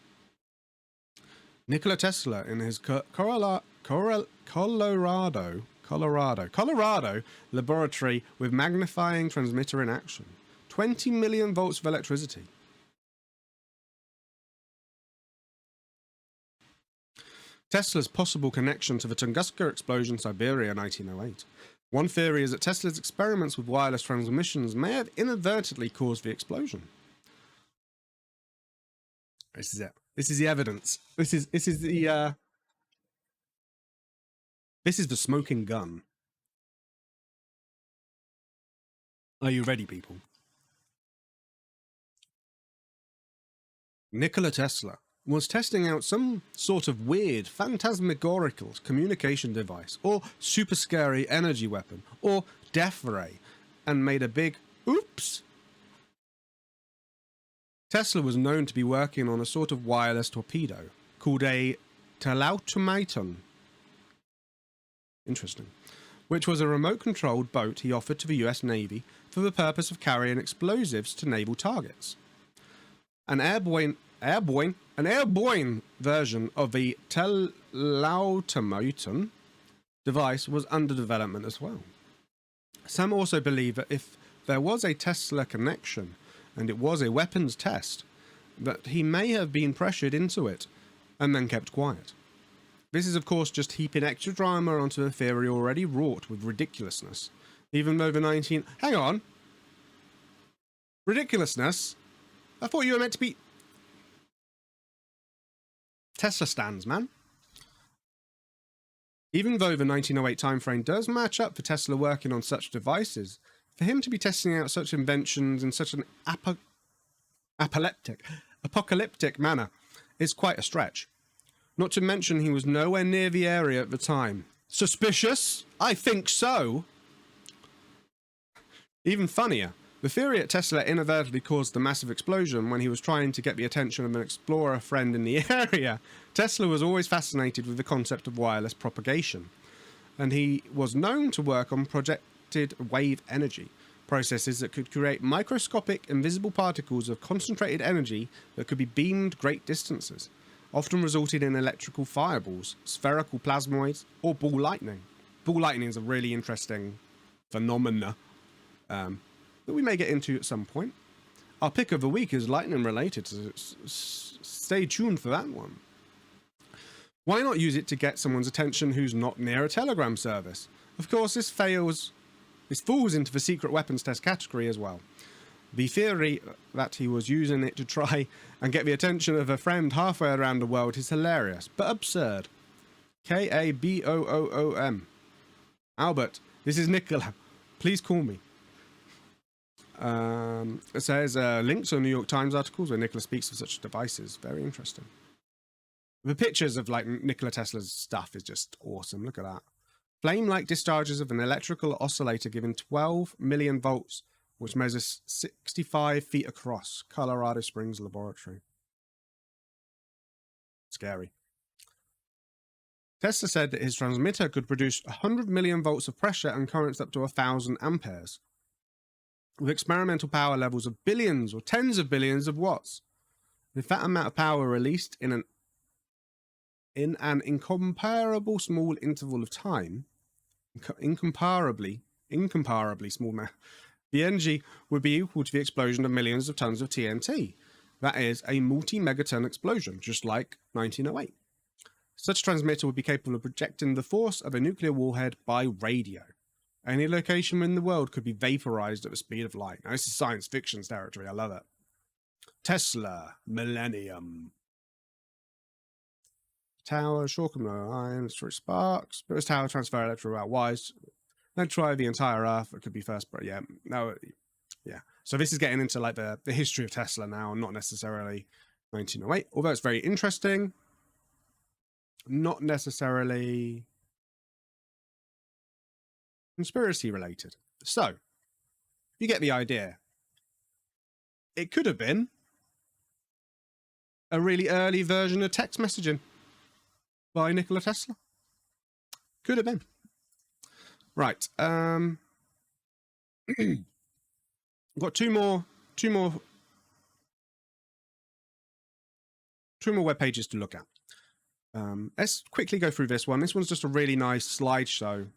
Nikola Tesla, in his Colorado laboratory with magnifying transmitter in action. 20 million volts of electricity. Tesla's possible connection to the Tunguska explosion in Siberia 1908. One theory is that Tesla's experiments with wireless transmissions may have inadvertently caused the explosion. This is it. This is the evidence. This is the smoking gun. Are you ready, people? Nikola Tesla was testing out some sort of weird, phantasmagorical communication device, or super scary energy weapon, or death ray, and made a big oops. Tesla was known to be working on a sort of wireless torpedo called a telautomaton. Interesting. Which was a remote-controlled boat he offered to the US Navy for the purpose of carrying explosives to naval targets. An airborne version of the telautomaton device was under development as well. Some also believe that if there was a Tesla connection, and it was a weapons test, that he may have been pressured into it, and then kept quiet. This is of course just heaping extra drama onto a theory already wrought with ridiculousness, even though the Hang on! Ridiculousness? I thought you were meant to be... Tesla stands, man. Even though the 1908 timeframe does match up for Tesla working on such devices, for him to be testing out such inventions in such an apocalyptic manner is quite a stretch. Not to mention he was nowhere near the area at the time. Suspicious? I think so. Even funnier, the theory that Tesla inadvertently caused the massive explosion when he was trying to get the attention of an explorer friend in the area. Tesla was always fascinated with the concept of wireless propagation, and he was known to work on projected wave energy processes that could create microscopic invisible particles of concentrated energy that could be beamed great distances, often resulting in electrical fireballs, spherical plasmoids, or ball lightning. Ball lightning is a really interesting phenomena that we may get into at some point. Our pick of the week is lightning related, so stay tuned for that one. Why not use it to get someone's attention who's not near a telegram service? Of course, this falls into the secret weapons test category as well. The theory that he was using it to try and get the attention of a friend halfway around the world is hilarious, but absurd. Kaboom. Albert, this is Nicola. Please call me. It says links to New York Times articles where Nikola speaks of such devices. Very interesting. The pictures of like Nikola Tesla's stuff is just awesome. Look at that. Flame-like discharges of an electrical oscillator giving 12 million volts, which measures 65 feet across. Colorado Springs Laboratory. Scary. Tesla said that his transmitter could produce 100 million volts of pressure and currents up to 1,000 amperes, with experimental power levels of billions or tens of billions of watts. If that amount of power released in an incomparable small interval of time, incomparably small amount, the energy would be equal to the explosion of millions of tons of TNT. That is a multi-megaton explosion, just like 1908. Such a transmitter would be capable of projecting the force of a nuclear warhead by radio. Any location in the world could be vaporized at the speed of light. Now, this is science fiction territory. I love it. Tesla, Millennium. Tower, short ions for sparks. But this tower transfer electron wires. Then try the entire Earth. It could be first, but yeah. No, yeah. So this is getting into like the history of Tesla now, not necessarily 1908. Although it's very interesting. Not necessarily conspiracy related. So, you get the idea. It could have been a really early version of text messaging by Nikola Tesla. Could have been. Right. I've got two more web pages to look at. Let's quickly go through this one. This one's just a really nice slideshow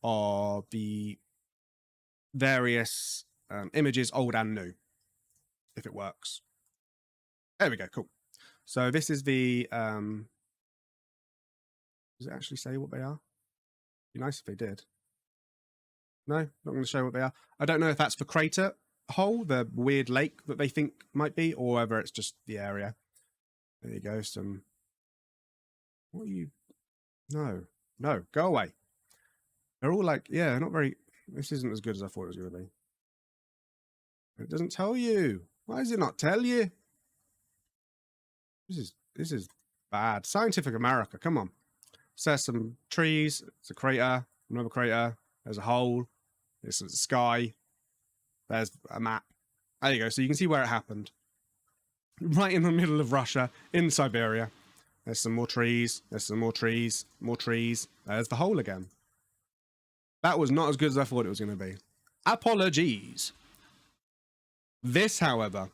of the various images, old and new, if it works. There we go, cool. So this is the, does it actually say what they are? Be nice if they did. No, not going to show what they are. I don't know if that's the crater hole, the weird lake that they think might be, or whether it's just the area. There you go, some... What are you... No, go away. They're all like, yeah, not very... This isn't as good as I thought it was going to be. It doesn't tell you. Why does it not tell you? This is bad. Scientific America, come on. So there's some trees, it's a crater, another crater, there's a hole, there's a sky, there's a map. There you go, so you can see where it happened. Right in the middle of Russia, in Siberia. There's some more trees, there's some more trees, more trees. There's the hole again. That was not as good as I thought it was going to be. Apologies. This, however,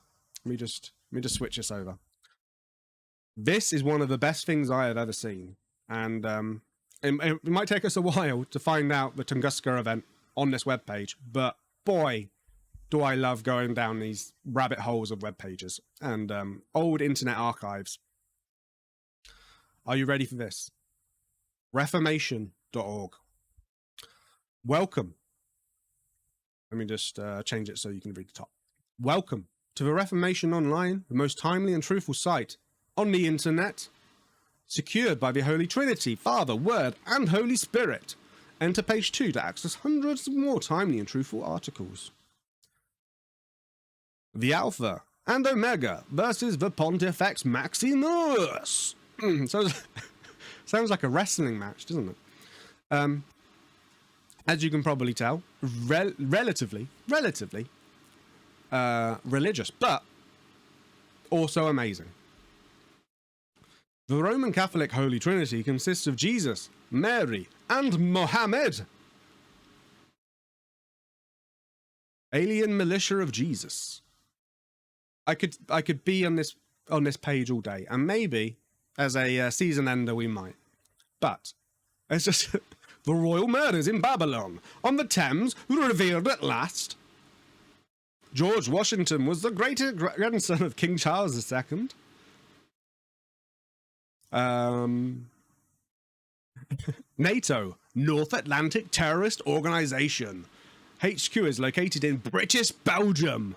let me just switch this over. This is one of the best things I have ever seen. And it might take us a while to find out the Tunguska event on this webpage, but boy, do I love going down these rabbit holes of web pages and old internet archives. Are you ready for this? Reformation.org. Welcome. Let me just change it so you can read the top. Welcome to the Reformation Online, the most timely and truthful site on the internet, secured by the Holy Trinity, Father, Word, and Holy Spirit. Enter page 2 to access hundreds of more timely and truthful articles. The Alpha and Omega versus the Pontifex Maximus. Sounds like a wrestling match, doesn't it? As you can probably tell, relatively religious, but also amazing. The Roman Catholic Holy Trinity consists of Jesus, Mary, and Mohammed. Alien militia of Jesus. I could be on this page all day, and maybe as a season ender we might. But it's just the royal murders in Babylon on the Thames revealed at last. George Washington was the great-grandson of King Charles II. NATO, North Atlantic Terrorist Organization. HQ is located in British Belgium.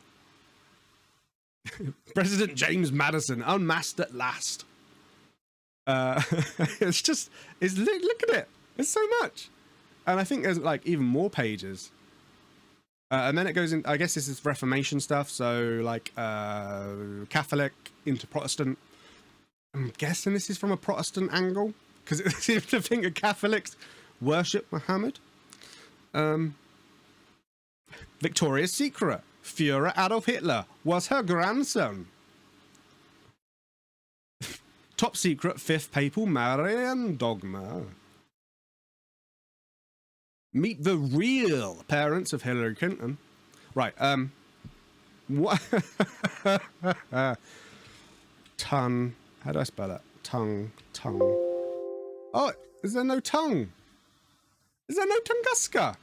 President James Madison unmasked at last. It's just, look at it. It's so much. And I think there's like even more pages. And then it goes in, I guess this is Reformation stuff. So like Catholic into Protestant. I'm guessing this is from a Protestant angle, because it seems to think that Catholics worship Muhammad. Victoria's Secret. Führer Adolf Hitler was her grandson. Top secret fifth papal Marian dogma. Meet the real parents of Hillary Clinton. Right, what? Tongue. How do I spell it? Tongue. Oh, is there no tongue? Is there no Tunguska?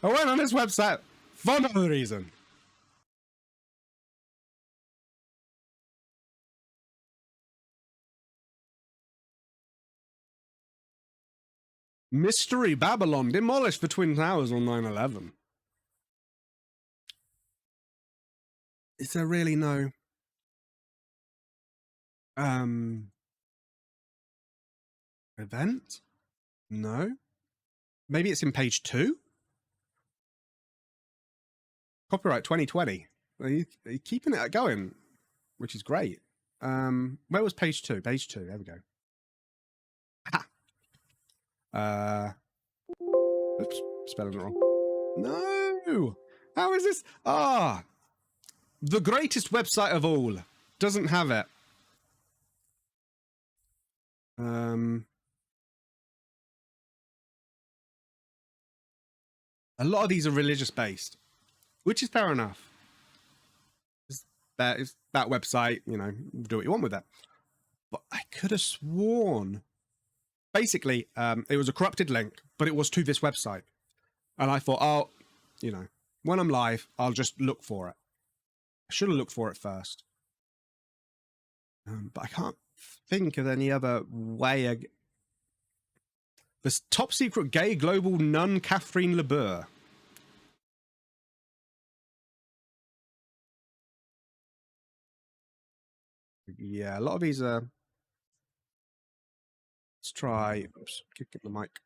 I went on this website for another reason. Mystery Babylon demolished the Twin Towers on 9/11. Is there really no event? No. Maybe it's in page 2? Copyright 2020. Are you keeping it going, which is great. Where was page 2? Page 2. There we go. Aha. Oops, spelling it wrong. No. How is this? Ah, the greatest website of all doesn't have it. A lot of these are religious based, which is fair enough. It's that website, you know, do what you want with that. But I could have sworn, basically, it was a corrupted link, but it was to this website. And I thought, oh, you know, when I'm live, I'll just look for it. I should have looked for it first. But I can't think of any other way. The top secret gay global nun, Catherine LeBeur. Yeah, a lot of these are. Let's try. Oops, kick the mic.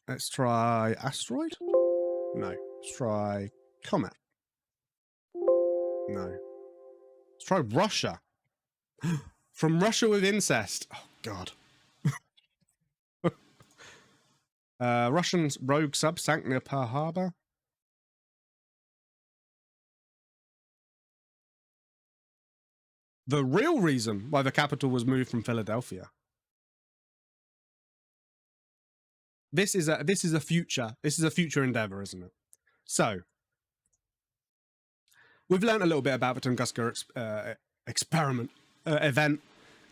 Let's try asteroid. No. Let's try comet. No. Let's try Russia. From Russia with incest. Oh God. Russian rogue sub sank near Pearl Harbor. The real reason why the capital was moved from Philadelphia. This is a future endeavor, isn't it? So we've learned a little bit about the Tunguska experiment event.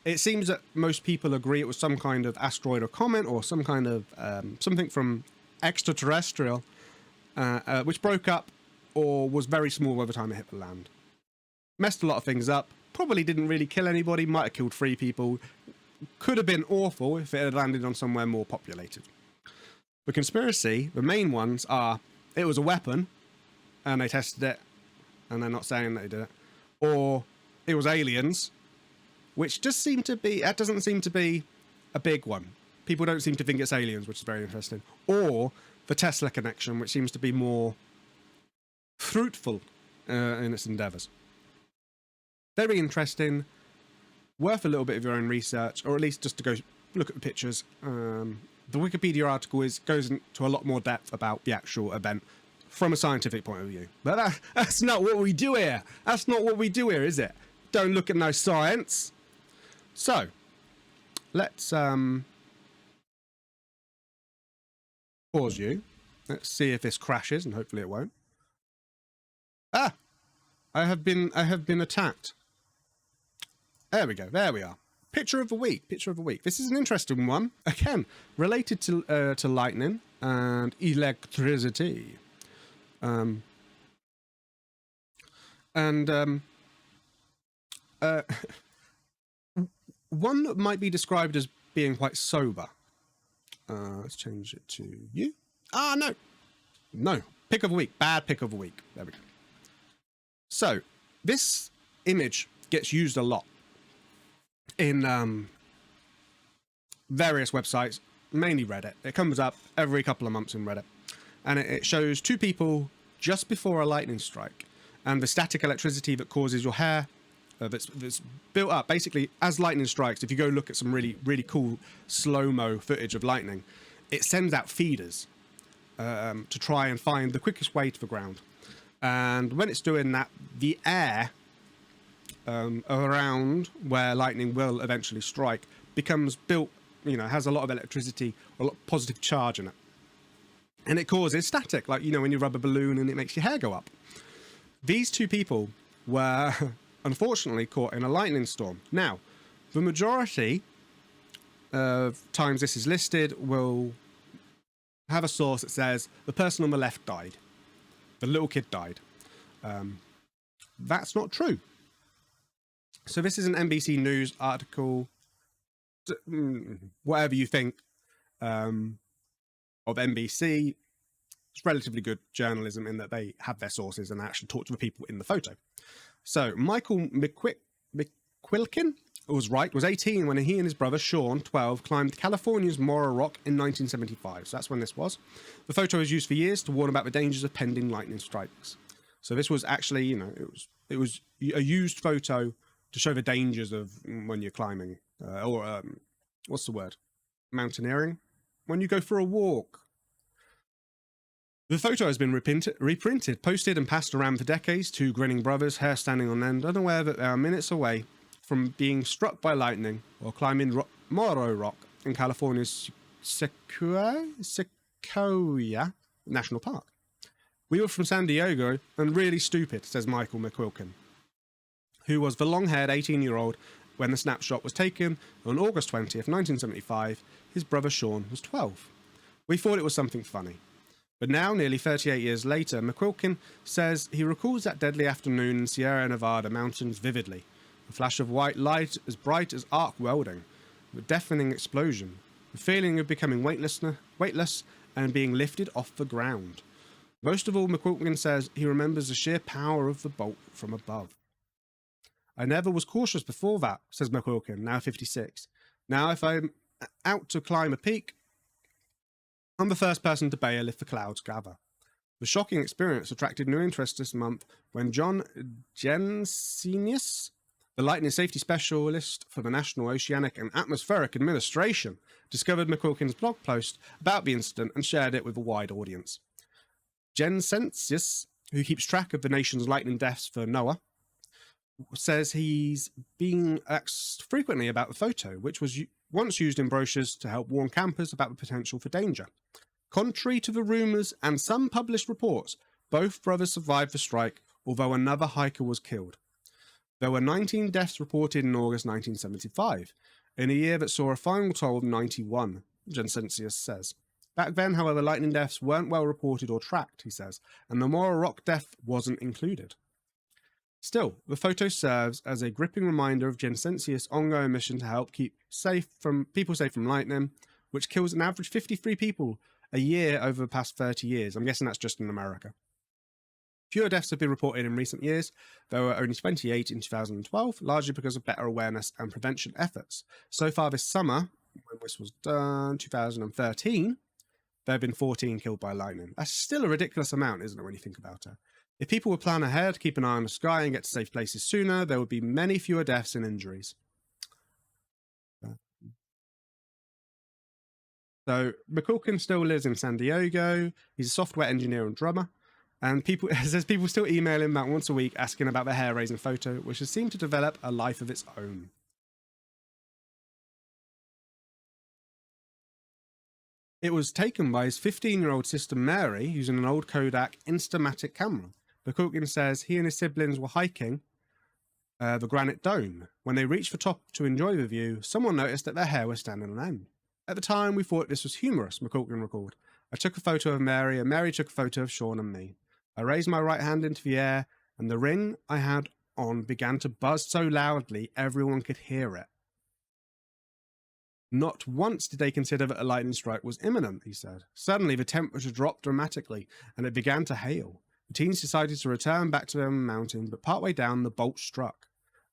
It seems that most people agree it was some kind of asteroid or comet or some kind of something from extraterrestrial, which broke up or was very small by the time it hit the land. Messed a lot of things up. Probably didn't really kill anybody. Might have killed 3 people. Could have been awful if it had landed on somewhere more populated. The conspiracy, the main ones are, it was a weapon and they tested it and they're not saying that they did it. Or it was aliens, which just seem to be, that doesn't seem to be a big one. People don't seem to think it's aliens, which is very interesting. Or the Tesla connection, which seems to be more fruitful in its endeavors. Very interesting, worth a little bit of your own research, or at least just to go look at the pictures. The Wikipedia article goes into a lot more depth about the actual event from a scientific point of view. But that's not what we do here. That's not what we do here, is it? Don't look at no science. So, let's pause you. Let's see if this crashes, and hopefully it won't. Ah! I have been attacked. There we go. There we are. Picture of the week. Picture of the week. This is an interesting one. Again, related to lightning and electricity. One that might be described as being quite sober. Let's change it to you. Ah, no. No. Pick of the week. Bad pick of the week. There we go. So, this image gets used a lot in various websites, mainly Reddit. It comes up every couple of months in Reddit. And it shows two people just before a lightning strike. And the static electricity that causes your hair that's built up. Basically, as lightning strikes, if you go look at some really, really cool slow-mo footage of lightning, it sends out feeders to try and find the quickest way to the ground. And when it's doing that, the air around where lightning will eventually strike becomes built, you know, has a lot of electricity, a lot of positive charge in it. And it causes static, like, you know, when you rub a balloon and it makes your hair go up. These two people were unfortunately caught in a lightning storm. Now, the majority of times this is listed will have a source that says the person on the left died. The little kid died. That's not true. So this is an NBC News article, whatever you think of NBC. It's relatively good journalism in that they have their sources and they actually talk to the people in the photo. So Michael McQuilkin was 18 when he and his brother Sean, 12, climbed California's Morro Rock in 1975. So that's when this was. The photo was used for years to warn about the dangers of pending lightning strikes. So this was actually, you know, it was a used photo to show the dangers of when you're climbing, what's the word? Mountaineering? When you go for a walk. The photo has been reprinted, posted and passed around for decades. Two grinning brothers, hair standing on end, unaware that they are minutes away from being struck by lightning or climbing Morro Rock in California's Sequoia National Park. We were from San Diego and really stupid, says Michael McQuilkin, who was the long-haired 18-year-old when the snapshot was taken on August 20th, 1975. His brother Sean was 12. We thought it was something funny. But now, nearly 38 years later, McQuilkin says he recalls that deadly afternoon in Sierra Nevada mountains vividly. A flash of white light as bright as arc welding, a deafening explosion, the feeling of becoming weightless and being lifted off the ground. Most of all, McQuilkin says he remembers the sheer power of the bolt from above. I never was cautious before that, says McQuilkin, now 56. Now, if I'm out to climb a peak, I'm the first person to bail if the clouds gather. The shocking experience attracted new interest this month when John Jensenius, the lightning safety specialist for the National Oceanic and Atmospheric Administration, discovered McQuilkin's blog post about the incident and shared it with a wide audience. Jensenius, who keeps track of the nation's lightning deaths for NOAA, says he's been asked frequently about the photo, which was once used in brochures to help warn campers about the potential for danger. Contrary to the rumours and some published reports, both brothers survived the strike, although another hiker was killed. There were 19 deaths reported in August 1975, in a year that saw a final toll of 91, Jensenius says. Back then, however, lightning deaths weren't well reported or tracked, he says, and the Morro Rock death wasn't included. Still, the photo serves as a gripping reminder of Jensenius' ongoing mission to help keep people safe from lightning, which kills an average 53 people a year over the past 30 years. I'm guessing that's just in America. Fewer deaths have been reported in recent years. There were only 28 in 2012, largely because of better awareness and prevention efforts. So far this summer, when this was done, 2013, there have been 14 killed by lightning. That's still a ridiculous amount, isn't it, when you think about it? If people would plan ahead, keep an eye on the sky and get to safe places sooner, there would be many fewer deaths and injuries. So McQuilkin still lives in San Diego. He's a software engineer and drummer. And people still email him about once a week asking about the hair-raising photo, which has seemed to develop a life of its own. It was taken by his 15-year-old sister Mary, using an old Kodak Instamatic camera. McQuilkin says he and his siblings were hiking the Granite Dome. When they reached the top to enjoy the view, someone noticed that their hair was standing on end. At the time, we thought this was humorous, McQuilkin recalled. I took a photo of Mary, and Mary took a photo of Sean and me. I raised my right hand into the air, and the ring I had on began to buzz so loudly everyone could hear it. Not once did they consider that a lightning strike was imminent, he said. Suddenly, the temperature dropped dramatically, and it began to hail. The teens decided to return back to their mountain, but partway down, the bolt struck.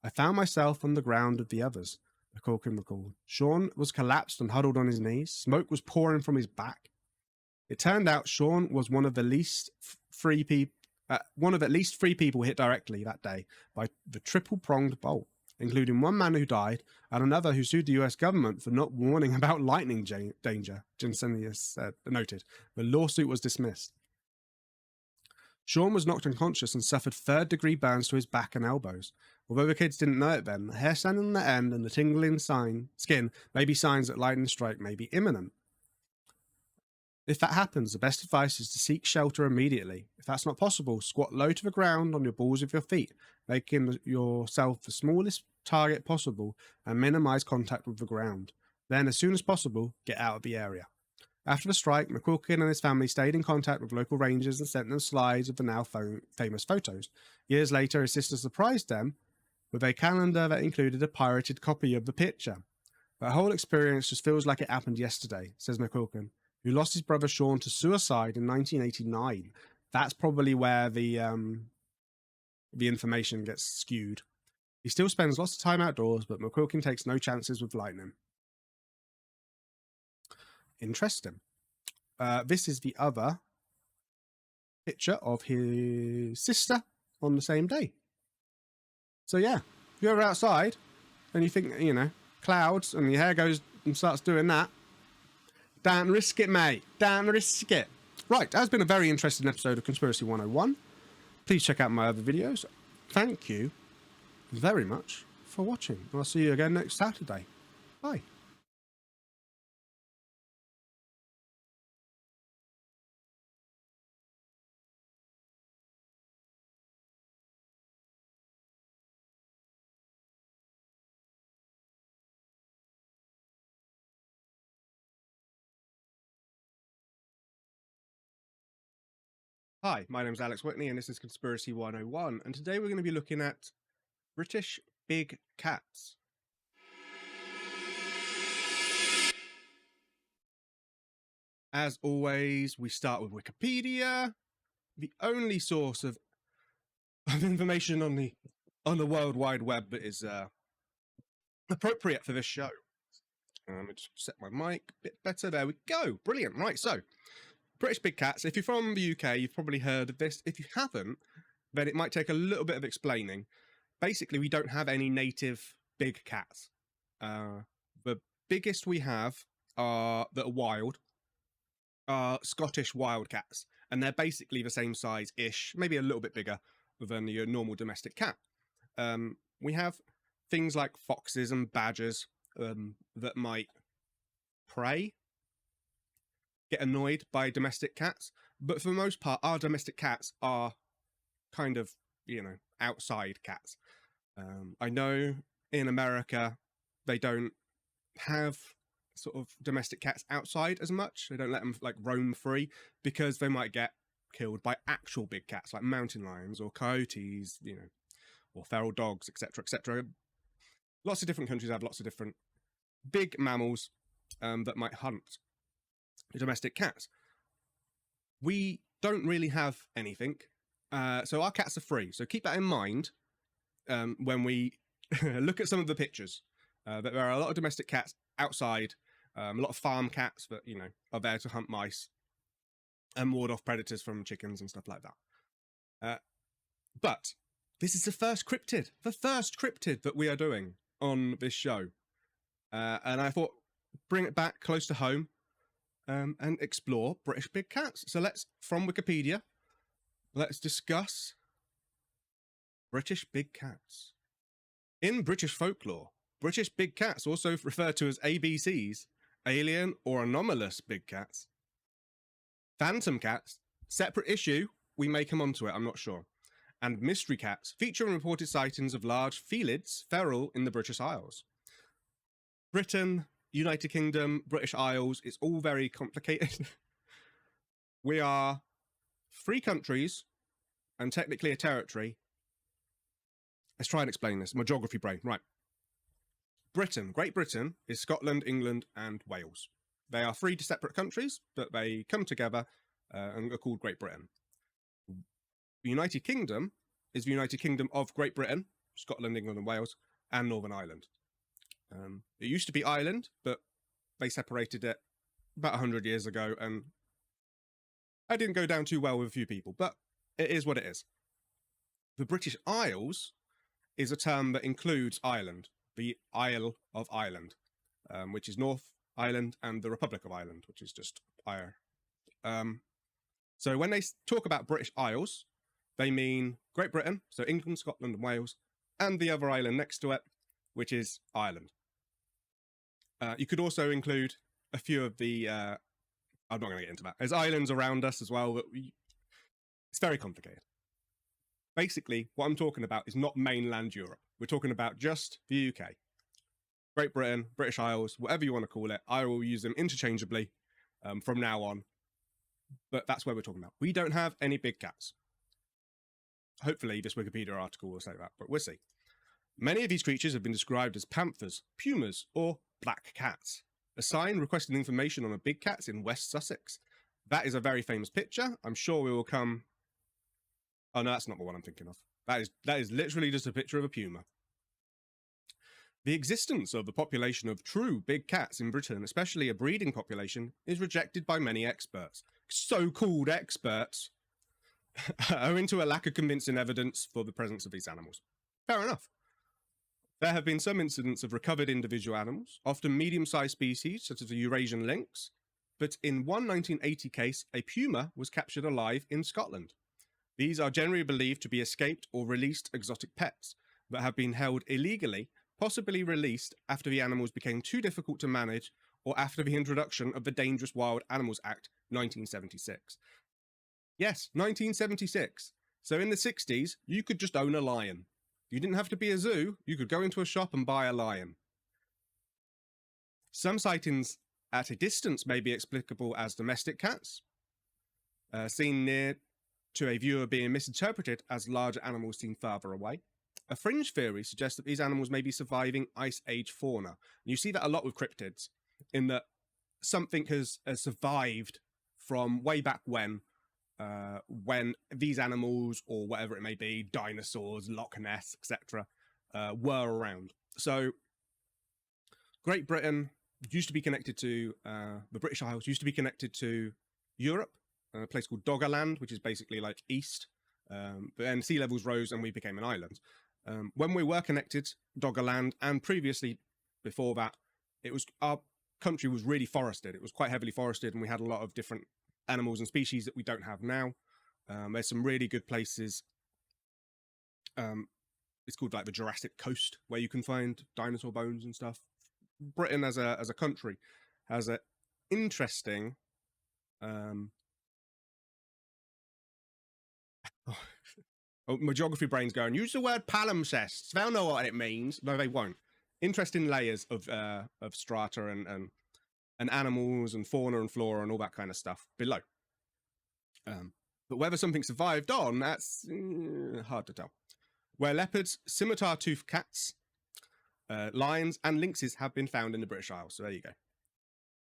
I found myself on the ground with the others, McCorkin recalled. Sean was collapsed and huddled on his knees. Smoke was pouring from his back. It turned out Sean was one of at least three people hit directly that day by the triple-pronged bolt, including one man who died and another who sued the US government for not warning about lightning danger, Jensenius noted. The lawsuit was dismissed. Sean was knocked unconscious and suffered third-degree burns to his back and elbows. Although the kids didn't know it then, the hair standing on the end and the tingling skin may be signs that lightning strike may be imminent. If that happens, the best advice is to seek shelter immediately. If that's not possible, squat low to the ground on your balls of your feet, making yourself the smallest target possible and minimize contact with the ground. Then, as soon as possible, get out of the area. After the strike, McQuilkin and his family stayed in contact with local rangers and sent them slides of the now famous photos. Years later, his sister surprised them with a calendar that included a pirated copy of the picture. The whole experience just feels like it happened yesterday, says McQuilkin, who lost his brother Sean to suicide in 1989. That's probably where the information gets skewed. He still spends lots of time outdoors, but McQuilkin takes no chances with lightning. Interesting. This is the other picture of his sister on the same day. So yeah, if you're ever outside and you think, you know, clouds and your hair goes and starts doing that, don't risk it, mate. Don't risk it. Right, that has been a very interesting episode of Conspiracy 101. Please check out my other videos. Thank you very much for watching. I'll see you again next Saturday. Bye. Hi, my name is Alex Witney and this is Conspiracy 101, and today we're going to be looking at British big cats. As always, we start with Wikipedia, the only source of information on the World Wide Web that is appropriate for this show. Let me just set my mic a bit better. There we go. Brilliant. Right, so British big cats. If you're from the UK, you've probably heard of this. If you haven't, then it might take a little bit of explaining. Basically, we don't have any native big cats. The biggest we have that are wild are Scottish wild cats, and they're basically the same size-ish, maybe a little bit bigger than your normal domestic cat. We have things like foxes and badgers that might prey, get annoyed by domestic cats, but for the most part, our domestic cats are kind of, you know, outside cats. I know in America they don't have sort of domestic cats outside as much. They don't let them like roam free because they might get killed by actual big cats like mountain lions or coyotes, you know, or feral dogs, etc., etc. Lots of different countries have lots of different big mammals that might hunt domestic cats. We don't really have anything, so our cats are free. So keep that in mind when we look at some of the pictures. That there are a lot of domestic cats outside, a lot of farm cats that, you know, are there to hunt mice and ward off predators from chickens and stuff like that. But this is the first cryptid that we are doing on this show, and I thought bring it back close to home. And explore British big cats. So from Wikipedia, let's discuss British big cats. In British folklore, British big cats, also referred to as ABCs, alien or anomalous big cats, phantom cats, separate issue, we may come onto it, I'm not sure, and mystery cats feature in reported sightings of large felids, feral in the British Isles. Britain, United Kingdom, British Isles, it's all very complicated. We are 3 countries and technically a territory. Let's try and explain this. My geography brain, right. Britain. Great Britain is Scotland, England, and Wales. They are 3 separate countries, but they come together and are called Great Britain. The United Kingdom is the United Kingdom of Great Britain, Scotland, England, and Wales, and Northern Ireland. It used to be Ireland, but they separated it about 100 years ago, and that didn't go down too well with a few people, but it is what it is. The British Isles is a term that includes Ireland, the Isle of Ireland, which is North Ireland, and the Republic of Ireland, which is just Ire. So when they talk about British Isles, they mean Great Britain, so England, Scotland, and Wales, and the other island next to it, which is Ireland. You could also include a few of the... I'm not going to get into that. There's islands around us as well. It's very complicated. Basically, what I'm talking about is not mainland Europe. We're talking about just the UK. Great Britain, British Isles, whatever you want to call it. I will use them interchangeably from now on. But that's where we're talking about. We don't have any big cats. Hopefully, this Wikipedia article will say that, but we'll see. Many of these creatures have been described as panthers, pumas, or black cats. A sign requesting information on a big cat in West Sussex. That is a very famous picture. I'm sure we will come... Oh, no, that's not the one I'm thinking of. That is literally just a picture of a puma. The existence of a population of true big cats in Britain, especially a breeding population, is rejected by many experts. So-called experts owing to a lack of convincing evidence for the presence of these animals. Fair enough. There have been some incidents of recovered individual animals, often medium-sized species such as the Eurasian lynx, but in one 1980 case, a puma was captured alive in Scotland. These are generally believed to be escaped or released exotic pets, but have been held illegally, possibly released after the animals became too difficult to manage or after the introduction of the Dangerous Wild Animals Act 1976. Yes, 1976. So in the 60s, you could just own a lion. You didn't have to be a zoo, you could go into a shop and buy a lion. Some sightings at a distance may be explicable as domestic cats, seen near to a viewer being misinterpreted as larger animals seen farther away. A fringe theory suggests that these animals may be surviving Ice Age fauna. And you see that a lot with cryptids, in that something has survived from way back when these animals, or whatever it may be, dinosaurs, Loch Ness, etc., were around. So Great Britain used to be connected to, the British Isles used to be connected to Europe, a place called Doggerland, which is basically like east. But then sea levels rose and we became an island. When we were connected, Doggerland, and previously before that, our country was really forested. It was quite heavily forested, and we had a lot of different animals and species that we don't have now. There's some really good places. It's called like the Jurassic Coast, where you can find dinosaur bones and stuff. Britain as a country has an interesting my geography brain's going, use the word palimpsests. They'll know what it means. No, they won't. Interesting layers of strata and animals and fauna and flora and all that kind of stuff below. But whether something survived on, that's hard to tell. Where leopards, scimitar-toothed cats, lions and lynxes have been found in the British Isles. So there you go.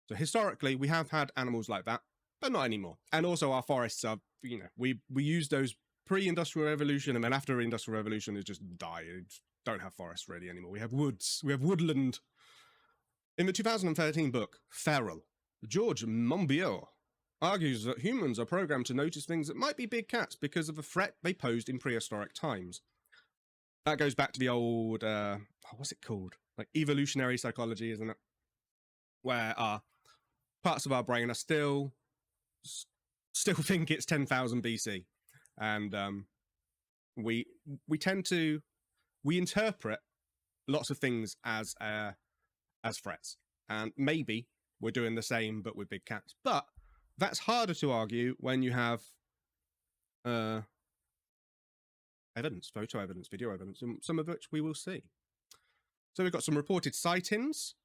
So historically, we have had animals like that, but not anymore. And also our forests are, we use those pre-industrial revolution, and then after the industrial revolution, it just died. Don't have forests really anymore. We have woods. We have woodland. In the 2013 book, Feral, George Monbiot argues that humans are programmed to notice things that might be big cats because of the threat they posed in prehistoric times. That goes back to the old, what's it called? Like evolutionary psychology, isn't it? Where our parts of our brain are still think it's 10,000 BC. And we interpret lots of things as threats. And maybe we're doing the same, but with big cats. But that's harder to argue when you have evidence, photo evidence, video evidence, and some of which we will see. So we've got some reported sightings.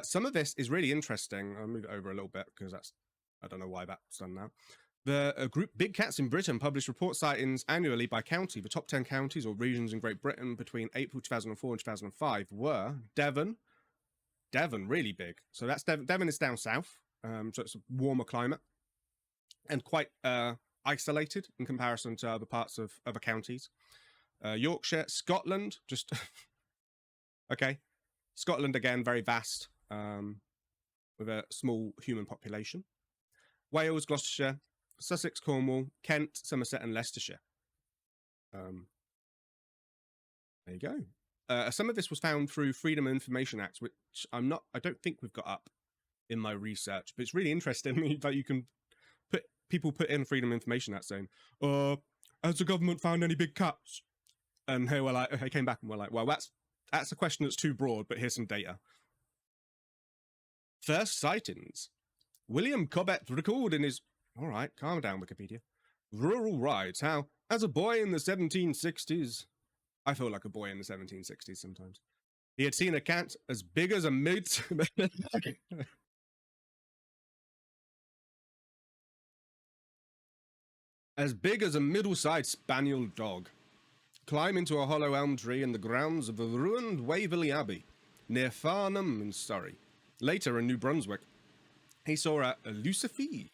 Some of this is really interesting. I'll move it over a little bit because I don't know why that's done now. The group Big Cats in Britain published report sightings annually by county. The top 10 counties or regions in Great Britain between April 2004 and 2005 were Devon. Devon, really big. So that's Devon is down south, so it's a warmer climate and quite isolated in comparison to other parts of other counties. Yorkshire, Scotland, just okay. Scotland again, very vast, with a small human population. Wales, Gloucestershire, Sussex, Cornwall, Kent, Somerset, and Leicestershire. There you go. Some of this was found through Freedom of Information Acts, which I don't think we've got up in my research, but it's really interesting that you can people put in Freedom of Information Act saying, has the government found any big cats? And they came back and were like, well, that's a question that's too broad, but here's some data. First sightings. William Cobbett recorded in his... All right, calm down, Wikipedia. Rural rides. How, as a boy in the 1760s... I feel like a boy in the 1760s sometimes. He had seen a cat as big as a as big as a middle-sized spaniel dog climb into a hollow elm tree in the grounds of the ruined Waverley Abbey, near Farnham in Surrey. Later in New Brunswick, he saw a Lucifer,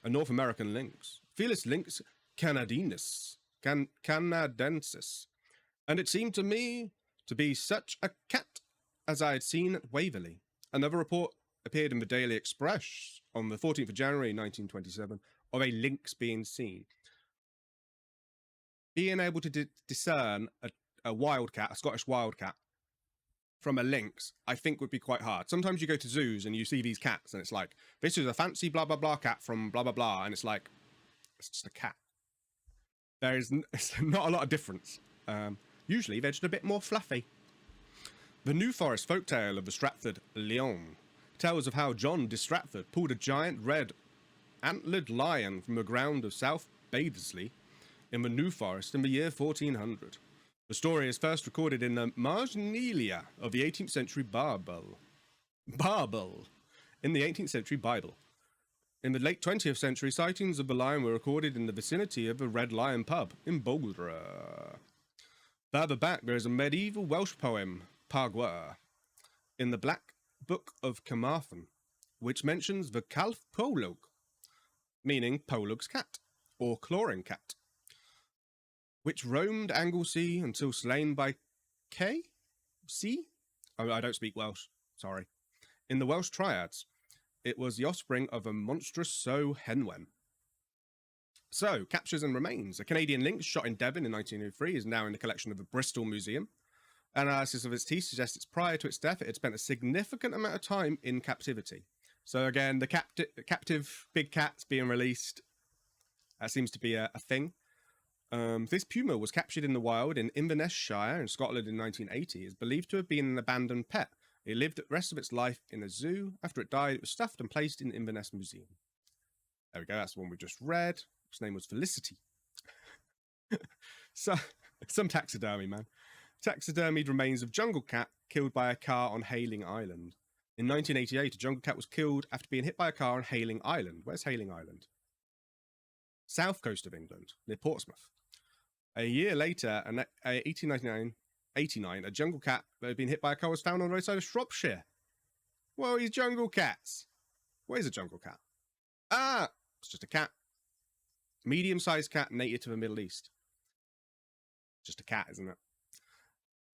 a North American lynx, Felis lynx canadensis, and it seemed to me to be such a cat as I had seen at Waverley. Another report appeared in the Daily Express on the 14th of January 1927 of a lynx being seen. Being able to discern a wildcat, a Scottish wildcat, from a lynx, I think would be quite hard. Sometimes you go to zoos and you see these cats and it's like, this is a fancy blah, blah, blah cat from blah, blah, blah. And it's like, it's just a cat. It's not a lot of difference. Usually they're just a bit more fluffy. The New Forest folktale of the Stratford Lion tells of how John de Stratford pulled a giant red antlered lion from the ground of South Badersley in the New Forest in the year 1400. The story is first recorded in the Marginalia of the 18th century Bible. In the 18th century Bible. In the late 20th century, sightings of the lion were recorded in the vicinity of a Red Lion pub in Bowldra. Further back, there is a medieval Welsh poem, Pagwa, in the Black Book of Carmarthen, which mentions the Calf Polog, meaning Polog's cat, or clawing cat, which roamed Anglesey until slain by C? I don't speak Welsh, sorry. In the Welsh triads, it was the offspring of a monstrous sow henwen. So, captures and remains. A Canadian lynx shot in Devon in 1903 is now in the collection of the Bristol Museum. Analysis of its teeth suggests prior to its death, it had spent a significant amount of time in captivity. So again, the captive big cats being released, that seems to be a thing. This puma was captured in the wild in Inverness Shire in Scotland in 1980. It is believed to have been an abandoned pet. It lived the rest of its life in a zoo. After it died, it was stuffed and placed in the Inverness Museum. There we go, that's the one we just read. His name was Felicity. So, some taxidermy, man. Taxidermied remains of jungle cat killed by a car on Hayling Island. In 1988, a jungle cat was killed after being hit by a car on Hayling Island. Where's Hayling Island? South coast of England, near Portsmouth. A year later, in 1889, a jungle cat that had been hit by a car was found on the roadside of Shropshire. Well, these jungle cats. Where's a jungle cat? Ah, it's just a cat. Medium-sized cat native to the Middle East. Just a cat, isn't it?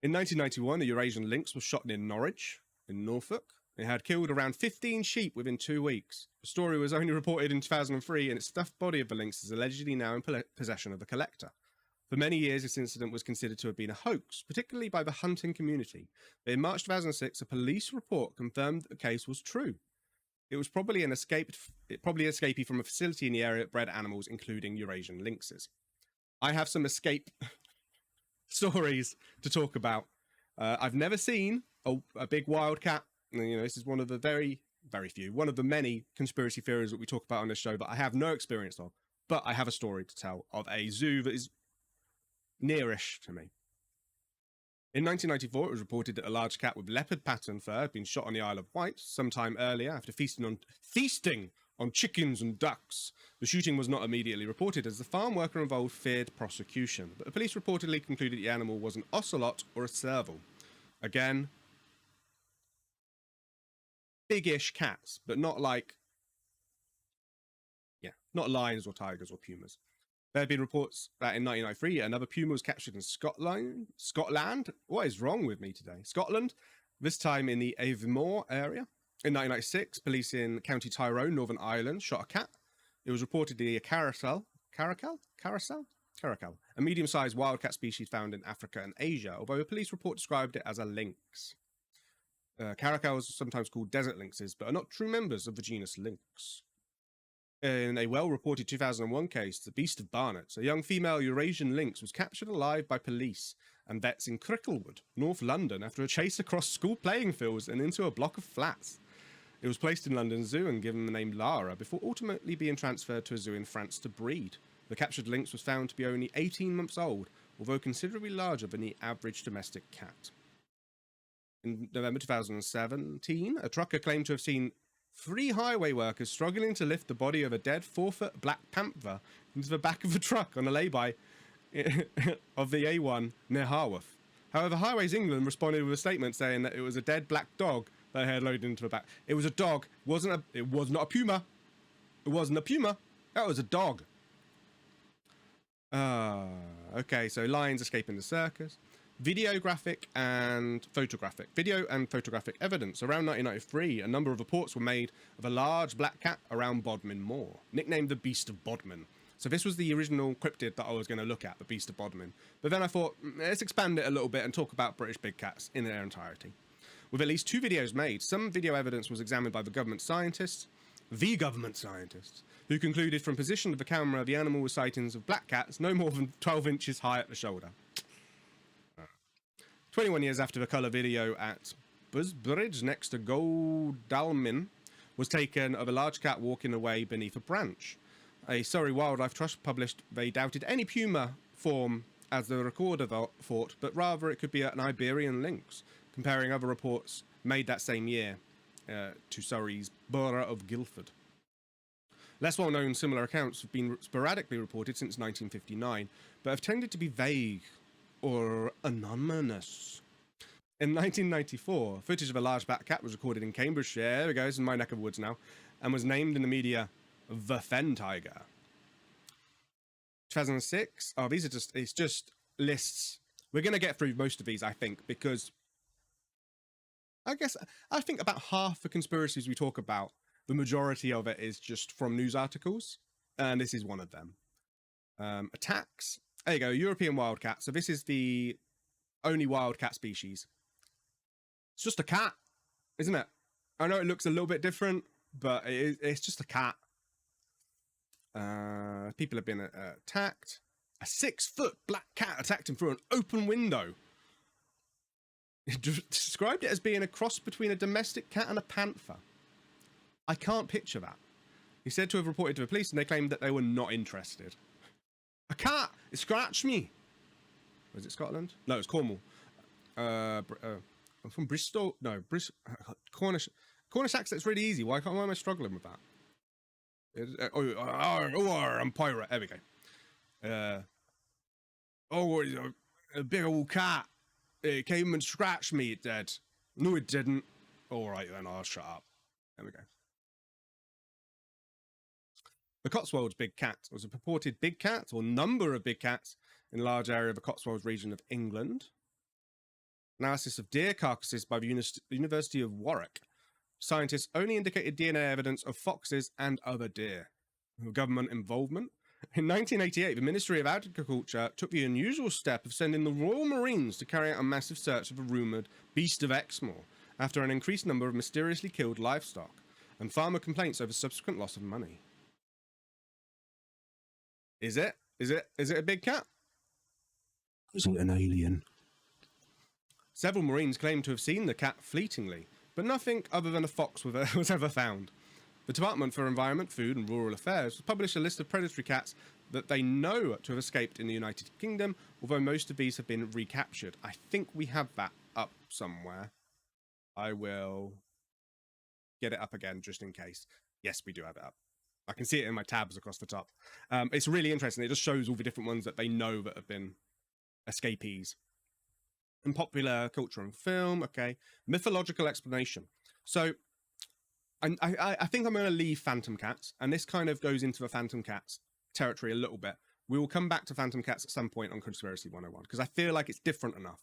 In 1991, a Eurasian lynx was shot near Norwich, in Norfolk. It had killed around 15 sheep within 2 weeks. The story was only reported in 2003, and its stuffed body of the lynx is allegedly now in possession of a collector. For many years, this incident was considered to have been a hoax, particularly by the hunting community. But in March 2006, a police report confirmed that the case was true. It was probably an escapee from a facility in the area that bred animals, including Eurasian lynxes. I have some escape stories to talk about. I've never seen a big wild cat. You know, this is one of the very few, one of the many conspiracy theories that we talk about on this show that I have no experience of. But I have a story to tell of a zoo that is nearish to me. In 1994, it was reported that a large cat with leopard pattern fur had been shot on the Isle of Wight sometime earlier after feasting on chickens and ducks. The shooting was not immediately reported as the farm worker involved feared prosecution, but the police reportedly concluded the animal was an ocelot or a serval. Again, big-ish cats, but not like, not lions or tigers or pumas. There have been reports that in 1993, another puma was captured in Scotland. What is wrong with me today? Scotland, this time in the Avonmore area. In 1996, police in County Tyrone, Northern Ireland, shot a cat. It was reportedly a caracal, a medium-sized wildcat species found in Africa and Asia, although a police report described it as a lynx. Caracals are sometimes called desert lynxes, but are not true members of the genus lynx. In a well-reported 2001 case, the Beast of Barnet, a young female Eurasian lynx, was captured alive by police and vets in Cricklewood, North London, after a chase across school playing fields and into a block of flats. It was placed in London Zoo and given the name Lara before ultimately being transferred to a zoo in France to breed. The captured lynx was found to be only 18 months old, although considerably larger than the average domestic cat. In November 2017, a trucker claimed to have seen 3 highway workers struggling to lift the body of a dead 4-foot black panther into the back of a truck on a lay-by of the A1 near Harworth. However, Highways England responded with a statement saying that it was a dead black dog that they had loaded into the back. It was a dog. It was not a puma. It wasn't a puma. That was a dog. Okay, so lions escaping the circus. Video and photographic evidence. Around 1993, a number of reports were made of a large black cat around Bodmin Moor, nicknamed the Beast of Bodmin. So this was the original cryptid that I was going to look at, the Beast of Bodmin. But then I thought, let's expand it a little bit and talk about British big cats in their entirety. With at least 2 videos made, some video evidence was examined by the government scientists, who concluded from position of the camera the animal was sightings of black cats no more than 12 inches high at the shoulder. 21 years after the colour video at Busbridge next to Godalming was taken of a large cat walking away beneath a branch. A Surrey Wildlife Trust published they doubted any puma form as the recorder thought, but rather it could be an Iberian lynx, comparing other reports made that same year to Surrey's borough of Guildford. Less well-known similar accounts have been sporadically reported since 1959, but have tended to be vague or anonymous. In 1994, footage of a large black cat was recorded in Cambridgeshire, there we go, it's in my neck of the woods now, and was named in the media the Fen Tiger. 2006, it's just lists. We're going to get through most of these, I think, because I think about half the conspiracies we talk about, the majority of it is just from news articles, and this is one of them. Attacks. There you go, European wildcat. So this is the only wildcat species. It's just a cat, isn't it? I know it looks a little bit different, but it's just a cat. People have been attacked. A 6-foot black cat attacked him through an open window. He described it as being a cross between a domestic cat and a panther. I can't picture that. He said to have reported to the police, and they claimed that they were not interested. A cat! It scratched me! Was it Scotland? No, it's Cornwall. I'm from Bristol. No, Cornish accent's really easy. Why am I struggling with that? I'm pirate. There we go. A big old cat. It came and scratched me, it did. No, it didn't. Alright then, I'll shut up. There we go. The Cotswolds big cat was a purported big cat or number of big cats in a large area of the Cotswolds region of England. Analysis of deer carcasses by the University of Warwick. Scientists only indicated DNA evidence of foxes and other deer. Government involvement. In 1988, the Ministry of Agriculture took the unusual step of sending the Royal Marines to carry out a massive search of the rumoured Beast of Exmoor after an increased number of mysteriously killed livestock and farmer complaints over subsequent loss of money. Is it a big cat? Is it an alien? Several Marines claim to have seen the cat fleetingly, but nothing other than a fox was ever found. The Department for Environment, Food and Rural Affairs has published a list of predatory cats that they know to have escaped in the United Kingdom, although most of these have been recaptured. I think we have that up somewhere. I will get it up again just in case. Yes, we do have it up. I can see it in my tabs across the top. It's really interesting. It just shows all the different ones that they know that have been escapees. In popular culture and film, okay. Mythological explanation. So, I think I'm going to leave Phantom Cats, and this kind of goes into the Phantom Cats territory a little bit. We will come back to Phantom Cats at some point on Conspiracy 101, because I feel like it's different enough.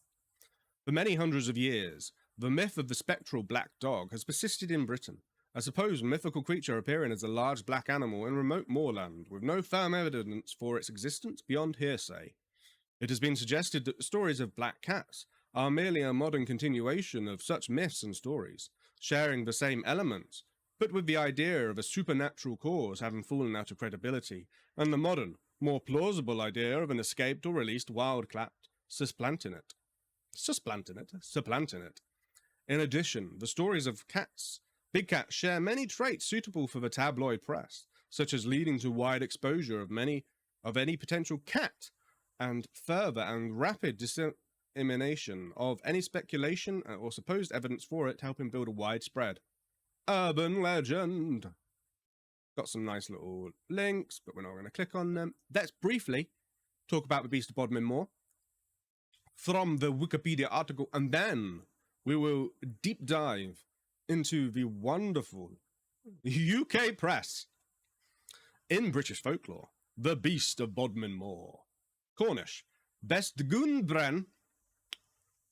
For many hundreds of years, the myth of the spectral black dog has persisted in Britain, a supposed mythical creature appearing as a large black animal in remote moorland, with no firm evidence for its existence beyond hearsay. It has been suggested that the stories of black cats are merely a modern continuation of such myths and stories, sharing the same elements, but with the idea of a supernatural cause having fallen out of credibility, and the modern, more plausible idea of an escaped or released wild cat supplanting it. In addition, the stories of cats, big cats, share many traits suitable for the tabloid press, such as leading to wide exposure of any potential cat, and further and rapid dissemination of any speculation or supposed evidence for it, helping build a widespread urban legend. Got some nice little links, but we're not going to click on them. Let's briefly talk about the Beast of Bodmin more from the Wikipedia article, and then we will deep dive into the wonderful UK press. In British folklore, the Beast of Bodmin Moor. Cornish, Bestgunbren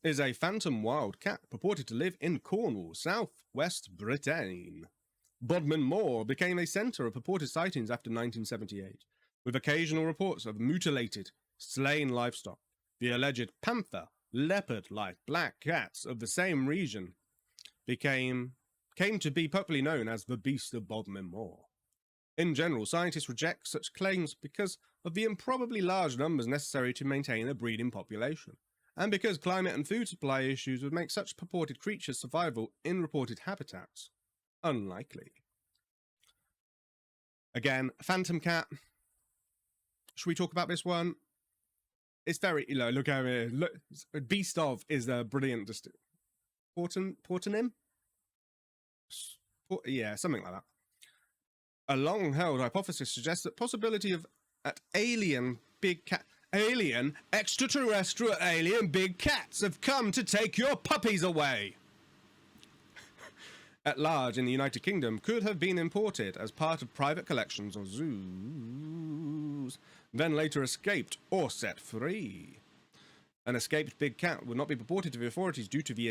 is a phantom wild cat purported to live in Cornwall, south-west Britain. Bodmin Moor became a centre of purported sightings after 1978, with occasional reports of mutilated, slain livestock. The alleged panther, leopard-like black cats of the same region came to be popularly known as the Beast of Bodmin Moor. In general, scientists reject such claims because of the improbably large numbers necessary to maintain a breeding population, and because climate and food supply issues would make such purported creatures' survival in reported habitats unlikely. Again, Phantom Cat. Should we talk about this one? It's very, look over here. Look, Beast of is a brilliant portonym? Yeah, something like that. A long-held hypothesis suggests that possibility of alien extraterrestrial alien big cats have come to take your puppies away. At large in the United Kingdom could have been imported as part of private collections or zoos, then later escaped or set free. An escaped big cat would not be reported to the authorities due to the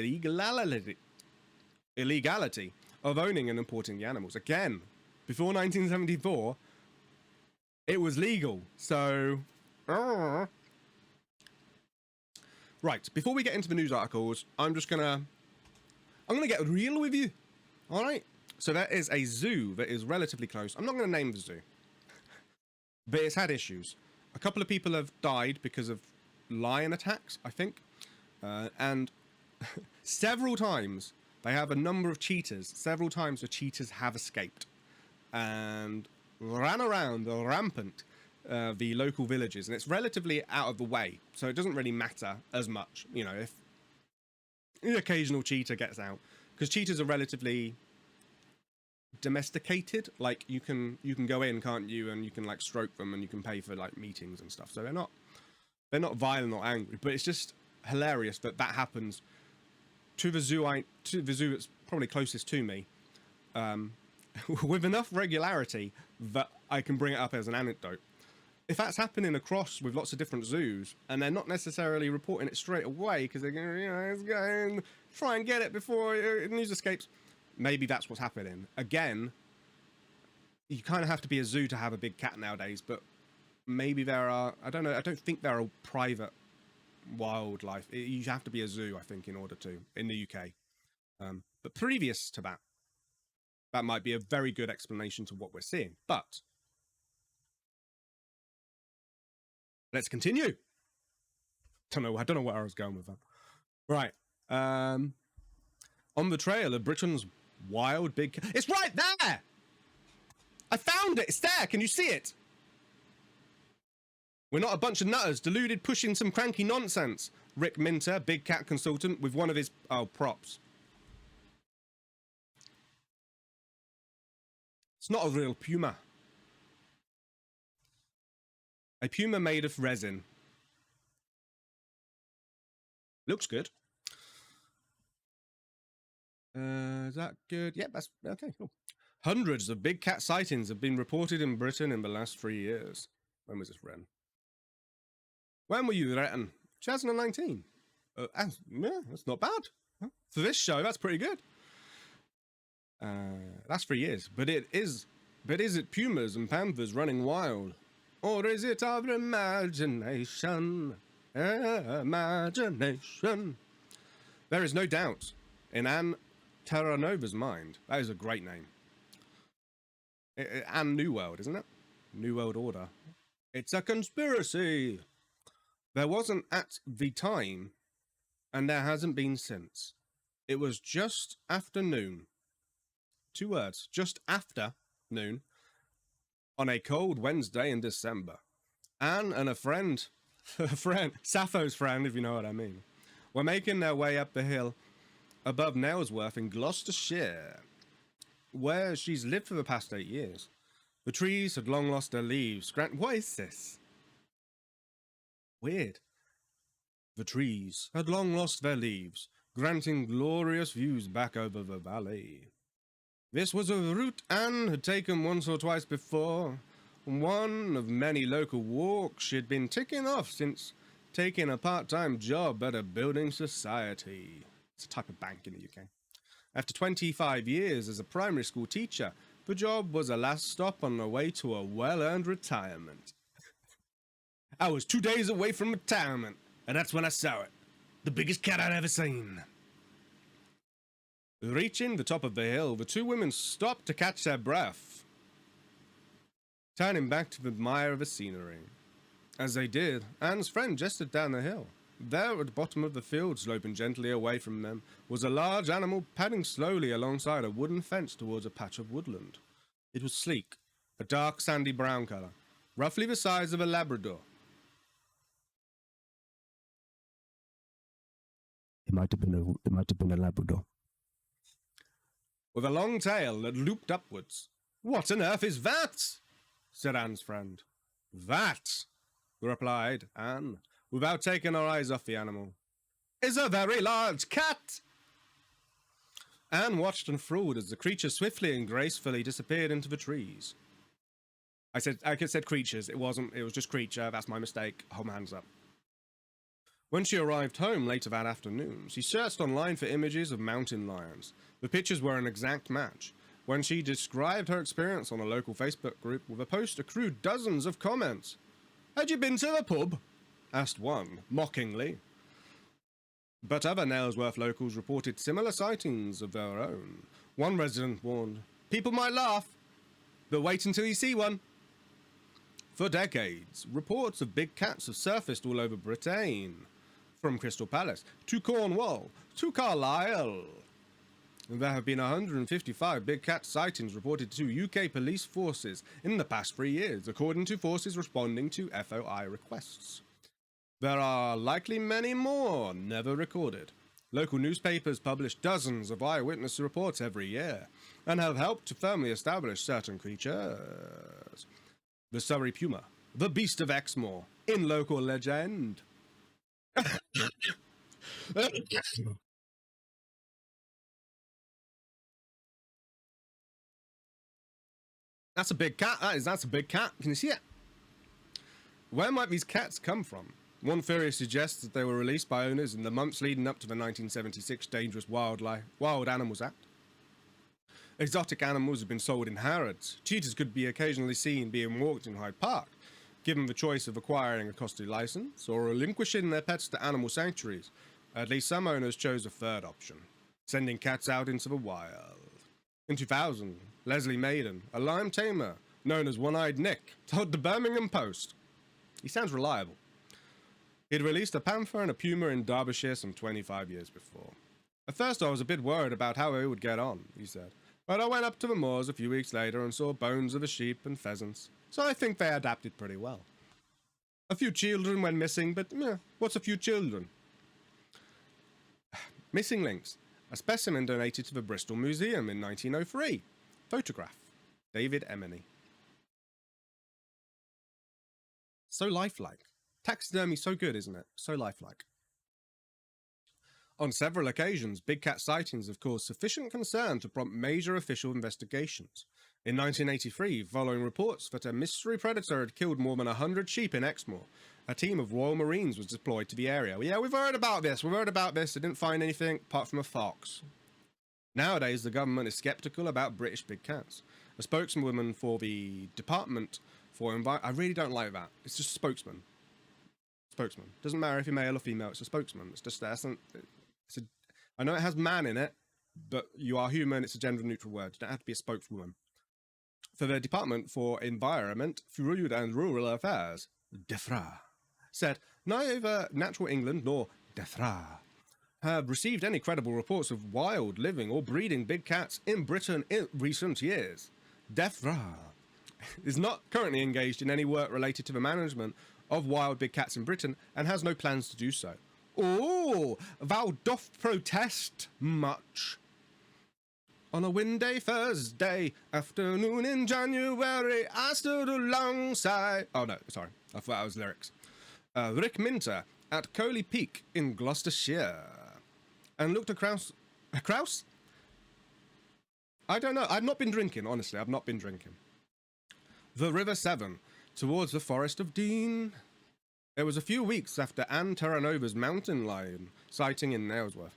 illegality of owning and importing the animals. Again, before 1974, it was legal, so... Right, before we get into the news articles, I'm gonna get real with you. Alright? So there is a zoo that is relatively close. I'm not going to name the zoo. But it's had issues. A couple of people have died because of lion attacks, I think. And several times, they have a number of cheetahs. Several times the cheetahs have escaped. And ran around rampant the local villages. And it's relatively out of the way. So it doesn't really matter as much, you know, if the occasional cheetah gets out. Because cheetahs are relatively domesticated. Like, you can go in, can't you, and you can like stroke them, and you can pay for like meetings and stuff. So they're not violent or angry. But it's just hilarious that happens to the zoo that's probably closest to me, with enough regularity that I can bring it up as an anecdote. If that's happening across with lots of different zoos, and they're not necessarily reporting it straight away because they're going, you know, let's go and try and get it before news escapes, maybe that's what's happening. Again, you kind of have to be a zoo to have a big cat nowadays, but maybe there are, I don't know, I don't think there are private wildlife. You have to be a zoo, I think, in order to, in the UK. But previous to that, that might be a very good explanation to what we're seeing. But let's continue. I don't know where I was going with that. Right. On the trail of Britain's wild big cat. It's right there! I found it! It's there! Can you see it? We're not a bunch of nutters, deluded, pushing some cranky nonsense. Rick Minter, big cat consultant, with one of his props. It's not a real puma. A puma made of resin. Looks good. Is that good? Yep, that's okay, cool. Hundreds of big cat sightings have been reported in Britain in the last 3 years. When was this written? When were you written? 2019. Yeah, that's not bad. For this show, that's pretty good. That's 3 years. But is it pumas and panthers running wild? Or is it our imagination? Imagination. There is no doubt in Anne Terranova's mind. That is a great name. Anne New World, isn't it? New World Order. It's a conspiracy. There wasn't at the time, and there hasn't been since. It was just after noon. 2 words. Just after noon. On a cold Wednesday in December. Anne and a friend, Sappho's friend, if you know what I mean, were making their way up the hill above Nailsworth in Gloucestershire, where she's lived for the past 8 years. The trees had long lost their leaves. What is this? Weird. The trees had long lost their leaves, granting glorious views back over the valley. This was a route Anne had taken once or twice before, one of many local walks she had been ticking off since taking a part-time job at a building society. It's a type of bank in the UK. After 25 years as a primary school teacher, the job was a last stop on the way to a well-earned retirement. I was 2 days away from retirement, and that's when I saw it. The biggest cat I'd ever seen. Reaching the top of the hill, the two women stopped to catch their breath, turning back to admire the scenery. As they did, Anne's friend gestured down the hill. There, at the bottom of the field, sloping gently away from them, was a large animal padding slowly alongside a wooden fence towards a patch of woodland. It was sleek, a dark sandy brown colour, roughly the size of a Labrador. It might have been a Labrador. With a long tail that looped upwards. What on earth is that? Said Anne's friend. That, replied Anne, without taking her eyes off the animal, is a very large cat. Anne watched and thrilled as the creature swiftly and gracefully disappeared into the trees. I said creatures. It wasn't. It was just creature. That's my mistake. Hold my hands up. When she arrived home later that afternoon, she searched online for images of mountain lions. The pictures were an exact match. When she described her experience on a local Facebook group with a post accrued dozens of comments. Had you been to the pub? Asked one, mockingly. But other Nailsworth locals reported similar sightings of their own. One resident warned, people might laugh, but wait until you see one. For decades, reports of big cats have surfaced all over Britain. From Crystal Palace, to Cornwall, to Carlisle. There have been 155 big cat sightings reported to UK police forces in the past 3 years, according to forces responding to FOI requests. There are likely many more never recorded. Local newspapers publish dozens of eyewitness reports every year, and have helped to firmly establish certain creatures. The Surrey Puma, the Beast of Exmoor, in local legend. That's a big cat. That's a big cat. Can you see it? Where might these cats come from? One theory suggests that they were released by owners in the months leading up to the 1976 Dangerous Wild Animals Act. Exotic animals have been sold in Harrods. Cheetahs could be occasionally seen being walked in Hyde Park. Given the choice of acquiring a costly license or relinquishing their pets to animal sanctuaries, at least some owners chose a third option, sending cats out into the wild. In 2000, Leslie Maiden, a Lyme tamer known as One-Eyed Nick, told the Birmingham Post. He sounds reliable. He'd released a panther and a puma in Derbyshire some 25 years before. At first I was a bit worried about how he would get on, he said, but I went up to the moors a few weeks later and saw bones of a sheep and pheasants, so I think they adapted pretty well. A few children went missing, but what's a few children? Missing links. A specimen donated to the Bristol Museum in 1903. Photograph. David Emeny. So lifelike. Taxidermy, so good, isn't it? So lifelike. On several occasions, big cat sightings have caused sufficient concern to prompt major official investigations. In 1983, following reports that a mystery predator had killed more than 100 sheep in Exmoor, a team of Royal Marines was deployed to the area. Yeah, we've heard about this. We've heard about this. They didn't find anything apart from a fox. Nowadays, the government is sceptical about British big cats. A spokeswoman for the Department for I really don't like that. It's just spokesman. Spokesman. Doesn't matter if you're male or female. It's a spokesman. It's just there. I know it has man in it, but you are human. It's a gender-neutral word. You don't have to be a spokeswoman. For the Department for Environment, Food and Rural Affairs, DEFRA, said neither Natural England nor DEFRA have received any credible reports of wild, living or breeding big cats in Britain in recent years. DEFRA is not currently engaged in any work related to the management of wild big cats in Britain and has no plans to do so. Oh, thou doth protest much. On a windy Thursday afternoon in January, I stood alongside... Oh, no, sorry. I thought that was lyrics. Rick Minter at Coley Peak in Gloucestershire. And looked across... Across? I don't know. I've not been drinking, honestly. I've not been drinking. The River Severn, towards the Forest of Dean. It was a few weeks after Anne Terranova's mountain lion sighting in Nailsworth,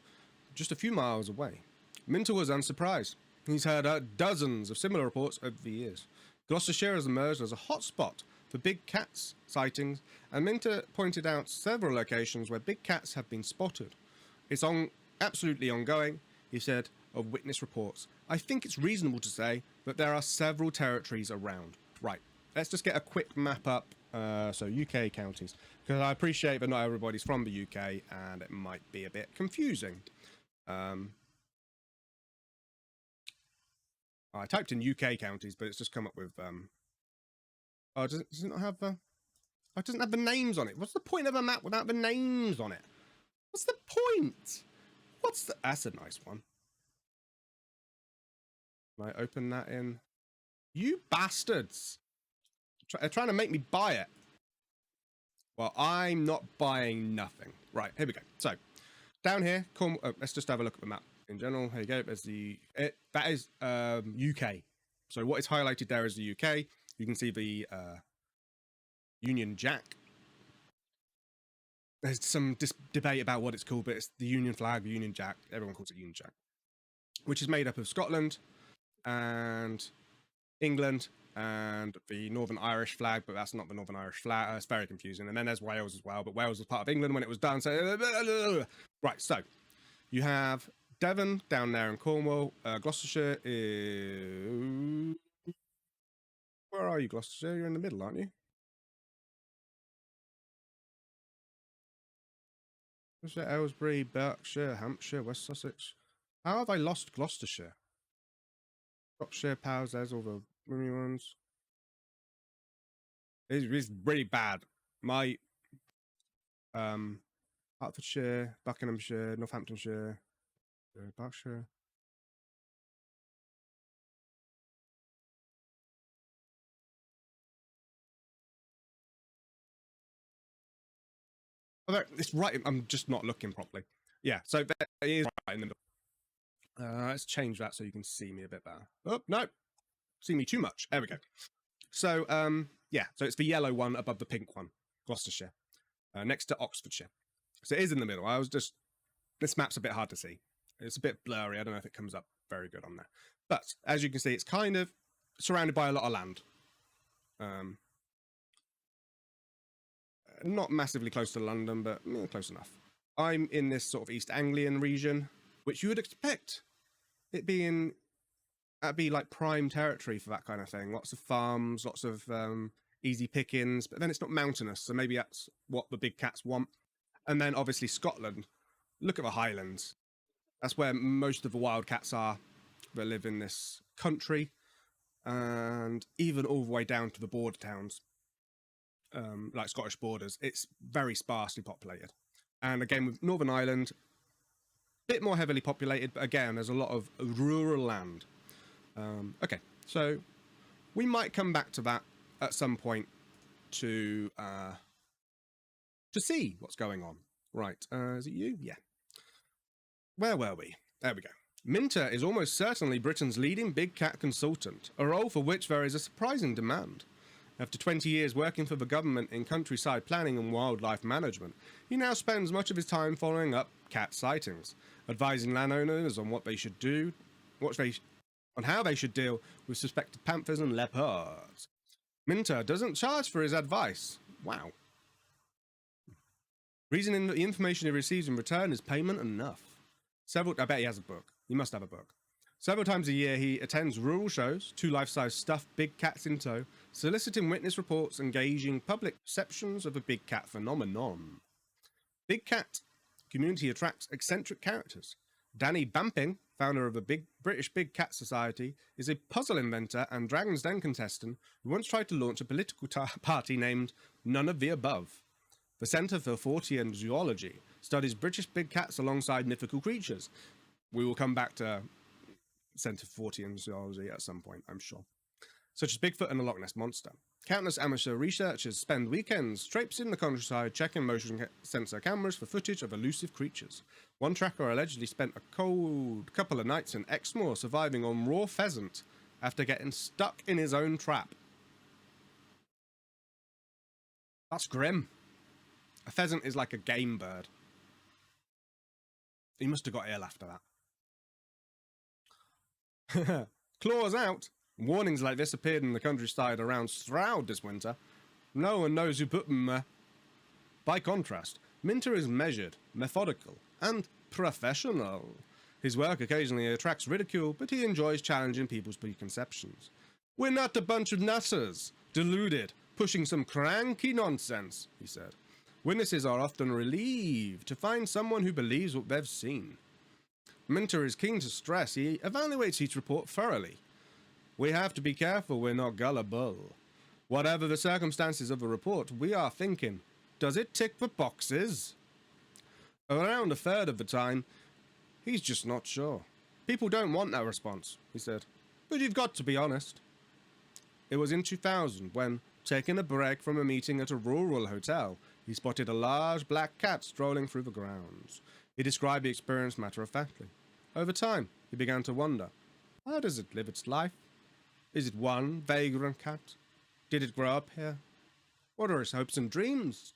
just a few miles away. Minter was unsurprised. He's heard dozens of similar reports over the years. Gloucestershire has emerged as a hotspot for big cats sightings, and Minter pointed out several locations where big cats have been spotted. It's absolutely ongoing, he said, of witness reports. I think it's reasonable to say that there are several territories around. Right, let's just get a quick map up. So UK counties, because I appreciate that not everybody's from the UK and it might be a bit confusing. I typed in UK counties, but it's just come up with oh, does it not have oh, it doesn't have the names on it. What's the point of a map without the names on it? What's the point? That's a nice one. Can I open that in? You bastards! They're trying to make me buy it. Well, I'm not buying nothing. Right, here we go. So, down here, let's just have a look at the map in general. Here you go. There's that is UK. So what is highlighted there is the UK. You can see the Union Jack. There's some debate about what it's called, but it's the Union flag, the Union Jack. Everyone calls it Union Jack, which is made up of Scotland and England and the Northern Irish flag, but that's not the Northern Irish flag. It's very confusing. And then there's Wales as well, but Wales was part of England when it was done. So, right, so you have Devon down there in Cornwall. Gloucestershire is... Where are you, Gloucestershire? You're in the middle, aren't you? Gloucestershire, Aylesbury, Berkshire, Hampshire, West Sussex. How have I lost Gloucestershire? Shropshire, Powers, there's all the mini ones. It's really bad. My Hertfordshire, Buckinghamshire, Northamptonshire, Berkshire. Oh, it's right. I'm just not looking properly. Yeah, so that is right in the middle. Let's change that so you can see me a bit better. Oh, no. See me too much. There we go. So, yeah. So it's the yellow one above the pink one. Gloucestershire. Next to Oxfordshire. So it is in the middle. This map's a bit hard to see. It's a bit blurry. I don't know if it comes up very good on there. But, as you can see, it's kind of surrounded by a lot of land. Not massively close to London, but close enough. I'm in this sort of East Anglian region, which you would expect it being, that'd be like prime territory for that kind of thing. Lots of farms, lots of easy pickings, but then it's not mountainous, so maybe that's what the big cats want. And then obviously Scotland. Look at the Highlands. That's where most of the wild cats are that live in this country, and even all the way down to the border towns, like Scottish borders. It's very sparsely populated. And again, with Northern Ireland, a bit more heavily populated, but again, there's a lot of rural land. Okay, so we might come back to that at some point to see what's going on. Right, is it you? Yeah. Where were we? There we go. Minter is almost certainly Britain's leading big cat consultant, a role for which there is a surprising demand. After 20 years working for the government in countryside planning and wildlife management, he now spends much of his time following up cat sightings, advising landowners on what they should do, on how they should deal with suspected panthers and leopards. Minter doesn't charge for his advice. Wow. Reasoning that the information he receives in return is payment enough. I bet he has a book. He must have a book. Several times a year, he attends rural shows, 2 life-size stuffed big cats in tow, soliciting witness reports and gauging public perceptions of the big cat phenomenon. Big cat community attracts eccentric characters. Danny Bamping, founder of the British Big Cat Society, is a puzzle inventor and Dragon's Den contestant who once tried to launch a political party named None of the Above. The Centre for Fortean Zoology studies British big cats alongside mythical creatures. We will come back to Centre for Fortean Zoology at some point, I'm sure. Such as Bigfoot and the Loch Ness Monster. Countless amateur researchers spend weekends traipsing the countryside checking motion sensor cameras for footage of elusive creatures. One tracker allegedly spent a cold couple of nights in Exmoor surviving on raw pheasant after getting stuck in his own trap. That's grim. A pheasant is like a game bird. He must have got ill after that. Claws out. Warnings like this appeared in the countryside around Stroud this winter. No one knows who put them there. By contrast, Minter is measured, methodical, and professional. His work occasionally attracts ridicule, but he enjoys challenging people's preconceptions. We're not a bunch of nutters, deluded, pushing some cranky nonsense, he said. Witnesses are often relieved to find someone who believes what they've seen. Minter is keen to stress he evaluates each report thoroughly. We have to be careful we're not gullible. Whatever the circumstances of a report, we are thinking, does it tick the boxes? Around a third of the time, he's just not sure. People don't want that response, he said. But you've got to be honest. It was in 2000 when, taking a break from a meeting at a rural hotel, he spotted a large black cat strolling through the grounds. He described the experience matter-of-factly. Over time, he began to wonder, how does it live its life? Is it one vagrant cat? Did it grow up here? What are its hopes and dreams?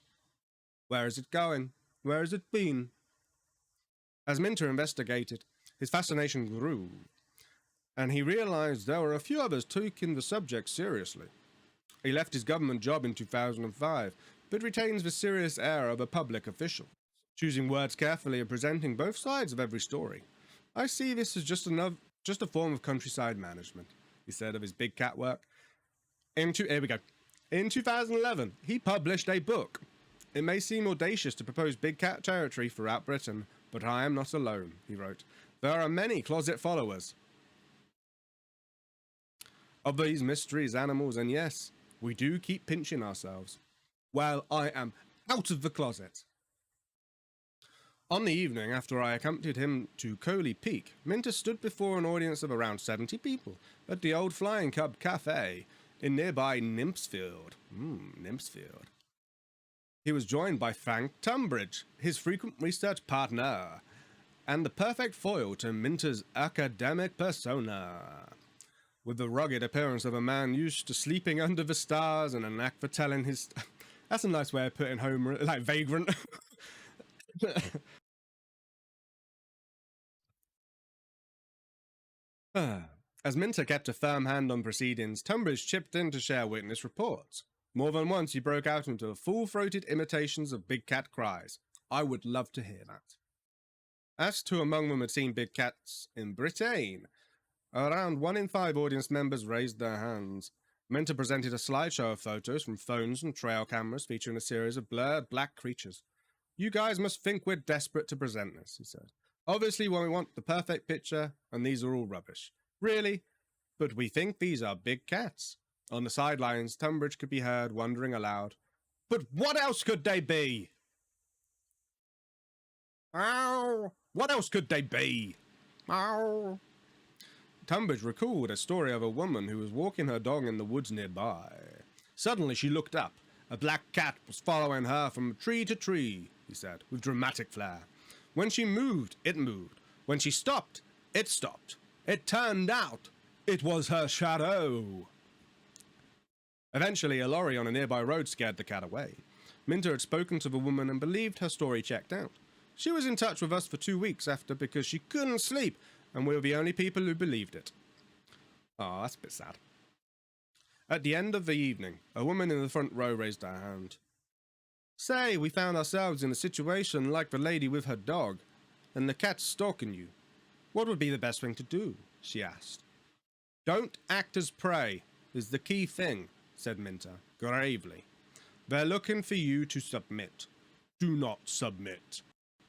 Where is it going? Where has it been? As Minter investigated, his fascination grew, and he realized there were a few others taking the subject seriously. He left his government job in 2005, but retains the serious air of a public official, choosing words carefully and presenting both sides of every story. I see this as just a form of countryside management, he said of his big cat work. Here we go. In 2011, he published a book. It may seem audacious to propose big cat territory throughout Britain, but I am not alone, he wrote. There are many closet followers of these mysteries, animals, and yes, we do keep pinching ourselves. Well, I am out of the closet. On the evening after I accompanied him to Coley Peak, Minter stood before an audience of around 70 people at the old Flying Cub Cafe in nearby Nymphsfield. Nymphsfield. He was joined by Frank Tunbridge, his frequent research partner, and the perfect foil to Minter's academic persona. With the rugged appearance of a man used to sleeping under the stars and a knack for telling his... That's a nice way of putting home, like vagrant. As Minter kept a firm hand on proceedings, Tunbridge chipped in to share witness reports. More than once he broke out into full-throated imitations of big cat cries. I would love to hear that. As two among them had seen big cats in Britain, around 1 in 5 audience members raised their hands. Minter presented a slideshow of photos from phones and trail cameras featuring a series of blurred black creatures. You guys must think we're desperate to present this, he said. Obviously, when we want the perfect picture, and these are all rubbish. Really? But we think these are big cats. On the sidelines, Tunbridge could be heard wondering aloud, but what else could they be? Ow! What else could they be? Ow! Tunbridge recalled a story of a woman who was walking her dog in the woods nearby. Suddenly she looked up, A black cat was following her from tree to tree, he said, with dramatic flair. When she moved, it moved. When she stopped, it stopped. It turned out it was her shadow. Eventually, a lorry on a nearby road scared the cat away. Minter had spoken to the woman and believed her story checked out. She was in touch with us for 2 weeks after because she couldn't sleep, and we were the only people who believed it. Oh, that's a bit sad. At the end of the evening, a woman in the front row raised her hand. Say, we found ourselves in a situation like the lady with her dog, and the cat's stalking you. What would be the best thing to do? She asked. Don't act as prey is the key thing, said Minter, gravely. They're looking for you to submit. Do not submit.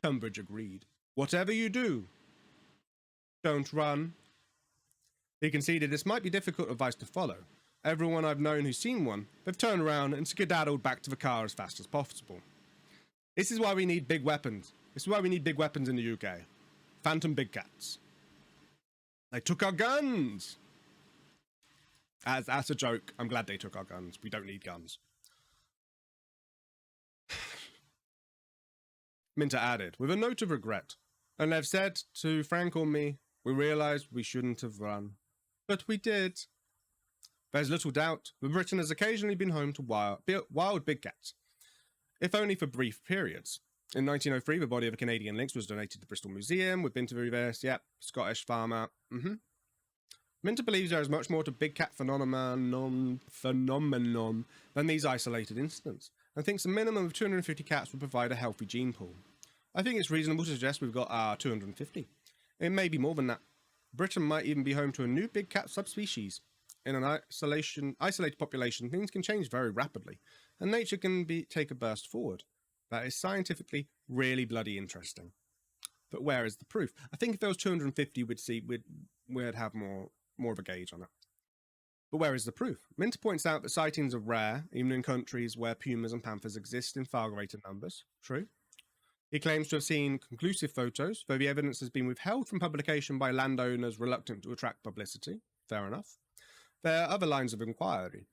Tunbridge agreed. Whatever you do, don't run. He conceded this might be difficult advice to follow. Everyone I've known who's seen one, they've turned around and skedaddled back to the car as fast as possible. This is why we need big weapons. This is why we need big weapons in the UK. Phantom big cats. They took our guns! As a joke, I'm glad they took our guns. We don't need guns. Minter added, with a note of regret, and they've said to Frank or me, we realised we shouldn't have run. But we did. There's little doubt that Britain has occasionally been home to wild big cats, if only for brief periods. In 1903, the body of a Canadian lynx was donated to the Bristol Museum, with Binter reverse, yep, Scottish farmer, Minter believes there is much more to big cat phenomenon than these isolated incidents, and thinks a minimum of 250 cats would provide a healthy gene pool. I think it's reasonable to suggest we've got our 250. It may be more than that. Britain might even be home to a new big cat subspecies. In an isolated population, things can change very rapidly, and nature can take a burst forward. That is scientifically really bloody interesting. But where is the proof? I think if there was 250, we'd have more of a gauge on it. But where is the proof? Minter points out that sightings are rare, even in countries where pumas and panthers exist in far greater numbers. True. He claims to have seen conclusive photos, though the evidence has been withheld from publication by landowners reluctant to attract publicity. Fair enough. There are other lines of inquiry.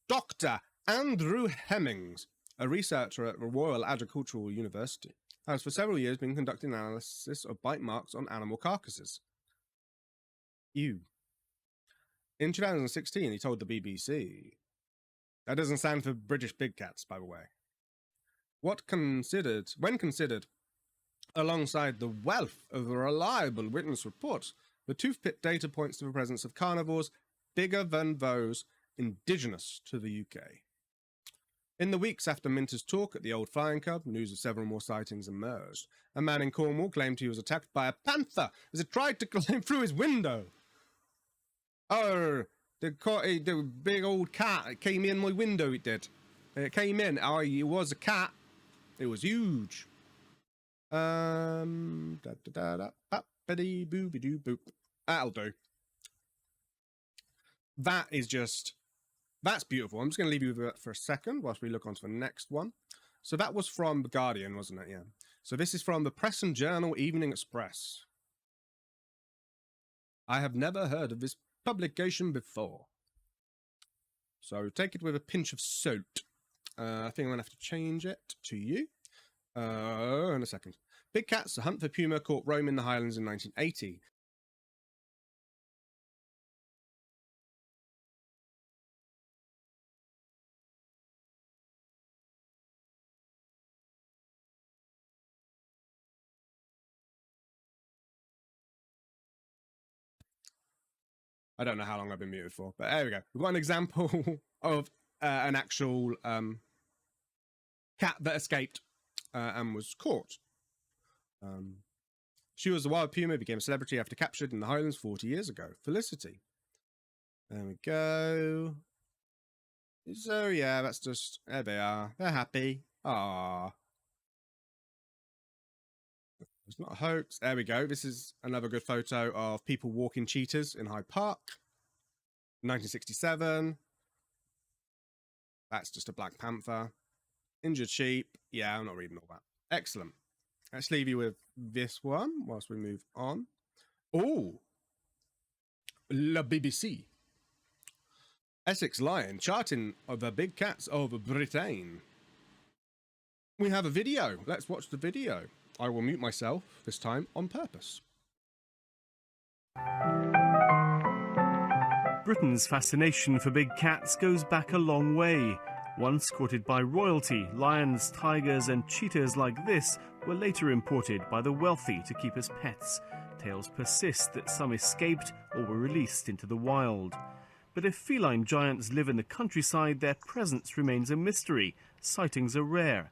Dr. Andrew Hemmings, a researcher at the Royal Agricultural University, has for several years been conducting analysis of bite marks on animal carcasses. Ew. In 2016, he told the BBC. That doesn't stand for British big cats, by the way. When considered alongside the wealth of reliable witness reports, the toothpick data points to the presence of carnivores bigger than those indigenous to the UK. In the weeks after Minter's talk at the Old Flying Club, news of several more sightings emerged. A man in Cornwall claimed he was attacked by a panther as it tried to climb through his window. Oh, the big old cat, it came in my window, it did. It came in, it was a cat. It was huge. That'll do. That's beautiful. I'm just going to leave you with that for a second whilst we look on to the next one. So that was from The Guardian, wasn't it? Yeah. So this is from the Press and Journal Evening Express. I have never heard of this publication before. So take it with a pinch of salt. I think I'm going to have to change it to you. In a second. Big cats, a hunt for puma caught roaming the Highlands in 1980. I don't know how long I've been muted for, but there we go. We've got an example of an actual cat that escaped and was caught. She was a wild puma, became a celebrity after captured in the Highlands 40 years ago. Felicity. There we go. So yeah, that's just, there they are. They're happy. Ah. It's not a hoax. There we go. This is another good photo of people walking cheetahs in Hyde Park. 1967. That's just a black panther. Injured sheep. Yeah, I'm not reading all that. Excellent. Let's leave you with this one whilst we move on. Oh, La BBC. Essex lion charting of the big cats over Britain. We have a video. Let's watch the video. I will mute myself this time on purpose. Britain's fascination for big cats goes back a long way. Once courted by royalty, lions, tigers and cheetahs like this were later imported by the wealthy to keep as pets. Tales persist that some escaped or were released into the wild. But if feline giants live in the countryside, their presence remains a mystery. Sightings are rare.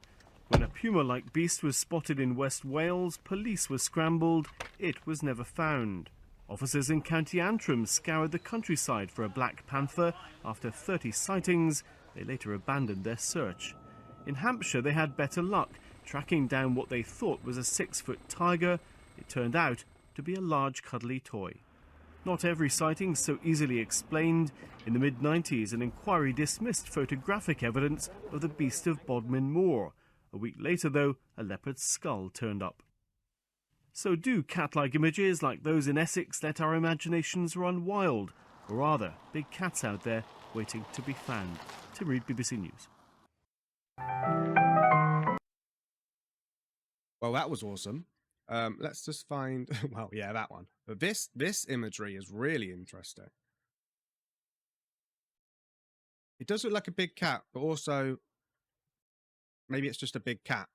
When a puma-like beast was spotted in West Wales, police were scrambled. It was never found. Officers in County Antrim scoured the countryside for a black panther. After 30 sightings, they later abandoned their search. In Hampshire, they had better luck, tracking down what they thought was a 6-foot tiger. It turned out to be a large cuddly toy. Not every sighting so easily explained. In the mid-90s, an inquiry dismissed photographic evidence of the beast of Bodmin Moor. A week later, though, a leopard's skull turned up. So do cat-like images like those in Essex let our imaginations run wild? Or are there big cats out there waiting to be found? Tim Reid, BBC News. Well, that was awesome. Let's just find, well, yeah, that one. But this imagery is really interesting. It does look like a big cat, but also maybe it's just a big cat.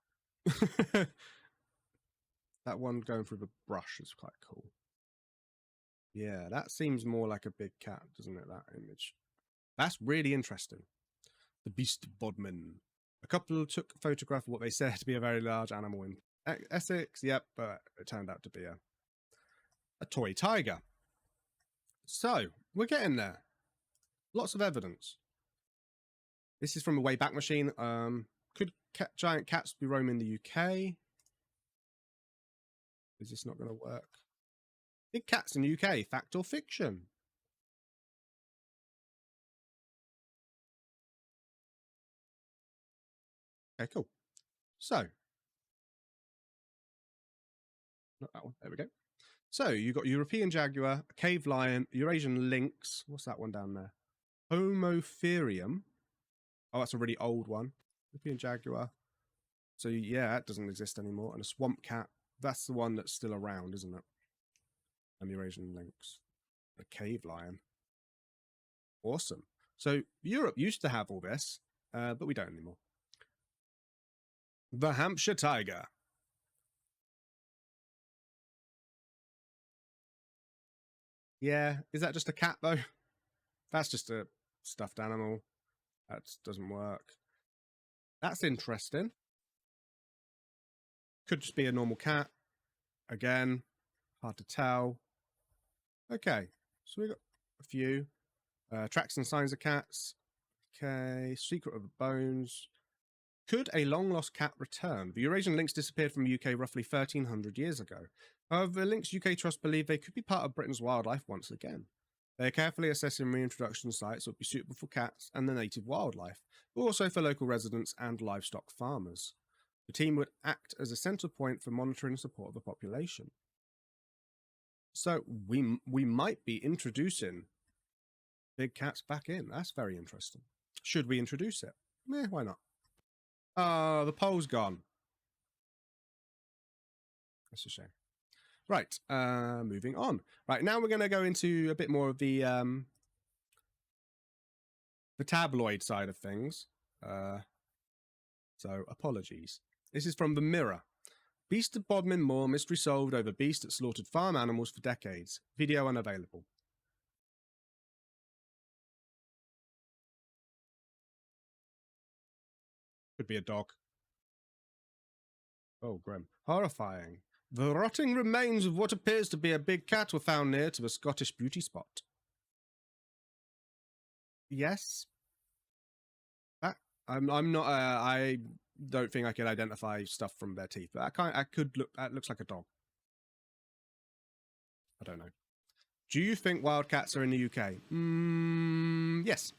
That one going through the brush is quite cool. Yeah, that seems more like a big cat, doesn't it, that image? That's really interesting. The Beast of Bodmin. A couple took a photograph of what they said to be a very large animal in Essex, yep, but it turned out to be a toy tiger. So, we're getting there. Lots of evidence. This is from a Wayback Machine. Could giant cats be roaming the UK? Is this not going to work? Big cats in the UK, fact or fiction? Okay, cool. So, not that one. There we go. So, you've got European jaguar, cave lion, Eurasian lynx. What's that one down there? Homotherium. Oh, that's a really old one. European jaguar. So, yeah, that doesn't exist anymore. And a swamp cat. That's the one that's still around, isn't it? And Eurasian lynx. A cave lion. Awesome. So, Europe used to have all this, but we don't anymore. The Hampshire tiger. Yeah, is that just a cat, though? That's just a stuffed animal. That doesn't work. That's interesting. Could just be a normal cat. Again, hard to tell. Okay, so we got a few. Tracks and signs of cats. Okay, secret of the bones. Could a long-lost cat return? The Eurasian lynx disappeared from the UK roughly 1,300 years ago. However, the Lynx UK Trust believe they could be part of Britain's wildlife once again. They are carefully assessing reintroduction sites that would be suitable for cats and the native wildlife, but also for local residents and livestock farmers. The team would act as a centre point for monitoring and support of the population. So we might be introducing big cats back in. That's very interesting. Should we introduce it? Why not? Oh, the poll's gone. That's a shame. Right, moving on. Right, now we're going to go into a bit more of the tabloid side of things. So, apologies. This is from The Mirror. Beast of Bodmin Moor, mystery solved over beast that slaughtered farm animals for decades. Video unavailable. Could be a dog. Oh, grim. Horrifying. The rotting remains of what appears to be a big cat were found near to a Scottish beauty spot. Yes. I'm not. I don't think I could identify stuff from their teeth, but I could look. That looks like a dog. I don't know. Do you think wildcats are in the UK? Yes.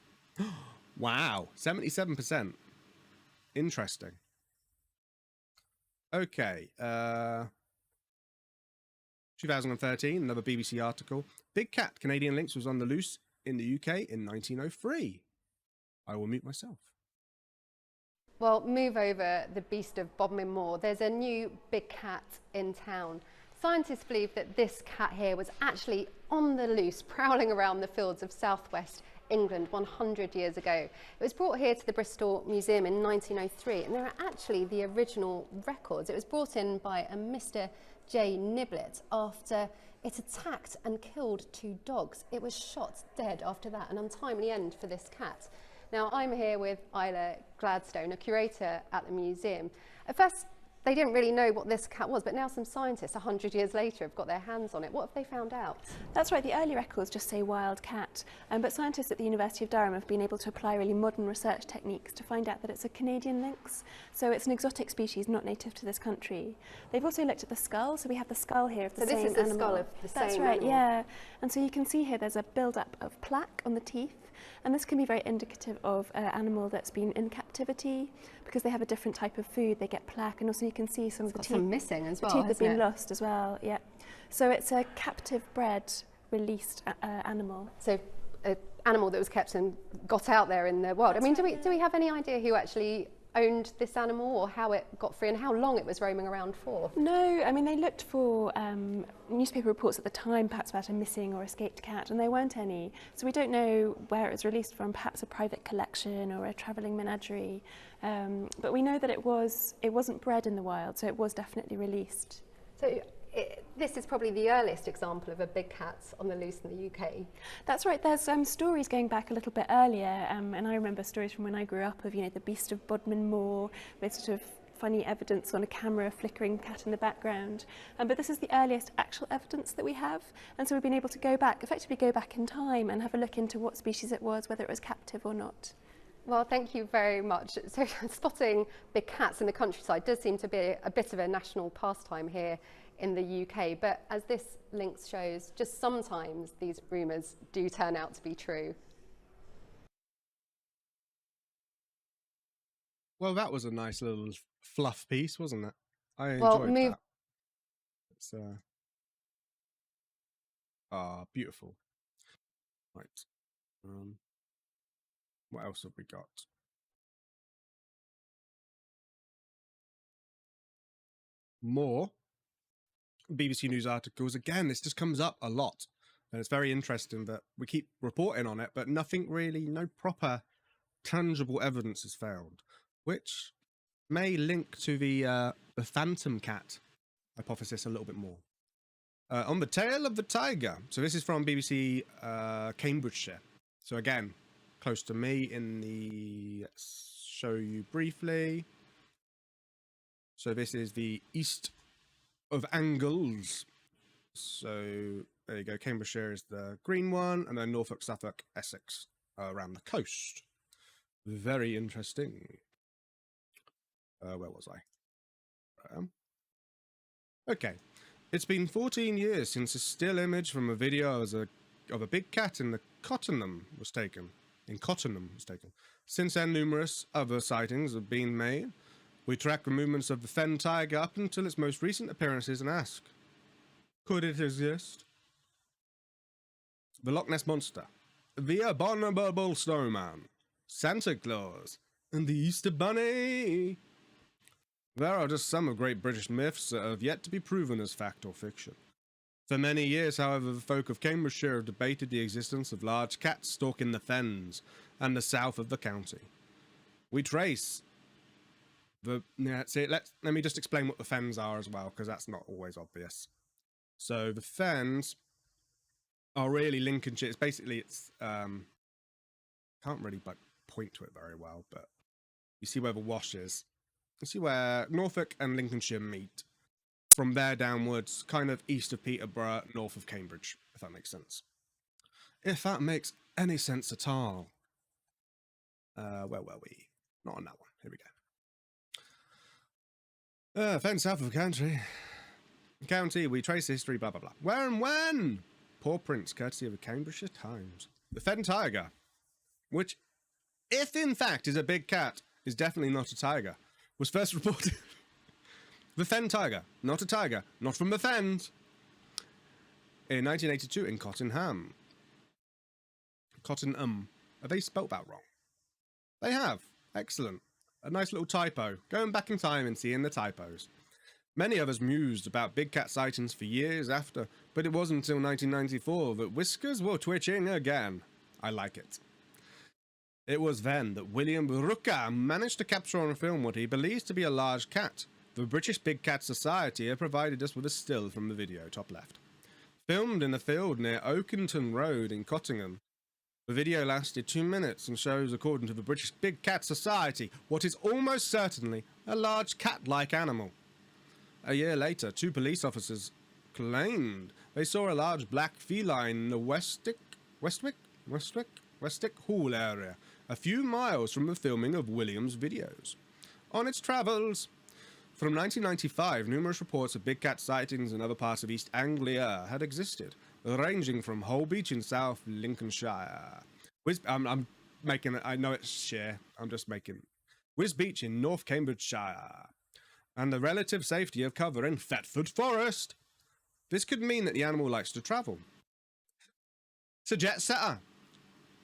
Wow, 77%. Interesting. Okay. 2013, another BBC article. Big cat, Canadian lynx, was on the loose in the UK in 1903. I will mute myself. Well, move over the beast of Bodmin Moor. There's a new big cat in town. Scientists believe that this cat here was actually on the loose, prowling around the fields of southwest England 100 years ago. It was brought here to the Bristol Museum in 1903, and there are actually the original records. It was brought in by a Mr. J. Niblet after it attacked and killed 2 dogs. It was shot dead after that, an untimely end for this cat. Now, I'm here with Isla Gladstone, a curator at the museum. At first, they didn't really know what this cat was, but now some scientists 100 years later have got their hands on it. What have they found out? That's right, the early records just say wild cat, but scientists at the University of Durham have been able to apply really modern research techniques to find out that it's a Canadian lynx. So it's an exotic species not native to this country. They've also looked at the skull, so we have the skull here of the same animal. So this is the skull of the same animal? That's right, yeah. And so you can see here there's a build-up of plaque on the teeth, and this can be very indicative of an animal that's been in captivity. Because they have a different type of food, they get plaque, and also you can see some of the teeth missing as well. The teeth have been lost as well, yeah. So it's a captive bred, released animal. So an animal that was kept and got out there in the world. I mean, do we have any idea who actually owned this animal, or how it got free and how long it was roaming around for? No, I mean, they looked for newspaper reports at the time, perhaps about a missing or escaped cat, and there weren't any. So we don't know where it was released from, perhaps a private collection or a travelling menagerie. But we know that it wasn't bred in the wild, so it was definitely released. So this is probably the earliest example of a big cat on the loose in the UK. That's right. There's stories going back a little bit earlier, and I remember stories from when I grew up of, you know, the beast of Bodmin Moor, with sort of funny evidence on a camera, a flickering cat in the background. But this is the earliest actual evidence that we have, and so we've been able to effectively go back in time and have a look into what species it was, whether it was captive or not. Well, thank you very much. So spotting big cats in the countryside does seem to be a bit of a national pastime here in the UK, but as this link shows, just sometimes these rumours do turn out to be true. Well, that was a nice little fluff piece, wasn't it? I enjoyed that. It's beautiful. Right. What else have we got? More BBC News articles. Again, this just comes up a lot, and it's very interesting that we keep reporting on it, but nothing really, no proper tangible evidence is found, which may link to the phantom cat hypothesis a little bit more. On the tail of the tiger. So this is from BBC Cambridgeshire. So again, close to me in the, let's show you briefly. So this is the east of Angles. So there you go. Cambridgeshire is the green one, and then Norfolk, Suffolk, Essex around the coast. Very interesting. Where was I? Okay. It's been 14 years since a still image from a video of a big cat in Cottenham was taken. Since then, numerous other sightings have been made. We track the movements of the fen tiger up until its most recent appearances and ask, could it exist? The Loch Ness Monster, the Abominable Snowman, Santa Claus, and the Easter Bunny. There are just some of great British myths that have yet to be proven as fact or fiction. For many years, however, the folk of Cambridgeshire have debated the existence of large cats stalking the fens and the south of the county. We trace let me just explain what the fens are as well, because that's not always obvious. So the fens are really Lincolnshire. It's basically, can't really point to it very well, but you see where the wash is. You see where Norfolk and Lincolnshire meet. From there downwards, kind of east of Peterborough, north of Cambridge, if that makes sense. If that makes any sense at all. Where were we? Not on that one. Here we go. Fen south of county, we trace history, blah, blah, blah. Where and when? Paw prints, courtesy of the Cambridgeshire Times. The fen tiger, which, if in fact is a big cat, is definitely not a tiger, was first reported... The fen tiger, not a tiger, not from the fens. In 1982 in Cottenham. Cotton. Have they spelt that wrong? They have. Excellent. A nice little typo. Going back in time and seeing the typos. Many of us mused about big cat sightings for years after, but it wasn't until 1994 that whiskers were twitching again. I like it. It was then that William Rooker managed to capture on film what he believes to be a large cat. The British Big Cat Society have provided us with a still from the video, top left. Filmed in a field near Oakington Road in Cottingham. The video lasted 2 minutes and shows, according to the British Big Cat Society, what is almost certainly a large cat-like animal. A year later, 2 police officers claimed they saw a large black feline in the Westwick Hall area, a few miles from the filming of Williams' videos. On its travels. From 1995, numerous reports of big cat sightings in other parts of East Anglia had existed, ranging from Holbeach in South Lincolnshire. I'm making it, I know it's share, I'm just making Wisbeach in North Cambridgeshire, and the relative safety of cover in Thetford Forest. This could mean that the animal likes to travel. It's a jet setter.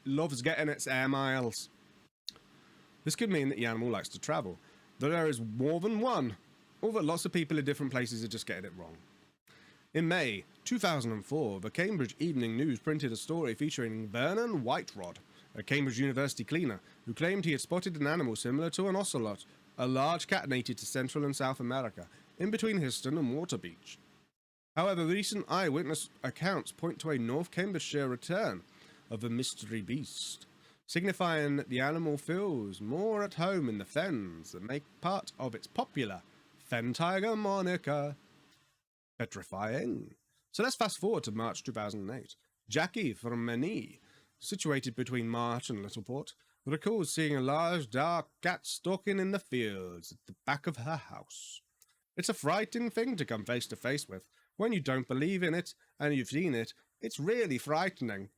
Loves getting its air miles. This could mean that the animal likes to travel, though there is more than one, or that lots of people in different places are just getting it wrong. In May 2004, the Cambridge Evening News printed a story featuring Vernon Whiterod, a Cambridge University cleaner, who claimed he had spotted an animal similar to an ocelot, a large cat native to Central and South America, in between Histon and Waterbeach. However, recent eyewitness accounts point to a North Cambridgeshire return of the mystery beast, signifying that the animal feels more at home in the fens that make part of its popular fen tiger moniker. Petrifying. So let's fast forward to March 2008. Jackie from Menee, situated between March and Littleport, recalls seeing a large dark cat stalking in the fields at the back of her house. It's a frightening thing to come face to face with. When you don't believe in it and you've seen it, it's really frightening.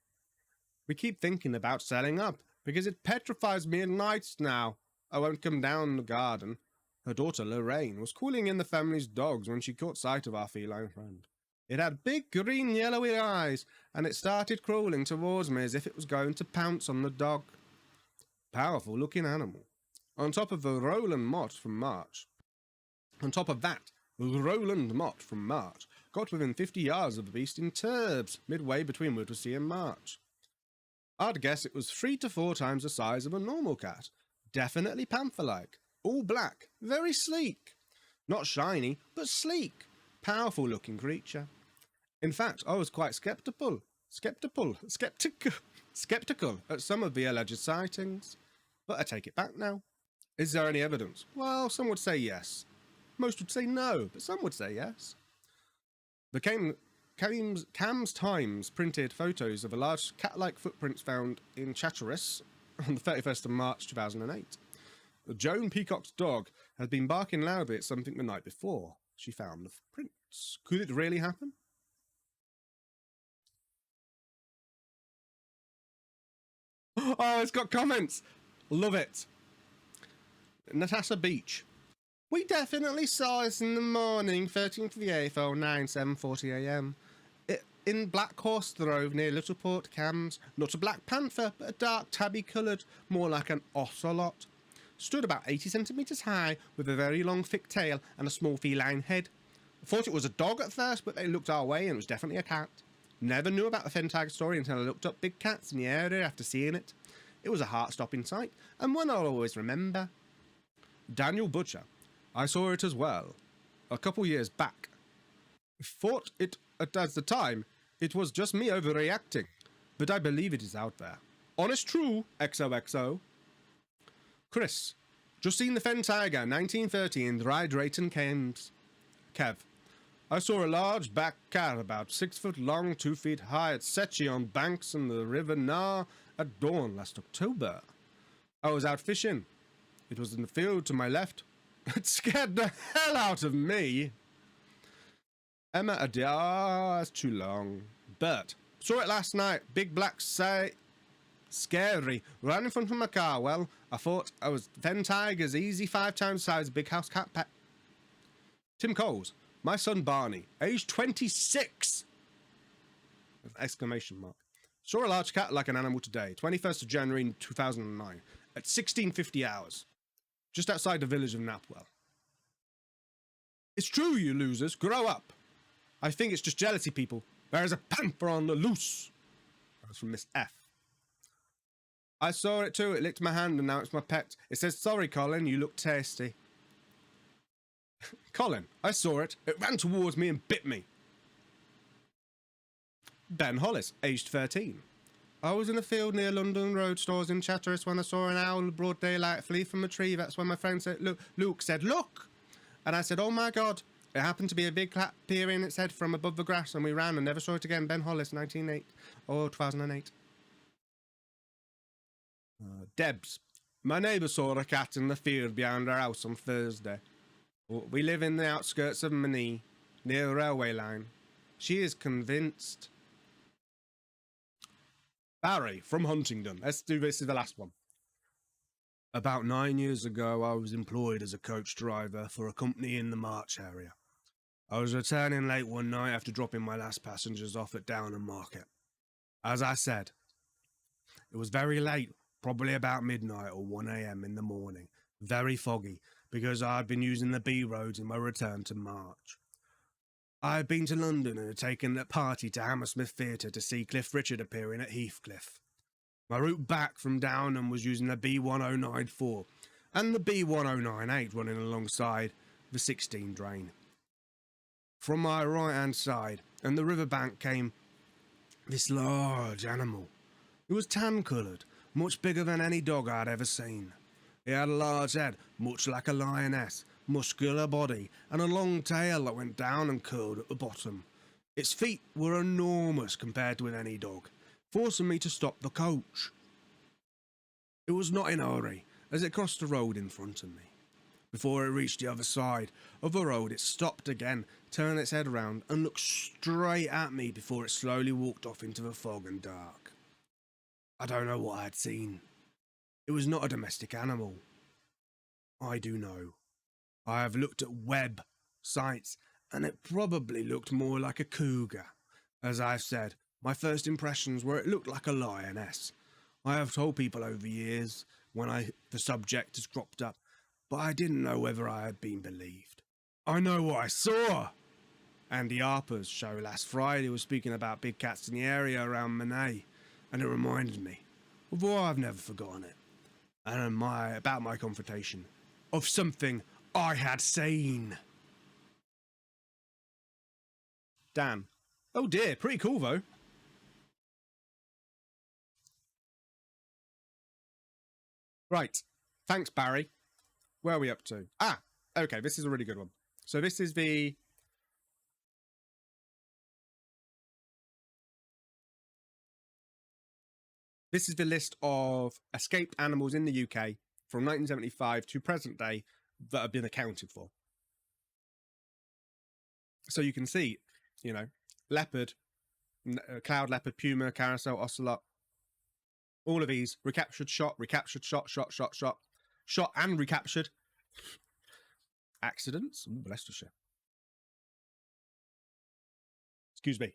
We keep thinking about selling up because it petrifies me at nights now. I won't come down the garden. Her daughter Lorraine was calling in the family's dogs when she caught sight of our feline friend. It had big green yellowy eyes, and it started crawling towards me as if it was going to pounce on the dog. Powerful looking animal. On top of that, Roland Mott from March got within 50 yards of the beast in Turbs, midway between Whittlesea and March. I'd guess it was 3 to 4 times the size of a normal cat. Definitely panther-like. All black. Very sleek. Not shiny, but sleek. Powerful looking creature. In fact, I was quite skeptical at some of the alleged sightings. But I take it back now. Is there any evidence? Well, some would say yes. Most would say no, but some would say yes. The Cams Times printed photos of a large cat-like footprints found in Chatteris on the 31st of March 2008. Joan Peacock's dog had been barking loudly at something the night before. She found the footprints. Could it really happen? Oh, it's got comments. Love it. Natasha Beach. We definitely saw this in the morning, 13th of the 8th, 7:40 a.m. In Black Horse Grove near Littleport, Cams. Not a black panther, but a dark tabby-coloured, more like an ocelot. Stood about 80 centimetres high, with a very long thick tail and a small feline head. Thought it was a dog at first, but they looked our way and it was definitely a cat. Never knew about the fen tiger story until I looked up big cats in the area after seeing it. It was a heart-stopping sight, and one I'll always remember. Daniel Butcher. I saw it as well, a couple years back. Thought it, at the time, it was just me overreacting, but I believe it is out there. Honest true, XOXO. Chris. Just seen the fen tiger, 1930 in Dry Drayton, Thames. Kev. I saw a large black cat about 6 foot long, 2 feet high at Setchi on banks in the River Nar at dawn last October. I was out fishing. It was in the field to my left. It scared the hell out of me. Emma Adair, that's too long. Bert. Saw it last night. Big black scary. Ran in front of my car. Well, I thought I was fen tiger's easy 5 times size big house cat pet. Tim Coles. My son Barney, age 26. Exclamation mark. Saw a large cat like an animal today, 21st of January 2009, at 16:50 hours, just outside the village of Napwell. It's true, you losers. Grow up. I think it's just jealousy, people. There is a panther on the loose. That was from Miss F. I saw it too. It licked my hand and now it's my pet. It says, sorry, Colin, you look tasty. Colin, I saw it. It ran towards me and bit me. Ben Hollis, aged 13. I was in a field near London Road stores in Chatteris when I saw an owl in broad daylight flee from a tree. That's when my friend said, look, Luke said, look. And I said, oh my God. It happened to be a big cat peering its head from above the grass, and we ran and never saw it again. Ben Hollis, 2008. Debs. My neighbour saw a cat in the field behind our house on Thursday. We live in the outskirts of Witney, near the railway line. She is convinced. Barry from Huntingdon. Let's do this as the last one. About 9 years ago, I was employed as a coach driver for a company in the March area. I was returning late one night after dropping my last passengers off at Downham Market. As I said, it was very late, probably about midnight or 1 a.m. in the morning, very foggy, because I had been using the B roads in my return to March. I had been to London and had taken a party to Hammersmith Theatre to see Cliff Richard appearing at Heathcliff. My route back from Downham was using the B1094 and the B1098 running alongside the 16 drain. From my right-hand side and the riverbank came this large animal. It was tan-coloured, much bigger than any dog I had ever seen. It had a large head, much like a lioness, muscular body, and a long tail that went down and curled at the bottom. Its feet were enormous compared with any dog, forcing me to stop the coach. It was not in a hurry, as it crossed the road in front of me. Before it reached the other side of the road, it stopped again, turned its head around, and looked straight at me before it slowly walked off into the fog and dark. I don't know what I had seen. It was not a domestic animal. I do know. I have looked at web sites, and it probably looked more like a cougar. As I've said, my first impressions were it looked like a lioness. I have told people over the years when the subject has cropped up, but I didn't know whether I had been believed. I know what I saw! Andy Harper's show last Friday was speaking about big cats in the area around Monet, and it reminded me, although I've never forgotten it, and about my confrontation, of something I had seen. Dan. Oh dear, pretty cool though. Right, thanks Barry. Where are we up to? Ah, okay, this is a really good one. So this is the... This is the list of escaped animals in the UK from 1975 to present day that have been accounted for. So you can see, you know, leopard, cloud leopard, puma, carousel, ocelot, all of these recaptured, shot, shot and recaptured. Accidents. Ooh, Leicestershire. Excuse me.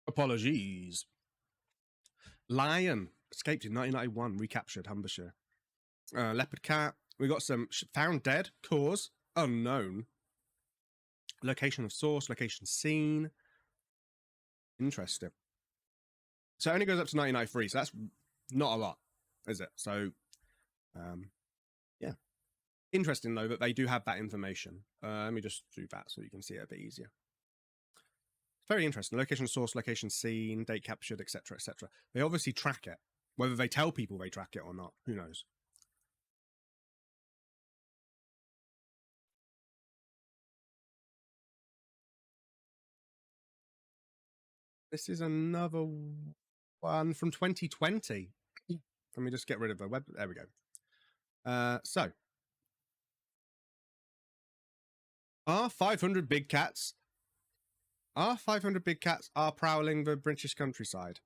Apologies. Lion escaped in 1991, recaptured Humbershire. Leopard cat. We got some found dead. Cause unknown. Location of source. Location seen. Interesting. So it only goes up to 1993. So that's not a lot, is it? So, yeah. Interesting though that they do have that information. Let me just do that so you can see it a bit easier. Very interesting. Location source, location seen, date captured, etc., etc. They obviously track it. Whether they tell people they track it or not, who knows? This is another one from 2020. Let me just get rid of the web. There we go. So, are 500 big cats Are 500 big cats are prowling the British countryside?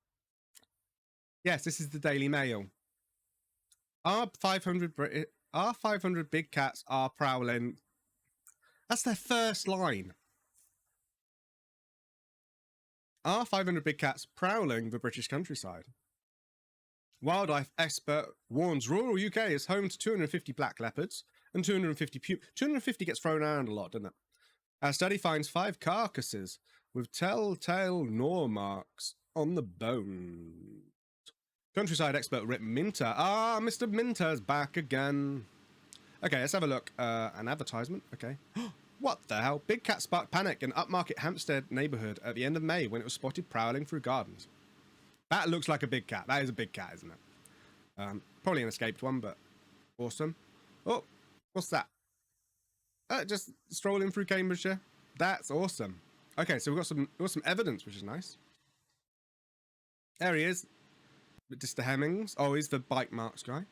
Yes, this is the Daily Mail. Are 500 big cats are prowling? That's their first line. Are 500 big cats prowling the British countryside? Wildlife expert warns rural UK is home to 250 black leopards and 250 250 gets thrown around a lot, doesn't it? A study finds 5 carcasses with telltale gnaw marks on the bone. Countryside expert Rip Minter. Ah, Mr. Minter's back again. Okay, let's have a look. An advertisement. Okay. What the hell? Big cat sparked panic in upmarket Hampstead neighbourhood at the end of May when it was spotted prowling through gardens. That looks like a big cat. That is a big cat, isn't it? Probably an escaped one, but awesome. Oh, what's that? Just strolling through Cambridgeshire. That's awesome. Okay, so we've got some evidence, which is nice. There he is. Mr. Hemmings. Oh, he's the bite marks guy.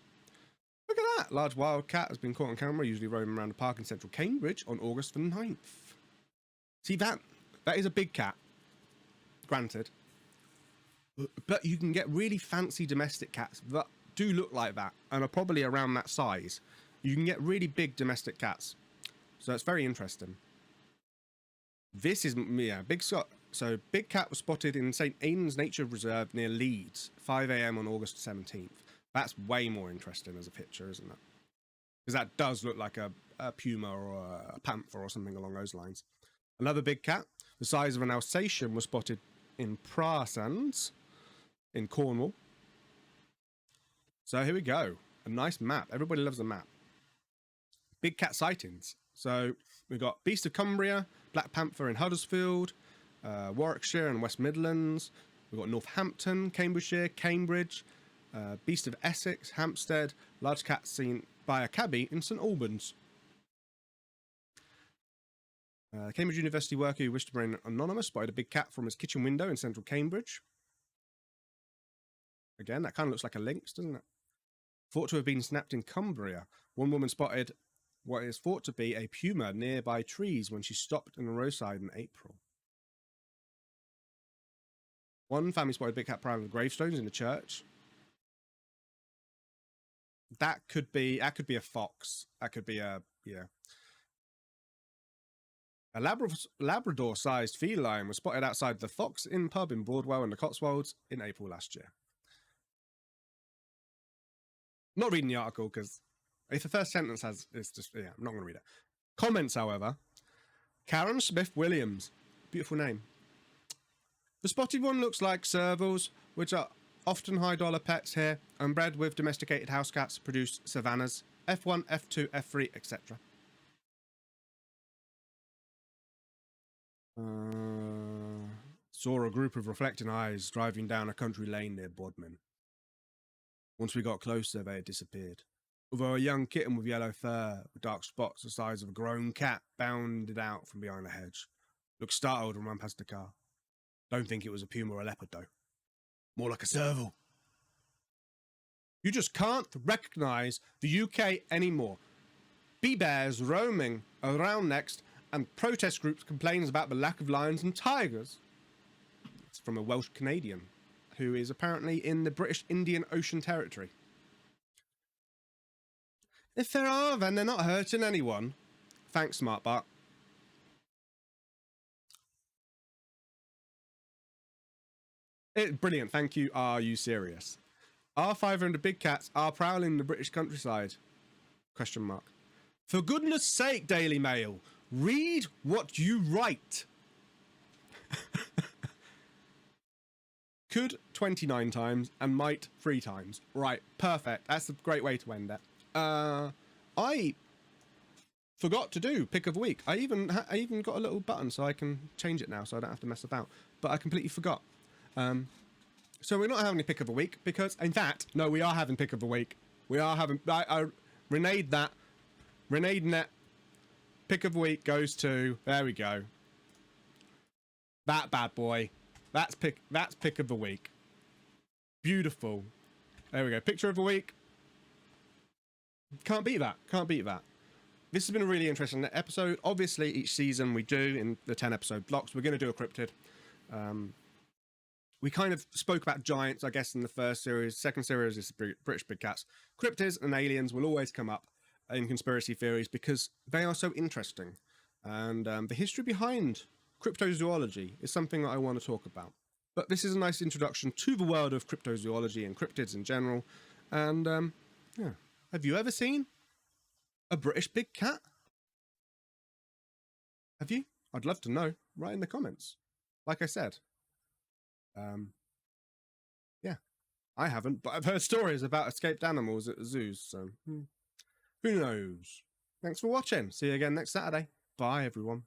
Look at that. Large wild cat has been caught on camera, usually roaming around a park in central Cambridge on August the 9th. See, that is a big cat. Granted. But you can get really fancy domestic cats that do look like that and are probably around that size. You can get really big domestic cats. So it's very interesting. This is, yeah, big Scott. So big cat was spotted in St. Aidan's Nature Reserve near Leeds, 5 AM on August 17th. That's way more interesting as a picture, isn't it? Because that does look like a puma or a panther or something along those lines. Another big cat, the size of an Alsatian, was spotted in Prasands in Cornwall. So here we go. A nice map. Everybody loves a map. Big cat sightings. So we've got Beast of Cumbria, Black Panther in Huddersfield, Warwickshire and West Midlands. We've got Northampton, Cambridgeshire, Cambridge, Beast of Essex, Hampstead, large cat seen by a cabbie in St Albans. Cambridge University worker who wished to remain anonymous spotted a big cat from his kitchen window in central Cambridge. Again, that kind of looks like a lynx, doesn't it? Thought to have been snapped in Cumbria. One woman spotted what is thought to be a puma nearby trees when she stopped on the roadside in April. One family spotted a big cat prowling the gravestones in the church. That could be a fox. That could be a, yeah. A Labrador-sized feline was spotted outside the Fox Inn pub in Broadwell in the Cotswolds in April last year. Not reading the article because if the first sentence has, it's just, yeah, I'm not going to read it. Comments, however. Karen Smith-Williams. Beautiful name. The spotted one looks like servals, which are often high-dollar pets here, and bred with domesticated house cats, produce savannas, F1, F2, F3, etc. Saw a group of reflecting eyes driving down a country lane near Bodmin. Once we got closer, they had disappeared. Although a young kitten with yellow fur, with dark spots the size of a grown cat, bounded out from behind a hedge. Looked startled and ran past the car. Don't think it was a puma or a leopard, though. More like a serval. You just can't recognise the UK anymore. Bee bears roaming around next, and protest groups complains about the lack of lions and tigers. It's from a Welsh Canadian, who is apparently in the British Indian Ocean Territory. If there are, then they're not hurting anyone. Thanks, Smart Bart. Brilliant, thank you. Are you serious? Are 500 big cats are prowling the British countryside? Question mark. For goodness sake, Daily Mail, read what you write. Could 29 times and might 3 times. Right, perfect. That's a great way to end it. I forgot to do pick of the week. I even got a little button so I can change it now so I don't have to mess about. But I completely forgot. So we're not having a pick of the week because, in fact, no, we are having pick of the week. We are having. I reneged that. Reneged net. Pick of the week goes to. There we go. That bad boy. That's pick of the week. Beautiful. There we go. Picture of the week. Can't beat that. Can't beat that. this has been a really interesting episode. Obviously, each season we do in the 10-episode blocks. We're going to do a cryptid. We kind of spoke about giants, I guess, in the first series. Second series is British Big Cats. Cryptids and aliens will always come up in conspiracy theories because they are so interesting. And the history behind cryptozoology is something that I want to talk about. But this is a nice introduction to the world of cryptozoology and cryptids in general. And, yeah. Have you ever seen a British big cat? Have you? I'd love to know. Write in the comments. Like I said. Yeah. I haven't, but I've heard stories about escaped animals at the zoos, so who knows? Thanks for watching. See you again next Saturday. Bye, everyone.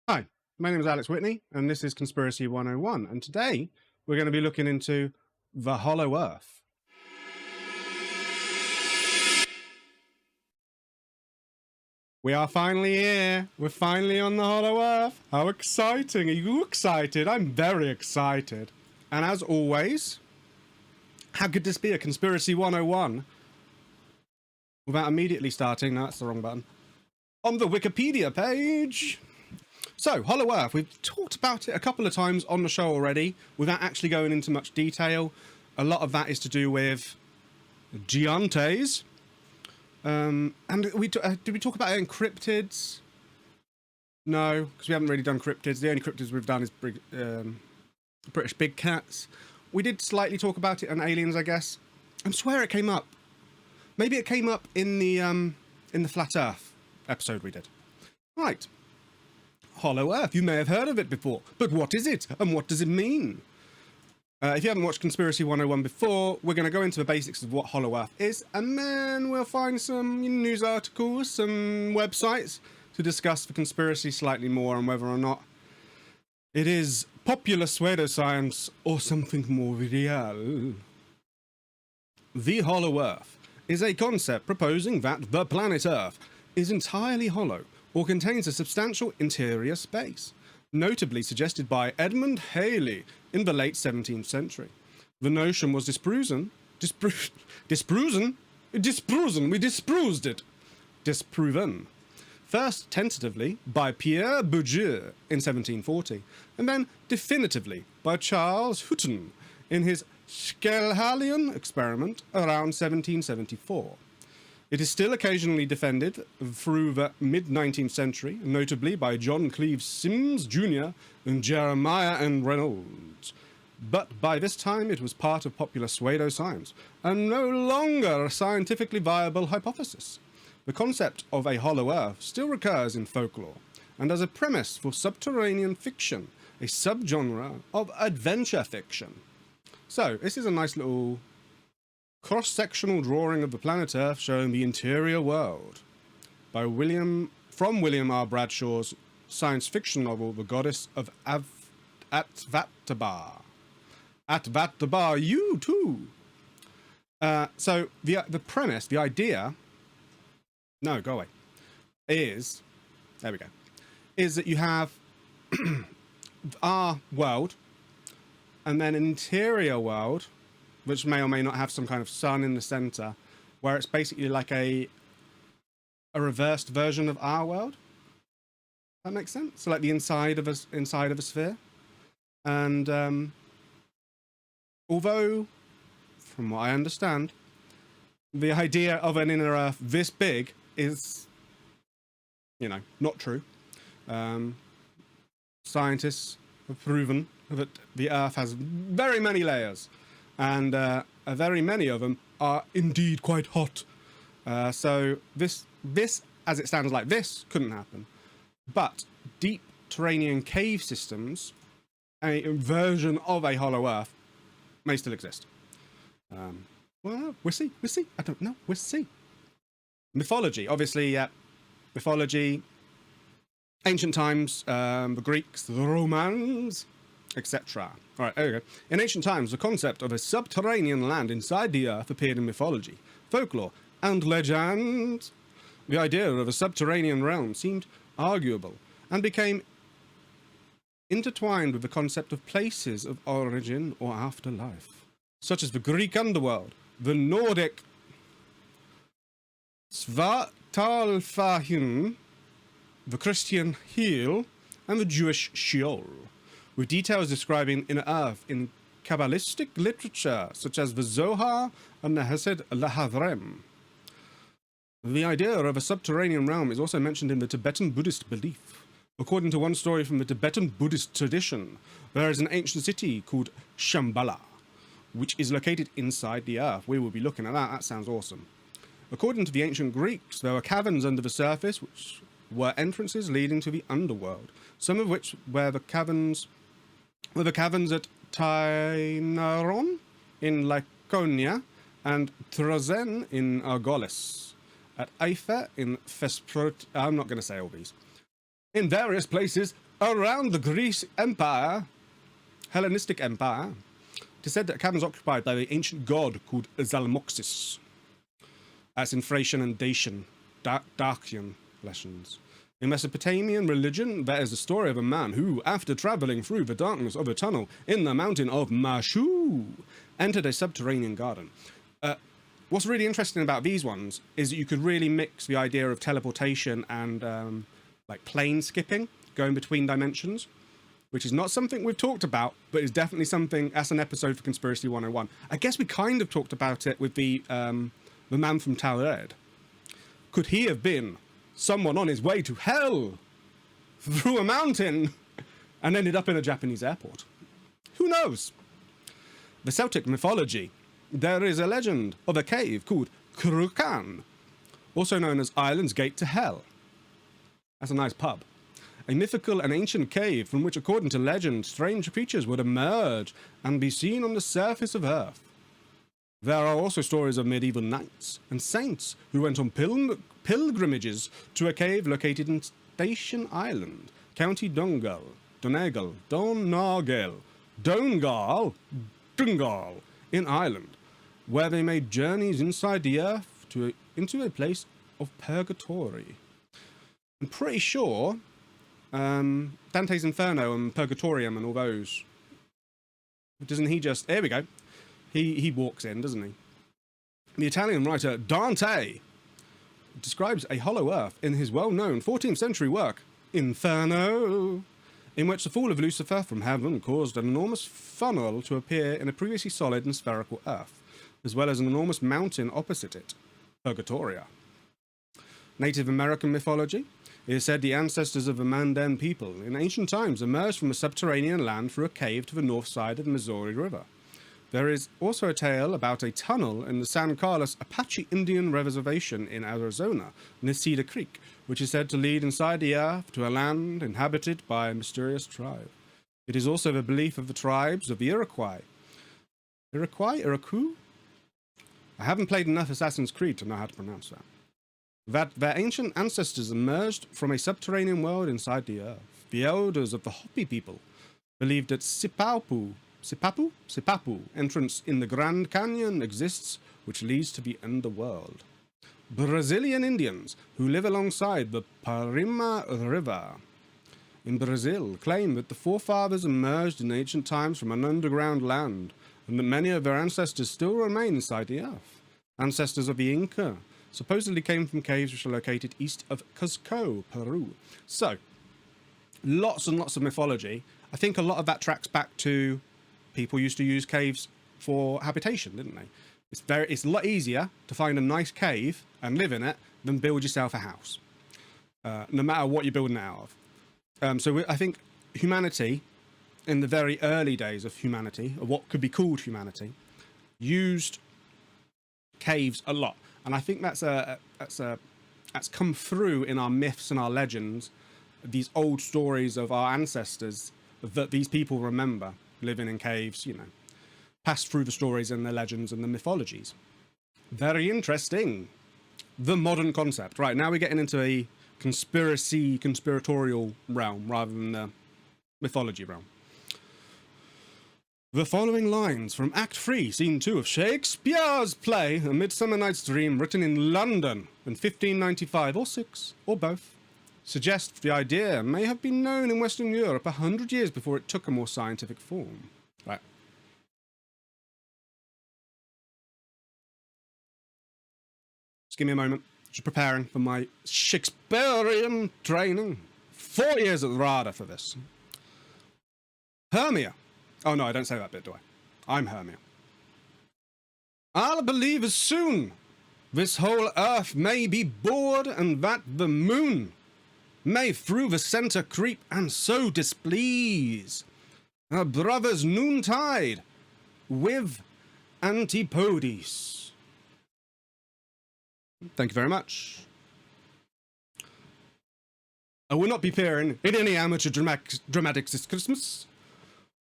Hi, my name is Alex Whitney, and this is Conspiracy 101, and today we're going to be looking into the Hollow Earth. We are finally here. We're finally on the Hollow Earth. How exciting. Are you excited? I'm very excited. And as always, how could this be a Conspiracy 101 without immediately starting? No, that's the wrong button. On the Wikipedia page. So, Hollow Earth, we've talked about it a couple of times on the show already, without actually going into much detail. A lot of that is to do with giantes. And did we talk about it in cryptids? No, because we haven't really done cryptids. The only cryptids we've done is British Big Cats. We did slightly talk about it on aliens, I guess. I swear it came up. Maybe it came up in the Flat Earth episode we did. Right. Hollow Earth. You may have heard of it before, but what is it and what does it mean? If you haven't watched Conspiracy 101 before, we're going to go into the basics of what Hollow Earth is, and then we'll find some news articles, some websites to discuss the conspiracy slightly more and whether or not it is popular pseudoscience or something more real. The Hollow Earth is a concept proposing that the planet Earth is entirely hollow or contains a substantial interior space, notably suggested by Edmund Halley in the late 17th century. The notion was disproven, first tentatively by Pierre Bourdieu in 1740, and then definitively by Charles Hutton in his Schleihausen experiment around 1774. It is still occasionally defended through the mid-19th century, notably by John Cleves Sims Jr. and Jeremiah N. Reynolds. But by this time it was part of popular pseudoscience, and no longer a scientifically viable hypothesis. The concept of a hollow earth still recurs in folklore, and as a premise for subterranean fiction, a subgenre of adventure fiction. So, this is a nice little cross-sectional drawing of the planet Earth showing the interior world by William R. Bradshaw's science fiction novel, The Goddess of Atvataba. Atvataba, you too! So, the premise, the idea... No, go away. Is... There we go. Is that you have our world, and then an interior world, which may or may not have some kind of sun in the center, where it's basically like a reversed version of our world. That makes sense. So like the inside of a sphere. And although, from what I understand, the idea of an inner Earth this big is, you know, not true. Scientists have proven that the Earth has very many layers. And very many of them are indeed quite hot. So this, as it stands like this, couldn't happen. But deep terranean cave systems, a version of a hollow Earth, may still exist. Well, we'll see. I don't know. We'll see. Mythology, obviously, mythology. Ancient times, the Greeks, the Romans, etc. All right, there we go. In ancient times, the concept of a subterranean land inside the earth appeared in mythology, folklore, and legend. The idea of a subterranean realm seemed arguable and became intertwined with the concept of places of origin or afterlife, such as the Greek underworld, the Nordic Svartalfheim, the Christian Hell, and the Jewish Sheol, with details describing inner earth in Kabbalistic literature, such as the Zohar and the Hesed Lahadrem. The idea of a subterranean realm is also mentioned in the Tibetan Buddhist belief. According to one story from the Tibetan Buddhist tradition, there is an ancient city called Shambhala, which is located inside the earth. We will be looking at that. That sounds awesome. According to the ancient Greeks, there were caverns under the surface, which were entrances leading to the underworld, some of which were the caverns at Tainaron in Laconia and Trozen in Argolis, at Eifer in Thesprot. I'm not going to say all these. In various places around the Greece Empire, Hellenistic Empire, it is said that a cavern was occupied by the ancient god called Zalmoxis. That's in Thracian and Dacian, Dacian legends. In Mesopotamian religion, there is a story of a man who, after travelling through the darkness of a tunnel in the mountain of Mashu, entered a subterranean garden. What's really interesting about these ones is that you could really mix the idea of teleportation and like plane skipping, going between dimensions, which is not something we've talked about, but is definitely something, that's an episode for Conspiracy 101. I guess we kind of talked about it with the man from TAURED. Could he have been someone on his way to hell through a mountain and ended up in a Japanese airport? Who knows? The Celtic mythology. There is a legend of a cave called Cruachan, also known as Ireland's Gate to Hell. That's a nice pub. A mythical and ancient cave from which, according to legend, strange creatures would emerge and be seen on the surface of Earth. There are also stories of medieval knights and saints who went on pilgrimages to a cave located in Station Island, County Donegal, in Ireland, where they made journeys inside the earth into a place of purgatory. I'm pretty sure Dante's Inferno and Purgatorium and all those, doesn't he just, there we go, he walks in, doesn't he? The Italian writer Dante describes a hollow earth in his well-known 14th century work, Inferno, in which the fall of Lucifer from heaven caused an enormous funnel to appear in a previously solid and spherical earth, as well as an enormous mountain opposite it, Purgatoria. Native American mythology. It is said the ancestors of the Mandan people in ancient times emerged from a subterranean land through a cave to the north side of the Missouri River. There is also a tale about a tunnel in the San Carlos Apache Indian Reservation in Arizona, near Cedar Creek, which is said to lead inside the earth to a land inhabited by a mysterious tribe. It is also the belief of the tribes of the Iroquois. Iroquois? I haven't played enough Assassin's Creed to know how to pronounce that. That their ancient ancestors emerged from a subterranean world inside the earth. The elders of the Hopi people believed that Sipapu entrance in the Grand Canyon exists, which leads to the underworld. Brazilian Indians, who live alongside the Parima River in Brazil, claim that the forefathers emerged in ancient times from an underground land, and that many of their ancestors still remain inside the earth. Ancestors of the Inca supposedly came from caves which are located east of Cuzco, Peru. So, lots and lots of mythology. I think a lot of that tracks back to people used to use caves for habitation, didn't they? It's a lot easier to find a nice cave and live in it than build yourself a house, no matter what you're building it out of. I think humanity, in the very early days of humanity, of what could be called humanity, used caves a lot. And I think that's come through in our myths and our legends, these old stories of our ancestors that these people remember living in caves, you know, passed through the stories and the legends and the mythologies. Very interesting. The modern concept. Right, now we're getting into a conspiratorial realm rather than the mythology realm. The following lines from Act 3, Scene 2 of Shakespeare's play A Midsummer Night's Dream, written in London in 1595 or 6, or both, suggest the idea may have been known in Western Europe 100 years before it took a more scientific form. Right. Just give me a moment. Just preparing for my Shakespearean training. 4 years at the RADA for this. Hermia. Oh no, I don't say that bit, do I? I'm Hermia. I'll believe as soon this whole earth may be bored, and that the moon may through the centre creep, and so displease our brothers noontide with antipodes. Thank you very much. I will not be appearing in any amateur dramatics this Christmas,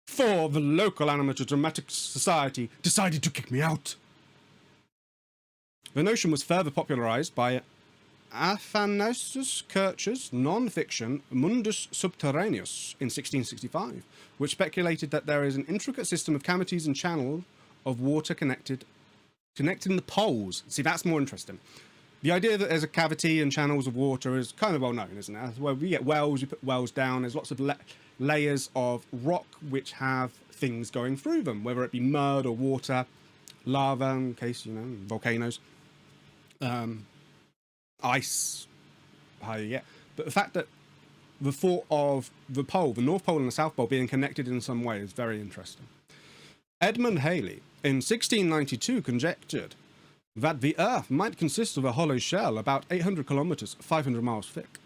for the local amateur dramatics society decided to kick me out. The notion was further popularized by Athanasius Kircher's non-fiction Mundus Subterraneus in 1665, which speculated that there is an intricate system of cavities and channels of water connecting the poles. See, that's more interesting. The idea that there's a cavity and channels of water is kind of well known, isn't it? Where we get wells, we put wells down, there's lots of layers of rock which have things going through them, whether it be mud or water, lava, in case, you know, volcanoes, ice, how you get. But the fact that the thought of the pole, the North Pole and the South Pole being connected in some way is very interesting. Edmund Halley in 1692 conjectured that the Earth might consist of a hollow shell about 800 kilometers, 500 miles thick,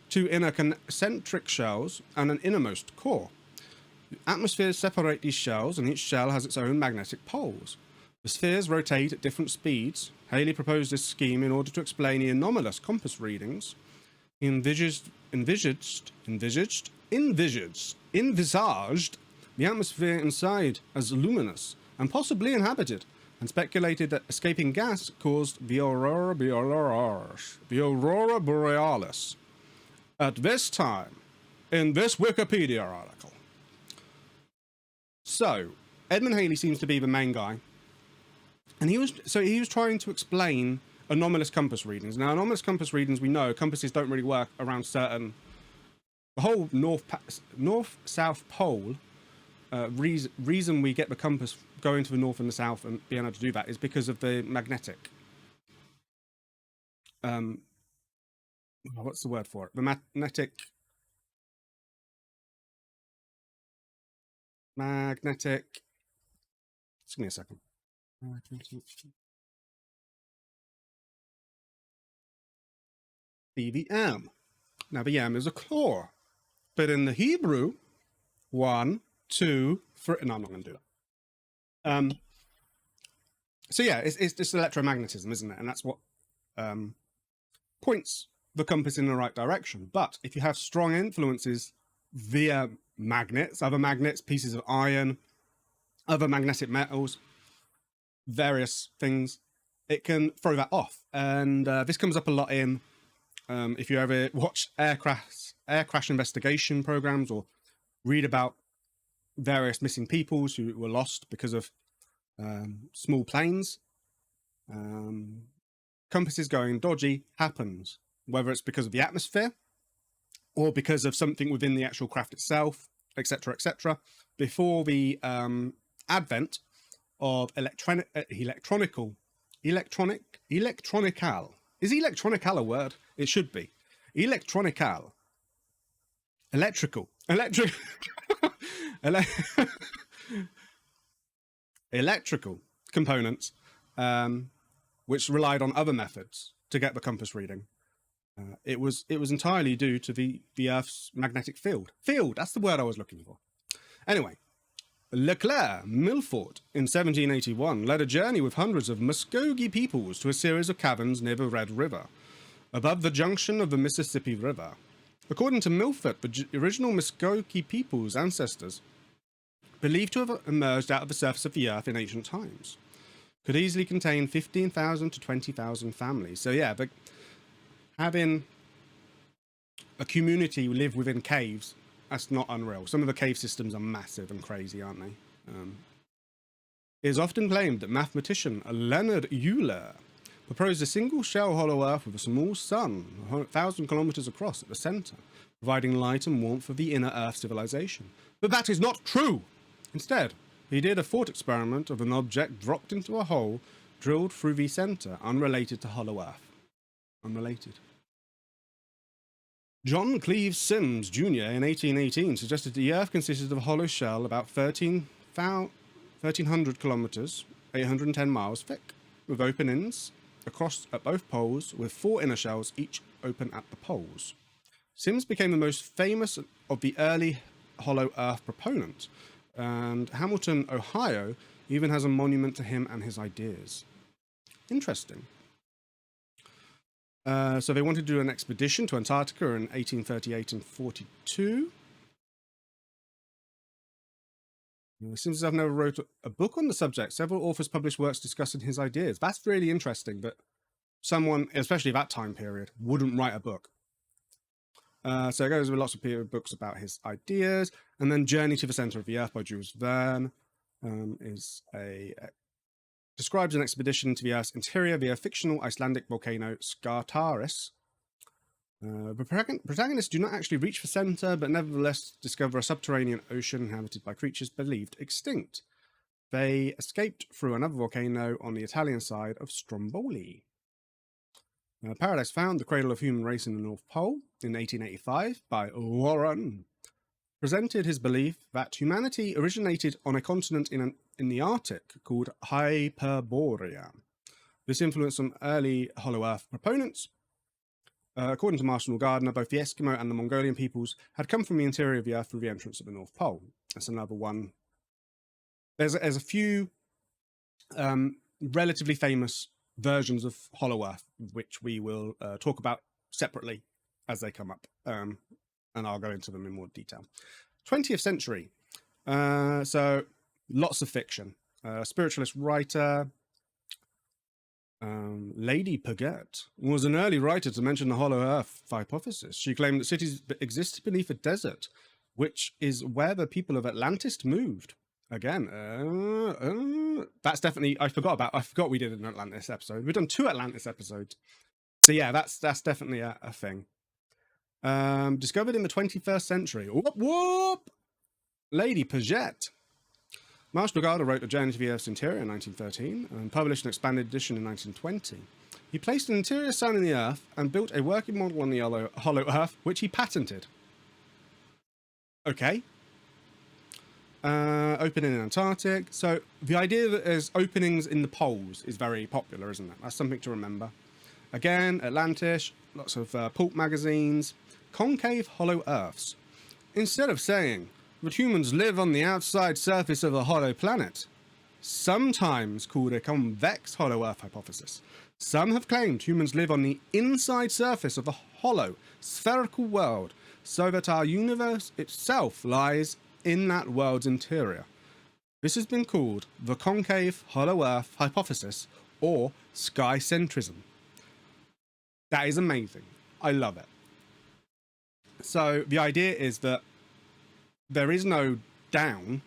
two inner concentric shells and an innermost core. Atmospheres separate these shells, and each shell has its own magnetic poles. The spheres rotate at different speeds. Halley proposed this scheme in order to explain the anomalous compass readings he envisaged the atmosphere inside as luminous and possibly inhabited, and speculated that escaping gas caused the aurora borealis. At this time, in this Wikipedia article. So, Edmund Halley seems to be the main guy, and he was trying to explain anomalous compass readings. Now, anomalous compass readings, we know compasses don't really work around certain. The whole north-south pole. Reason we get the compass going to the north and the south and being able to do that is because of the magnetic. What's the word for it? The magnetic. Just give me a second. BVM. Now the M is a claw, but in the Hebrew, 1, 2, 3. No, I'm not going to do that. So yeah, it's just electromagnetism, isn't it? And that's what points the compass in the right direction. But if you have strong influences via magnets, other magnets, pieces of iron, other magnetic metals, various things, it can throw that off. And this comes up a lot in if you ever watch air crash investigation programs or read about various missing peoples who were lost because of small planes. Compasses going dodgy happens, whether it's because of the atmosphere or because of something within the actual craft itself, etc., etc. Before the advent of electronical. Is electronical a word? It should be. Electrical components, which relied on other methods to get the compass reading. It was entirely due to the Earth's magnetic field. That's the word I was looking for. Anyway, Leclerc Milford in 1781 led a journey with hundreds of Muskogee peoples to a series of caverns near the Red River, above the junction of the Mississippi River. According to Milford, the original Muskogee people's ancestors, believed to have emerged out of the surface of the Earth in ancient times, could easily contain 15,000 to 20,000 families. So yeah, but having a community live within caves. That's not unreal. Some of the cave systems are massive and crazy, aren't they? It is often claimed that mathematician Leonard Euler proposed a single shell hollow Earth with a small sun, 1,000 kilometers across at the center, providing light and warmth for the inner Earth civilization. But that is not true! Instead, he did a thought experiment of an object dropped into a hole drilled through the center, unrelated to hollow Earth. Unrelated. John Cleves Sims Jr. in 1818 suggested the Earth consisted of a hollow shell about 1,300 kilometers, 810 miles thick, with openings across at both poles, with 4 inner shells, each open at the poles. Sims became the most famous of the early hollow Earth proponents, and Hamilton, Ohio, even has a monument to him and his ideas. Interesting. So they wanted to do an expedition to Antarctica in 1838 and 42. Since I've never wrote a book on the subject, several authors published works discussing his ideas. That's really interesting that someone, especially that time period, wouldn't write a book. So it goes with lots of books about his ideas. And then Journey to the Center of the Earth by Jules Verne describes an expedition to the Earth's interior via fictional Icelandic volcano Skartaris. The protagonists do not actually reach the center, but nevertheless discover a subterranean ocean inhabited by creatures believed extinct. They escaped through another volcano on the Italian side of Stromboli. Paradise Found, The Cradle of Human Race in the North Pole, in 1885, by Warren, presented his belief that humanity originated on a continent in the Arctic called Hyperborea. This influenced some early Hollow Earth proponents. According to Marshall Gardner, both the Eskimo and the Mongolian peoples had come from the interior of the Earth through the entrance of the North Pole. That's another one. There's a few relatively famous versions of Hollow Earth, which we will talk about separately as they come up, and I'll go into them in more detail. 20th century. So lots of fiction. Spiritualist writer Lady Puget was an early writer to mention the Hollow Earth hypothesis. She claimed that cities existed beneath a desert, which is where the people of Atlantis moved. Again, that's definitely, I forgot we did an Atlantis episode. We've done 2 Atlantis episodes. So yeah, that's definitely a thing. Discovered in the 21st century. Whoop, whoop! Lady Puget. Marshall Gardner wrote A Journey to the Earth's Interior in 1913 and published an expanded edition in 1920. He placed an interior sun in the Earth and built a working model on the Hollow Earth, which he patented. Okay. Opening in Antarctic. So the idea that there's openings in the poles is very popular, isn't it? That's something to remember. Again, Atlantis, lots of pulp magazines. Concave hollow Earths. Instead of saying that humans live on the outside surface of a hollow planet, sometimes called a convex hollow Earth hypothesis, some have claimed humans live on the inside surface of a hollow, spherical world, so that our universe itself lies in that world's interior. This has been called the concave hollow Earth hypothesis, or sky-centrism. That is amazing. I love it. So the idea is that there is no down.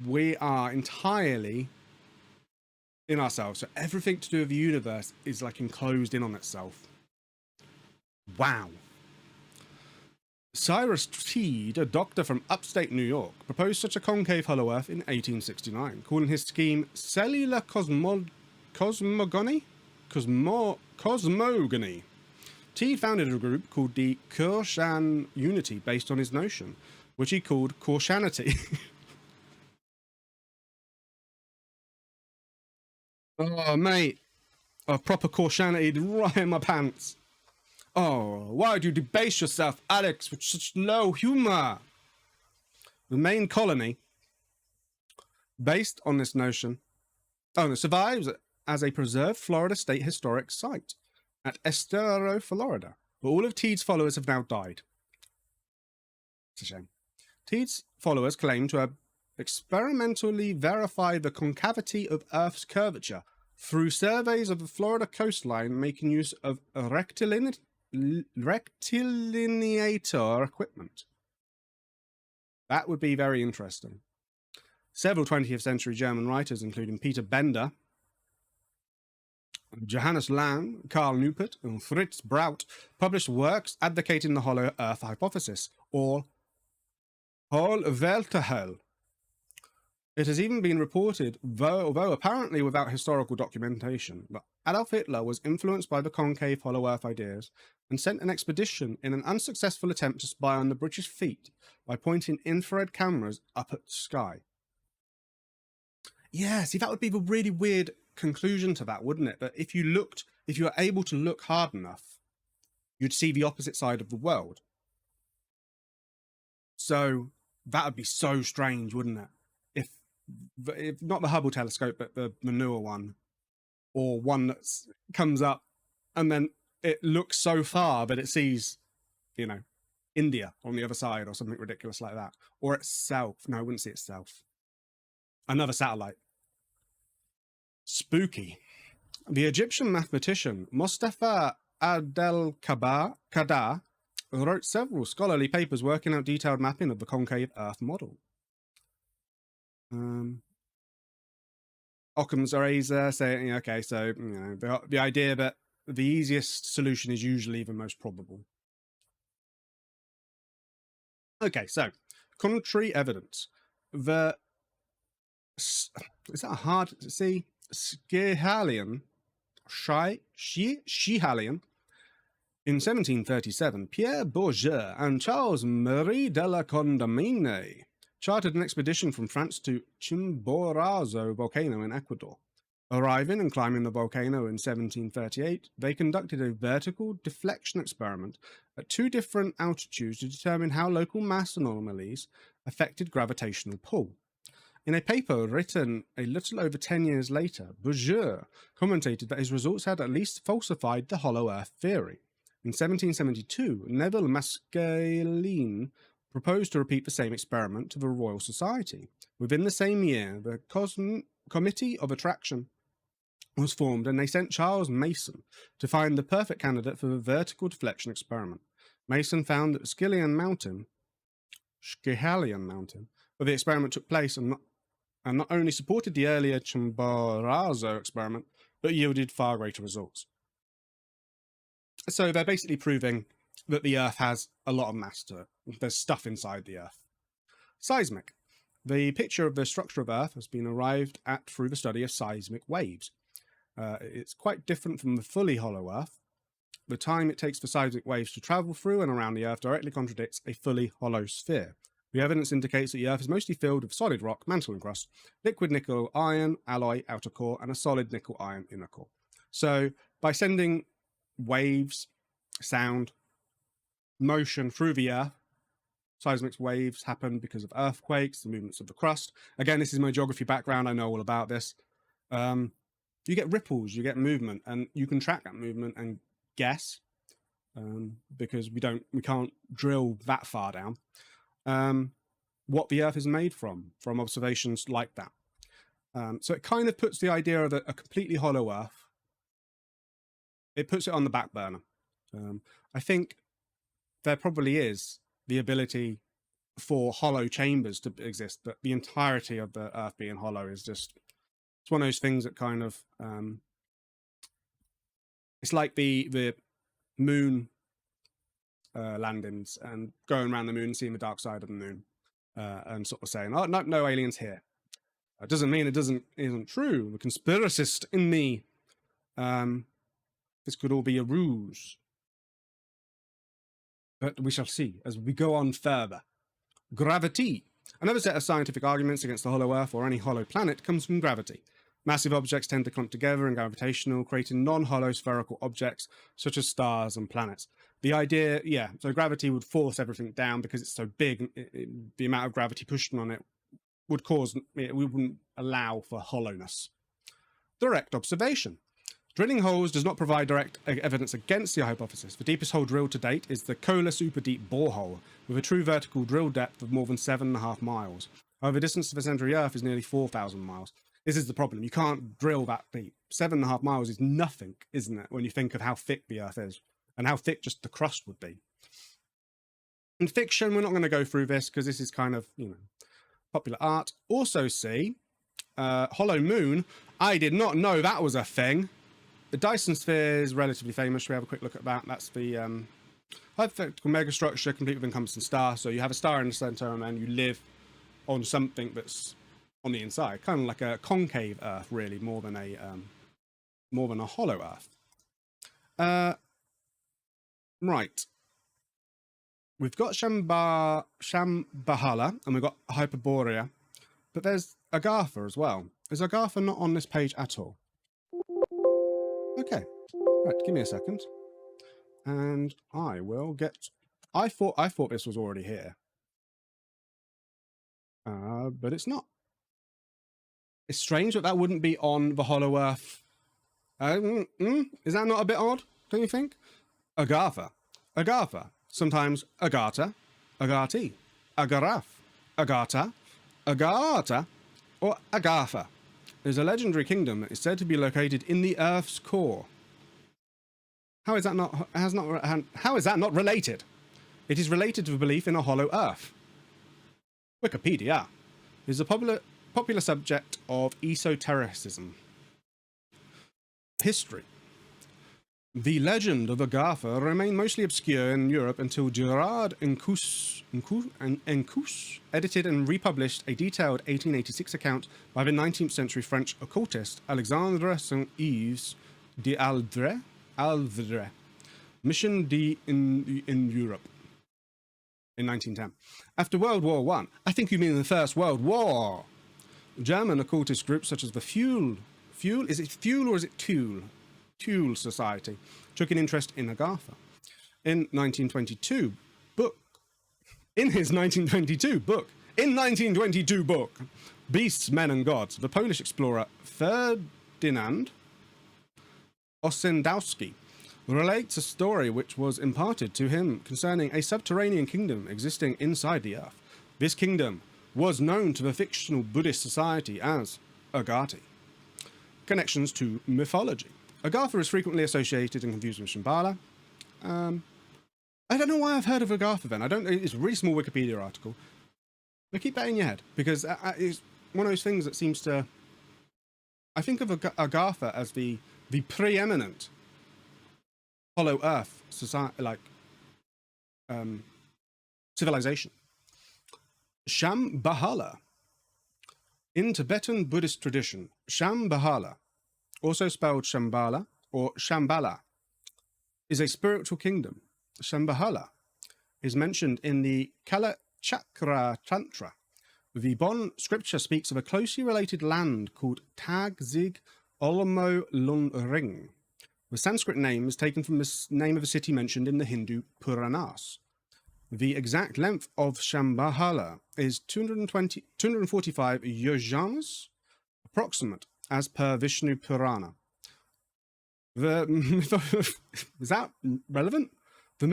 We are entirely in ourselves. So everything to do with the universe is like enclosed in on itself. Wow. Cyrus Teed, a doctor from upstate New York, proposed such a concave hollow Earth in 1869, calling his scheme cellular cosmogony. Teed founded a group called the Korshan Unity based on his notion, which he called Korshanity. Oh, mate. A proper Korshanity right in my pants. Oh, why do you debase yourself, Alex, with such low humor? The main colony, based on this notion, survives as a preserved Florida State Historic Site at Estero, Florida, but all of Teed's followers have now died. It's a shame. Teed's followers claim to have experimentally verified the concavity of Earth's curvature through surveys of the Florida coastline, making use of rectilinear rectilineator equipment. That would be very interesting. Several 20th century German writers, including Peter Bender, Johannes Lang, Karl Neupert, and Fritz Braut, published works advocating the hollow Earth hypothesis, or Hohlweltehell. It has even been reported, although apparently without historical documentation, that Adolf Hitler was influenced by the concave hollow Earth ideas and sent an expedition in an unsuccessful attempt to spy on the British fleet by pointing infrared cameras up at the sky. Yeah, see, that would be the really weird conclusion to that, wouldn't it? That if you were able to look hard enough, you'd see the opposite side of the world. So that would be so strange, wouldn't it? If not the Hubble telescope, but the newer one, or one that comes up and then it looks so far that it sees, you know, India on the other side or something ridiculous like that, or itself. No, I wouldn't see itself. Another satellite. Spooky. The Egyptian mathematician Mustafa Abdelkader wrote several scholarly papers working out detailed mapping of the concave Earth model. Occam's razor saying, okay, so you know the idea that the easiest solution is usually the most probable. Okay, so contrary evidence. The is that hard to see? Schiehallion in 1737, Pierre Bourget and Charles Marie de la Condamine chartered an expedition from France to Chimborazo volcano in Ecuador. Arriving and climbing the volcano in 1738, they conducted a vertical deflection experiment at 2 different altitudes to determine how local mass anomalies affected gravitational pull. In a paper written a little over 10 years later, Bourget commented that his results had at least falsified the hollow Earth theory. In 1772, Neville Maskelyne proposed to repeat the same experiment to the Royal Society. Within the same year, the Committee of Attraction was formed, and they sent Charles Mason to find the perfect candidate for the vertical deflection experiment. Mason found that Schiehallion Mountain, where the experiment took place, and not only supported the earlier Chimborazo experiment, but yielded far greater results. So they're basically proving that the Earth has a lot of mass to it. There's stuff inside the Earth. Seismic. The picture of the structure of Earth has been arrived at through the study of seismic waves. It's quite different from the fully hollow Earth. The time it takes for seismic waves to travel through and around the Earth directly contradicts a fully hollow sphere. The evidence indicates that the Earth is mostly filled with solid rock, mantle and crust, liquid nickel iron alloy outer core, and a solid nickel iron inner core. So by sending waves, sound, motion through the Earth, seismic waves happen because of earthquakes, the movements of the crust. Again, this is my geography background. I know all about this. You get ripples, you get movement, and you can track that movement and guess, because we can't drill that far down, what the Earth is made from observations like that. So it kind of puts the idea of a completely hollow Earth, it puts it on the back burner. I think there probably is the ability for hollow chambers to exist, but the entirety of the Earth being hollow is just, it's one of those things that kind of, it's like the moon landings and going around the moon, seeing the dark side of the moon, and sort of saying, oh, no aliens here. That doesn't mean it isn't true. The conspiracist in me, this could all be a ruse. But we shall see as we go on further. Gravity. Another set of scientific arguments against the hollow Earth or any hollow planet comes from gravity. Massive objects tend to clump together and gravitational, creating non-hollow spherical objects such as stars and planets. The idea, yeah, so gravity would force everything down because it's so big. The amount of gravity pushing on it would cause, we wouldn't allow for hollowness. Direct observation. Drilling holes does not provide direct evidence against the hypothesis. The deepest hole drilled to date is the Kola Super Deep Borehole, with a true vertical drill depth of more than 7.5 miles. However, the distance to the centre of the Earth is nearly 4,000 miles. This is the problem. You can't drill that deep. 7.5 miles is nothing, isn't it, when you think of how thick the Earth is. and how thick just the crust would be. In fiction, we're not going to go through this because this is kind of, you know, popular art. Also see Hollow Moon. I did not know that was a thing. The Dyson Sphere is relatively famous. Should we have a quick look at that? That's the hypothetical megastructure complete with encompassing star. So you have a star in the center and then you live on something that's on the inside, kind of like a concave Earth, really, more than a hollow Earth. Right. We've got Shambhala and we've got Hyperborea, but there's Agartha as well. Is Agartha not on this page at all? Okay, right, give me a second. And I will get... I thought this was already here. But it's not. It's strange that wouldn't be on the Hollow Earth. Is that not a bit odd, don't you think? Agartha. Sometimes Agartha, Agarthi, Agaraf, Agartha, Agartha, or Agartha. Is a legendary kingdom that is said to be located in the Earth's core. How is that not related? It is related to the belief in a hollow Earth. Wikipedia is a popular subject of esotericism. History. The legend of Agartha remained mostly obscure in Europe until Gerard Encus edited and republished a detailed 1886 account by the 19th century French occultist Alexandre Saint-Yves d'Aldre, Mission in Europe, in 1910. After World War I think you mean the First World War, German occultist groups such as the Fuel, is it Fuel or is it Tool Society, took an interest in Agartha. In his 1922 book, Beasts, Men and Gods, the Polish explorer Ferdynand Ossendowski relates a story which was imparted to him concerning a subterranean kingdom existing inside the earth. This kingdom was known to the fictional Buddhist society as Agartha. Connections to mythology. Agartha is frequently associated and confused with Shambhala. I don't know why I've heard of Agartha then. It's a really small Wikipedia article. But keep that in your head, because it's one of those things that seems to... I think of Agartha as the preeminent Hollow Earth society, civilization. Shambhala. In Tibetan Buddhist tradition, Shambhala, also spelled Shambhala or Shambhala, is a spiritual kingdom. Shambhala is mentioned in the Kalachakra Tantra. The Bon scripture speaks of a closely related land called Tag-Zig Olmo Lun Ring. The Sanskrit name is taken from the name of a city mentioned in the Hindu Puranas. The exact length of Shambhala is 245 yojanas, approximate, as per Vishnu Purana. Is that relevant? The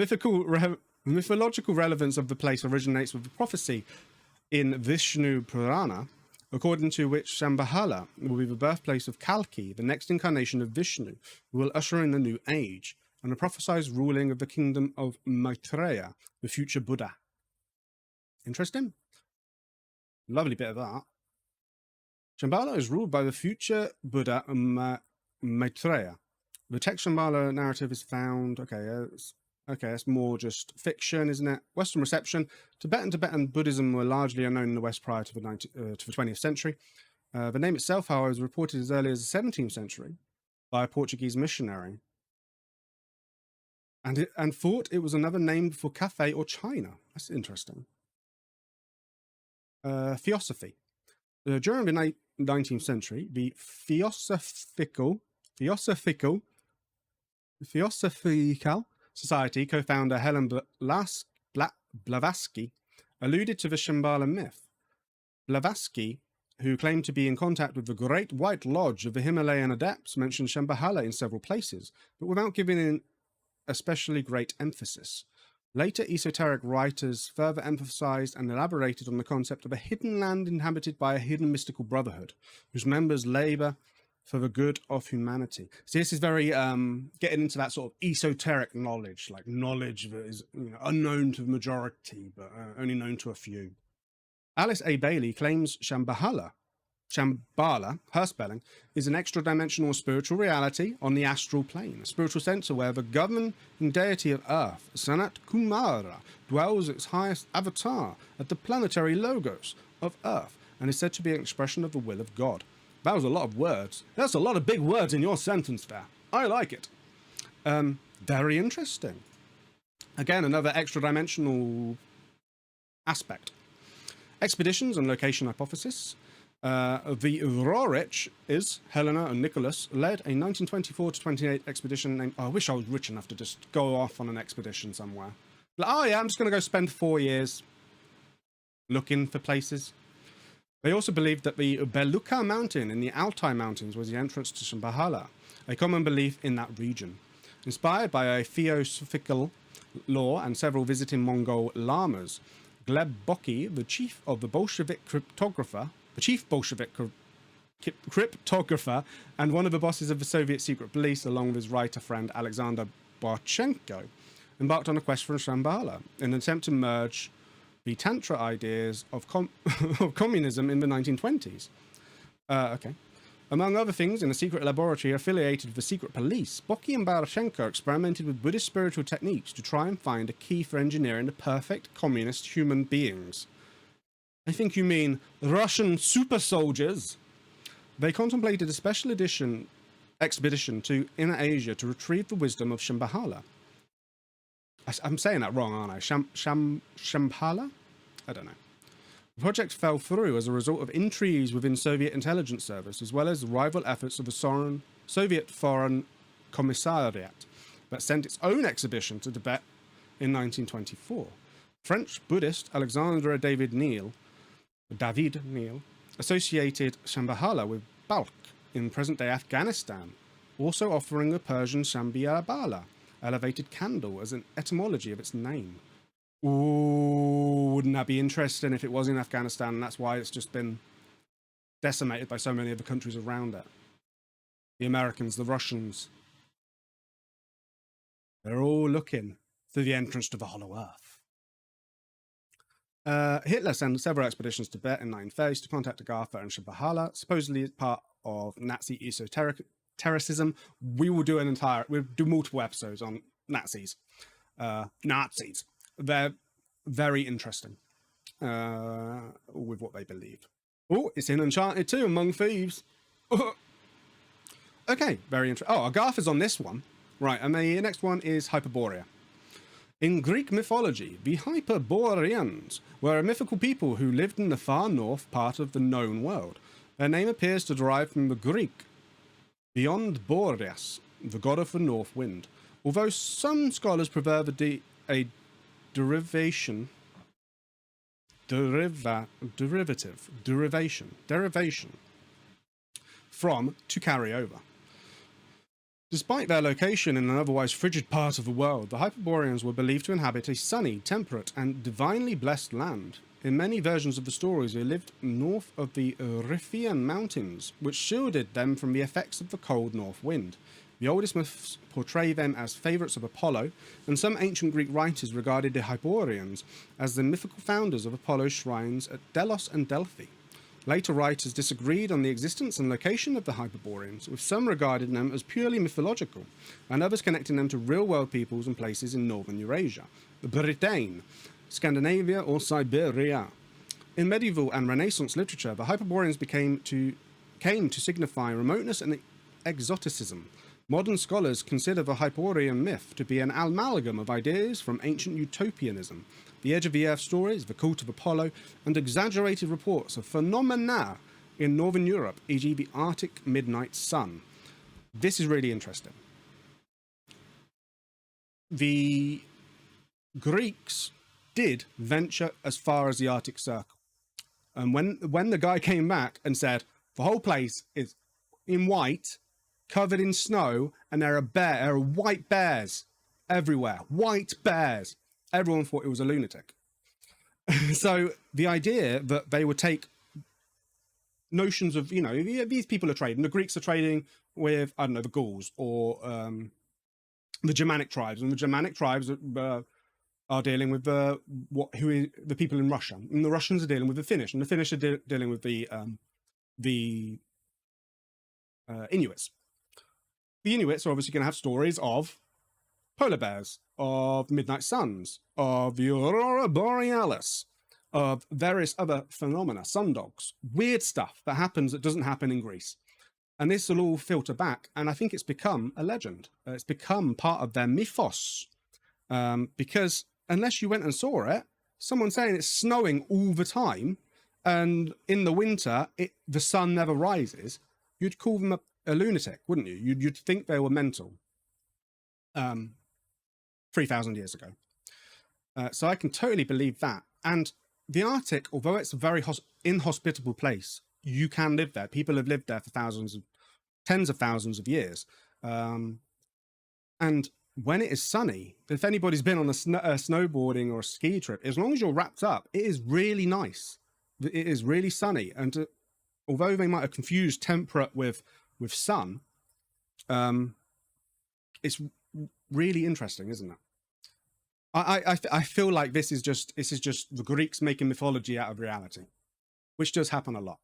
mythological relevance of the place originates with the prophecy in Vishnu Purana, according to which Shambhala will be the birthplace of Kalki, the next incarnation of Vishnu, who will usher in the new age, and the prophesied ruling of the kingdom of Maitreya, the future Buddha. Interesting. Lovely bit of that. Shambhala is ruled by the future Buddha Maitreya. The text Shambhala narrative is found... Okay, that's more just fiction, isn't it? Western reception. Tibetan Buddhism were largely unknown in the West prior to the 20th century. The name itself, however, was reported as early as the 17th century by a Portuguese missionary, and thought it was another name for Cathay or China. That's interesting. Theosophy. During the 19th century, the Theosophical Society co-founder Helen Blavatsky alluded to the Shambhala myth. Blavatsky, who claimed to be in contact with the Great White Lodge of the Himalayan Adepts, mentioned Shambhala in several places, but without giving it especially great emphasis. Later esoteric writers further emphasized and elaborated on the concept of a hidden land inhabited by a hidden mystical brotherhood, whose members labor for the good of humanity. So this is very getting into that sort of esoteric knowledge, like knowledge that is unknown to the majority, but only known to a few. Alice A. Bailey claims Shambhala, her spelling, is an extra-dimensional spiritual reality on the astral plane, a spiritual center where the governing deity of Earth, Sanat Kumara, dwells its highest avatar at the planetary logos of Earth, and is said to be an expression of the will of God. That was a lot of words. That's a lot of big words in your sentence there. I like it. Very interesting. Again, another extra-dimensional aspect. Expeditions and location hypothesis. The Rorich is Helena and Nicholas led a 1924 to 28 expedition named. Oh, I wish I was rich enough to just go off on an expedition somewhere. Like, oh yeah, I'm just going to go spend 4 years looking for places. They also believed that the Beluka mountain in the Altai mountains was the entrance to Shambhala, a common belief in that region. Inspired by a theosophical law and several visiting Mongol lamas, Gleb Boki, the chief Bolshevik cryptographer, and one of the bosses of the Soviet secret police, along with his writer friend Alexander Barchenko, embarked on a quest for Shambhala in an attempt to merge the Tantra ideas of communism in the 1920s. Among other things, in a secret laboratory affiliated with the secret police, Boki and Barchenko experimented with Buddhist spiritual techniques to try and find a key for engineering the perfect communist human beings. I think you mean Russian super soldiers. They contemplated a special expedition to Inner Asia to retrieve the wisdom of Shambhala. I'm saying that wrong, aren't I? Shambhala? I don't know. The project fell through as a result of intrigues within Soviet intelligence service, as well as the rival efforts of the Soviet Foreign Commissariat, that sent its own exhibition to Tibet in 1924. French Buddhist Alexandre David Neil associated Shambhala with Balkh in present-day Afghanistan, also offering the Persian Shambhala, elevated candle, as an etymology of its name. Ooh, wouldn't that be interesting if it was in Afghanistan, and that's why it's just been decimated by so many of the countries around it? The Americans, the Russians, they're all looking through the entrance to the Hollow Earth. Hitler sent several expeditions to Tibet in 1930s to contact Agartha and Shambhala, supposedly as part of Nazi esotericism. We'll do multiple episodes on Nazis. They're very interesting with what they believe. Oh, it's in Uncharted 2, Among Thieves. Okay, very interesting. Oh, Agartha's on this one. Right, and the next one is Hyperborea. In Greek mythology, the Hyperboreans were a mythical people who lived in the far north part of the known world. Their name appears to derive from the Greek beyond Boreas, the god of the north wind, although some scholars prefer a derivation from to carry over. Despite their location in an otherwise frigid part of the world, the Hyperboreans were believed to inhabit a sunny, temperate, and divinely blessed land. In many versions of the stories, they lived north of the Riphean Mountains, which shielded them from the effects of the cold north wind. The oldest myths portray them as favourites of Apollo, and some ancient Greek writers regarded the Hyperboreans as the mythical founders of Apollo's shrines at Delos and Delphi. Later writers disagreed on the existence and location of the Hyperboreans, with some regarding them as purely mythological, and others connecting them to real-world peoples and places in northern Eurasia, Britain, Scandinavia, or Siberia. In medieval and Renaissance literature, the Hyperboreans came to signify remoteness and exoticism. Modern scholars consider the Hyperborean myth to be an amalgam of ideas from ancient utopianism, the Edge of the Earth stories, the cult of Apollo, and exaggerated reports of phenomena in Northern Europe, e.g. the Arctic midnight sun. This is really interesting. The Greeks did venture as far as the Arctic Circle. And when the guy came back and said, the whole place is in white, covered in snow, and there are white bears everywhere. White bears. Everyone thought it was a lunatic. So the idea that they would take notions of, you know, these people are trading. The Greeks are trading with, I don't know, the Gauls or the Germanic tribes, and the Germanic tribes are dealing with the people in Russia, and the Russians are dealing with the Finnish, and the Finnish are dealing with the Inuits. The Inuits are obviously going to have stories of polar bears, of midnight suns, of the aurora borealis, of various other phenomena, sundogs, weird stuff that happens that doesn't happen in Greece. And this will all filter back, and I think it's become a legend. It's become part of their mythos, because unless you went and saw it, someone saying it's snowing all the time, and in the winter the sun never rises, you'd call them a lunatic, wouldn't you? You'd think they were mental. 3,000 years ago. So I can totally believe that. And the Arctic, although it's a very inhospitable place, you can live there. People have lived there for tens of thousands of years. And when it is sunny, if anybody's been on a snowboarding or a ski trip, as long as you're wrapped up, it is really nice. It is really sunny. And although they might have confused temperate with sun, it's really interesting, isn't it? I feel like this is just the Greeks making mythology out of reality, which does happen a lot.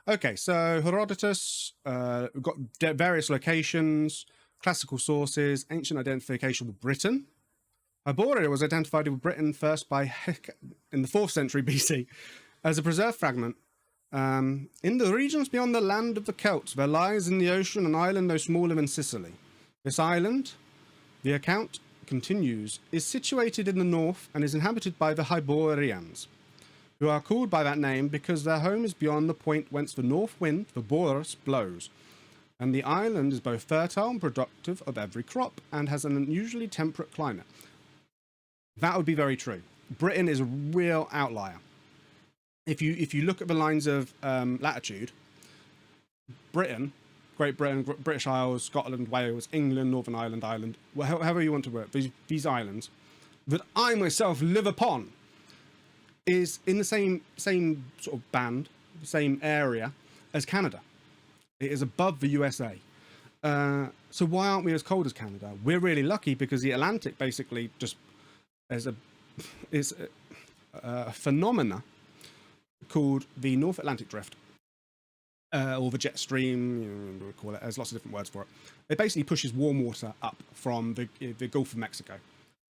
Okay, so Herodotus, we've got various locations, classical sources, ancient identification with Britain. Hyboria was identified with Britain first by in the 4th century BC as a preserved fragment. In the regions beyond the land of the Celts, there lies in the ocean an island no smaller than Sicily. This island, the account continues, is situated in the north and is inhabited by the Hyborians, who are called by that name because their home is beyond the point whence the north wind, the Boreas, blows. And the island is both fertile and productive of every crop and has an unusually temperate climate. That would be very true. Britain is a real outlier. If you look at the lines of latitude, Britain, Great Britain, British Isles, Scotland, Wales, England, Northern Ireland, Ireland, however you want to work, these islands that I myself live upon, is in the same sort of band, same area as Canada. It is above the USA. So why aren't we as cold as Canada? We're really lucky because the Atlantic basically just is a phenomena called the North Atlantic Drift. Or the jet stream, we call it. There's lots of different words for it. It basically pushes warm water up from the Gulf of Mexico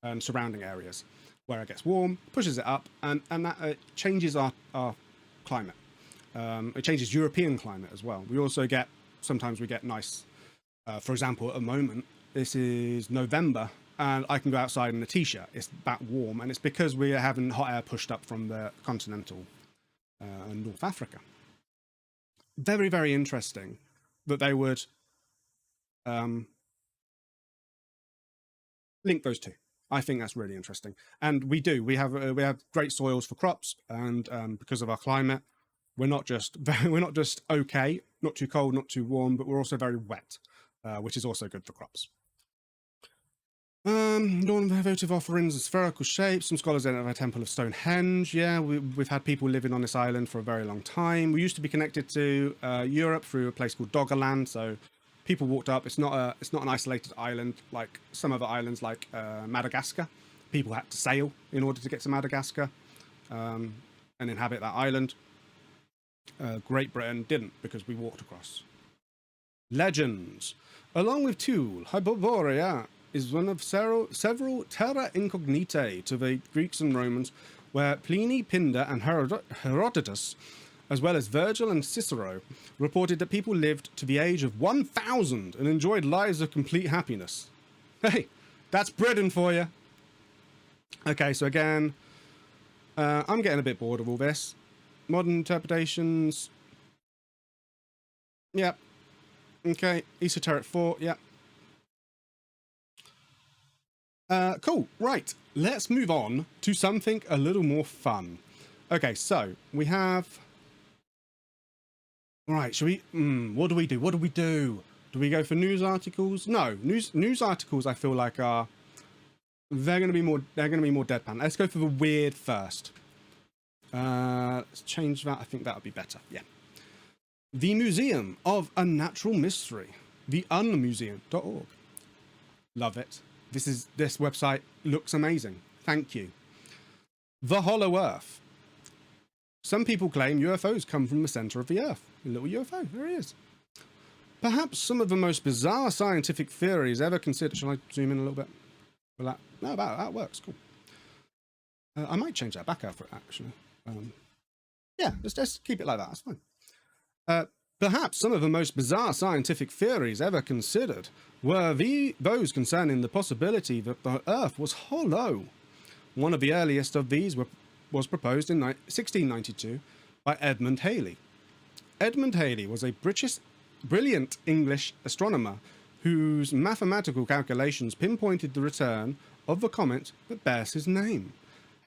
and surrounding areas where it gets warm, pushes it up, and that changes our climate. It changes European climate as well. We also get, sometimes we get nice, for example, at the moment, this is November, and I can go outside in a t-shirt. It's that warm, and it's because we are having hot air pushed up from the continental North Africa. Very, very interesting that they would link those two. I think that's really interesting, and we have great soils for crops, and because of our climate, we're not just okay, not too cold, not too warm, but we're also very wet, which is also good for crops. Non-votive offerings of spherical shapes. Some scholars identify a temple of Stonehenge. Yeah, we've had people living on this island for a very long time. We used to be connected to Europe through a place called Doggerland, so people walked up. It's not an isolated island like some other islands like Madagascar. People had to sail in order to get to Madagascar and inhabit that island. Great Britain didn't, because we walked across. Legends. Along with Thule, Hyperborea is one of several terra incognitae to the Greeks and Romans, where Pliny, Pindar, and Herodotus, as well as Virgil and Cicero, reported that people lived to the age of 1,000 and enjoyed lives of complete happiness. Hey, that's Britain for you. Okay, so again, I'm getting a bit bored of all this. Modern interpretations. Yep. Okay, esoteric thought. Yep. Cool. Right. Let's move on to something a little more fun. Okay, so we have. Right. Should we? What do we do? What do we do? Do we go for news articles? No, news articles. I feel like they're going to be more deadpan. Let's go for the weird first. Let's change that. I think that would be better. Yeah. The Museum of Unnatural Mystery, the unmuseum.org. Love it. This website looks amazing. Thank you. The Hollow Earth. Some people claim UFOs come from the center of the Earth. A little UFO, there he is. Perhaps some of the most bizarre scientific theories ever considered. Shall I zoom in a little bit? Will that works. Cool. I might change that back out for it, actually. Yeah, just keep it like that. That's fine. Perhaps some of the most bizarre scientific theories ever considered were those concerning the possibility that the Earth was hollow. One of the earliest of these was proposed in 1692 by Edmund Halley. Edmund Halley was a brilliant English astronomer whose mathematical calculations pinpointed the return of the comet that bears his name.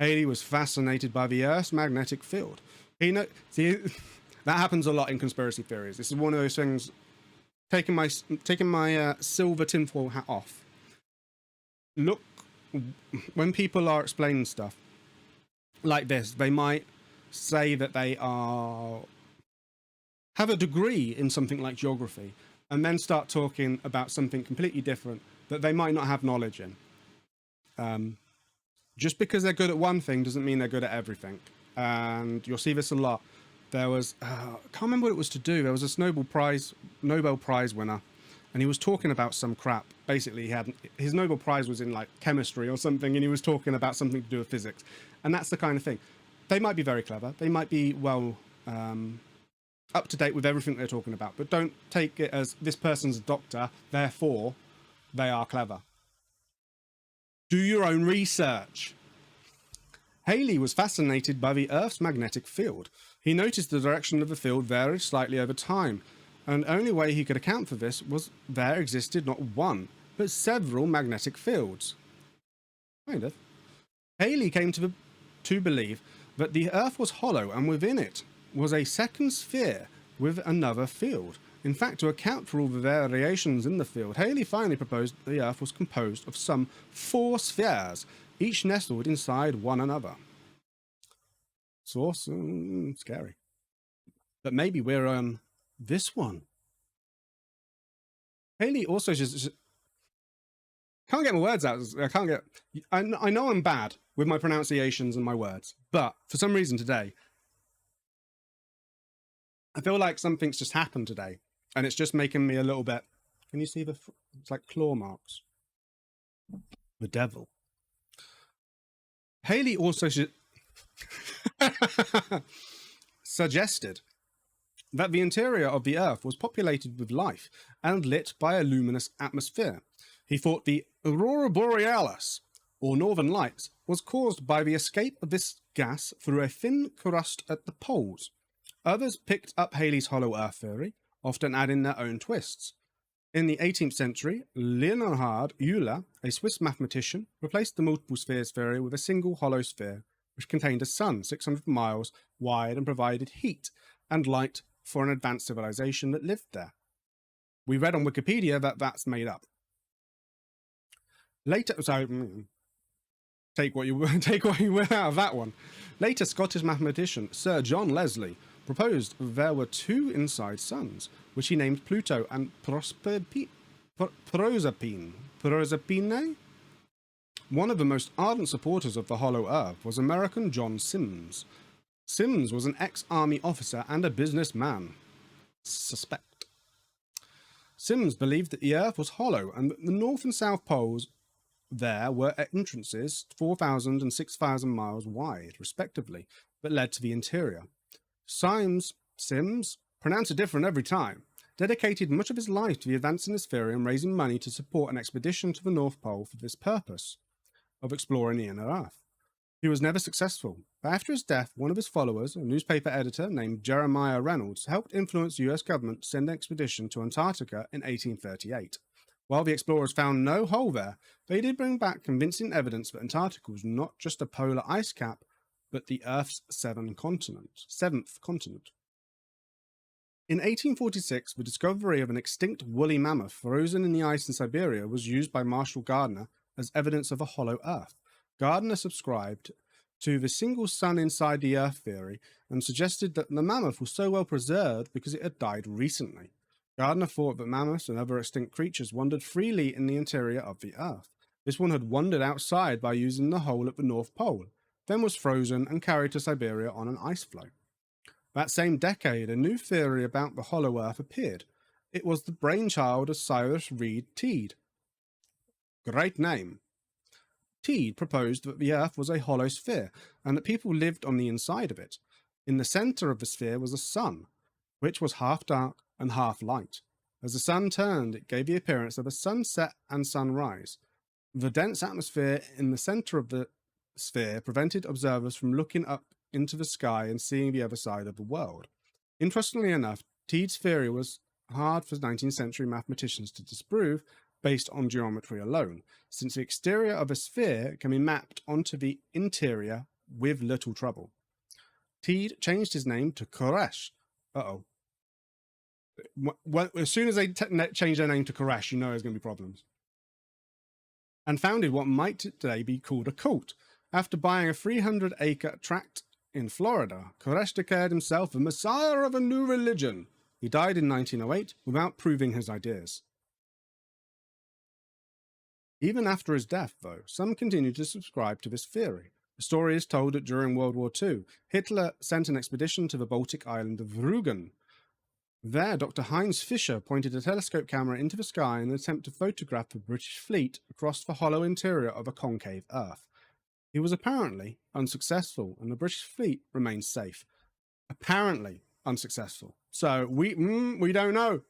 Halley was fascinated by the Earth's magnetic field. That happens a lot in conspiracy theories. This is one of those things. Taking my silver tinfoil hat off. Look, when people are explaining stuff like this, they might say that they have a degree in something like geography, and then start talking about something completely different that they might not have knowledge in. Just because they're good at one thing doesn't mean they're good at everything. And you'll see this a lot. There was, I can't remember what it was to do. There was a Nobel Prize winner, and he was talking about some crap. Basically, his Nobel Prize was in like chemistry or something, and he was talking about something to do with physics. And that's the kind of thing. They might be very clever. They might be well up to date with everything they're talking about, but don't take it as this person's a doctor, therefore they are clever. Do your own research. Halley was fascinated by the Earth's magnetic field. He noticed the direction of the field varied slightly over time, and the only way he could account for this was there existed not one, but several magnetic fields. Kind of. Halley came to believe that the Earth was hollow, and within it was a second sphere with another field. In fact, to account for all the variations in the field, Halley finally proposed that the Earth was composed of some 4 spheres, each nestled inside one another. Source, scary. But maybe we're on this one. Halley also just can't get my words out. I know I'm bad with my pronunciations and my words, but for some reason today, I feel like something's just happened today, and it's just making me a little bit. Can you see it's like claw marks? The devil. Halley also suggested that the interior of the Earth was populated with life and lit by a luminous atmosphere. He thought the aurora borealis, or northern lights, was caused by the escape of this gas through a thin crust at the poles. Others picked up Halley's hollow Earth theory, often adding their own twists. In the 18th century, Leonhard Euler, a Swiss mathematician, replaced the multiple spheres theory with a single hollow sphere, which contained a sun 600 miles wide and provided heat and light for an advanced civilization that lived there. We read on Wikipedia that that's made up. Later, so take what you will out of that one. Later, Scottish mathematician Sir John Leslie proposed there were 2 inside suns, which he named Pluto and Proserpine. One of the most ardent supporters of the hollow Earth was American John Sims. Sims was an ex-army officer and a businessman. Suspect. Sims believed that the Earth was hollow and that the North and South poles there were entrances 4,000 and 6,000 miles wide, respectively, that led to the interior. Sims, pronounced it different every time, dedicated much of his life to the advancing his theory and raising money to support an expedition to the North Pole for this purpose of exploring the inner Earth. He was never successful, but after his death, one of his followers, a newspaper editor named Jeremiah Reynolds, helped influence the US government to send an expedition to Antarctica in 1838. While the explorers found no hole there, they did bring back convincing evidence that Antarctica was not just a polar ice cap, but the Earth's 7th continent. In 1846, the discovery of an extinct woolly mammoth frozen in the ice in Siberia was used by Marshall Gardner as evidence of a hollow Earth. Gardner subscribed to the single sun inside the Earth theory and suggested that the mammoth was so well preserved because it had died recently. Gardner thought that mammoths and other extinct creatures wandered freely in the interior of the Earth. This one had wandered outside by using the hole at the North Pole, then was frozen and carried to Siberia on an ice floe. That same decade, a new theory about the hollow Earth appeared. It was the brainchild of Cyrus Reed Teed. Great name. Teed proposed that the Earth was a hollow sphere and that people lived on the inside of it. In the center of the sphere was a sun, which was half dark and half light. As the sun turned, it gave the appearance of a sunset and sunrise. The dense atmosphere in the center of the sphere prevented observers from looking up into the sky and seeing the other side of the world. Interestingly enough, Teed's theory was hard for 19th century mathematicians to disprove based on geometry alone, since the exterior of a sphere can be mapped onto the interior with little trouble. Teed changed his name to Koresh. Uh-oh. Well, as soon as they change their name to Koresh, you know there's going to be problems. And founded what might today be called a cult. After buying a 300-acre tract in Florida, Koresh declared himself the messiah of a new religion. He died in 1908 without proving his ideas. Even after his death, though, some continued to subscribe to this theory. The story is told that during World War II, Hitler sent an expedition to the Baltic island of Rügen. There, Dr. Heinz Fischer pointed a telescope camera into the sky in an attempt to photograph the British fleet across the hollow interior of a concave Earth. He was apparently unsuccessful, and the British fleet remained safe. Apparently unsuccessful. So, we don't know.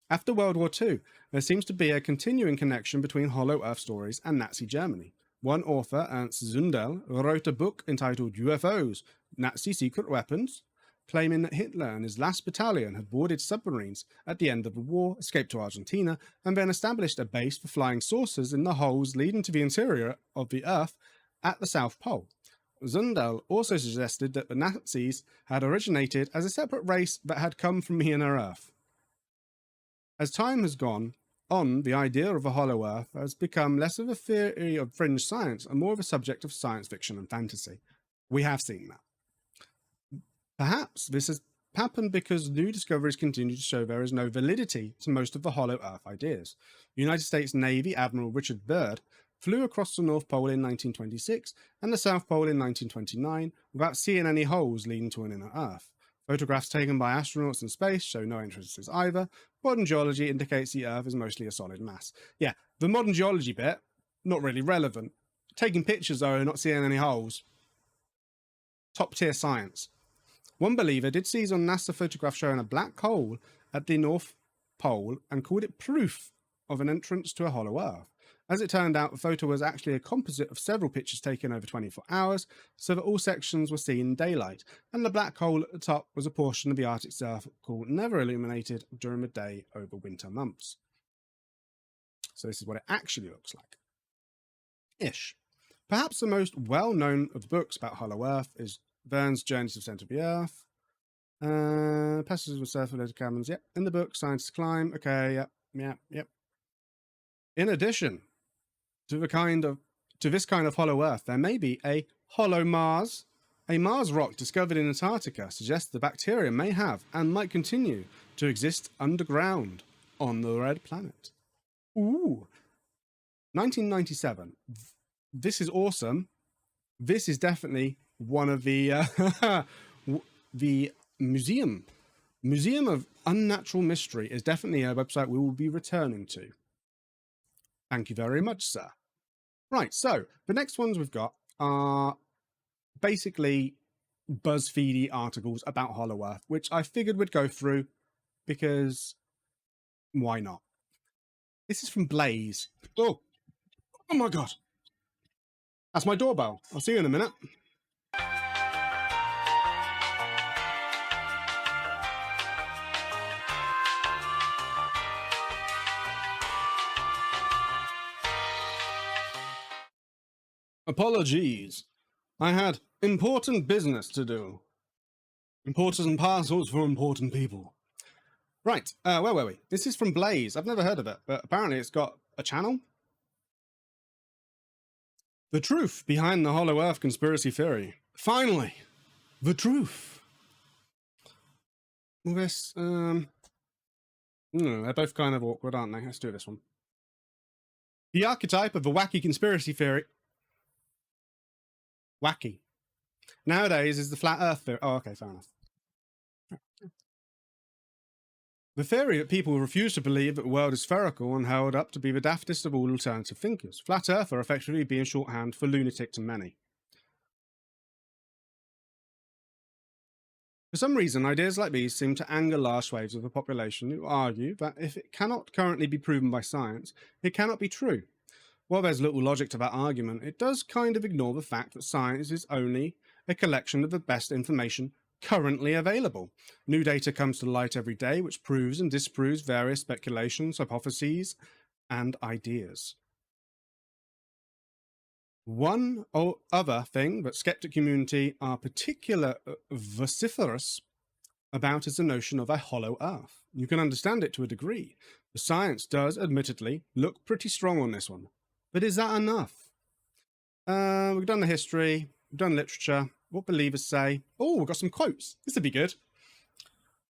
After World War II, there seems to be a continuing connection between hollow Earth stories and Nazi Germany. One author, Ernst Zundel, wrote a book entitled UFOs, Nazi Secret Weapons, claiming that Hitler and his last battalion had boarded submarines at the end of the war, escaped to Argentina, and then established a base for flying saucers in the holes leading to the interior of the Earth at the South Pole. Zundel also suggested that the Nazis had originated as a separate race that had come from the inner Earth. As time has gone on, the idea of a hollow Earth has become less of a theory of fringe science and more of a subject of science fiction and fantasy. We have seen that. Perhaps this has happened because new discoveries continue to show there is no validity to most of the hollow Earth ideas. United States Navy Admiral Richard Byrd flew across the North Pole in 1926 and the South Pole in 1929 without seeing any holes leading to an inner Earth. Photographs taken by astronauts in space show no entrances either. Modern geology indicates the Earth is mostly a solid mass. Yeah, the modern geology bit, not really relevant. Taking pictures though and not seeing any holes. Top tier science. One believer did seize on NASA photograph showing a black hole at the North Pole and called it proof of an entrance to a hollow Earth. As it turned out, the photo was actually a composite of several pictures taken over 24 hours, so that all sections were seen in daylight, and the black hole at the top was a portion of the Arctic Circle never illuminated during the day over winter months. So this is what it actually looks like. Ish. Perhaps the most well-known of the books about hollow Earth is Verne's Journey to the Centre of the Earth. Passages with surf-related cabins. Yep. In the book, Scientists Climb. Okay. Yep. In addition to this kind of hollow Earth, there may be a hollow Mars. A Mars rock discovered in Antarctica suggests the bacteria may have and might continue to exist underground on the red planet. Ooh. 1997. This is awesome. This is definitely one of the the Museum of Unnatural Mystery is definitely a website we will be returning to. Thank you very much, sir. Right, so the next ones we've got are basically BuzzFeedy articles about hollow Earth, which I figured we'd go through because why not? This is from Blaze. Oh my god. That's my doorbell. I'll see you in a minute. Apologies. I had important business to do. Important parcels for important people. Right, where were we? This is from Blaze. I've never heard of it, but apparently it's got a channel. The truth behind the Hollow Earth conspiracy theory. Finally, the truth. Well, this, no, they're both kind of awkward, aren't they? Let's do this one. The archetype of a wacky conspiracy theory. Wacky. Nowadays is the flat Earth theory. Oh, okay, fair enough. The theory that people refuse to believe that the world is spherical and held up to be the daftest of all alternative thinkers. Flat Earther effectively being shorthand for lunatic to many. For some reason, ideas like these seem to anger large swathes of the population who argue that if it cannot currently be proven by science, it cannot be true. While there's little logic to that argument, it does kind of ignore the fact that science is only a collection of the best information currently available. New data comes to light every day which proves and disproves various speculations, hypotheses, and ideas. One other thing that skeptic community are particularly vociferous about is the notion of a hollow earth. You can understand it to a degree. The science does, admittedly, look pretty strong on this one. But is that enough? We've done the history, we've done literature, what believers say. Oh, we've got some quotes. This would be good.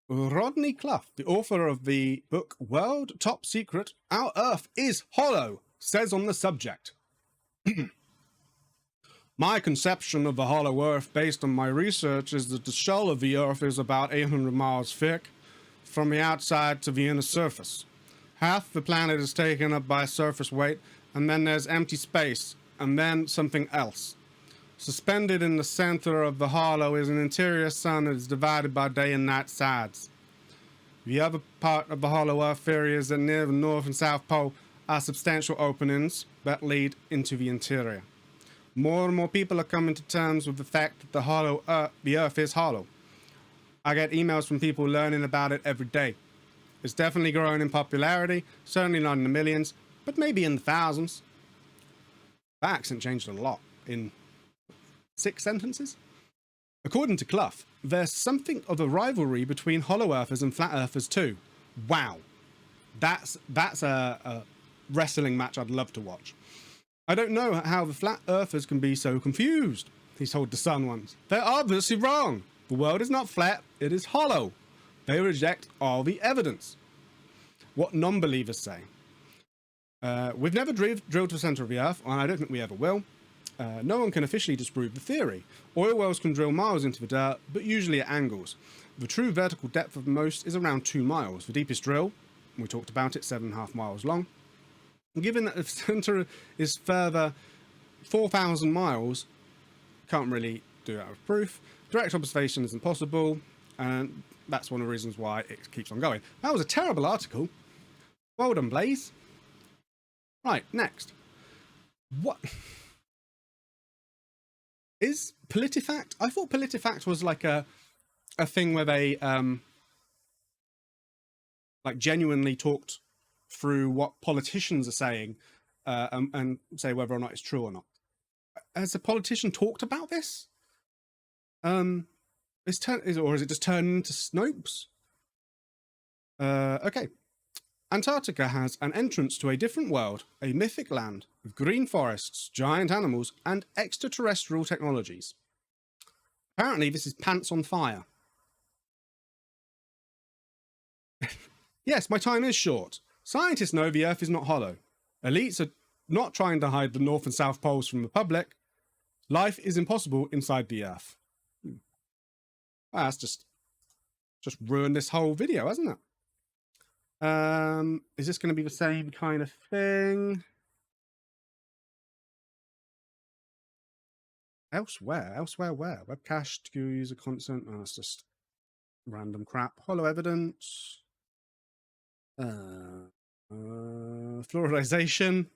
Rodney Clough, the author of the book World Top Secret, Our Earth is Hollow, says on the subject. My conception of the hollow Earth based on my research is that the shell of the Earth is about 800 miles thick from the outside to the inner surface. Half the planet is taken up by surface weight, and then there's empty space, and then something else. Suspended in the center of the hollow is an interior sun that is divided by day and night sides. The other part of the hollow Earth theory is that near the North and South Pole are substantial openings that lead into the interior. More and more people are coming to terms with the fact that the Earth is hollow. I get emails from people learning about it every day. It's definitely growing in popularity, certainly not in the millions, but maybe in the thousands. That accent changed a lot in 6 sentences. According to Clough, there's something of a rivalry between hollow earthers and flat earthers too. Wow. That's a wrestling match I'd love to watch. I don't know how the flat earthers can be so confused, he told The Sun once. They're obviously wrong. The world is not flat, it is hollow. They reject all the evidence. What non-believers say. We've never drilled to the center of the Earth, and I don't think we ever will. No one can officially disprove the theory. Oil wells can drill miles into the dirt, but usually at angles. The true vertical depth of most is around 2 miles. The deepest drill, we talked about it, 7.5 miles long. Given that the center is further 4,000 miles, can't really do that with proof. Direct observation is impossible, and that's one of the reasons why it keeps on going. That was a terrible article. Well done, Blaze. Right, next. What is PolitiFact? I thought PolitiFact was like a thing where they like genuinely talked through what politicians are saying and say whether or not it's true or not. Has a politician talked about this? Or is it just turned into Snopes? Okay. Antarctica has an entrance to a different world, a mythic land with green forests, giant animals, and extraterrestrial technologies. Apparently, this is pants on fire. Yes, my time is short. Scientists know the Earth is not hollow. Elites are not trying to hide the North and South Poles from the public. Life is impossible inside the Earth. Well, that's just ruined this whole video, hasn't it? Is this going to be the same kind of thing? Elsewhere where? Webcache, user consent. Oh, that's just random crap. Hollow evidence. Fluoridization.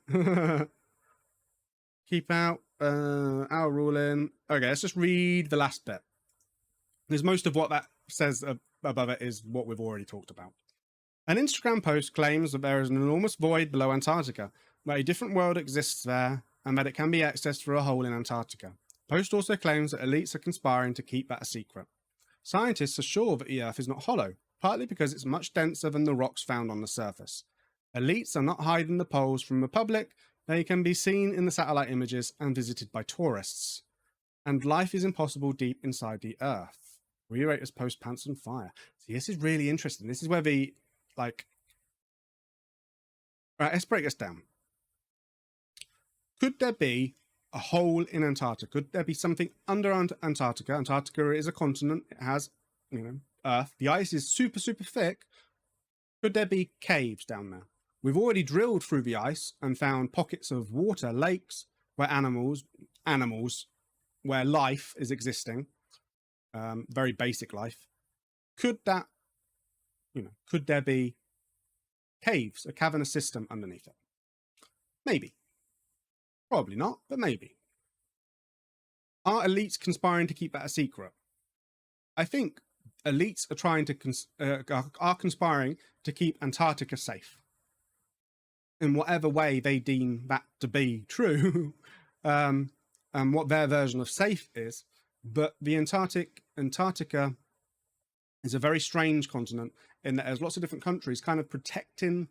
Keep out. Our ruling. Okay, let's just read the last bit. Because most of what that says above it is what we've already talked about. An Instagram post claims that there is an enormous void below Antarctica, that a different world exists there, and that it can be accessed through a hole in Antarctica. Post also claims that elites are conspiring to keep that a secret. Scientists are sure that the Earth is not hollow, partly because it's much denser than the rocks found on the surface. Elites are not hiding the poles from the public They can be seen in the satellite images and visited by tourists. And life is impossible deep inside the Earth. Re-rate as post pants and fire. See, this is really interesting. This is where the, like... Right, let's break this down. Could there be a hole in Antarctica? Could there be something under Antarctica? Antarctica is a continent. It has, you know, Earth. The ice is super, super thick. Could there be caves down there? We've already drilled through the ice and found pockets of water, lakes, where animals, where life is existing. Very basic life. Could that, you know, could there be caves, a cavernous system underneath it? Maybe. Probably not, but maybe. Are elites conspiring to keep that a secret? I think elites are trying to are conspiring to keep Antarctica safe in whatever way they deem that to be true, and what their version of safe is. But the Antarctica is a very strange continent in that there's lots of different countries kind of protecting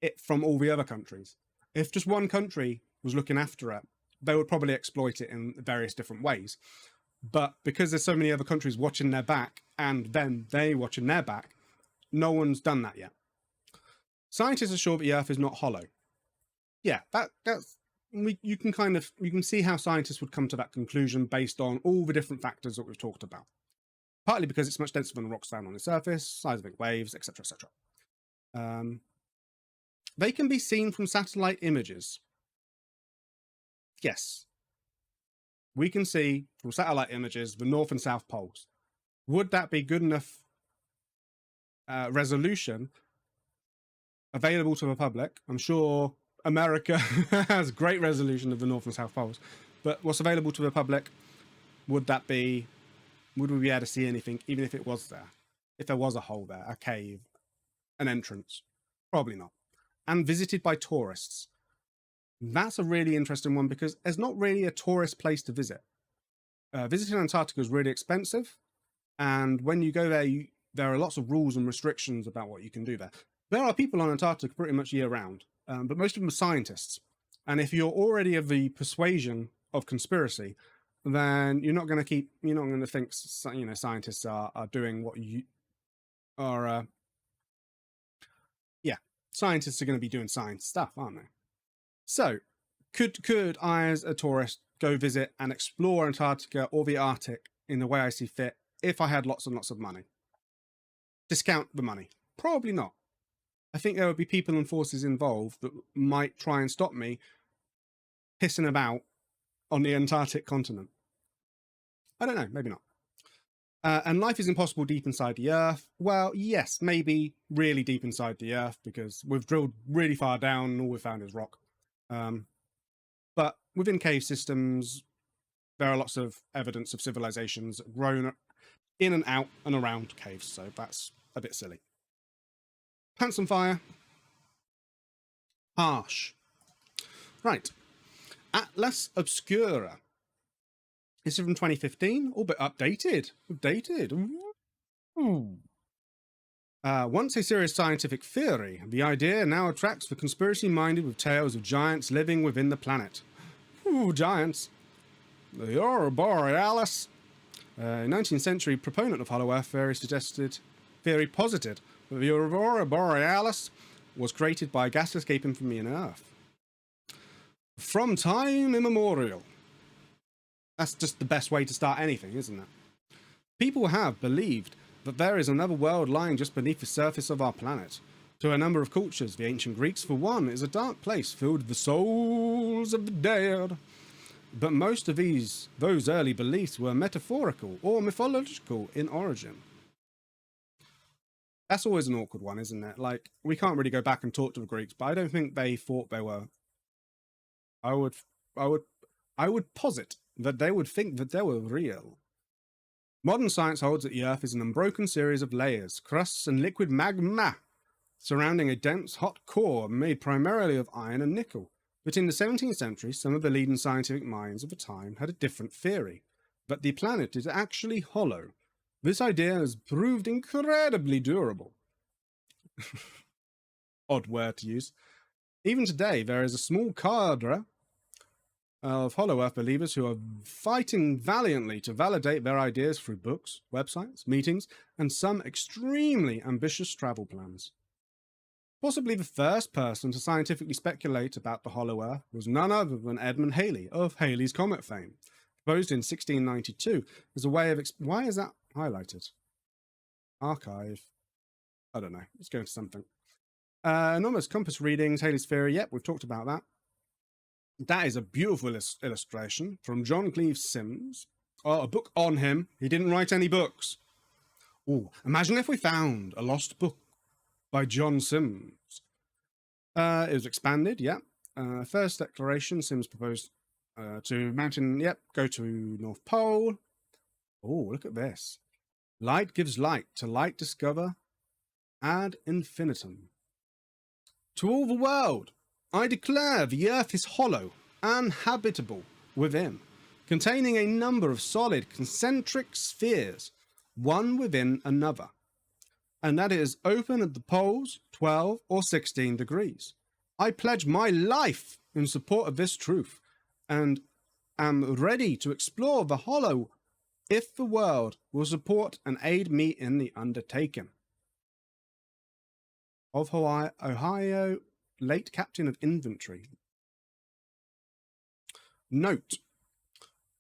it from all the other countries. If just one country was looking after it, they would probably exploit it in various different ways. But because there's so many other countries watching their back and then they watching their back, no one's done that yet. Scientists are sure the Earth is not hollow. Yeah, you can see how scientists would come to that conclusion based on all the different factors that we've talked about. Partly because it's much denser than the rocks found on the surface, seismic waves, etc., etc. They can be seen from satellite images. Yes. We can see from satellite images the North and South poles. Would that be good enough resolution available to the public? I'm sure America has great resolution of the North and South poles, but what's available to the public, would we be able to see anything, even if it was there? If there was a hole there, a cave, an entrance? Probably not. And visited by tourists. That's a really interesting one because there's not really a tourist place to visit. Visiting Antarctica is really expensive. And when you go there, there are lots of rules and restrictions about what you can do there. There are people on Antarctica pretty much year round, but most of them are scientists. And if you're already of the persuasion of conspiracy, then you're not going to think, you know, scientists are doing what you are. Yeah, scientists are going to be doing science stuff, aren't they? So, could I, as a tourist, go visit and explore Antarctica or the Arctic in the way I see fit if I had lots and lots of money? Discount the money? Probably not. I think there would be people and forces involved that might try and stop me pissing about on the Antarctic continent. I don't know, maybe not. And life is impossible deep inside the Earth. Well, yes, maybe really deep inside the Earth because we've drilled really far down and all we've found is rock. But within cave systems, there are lots of evidence of civilizations grown in and out and around caves, so that's a bit silly. Pants and fire. Harsh. Right. Atlas Obscura. This is from 2015, all but updated. Ooh. Once a serious scientific theory, the idea now attracts the conspiracy-minded with tales of giants living within the planet. Ooh, giants. The Aurora Borealis. A 19th century proponent of Hollow Earth theory posited that the Aurora Borealis was created by gas escaping from the inner Earth. From time immemorial. That's just the best way to start anything, isn't it? People have believed that there is another world lying just beneath the surface of our planet. To a number of cultures, the ancient Greeks, for one, is a dark place filled with the souls of the dead. But most of those early beliefs were metaphorical or mythological in origin. That's always an awkward one, isn't it? Like, we can't really go back and talk to the Greeks, but I don't think they thought they were. I would posit that they would think that they were real. Modern science holds that the Earth is an unbroken series of layers, crusts, and liquid magma surrounding a dense, hot core made primarily of iron and nickel. But in the 17th century, some of the leading scientific minds of the time had a different theory, that the planet is actually hollow. This idea has proved incredibly durable. Odd word to use. Even today, there is a small cadre of Hollow Earth believers who are fighting valiantly to validate their ideas through books, websites, meetings, and some extremely ambitious travel plans. Possibly the first person to scientifically speculate about the Hollow Earth was none other than Edmund Halley of Halley's Comet fame, proposed in 1692 as a way of... Why is that highlighted? Archive. I don't know. Let's go into something. Anonymous compass readings, Halley's theory. Yep, we've talked about that. That is a beautiful illustration from John Cleves Sims. Oh, a book on him. He didn't write any books. Oh, imagine if we found a lost book by John Sims. It was expanded, yeah. First declaration, Sims proposed to mountain, yep, go to North Pole. Oh, look at this. Light gives light, to light discover ad infinitum. To all the world, I declare the earth is hollow and habitable within, containing a number of solid concentric spheres, one within another, and that it is open at the poles 12 or 16 degrees. I pledge my life in support of this truth, and am ready to explore the hollow if the world will support and aid me in the undertaking. Of Ohio, late captain of infantry. Note,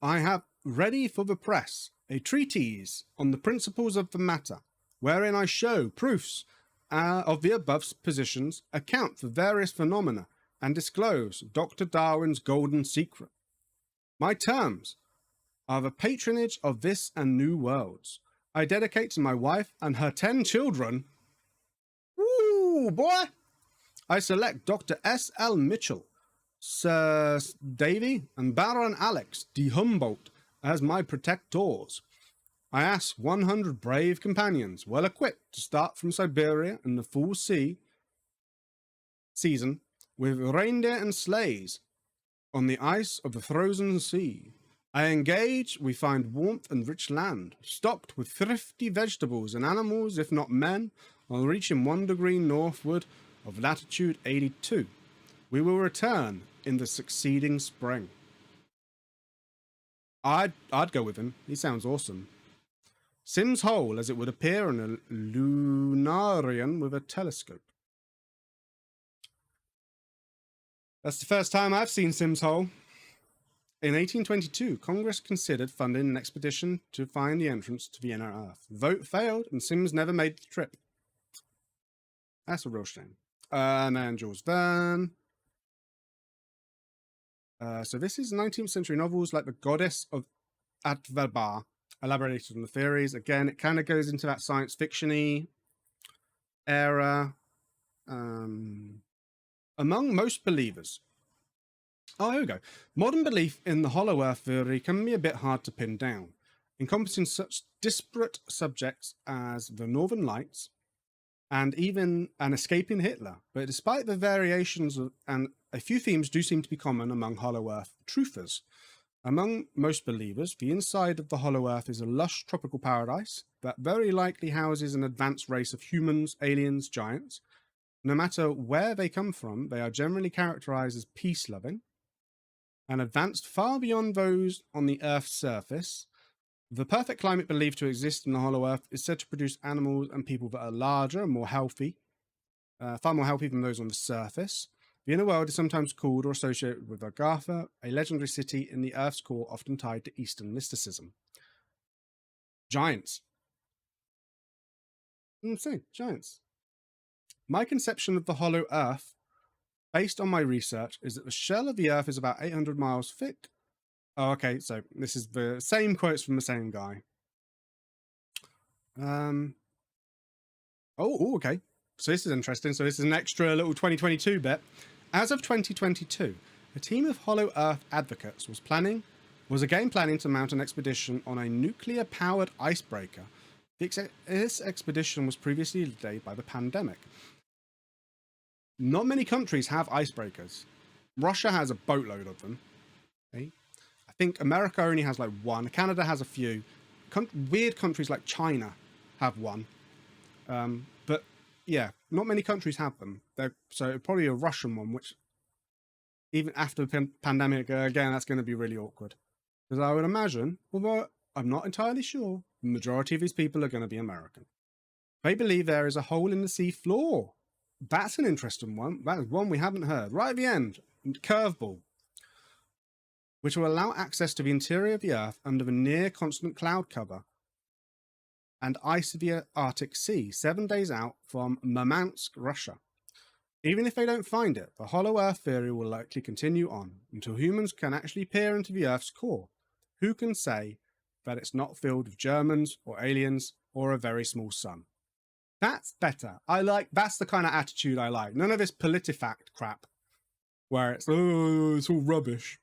I have ready for the press a treatise on the principles of the matter, wherein I show proofs of the above positions, account for various phenomena, and disclose Dr. Darwin's golden secret. My terms are the patronage of this and new worlds. I dedicate to my wife and her 10 children. Ooh, boy! I select Dr. S.L. Mitchell, Sir Davy, and Baron Alex de Humboldt as my protectors. I ask 100 brave companions, well equipped to start from Siberia in the full season, with reindeer and sleighs on the ice of the frozen sea. I engage, we find warmth and rich land, stocked with thrifty vegetables and animals, if not men, on reaching 1 degree northward of latitude 82. We will return in the succeeding spring. I'd go with him. He sounds awesome. Sims Hole, as it would appear in a lunarian with a telescope. That's the first time I've seen Sims Hole. In 1822, Congress considered funding an expedition to find the entrance to the inner Earth. The vote failed, and Sims never made the trip. That's a real shame. And then Jules Verne. So this is 19th century novels like The Goddess of Atverbar, elaborated on the theories. Again, it kind of goes into that science fiction-y era. Among most believers. Oh, here we go. Modern belief in the Hollow Earth theory can be a bit hard to pin down, encompassing such disparate subjects as the Northern Lights and even an escaping Hitler. But despite the variations, and a few themes do seem to be common among Hollow Earth truthers. Among most believers, the inside of the Hollow Earth is a lush tropical paradise that very likely houses an advanced race of humans, aliens, giants. No matter where they come from, they are generally characterized as peace-loving and advanced far beyond those on the Earth's surface. The perfect climate believed to exist in the Hollow Earth is said to produce animals and people that are larger and more healthy, far more healthy than those on the surface. The inner world is sometimes called or associated with Agartha, a legendary city in the Earth's core often tied to Eastern mysticism. Giants. Giants. My conception of the Hollow Earth, based on my research, is that the shell of the Earth is about 800 miles thick. Oh, okay, so this is the same quotes from the same guy. Okay. So this is interesting. So this is an extra little 2022 bit. As of 2022, a team of Hollow Earth advocates was planning to mount an expedition on a nuclear-powered icebreaker. This expedition was previously delayed by the pandemic. Not many countries have icebreakers. Russia has a boatload of them. Okay? I think America only has like one. Canada has a few. Weird countries like China have one. But yeah, not many countries have them. So probably a Russian one, which even after the pandemic, again, that's going to be really awkward. Because I would imagine, although I'm not entirely sure, the majority of these people are going to be American. They believe there is a hole in the sea floor. That's an interesting one. That is one we haven't heard. Right at the end, curveball, which will allow access to the interior of the Earth under the near constant cloud cover and ice of the Arctic Sea, 7 days out from Murmansk, Russia. Even if they don't find it, the hollow Earth theory will likely continue on until humans can actually peer into the Earth's core. Who can say that it's not filled with Germans or aliens or a very small sun? That's better. That's the kind of attitude I like. None of this PolitiFact crap where it's, oh, it's all rubbish.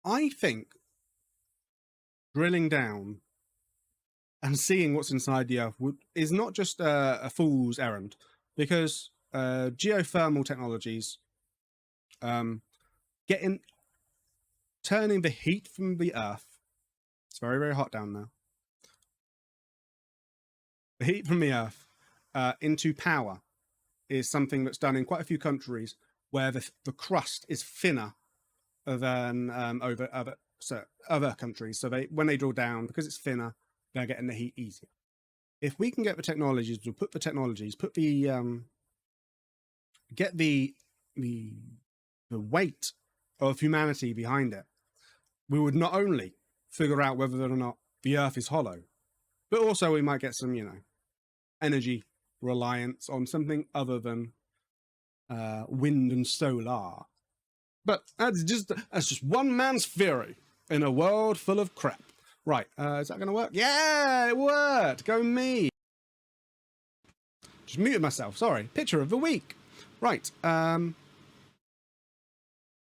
I think drilling down and seeing what's inside the Earth is not just a fool's errand, because geothermal technologies, turning the heat from the Earth, it's very, very hot down there, the heat from the Earth into power is something that's done in quite a few countries where the crust is thinner than over other countries. So when they drill down, because it's thinner, they're getting the heat easier. If we can get the technologies, we'll put the get the weight of humanity behind it, we would not only figure out whether or not the Earth is hollow, but also we might get some, energy reliance on something other than wind and solar. But that's just one man's theory in a world full of crap. Right, is that going to work? Yeah, it worked. Go me. Just muted myself. Sorry. Picture of the week. Right.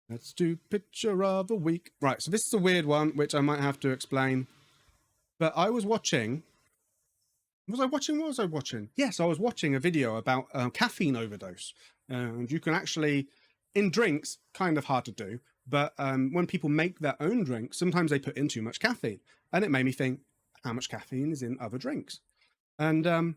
Let's do picture of the week. Right. So this is a weird one, which I might have to explain. But I was watching. What was I watching? Yes, I was watching a video about caffeine overdose. And you can actually, in drinks, kind of hard to do. But when people make their own drinks, sometimes they put in too much caffeine. And it made me think, how much caffeine is in other drinks? And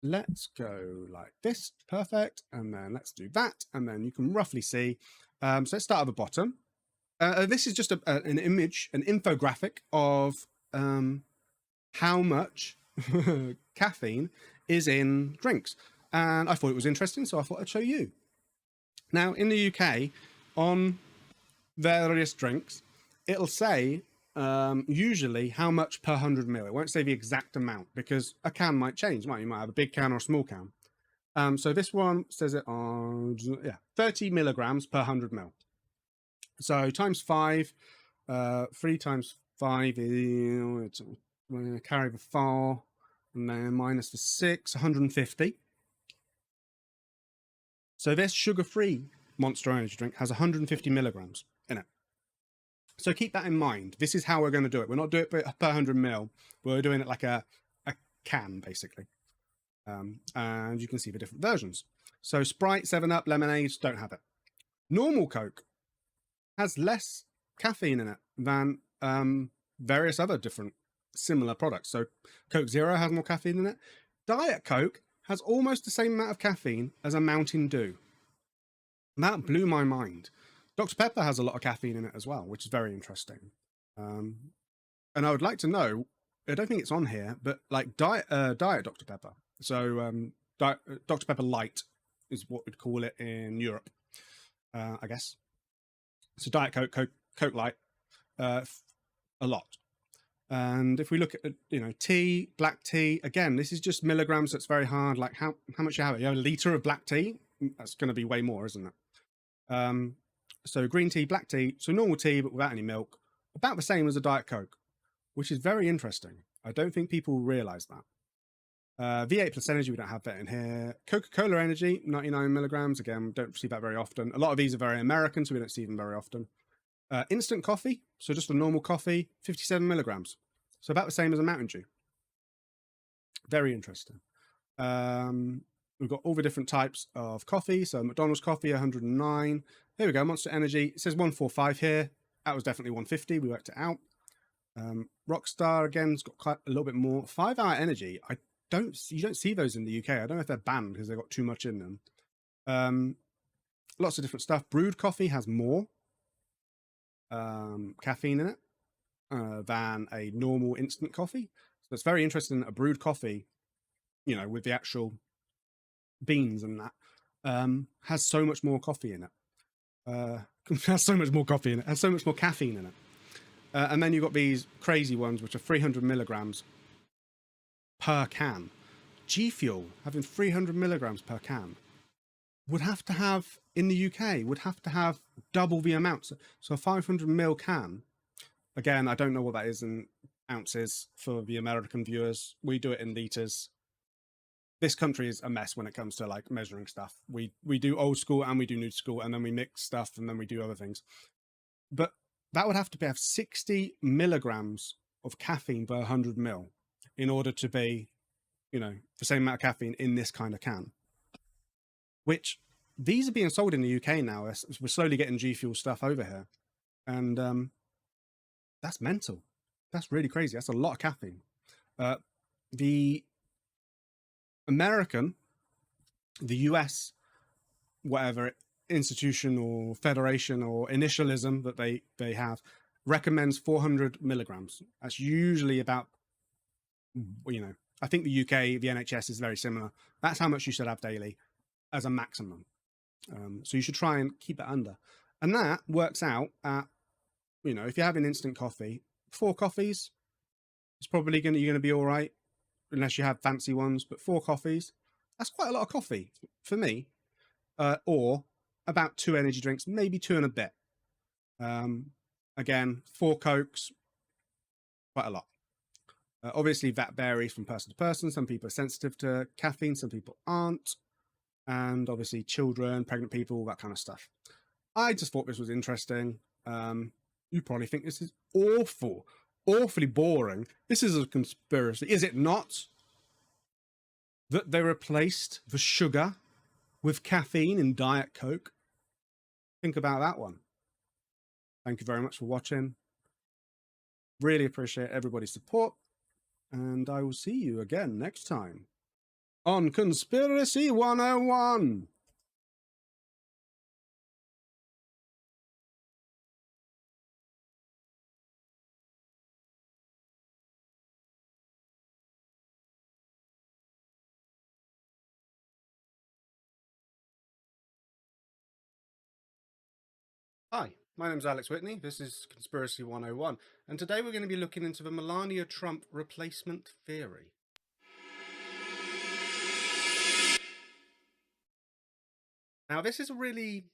let's go like this. Perfect. And then let's do that. And then you can roughly see. So let's start at the bottom. This is just an image, an infographic of how much caffeine is in drinks. And I thought it was interesting, so I thought I'd show you. Now, in the UK, on various drinks, it'll say usually how much per 100 ml. It won't say the exact amount because a can might change. You might have a big can or a small can. So this one says it on 30 milligrams per 100 ml. So times 5, 3 times 5 is carry the 4, and then minus the 6, 150. So this sugar-free Monster Energy drink has 150 milligrams in it. So keep that in mind. This is how we're going to do it. We're not doing it per 100 ml. We're doing it like a can, basically. And you can see the different versions. So Sprite, 7-Up, lemonades don't have it. Normal Coke has less caffeine in it than various other different similar products. So Coke Zero has more caffeine in it. Diet Coke has almost the same amount of caffeine as a Mountain Dew. And that blew my mind. Dr. Pepper has a lot of caffeine in it as well, which is very interesting. And I would like to know, I don't think it's on here, but like diet Dr. Pepper. So Dr. Pepper Light is what we'd call it in Europe, I guess. So Diet Coke, Coke Light, a lot. And if we look at, tea, black tea, again, this is just milligrams, so it's very hard. Like how much you have? You have a litre of black tea? That's going to be way more, isn't it? So green tea, black tea, so normal tea, but without any milk, about the same as a Diet Coke, which is very interesting. I don't think people realize that. V8 Plus Energy, we don't have that in here. Coca-Cola Energy, 99 milligrams. Again, don't see that very often. A lot of these are very American, so we don't see them very often. Instant coffee, so just a normal coffee, 57 milligrams. So about the same as a Mountain Dew. Very interesting. We've got all the different types of coffee. So McDonald's coffee, 109. There we go, Monster Energy. It says 145 here. That was definitely 150. We worked it out. Rockstar again's got quite a little bit more. 5 Hour Energy, you don't see those in the UK. I don't know if they're banned because they've got too much in them. Lots of different stuff. Brewed coffee has more caffeine in it than a normal instant coffee. So it's very interesting that a brewed coffee, you know, with the actual beans and that, has so much more coffee in it. Has so much more coffee in it. Has so much more caffeine in it. And then you've got these crazy ones, which are 300 milligrams per can. G Fuel having 300 milligrams per can would have to have, in the UK, would have to have double the amount. So a 500 ml can, again, I don't know what that is in ounces for the American viewers. We do it in liters. This country is a mess when it comes to like measuring stuff. We do old school and we do new school, and then we mix stuff and then we do other things. But that would have to have 60 milligrams of caffeine per 100 ml in order to be, you know, the same amount of caffeine in this kind of can. Which these are being sold in the UK now. We're slowly getting G Fuel stuff over here, and that's mental. That's really crazy. That's a lot of caffeine. The American, the US, whatever institution or federation or initialism that they have, recommends 400 milligrams. That's usually about, you know, I think the UK, the NHS is very similar. That's how much you should have daily as a maximum. So you should try and keep it under. And that works out at, you know, if you're having instant coffee, 4 coffees, it's probably you're going to be all right, unless you have fancy ones. But 4 coffees, that's quite a lot of coffee for me. Or about 2 energy drinks, maybe 2 and a bit. Again, 4 Cokes, quite a lot. Obviously, that varies from person to person. Some people are sensitive to caffeine, some people aren't. And obviously children, pregnant people, all that kind of stuff. I just thought this was interesting. You probably think this is awfully boring. This is a conspiracy, is it not? That they replaced the sugar with caffeine in Diet Coke? Think about that one. Thank you very much for watching. Really appreciate everybody's support. And I will see you again next time on Conspiracy 101. Hi, my name's Alex Whitney. This is Conspiracy 101. And today we're going to be looking into the Melania Trump replacement theory. Now, this is a really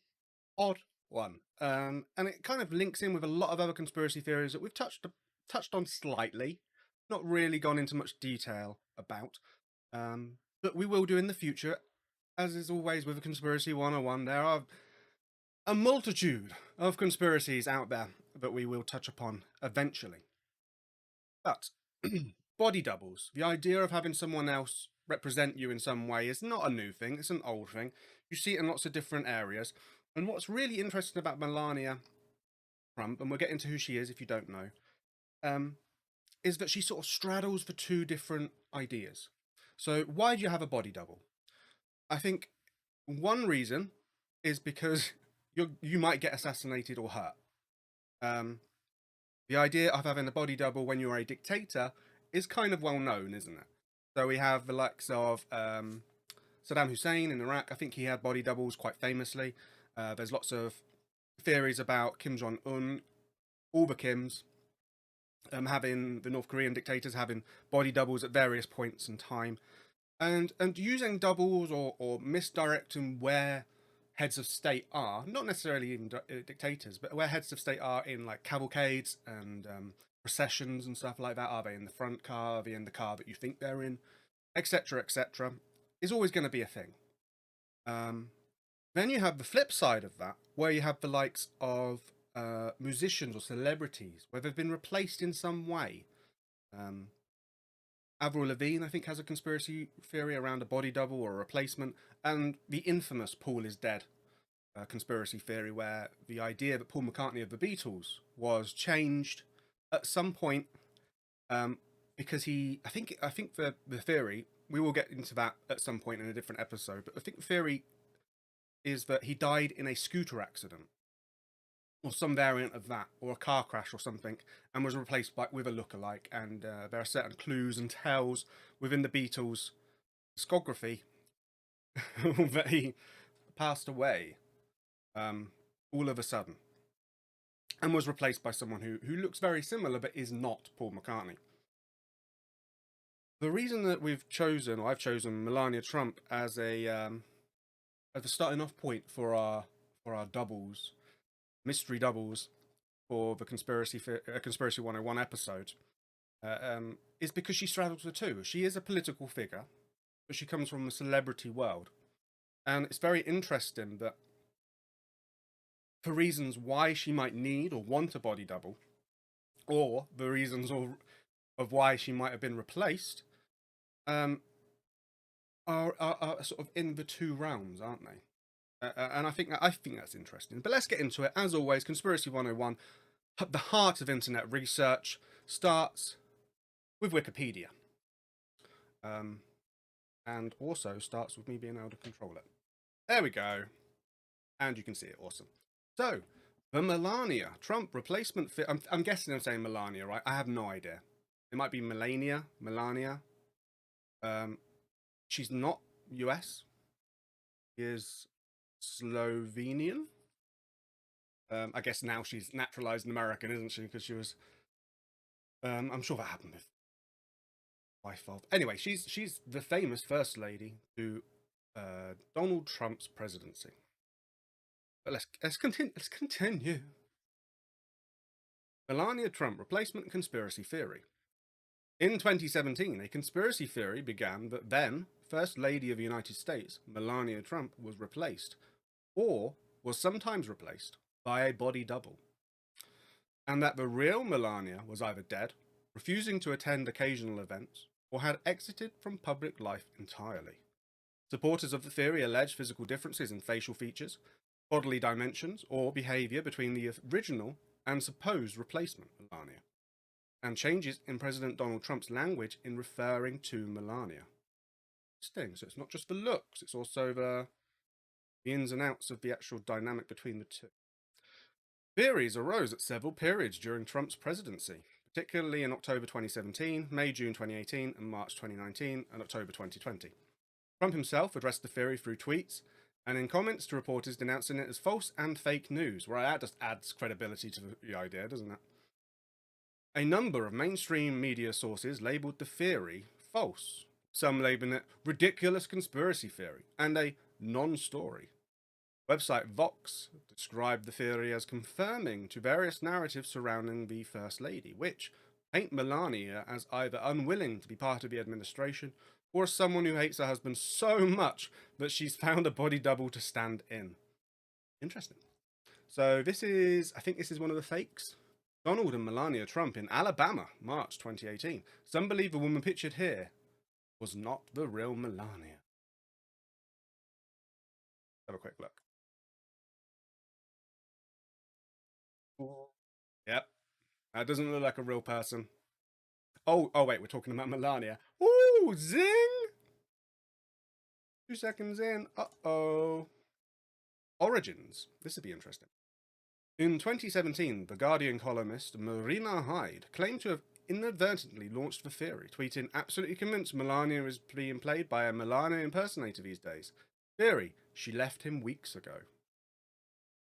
odd one, and it kind of links in with a lot of other conspiracy theories that we've touched on slightly, not really gone into much detail about, but we will do in the future. As is always with a Conspiracy 101, there are a multitude of conspiracies out there that we will touch upon eventually. But body doubles, the idea of having someone else represent you in some way, is not a new thing, it's an old thing. You see it in lots of different areas. And what's really interesting about Melania Trump, and we'll get into who she is if you don't know, is that she sort of straddles the 2 different ideas. So why do you have a body double? I think one reason is because you might get assassinated or hurt. The idea of having a body double when you're a dictator is kind of well known, isn't it? So we have the likes of Saddam Hussein in Iraq. I think he had body doubles quite famously. There's lots of theories about Kim Jong-un, all the Kims, having the North Korean dictators having body doubles at various points in time, and using doubles or misdirecting where heads of state are, not necessarily even dictators, but where heads of state are in like cavalcades and processions and stuff like that. Are they in the front car? Are they in the car that you think they're in? Etc., etc. is always going to be a thing. Then you have the flip side of that, where you have the likes of musicians or celebrities, where they've been replaced in some way. Avril Lavigne, I think, has a conspiracy theory around a body double or a replacement, and the infamous Paul is Dead conspiracy theory, where the idea that Paul McCartney of the Beatles was changed at some point, because I think the theory, we will get into that at some point in a different episode, but I think the theory is that he died in a scooter accident or some variant of that, or a car crash or something, and was replaced with a lookalike. And there are certain clues and tells within the Beatles' discography that he passed away all of a sudden, and was replaced by someone who looks very similar but is not Paul McCartney. The reason that I've chosen Melania Trump as a starting off point for our doubles, mystery doubles, for the Conspiracy 101 episode, is because she straddles the two. She is a political figure, but she comes from the celebrity world. And it's very interesting that for reasons why she might need or want a body double, or the reasons of why she might have been replaced, are sort of in the two realms, aren't they? And I think that's interesting. But let's get into it. As always, Conspiracy 101, the heart of internet research, starts with Wikipedia. And also starts with me being able to control it. There we go. And you can see it. Awesome. So, the Melania Trump replacement fit. I'm guessing I'm saying Melania, right? I have no idea. It might be Melania. She's not US. She is Slovenian. I guess now she's naturalized an American, isn't she? Because she was. I'm sure that happened with wife of. Anyway, she's the famous first lady to Donald Trump's presidency. But let's continue. Melania Trump replacement conspiracy theory. In 2017, a conspiracy theory began that then First Lady of the United States, Melania Trump, was replaced, or was sometimes replaced, by a body double, and that the real Melania was either dead, refusing to attend occasional events, or had exited from public life entirely. Supporters of the theory allege physical differences in facial features, bodily dimensions, or behaviour between the original and supposed replacement, Melania, and changes in President Donald Trump's language in referring to Melania. Interesting. So it's not just the looks, it's also the ins and outs of the actual dynamic between the two. Theories arose at several periods during Trump's presidency, particularly in October 2017, May-June 2018, and March 2019, and October 2020. Trump himself addressed the theory through tweets, and in comments to reporters denouncing it as false and fake news. Right, that just adds credibility to the idea, doesn't it? A number of mainstream media sources labelled the theory false, some labelling it ridiculous conspiracy theory, and a non-story. Website Vox described the theory as confirming to various narratives surrounding the First Lady, which paint Melania as either unwilling to be part of the administration or as someone who hates her husband so much that she's found a body double to stand in. Interesting. So I think this is one of the fakes. Donald and Melania Trump in Alabama, March 2018. Some believe the woman pictured here was not the real Melania. Have a quick look. Yep. That doesn't look like a real person. Oh wait, we're talking about Melania. Ooh, zing! 2 seconds in. Uh-oh. Origins. This would be interesting. In 2017, The Guardian columnist Marina Hyde claimed to have inadvertently launched the theory, tweeting, "Absolutely convinced Melania is being played by a Melania impersonator these days. Theory, she left him weeks ago."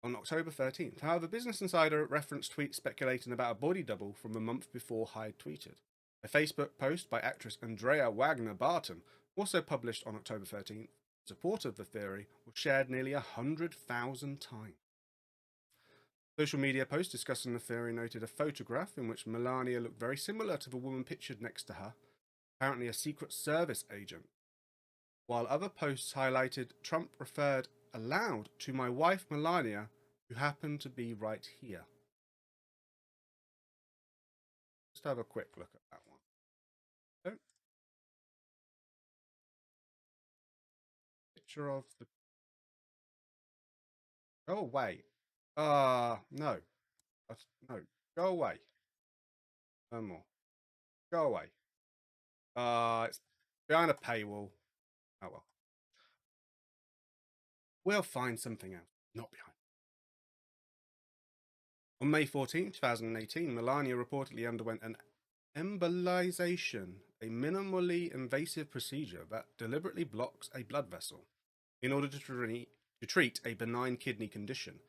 On October 13th, however, Business Insider referenced tweets speculating about a body double from a month before Hyde tweeted. A Facebook post by actress Andrea Wagner Barton, also published on October 13th, in support of the theory, was shared nearly 100,000 times. Social media posts discussing the theory noted a photograph in which Melania looked very similar to the woman pictured next to her, apparently a Secret Service agent, while other posts highlighted Trump referred aloud to "my wife Melania, who happened to be right here." Just have a quick look at that one. So, picture of the... Go away. No. No. Go away. No more. Go away. It's behind a paywall. Oh well. We'll find something else. Not behind. On May 14, 2018, Melania reportedly underwent an embolization, a minimally invasive procedure that deliberately blocks a blood vessel in order to treat a benign kidney condition.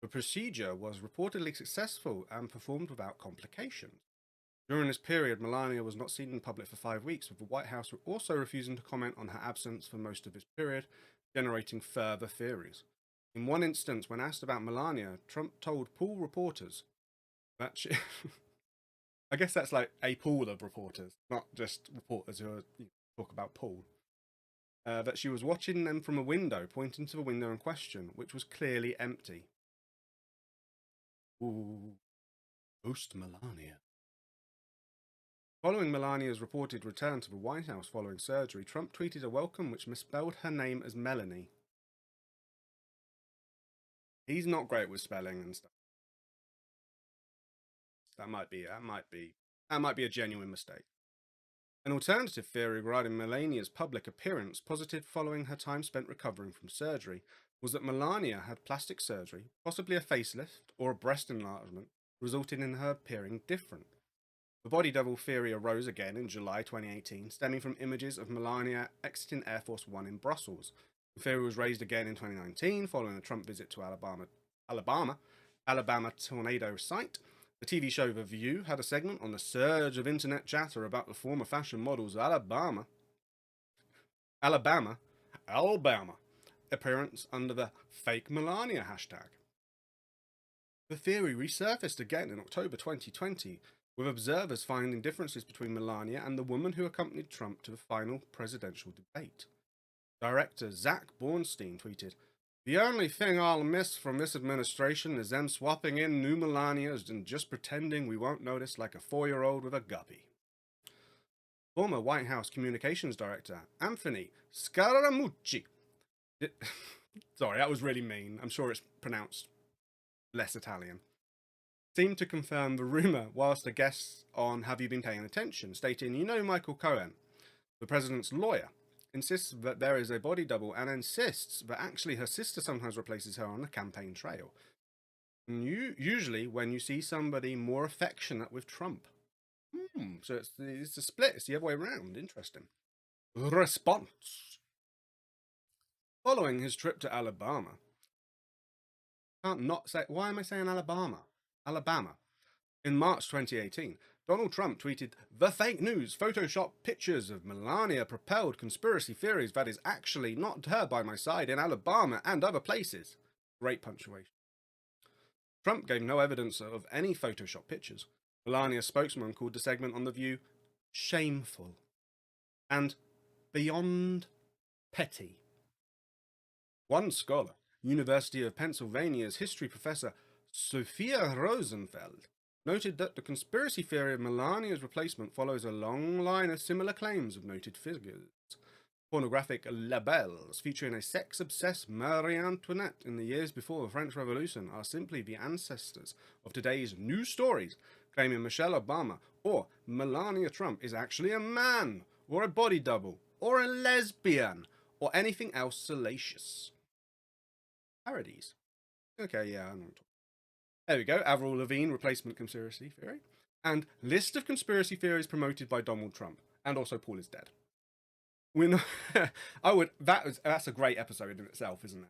The procedure was reportedly successful and performed without complications. During this period, Melania was not seen in public for 5 weeks, with the White House also refusing to comment on her absence for most of this period, generating further theories. In one instance, when asked about Melania, Trump told pool reporters that she... I guess that's like a pool of reporters, not just reporters who talk about pool. That she was watching them from a window, pointing to the window in question, which was clearly empty. Ooh. Post Melania. Following Melania's reported return to the White House following surgery, Trump tweeted a welcome which misspelled her name as Melanie. He's not great with spelling and stuff. That might be a genuine mistake. An alternative theory regarding Melania's public appearance, posited following her time spent recovering from surgery, was that Melania had plastic surgery, possibly a facelift or a breast enlargement, resulting in her appearing different. The body double theory arose again in July 2018, stemming from images of Melania exiting Air Force One in Brussels. The theory was raised again in 2019, following a Trump visit to Alabama tornado site. The TV show The View had a segment on the surge of internet chatter about the former fashion model's Alabama appearance under the fake Melania hashtag. The theory resurfaced again in October 2020, with observers finding differences between Melania and the woman who accompanied Trump to the final presidential debate. Director Zach Bornstein tweeted, "The only thing I'll miss from this administration is them swapping in new Melanias and just pretending we won't notice like a 4-year-old with a guppy." Former White House Communications Director Anthony Scaramucci. Sorry, that was really mean. I'm sure it's pronounced less Italian. Seemed to confirm the rumour whilst a guest on Have You Been Paying Attention, stating, "You know Michael Cohen, the president's lawyer, insists that there is a body double and insists that actually her sister sometimes replaces her on the campaign trail. And usually when you see somebody more affectionate with Trump." So it's a split. It's the other way around. Interesting. Response. Following his trip to Alabama. Can't not say... Why am I saying Alabama? Alabama. In March 2018, Donald Trump tweeted, "The fake news Photoshop pictures of Melania propelled conspiracy theories that is actually not her by my side in Alabama and other places." Great punctuation. Trump gave no evidence of any Photoshop pictures. Melania's spokesman called the segment on The View shameful and beyond petty. One scholar, University of Pennsylvania's history professor Sophia Rosenfeld, noted that the conspiracy theory of Melania's replacement follows a long line of similar claims of noted figures. Pornographic labels featuring a sex-obsessed Marie Antoinette in the years before the French Revolution are simply the ancestors of today's news stories, claiming Michelle Obama or Melania Trump is actually a man, or a body double, or a lesbian, or anything else salacious. Parodies. Okay, yeah, I know. There we go. Avril Lavigne replacement conspiracy theory, and list of conspiracy theories promoted by Donald Trump, and also Paul is dead. That's a great episode in itself, isn't it?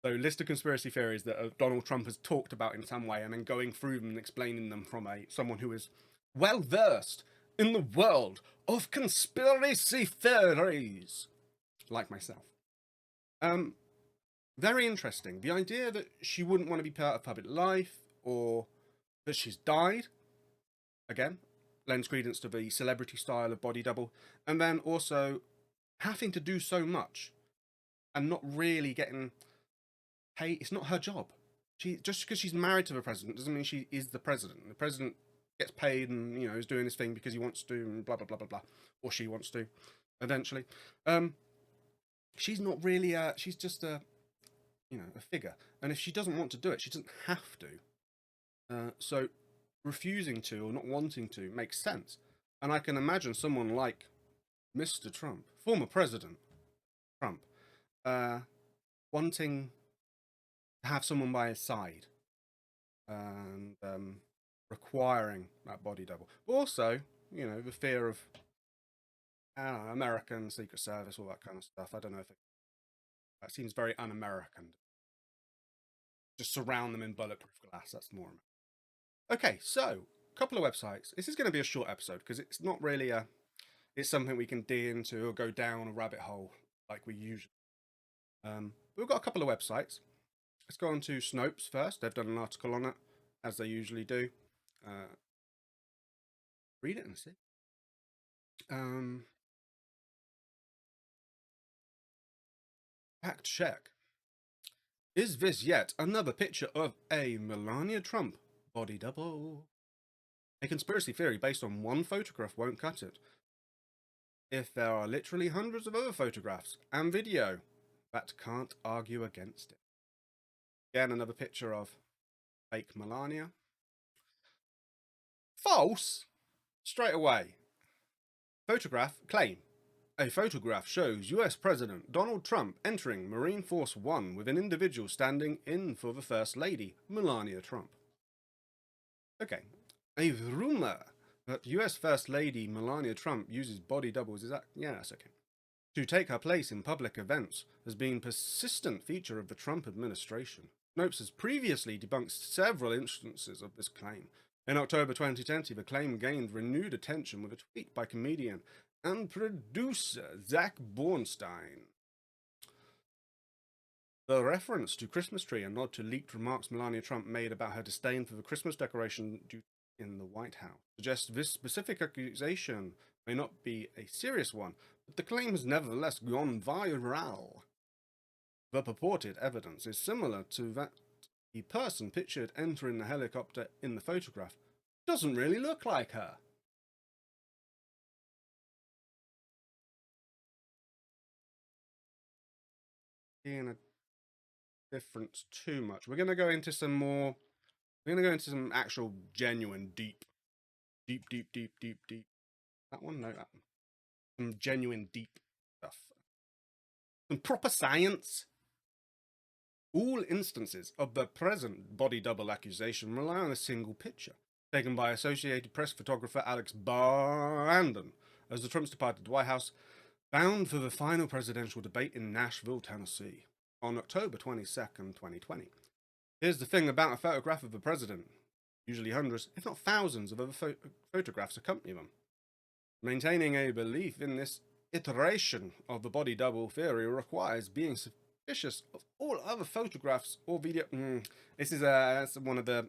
So, list of conspiracy theories that Donald Trump has talked about in some way, and then going through them and explaining them from someone who is well versed in the world of conspiracy theories, like myself. Very interesting. The idea that she wouldn't want to be part of public life, or that she's died, again, lends credence to the celebrity style of body double, and then also having to do so much and not really getting paid. It's not her job. Just because she's married to the president doesn't mean she is the president. The president gets paid and, is doing his thing because he wants to, and blah, blah, blah, blah, blah. Or she wants to, eventually. She's not really she's just a figure. And if she doesn't want to do it, she doesn't have to. So refusing to or not wanting to makes sense. And I can imagine someone like Mr. Trump, former President Trump, wanting to have someone by his side and requiring that body double. But also, you know, the fear of American Secret Service, all that kind of stuff. I don't know if that seems very un-American. Just surround them in bulletproof glass. That's more. Okay, so a couple of websites. This is going to be a short episode because it's not really it's something we can dig into or go down a rabbit hole like we usually. We've got a couple of websites. Let's go on to Snopes first. They've done an article on it, as they usually do. Read it and see. Fact check. Is this yet another picture of a Melania Trump body double? A conspiracy theory based on one photograph won't cut it. If there are literally hundreds of other photographs and video, that can't argue against it. Again, another picture of fake Melania. False? Straight away. Photograph claim. A photograph shows US President Donald Trump entering Marine Force One with an individual standing in for the First Lady, Melania Trump. Okay. A rumor that US First Lady Melania Trump uses body doubles, is that? Yeah, that's okay. To take her place in public events has been a persistent feature of the Trump administration. Snopes has previously debunked several instances of this claim. In October 2020, the claim gained renewed attention with a tweet by comedian and producer Zach Bornstein. The reference to Christmas tree and nod to leaked remarks Melania Trump made about her disdain for the Christmas decoration in the White House suggests this specific accusation may not be a serious one, but the claim has nevertheless gone viral. The purported evidence is similar to that the person pictured entering the helicopter in the photograph doesn't really look like her. Seeing a difference too much. We're going to go into some more. We're going to go into some actual genuine deep. That one? No, that one. Some genuine deep stuff. Some proper science. All instances of the present body double accusation rely on a single picture, taken by Associated Press photographer Alex Brandon, as the Trumps departed the White House, bound for the final presidential debate in Nashville, Tennessee, on October 22nd, 2020. Here's the thing about a photograph of the president. Usually hundreds, if not thousands, of other photographs accompany them. Maintaining a belief in this iteration of the body double theory requires being suspicious of all other photographs or video. This is that's one of the.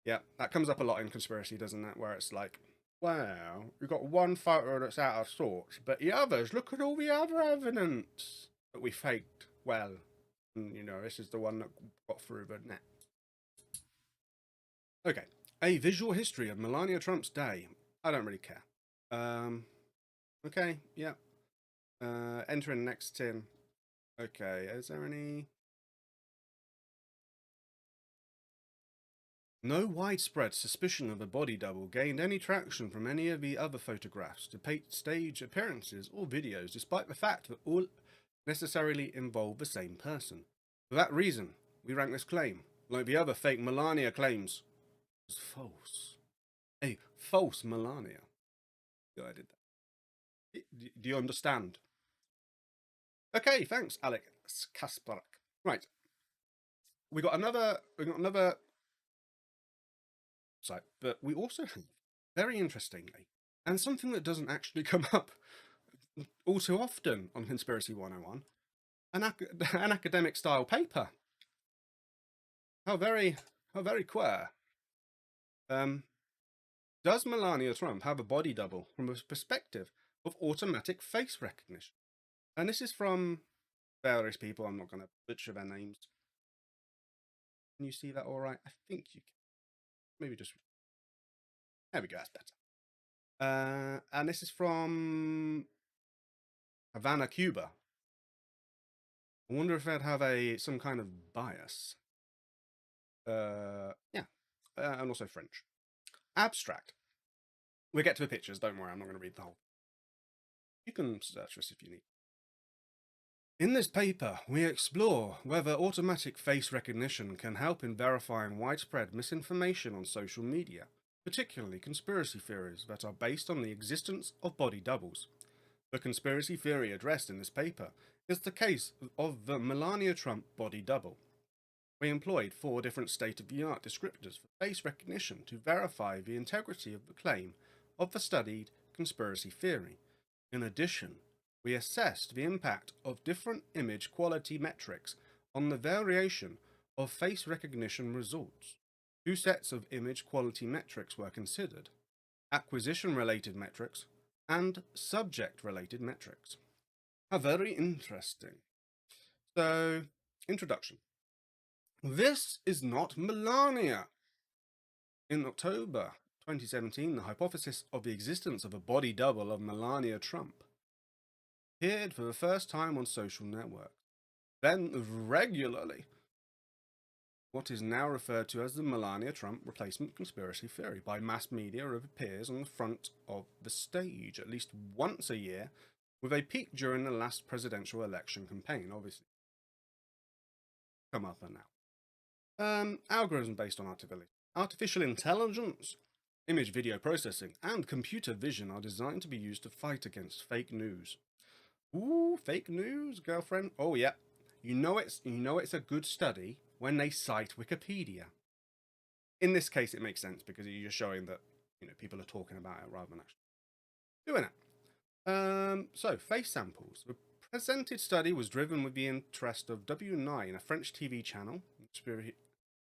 Yeah, that comes up a lot in conspiracy, doesn't it? Where it's like, wow, we've got one photo that's out of sorts, but the others, look at all the other evidence that we faked. Well, you know, this is the one that got through the net. Okay, a visual history of Melania Trump's day. I don't really care. Okay, yeah. Entering next tin. Okay, is there any? No widespread suspicion of a body double gained any traction from any of the other photographs, stage appearances, or videos, despite the fact that all necessarily involve the same person. For that reason, we rank this claim, like the other fake Melania claims, as false. A false Melania. Yeah, I did that. Do you understand? Okay, thanks, Alex Kasparak. Right, we got another site, but we also have, very interestingly, and something that doesn't actually come up all too often on Conspiracy 101, an academic style paper. How very queer. Does Melania Trump have a body double from a perspective of automatic face recognition? And this is from various people. I'm not going to butcher their names. Can you see that all right? I think you can. Maybe just. There we go. That's better. And this is from Havana, Cuba. I wonder if they'd have some kind of bias. Yeah. And also French. Abstract. We'll get to the pictures, don't worry, I'm not going to read the whole. You can search this if you need. In this paper, we explore whether automatic face recognition can help in verifying widespread misinformation on social media, particularly conspiracy theories that are based on the existence of body doubles. The conspiracy theory addressed in this paper is the case of the Melania Trump body double. We employed 4 different state-of-the-art descriptors for face recognition to verify the integrity of the claim of the studied conspiracy theory. In addition, we assessed the impact of different image quality metrics on the variation of face recognition results. 2 sets of image quality metrics were considered: acquisition-related metrics and subject-related metrics. How very interesting. So, introduction. This is not Melania. In October 2017, the hypothesis of the existence of a body double of Melania Trump appeared for the first time on social networks, then regularly. What is now referred to as the Melania Trump replacement conspiracy theory by mass media appears on the front of the stage at least once a year, with a peak during the last presidential election campaign, obviously. Come up and now. Algorithms based on artificial intelligence, image video processing, and computer vision are designed to be used to fight against fake news. Ooh, fake news, girlfriend. Oh yeah, you know it's a good study when they cite Wikipedia. In this case, it makes sense because you're showing that people are talking about it rather than actually doing it. So face samples. The presented study was driven with the interest of W9, a French TV channel,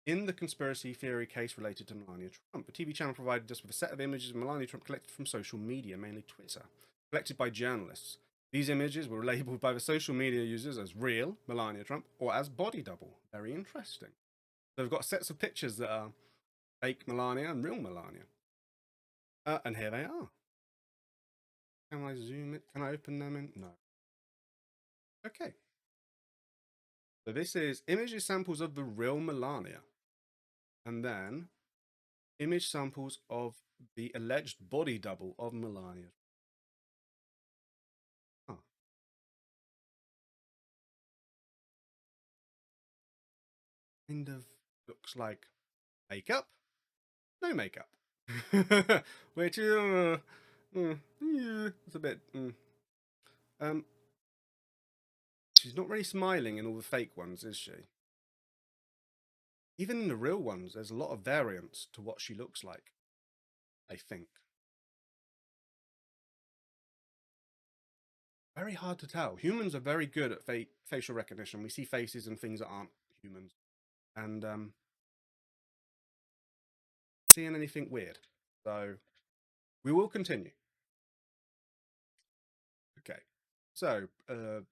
in the conspiracy theory case related to Melania Trump. The TV channel provided us with a set of images of Melania Trump collected from social media, mainly Twitter, collected by journalists. These images were labeled by the social media users as real Melania Trump or as body double. Very interesting. So we've got sets of pictures that are fake Melania and real Melania. And here they are. Can I zoom it? Can I open them in? No. Okay. So this is image samples of the real Melania. And then image samples of the alleged body double of Melania. Huh. Kind of looks like makeup. No makeup. Which yeah, it's a bit she's not really smiling in all the fake ones, is she? Even in the real ones, there's a lot of variance to what she looks like, I think. Very hard to tell. Humans are very good at facial recognition. We see faces and things that aren't humans. And seeing anything weird. So we will continue. Okay. So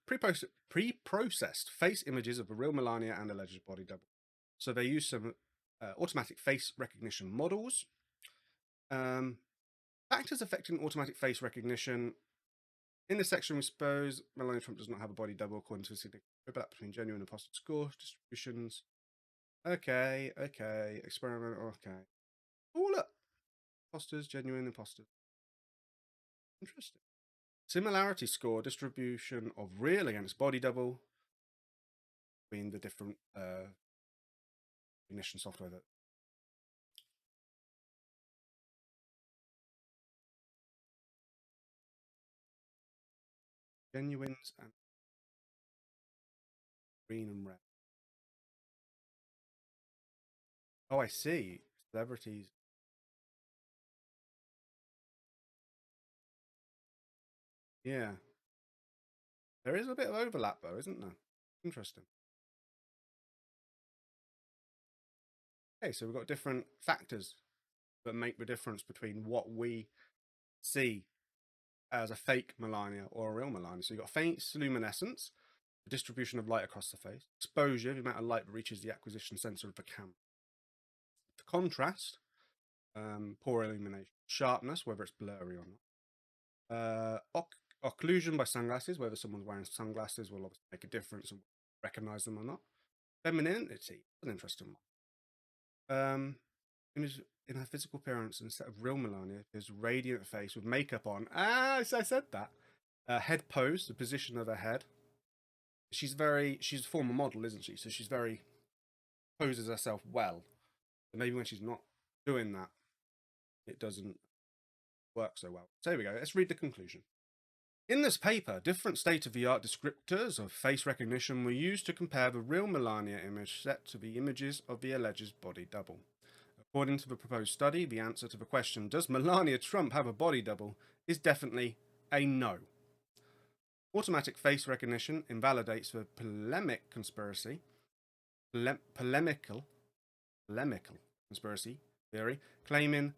pre-processed face images of the real Melania and alleged body double. So they use some automatic face recognition models. Factors affecting automatic face recognition. In this section, we suppose Melania Trump does not have a body double according to a significant overlap between genuine and imposter score distributions. Okay. Experiment. Okay. Oh, look. Imposters, genuine imposters. Interesting. Similarity score distribution of real against body double between the different recognition software that. Genuines and green and red. Oh, I see. Celebrities. Yeah. There is a bit of overlap though, isn't there? Interesting. Okay, so we've got different factors that make the difference between what we see as a fake Melania or a real Melania. So you've got face luminescence, the distribution of light across the face, exposure, the amount of light that reaches the acquisition sensor of the camera, the contrast, poor illumination, sharpness, whether it's blurry or not, occlusion by sunglasses, whether someone's wearing sunglasses will obviously make a difference and recognize them or not. Femininity, an interesting one. image in her physical appearance instead of real Melania appears radiant face with makeup on. Ah, I said that. Head pose, the position of her head. She's a former model, isn't she? So she's very, poses herself well. But maybe when she's not doing that, it doesn't work so well. So here we go. Let's read the conclusion. In this paper, different state-of-the-art descriptors of face recognition were used to compare the real Melania image set to the images of the alleged body double. According to the proposed study, the answer to the question, does Melania Trump have a body double, is definitely a no. Automatic face recognition invalidates the polemical conspiracy theory, claiming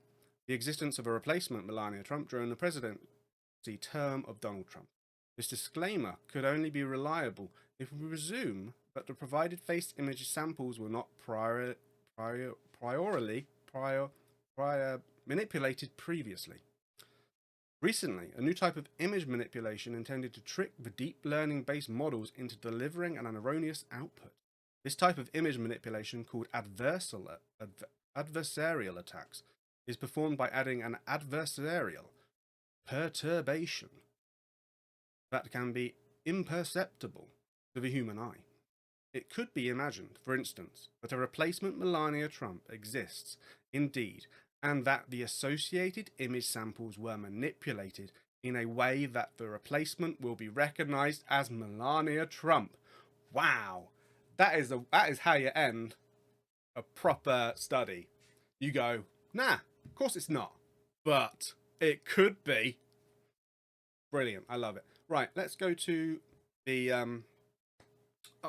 the existence of a replacement Melania Trump during the presidency term of Donald Trump. This disclaimer could only be reliable if we presume that the provided face image samples were not prior manipulated previously. Recently, a new type of image manipulation intended to trick the deep learning-based models into delivering an erroneous output. This type of image manipulation, called adversarial attacks, is performed by adding an adversarial perturbation that can be imperceptible to the human eye. It could be imagined, for instance, that a replacement Melania Trump exists indeed, and that the associated image samples were manipulated in a way that the replacement will be recognized as Melania Trump. Wow, that is how you end a proper study. You go, nah, of course it's not, but it could be. Brilliant, I love it. Right, let's go to the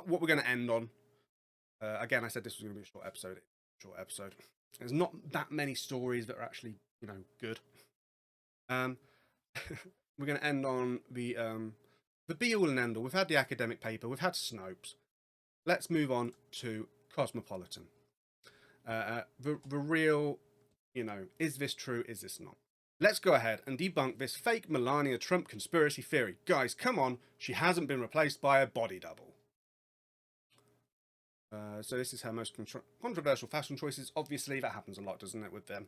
what we're going to end on. Again, I said this was going to be a short episode. There's not that many stories that are actually, good. We're going to end on the be-all and end-all. We've had the academic paper. We've had Snopes. Let's move on to Cosmopolitan. The real, is this true? Is this not? Let's go ahead and debunk this fake Melania Trump conspiracy theory. Guys, come on. She hasn't been replaced by a body double. So this is her most controversial fashion choices. Obviously, that happens a lot, doesn't it, with them?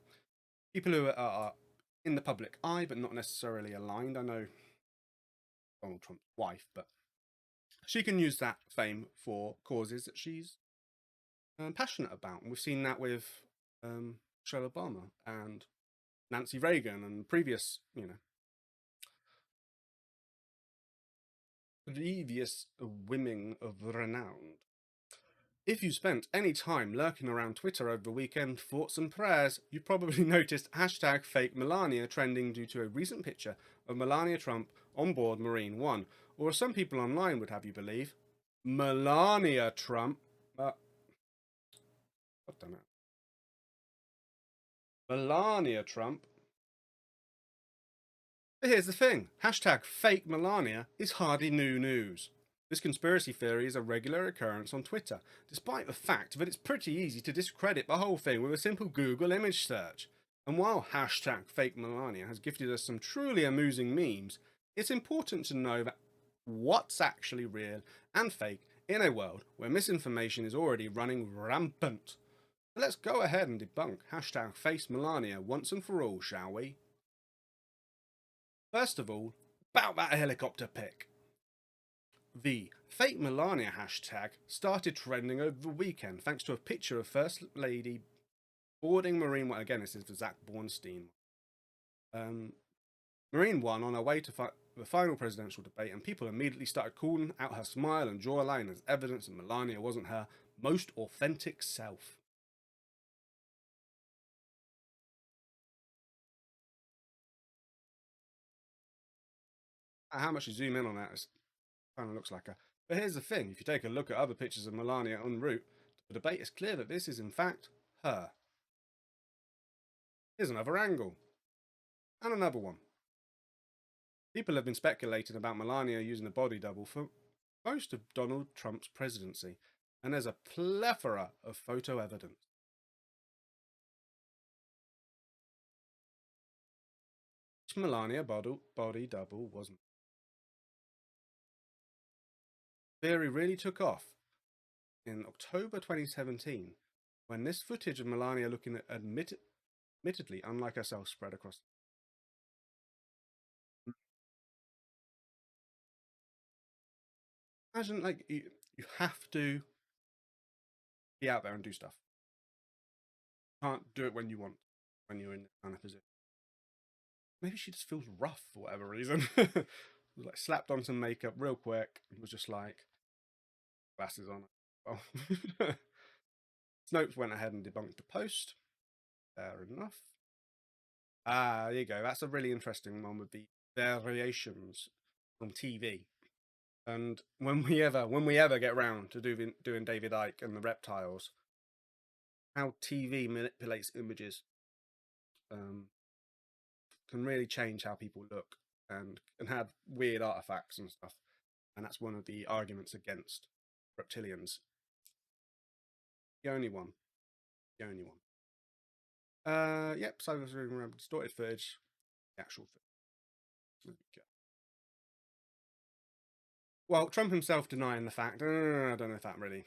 People who are in the public eye, but not necessarily aligned. I know Donald Trump's wife, but she can use that fame for causes that she's passionate about. And we've seen that with Michelle Obama and Nancy Reagan and previous, previous women of renown. If you spent any time lurking around Twitter over the weekend, thoughts and prayers, you probably noticed hashtag fake Melania trending due to a recent picture of Melania Trump on board Marine One, or as some people online would have you believe, Melania Trump. Melania Trump. But here's the thing, hashtag fake Melania is hardly new news. This conspiracy theory is a regular occurrence on Twitter, despite the fact that it's pretty easy to discredit the whole thing with a simple Google image search. And while hashtag fake Melania has gifted us some truly amusing memes, it's important to know that what's actually real and fake in a world where misinformation is already running rampant. Let's go ahead and debunk hashtag fake Melania once and for all, shall we? First of all, about that helicopter pic. The fake Melania hashtag started trending over the weekend thanks to a picture of First Lady boarding Marine One. Again, this is the Zach Bornstein. Marine One on her way to the final presidential debate, and people immediately started calling out her smile and jawline as evidence that Melania wasn't her most authentic self. How much you zoom in on that, it kind of looks like her. But here's the thing, if you take a look at other pictures of Melania en route to the debate, it's clear that this is in fact her. Here's another angle. And another one. People have been speculating about Melania using a body double for most of Donald Trump's presidency, and there's a plethora of photo evidence. Which Melania body double wasn't. Theory really took off in October 2017 when this footage of Melania looking at admittedly unlike herself spread across. Imagine, like, you have to be out there and do stuff. You can't do it when you want, when you're in this kind of position. Maybe she just feels rough for whatever reason. Like, slapped on some makeup real quick and was just like, glasses on. Well, Snopes went ahead and debunked the post. Fair enough. Ah, there you go. That's a really interesting one with the variations from TV. And when we ever get round to doing David Icke and the reptiles, how TV manipulates images can really change how people look and have weird artifacts and stuff. And that's one of the arguments against reptilians. The only one. The only one. Yep, so I was remember distorted footage, the actual footage. There we go. Well, Trump himself denying the fact. I don't know if that really.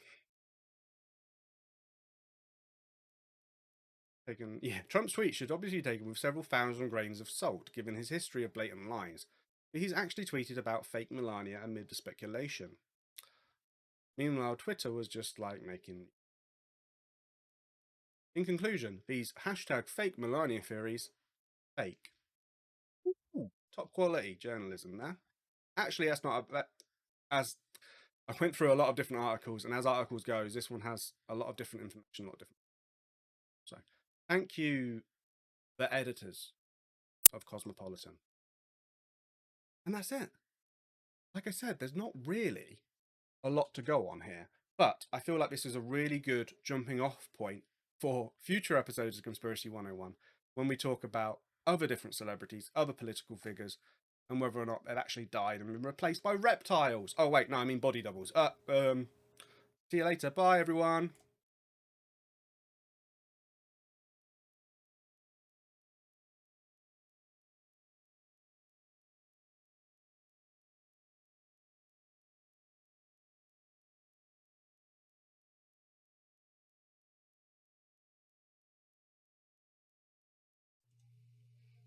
Yeah, Trump's tweet should obviously be taken with several thousand grains of salt, given his history of blatant lies. But he's actually tweeted about fake Melania amid the speculation. Meanwhile, Twitter was just like making. In conclusion, these hashtag fake Melania theories, fake. Ooh, top quality journalism there. Actually, that's not as I went through a lot of different articles, and as articles goes, this one has a lot of different information, a lot of different. So, thank you, the editors of Cosmopolitan. And that's it. Like I said, there's not really a lot to go on here, but I feel like this is a really good jumping off point for future episodes of Conspiracy 101 when we talk about other different celebrities, other political figures, and whether or not they've actually died and been replaced by reptiles. Oh wait, no, I mean body doubles. See you later. Bye, everyone.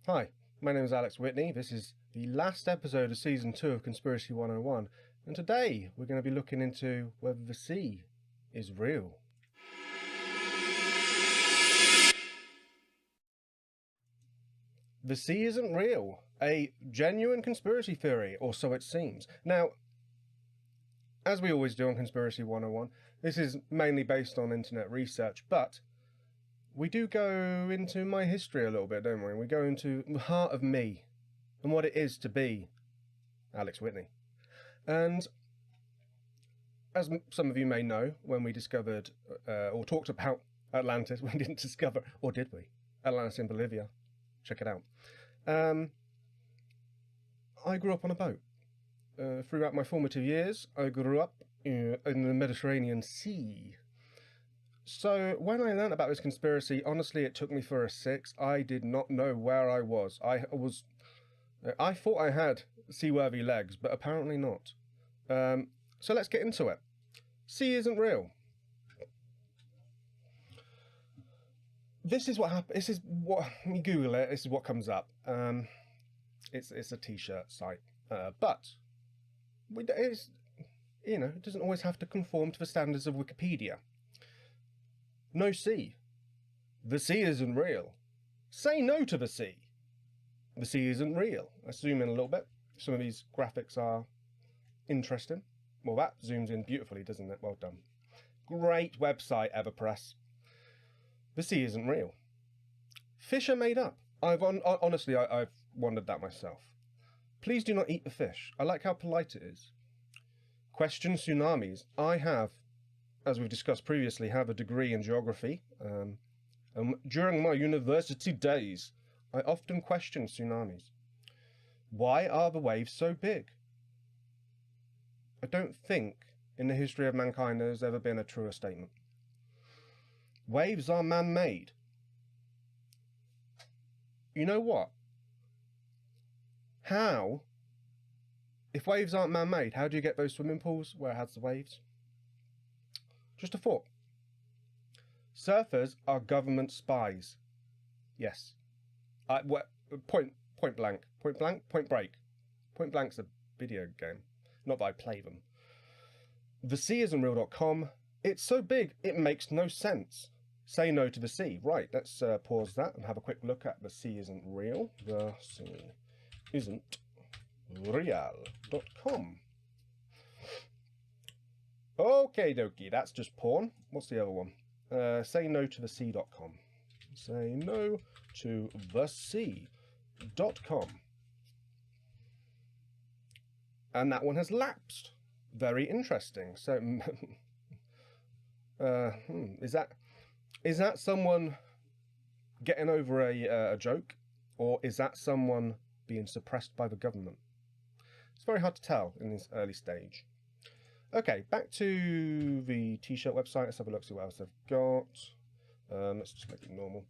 Hi, my name is Alex Witney. This is the last episode of Season 2 of Conspiracy 101, and today we're going to be looking into whether the sea is real. The sea isn't real. A genuine conspiracy theory, or so it seems. Now, as we always do on Conspiracy 101, this is mainly based on internet research, but we do go into my history a little bit, don't we? We go into the heart of me and what it is to be Alex Witney. And as some of you may know, when we discovered or talked about Atlantis, we didn't discover, or did we? Atlantis in Bolivia. Check it out. I grew up on a boat. Throughout my formative years, I grew up in the Mediterranean Sea. So when I learned about this conspiracy, honestly, it took me for a 6. I did not know where I was. I thought I had seaworthy legs, but apparently not. So let's get into it. Sea isn't real. This is what happened. This is what you Google it. This is what comes up. It's a t-shirt site, but it doesn't always have to conform to the standards of Wikipedia. No sea. The sea isn't real. Say no to the sea. The sea isn't real. I zoom in a little bit. Some of these graphics are interesting. Well, that zooms in beautifully, doesn't it? Well done. Great website, Everpress. The sea isn't real. Fish are made up. Honestly, I've wondered that myself. Please do not eat the fish. I like how polite it is. Question tsunamis. I have, as we've discussed previously, have a degree in geography. And during my university days, I often questioned tsunamis. Why are the waves so big? I don't think in the history of mankind there's ever been a truer statement. Waves are man-made. You know what? How? If waves aren't man-made, how do you get those swimming pools where it has the waves? Just a thought. Surfers are government spies. Yes. Point blank. Point blank? Point break. Point blank's a video game. Not that I play them. The sea isn't real.com. It's so big, it makes no sense. Say no to the sea. Right, let's pause that and have a quick look at the sea isn't real. The sea isn't real.com. Okay dokie, that's just porn. What's the other one? Say no to the sea.com. Say no to the sea.com. And that one has lapsed. Very interesting. So, is that someone getting over a joke, or is that someone being suppressed by the government? It's very hard to tell in this early stage. Okay, back to the t-shirt website. Let's have a look, see what else they've got. Let's just make it normal.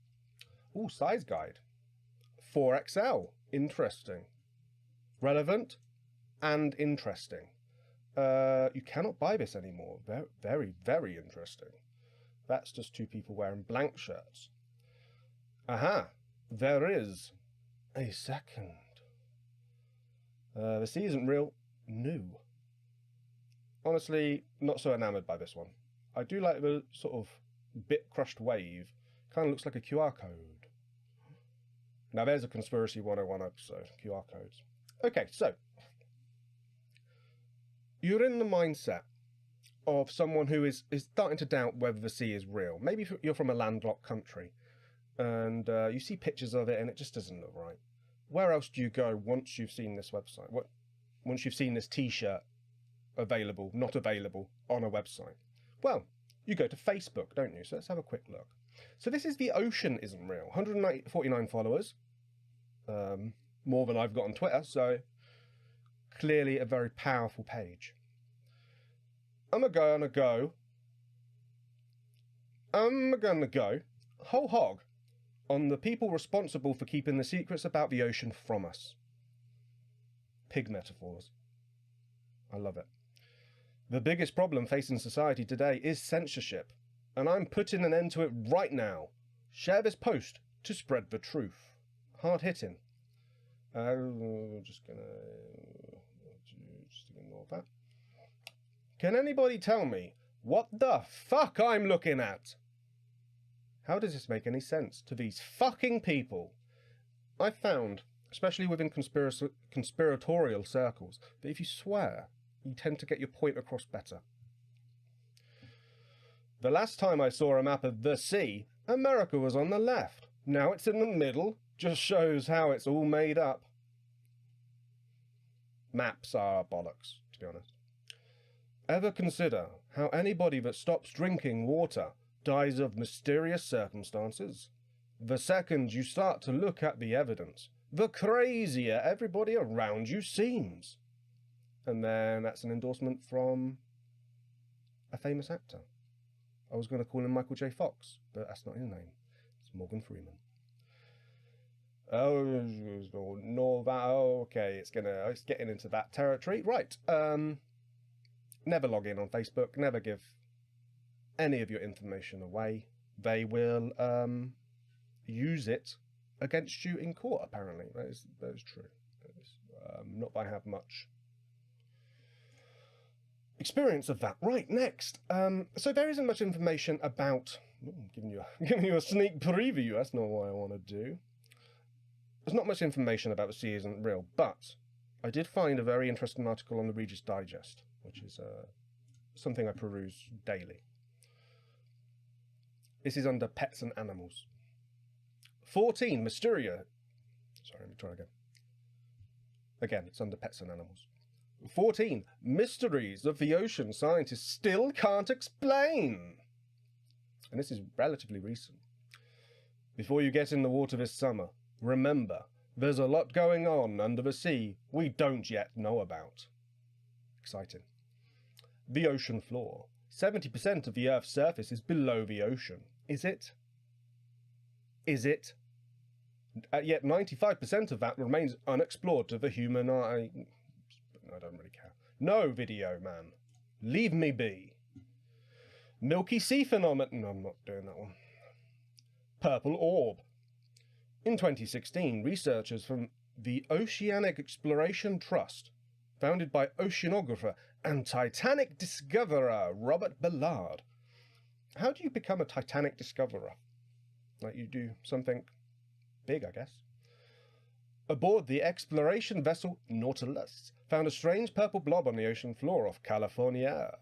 Ooh, size guide. 4XL. Interesting. Relevant and interesting. You cannot buy this anymore. Very, very, very interesting. That's just two people wearing blank shirts. Aha! There is a second. The sea isn't real. New. Honestly, not so enamoured by this one. I do like the sort of bit crushed wave. Kind of looks like a QR code. Now there's a Conspiracy 101 episode. QR codes. Okay, so you're in the mindset of someone who is starting to doubt whether the sea is real. Maybe you're from a landlocked country and you see pictures of it and it just doesn't look right. Where else do you go once you've seen this website? Once you've seen this t-shirt available, not available on a website? Well, you go to Facebook, don't you? So let's have a quick look. So this is The Ocean Isn't Real. 149 followers. More than I've got on Twitter, so clearly a very powerful page. I'm gonna go whole hog on the people responsible for keeping the secrets about the ocean from us. Pig metaphors. I love it. The biggest problem facing society today is censorship, and I'm putting an end to it right now. Share this post to spread the truth. Hard hitting. Just ignore that. Can anybody tell me what the fuck I'm looking at? How does this make any sense to these fucking people? I found, especially within conspiratorial circles, that if you swear, you tend to get your point across better. The last time I saw a map of the sea, America was on the left. Now it's in the middle. Just shows how it's all made up. Maps are bollocks, to be honest. Ever consider how anybody that stops drinking water dies of mysterious circumstances? The second you start to look at the evidence, the crazier everybody around you seems. And then that's an endorsement from a famous actor. I was going to call him Michael J. Fox, but that's not his name. It's Morgan Freeman. Oh, no, that. Oh, okay, it's getting into that territory, right? Never log in on Facebook. Never give any of your information away. They will use it against you in court. Apparently, that is true. Not that I have much experience of that. Right, next. So there isn't much information about. Giving you a sneak preview. That's not what I want to do. There's not much information about the sea isn't real, but I did find a very interesting article on the Reader's Digest, which is something I peruse daily. This is under Pets and Animals. 14 Mysteria. Sorry, let me try again. Again, it's under Pets and Animals. 14 Mysteries of the Ocean Scientists Still Can't Explain. And this is relatively recent. Before you get in the water this summer, remember, there's a lot going on under the sea we don't yet know about. Exciting. The ocean floor. 70% of the Earth's surface is below the ocean. Is it? Is it? Yet 95% of that remains unexplored to the human eye. I don't really care. No, video man. Leave me be. Milky Sea phenomenon. No, I'm not doing that one. Purple orb. In 2016, researchers from the Oceanic Exploration Trust, founded by oceanographer and Titanic discoverer Robert Ballard. How do you become a Titanic discoverer? Like, you do something big, I guess. Aboard the exploration vessel Nautilus, found a strange purple blob on the ocean floor off California.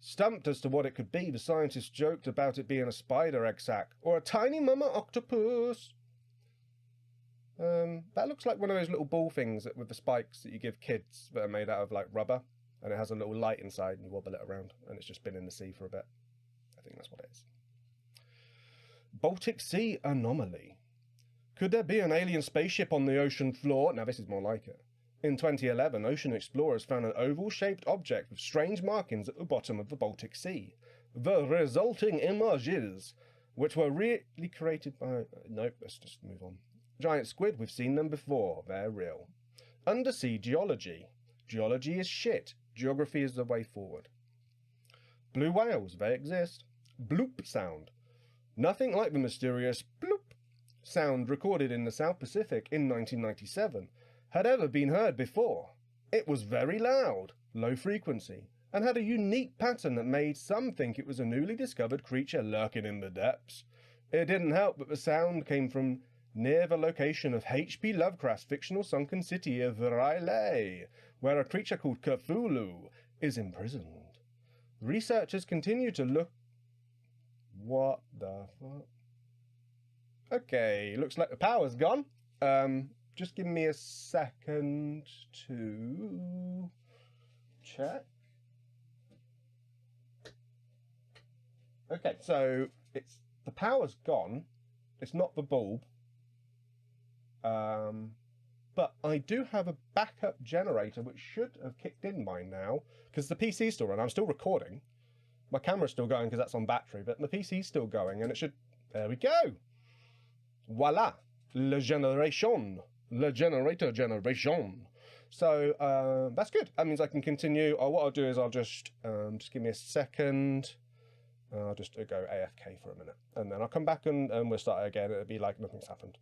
Stumped as to what it could be, the scientists joked about it being a spider egg sac or a tiny mama octopus. That looks like one of those little ball things with the spikes that you give kids that are made out of like rubber, and it has a little light inside and you wobble it around, and it's just been in the sea for a bit. I think that's what it is. Baltic Sea anomaly. Could there be an alien spaceship on the ocean floor? Now this is more like it. In 2011, ocean explorers found an oval-shaped object with strange markings at the bottom of the Baltic Sea. The resulting images, which were really created by... Nope, let's just move on. Giant squid, we've seen them before. They're real. Undersea geology. Geology is shit. Geography is the way forward. Blue whales, they exist. Bloop sound. Nothing like the mysterious bloop sound recorded in the South Pacific in 1997 had ever been heard before. It was very loud, low frequency, and had a unique pattern that made some think it was a newly discovered creature lurking in the depths. It didn't help that the sound came from near the location of H.P. Lovecraft's fictional sunken city of R'lyeh, where a creature called Cthulhu is imprisoned. Researchers continue to look... What the fuck? Okay, looks like the power's gone. Just give me a second to check. Okay, so it's the power's gone. It's not the bulb. But I do have a backup generator which should have kicked in by now because the PC's still running. I'm still recording. My camera's still going because that's on battery, but the PC's still going and it should... There we go. Voila. Le generation. Le generator generation. So that's good. That means I can continue. What I'll do is I'll just give me a second. I'll just go AFK for a minute. And then I'll come back and we'll start again. It'll be like nothing's happened.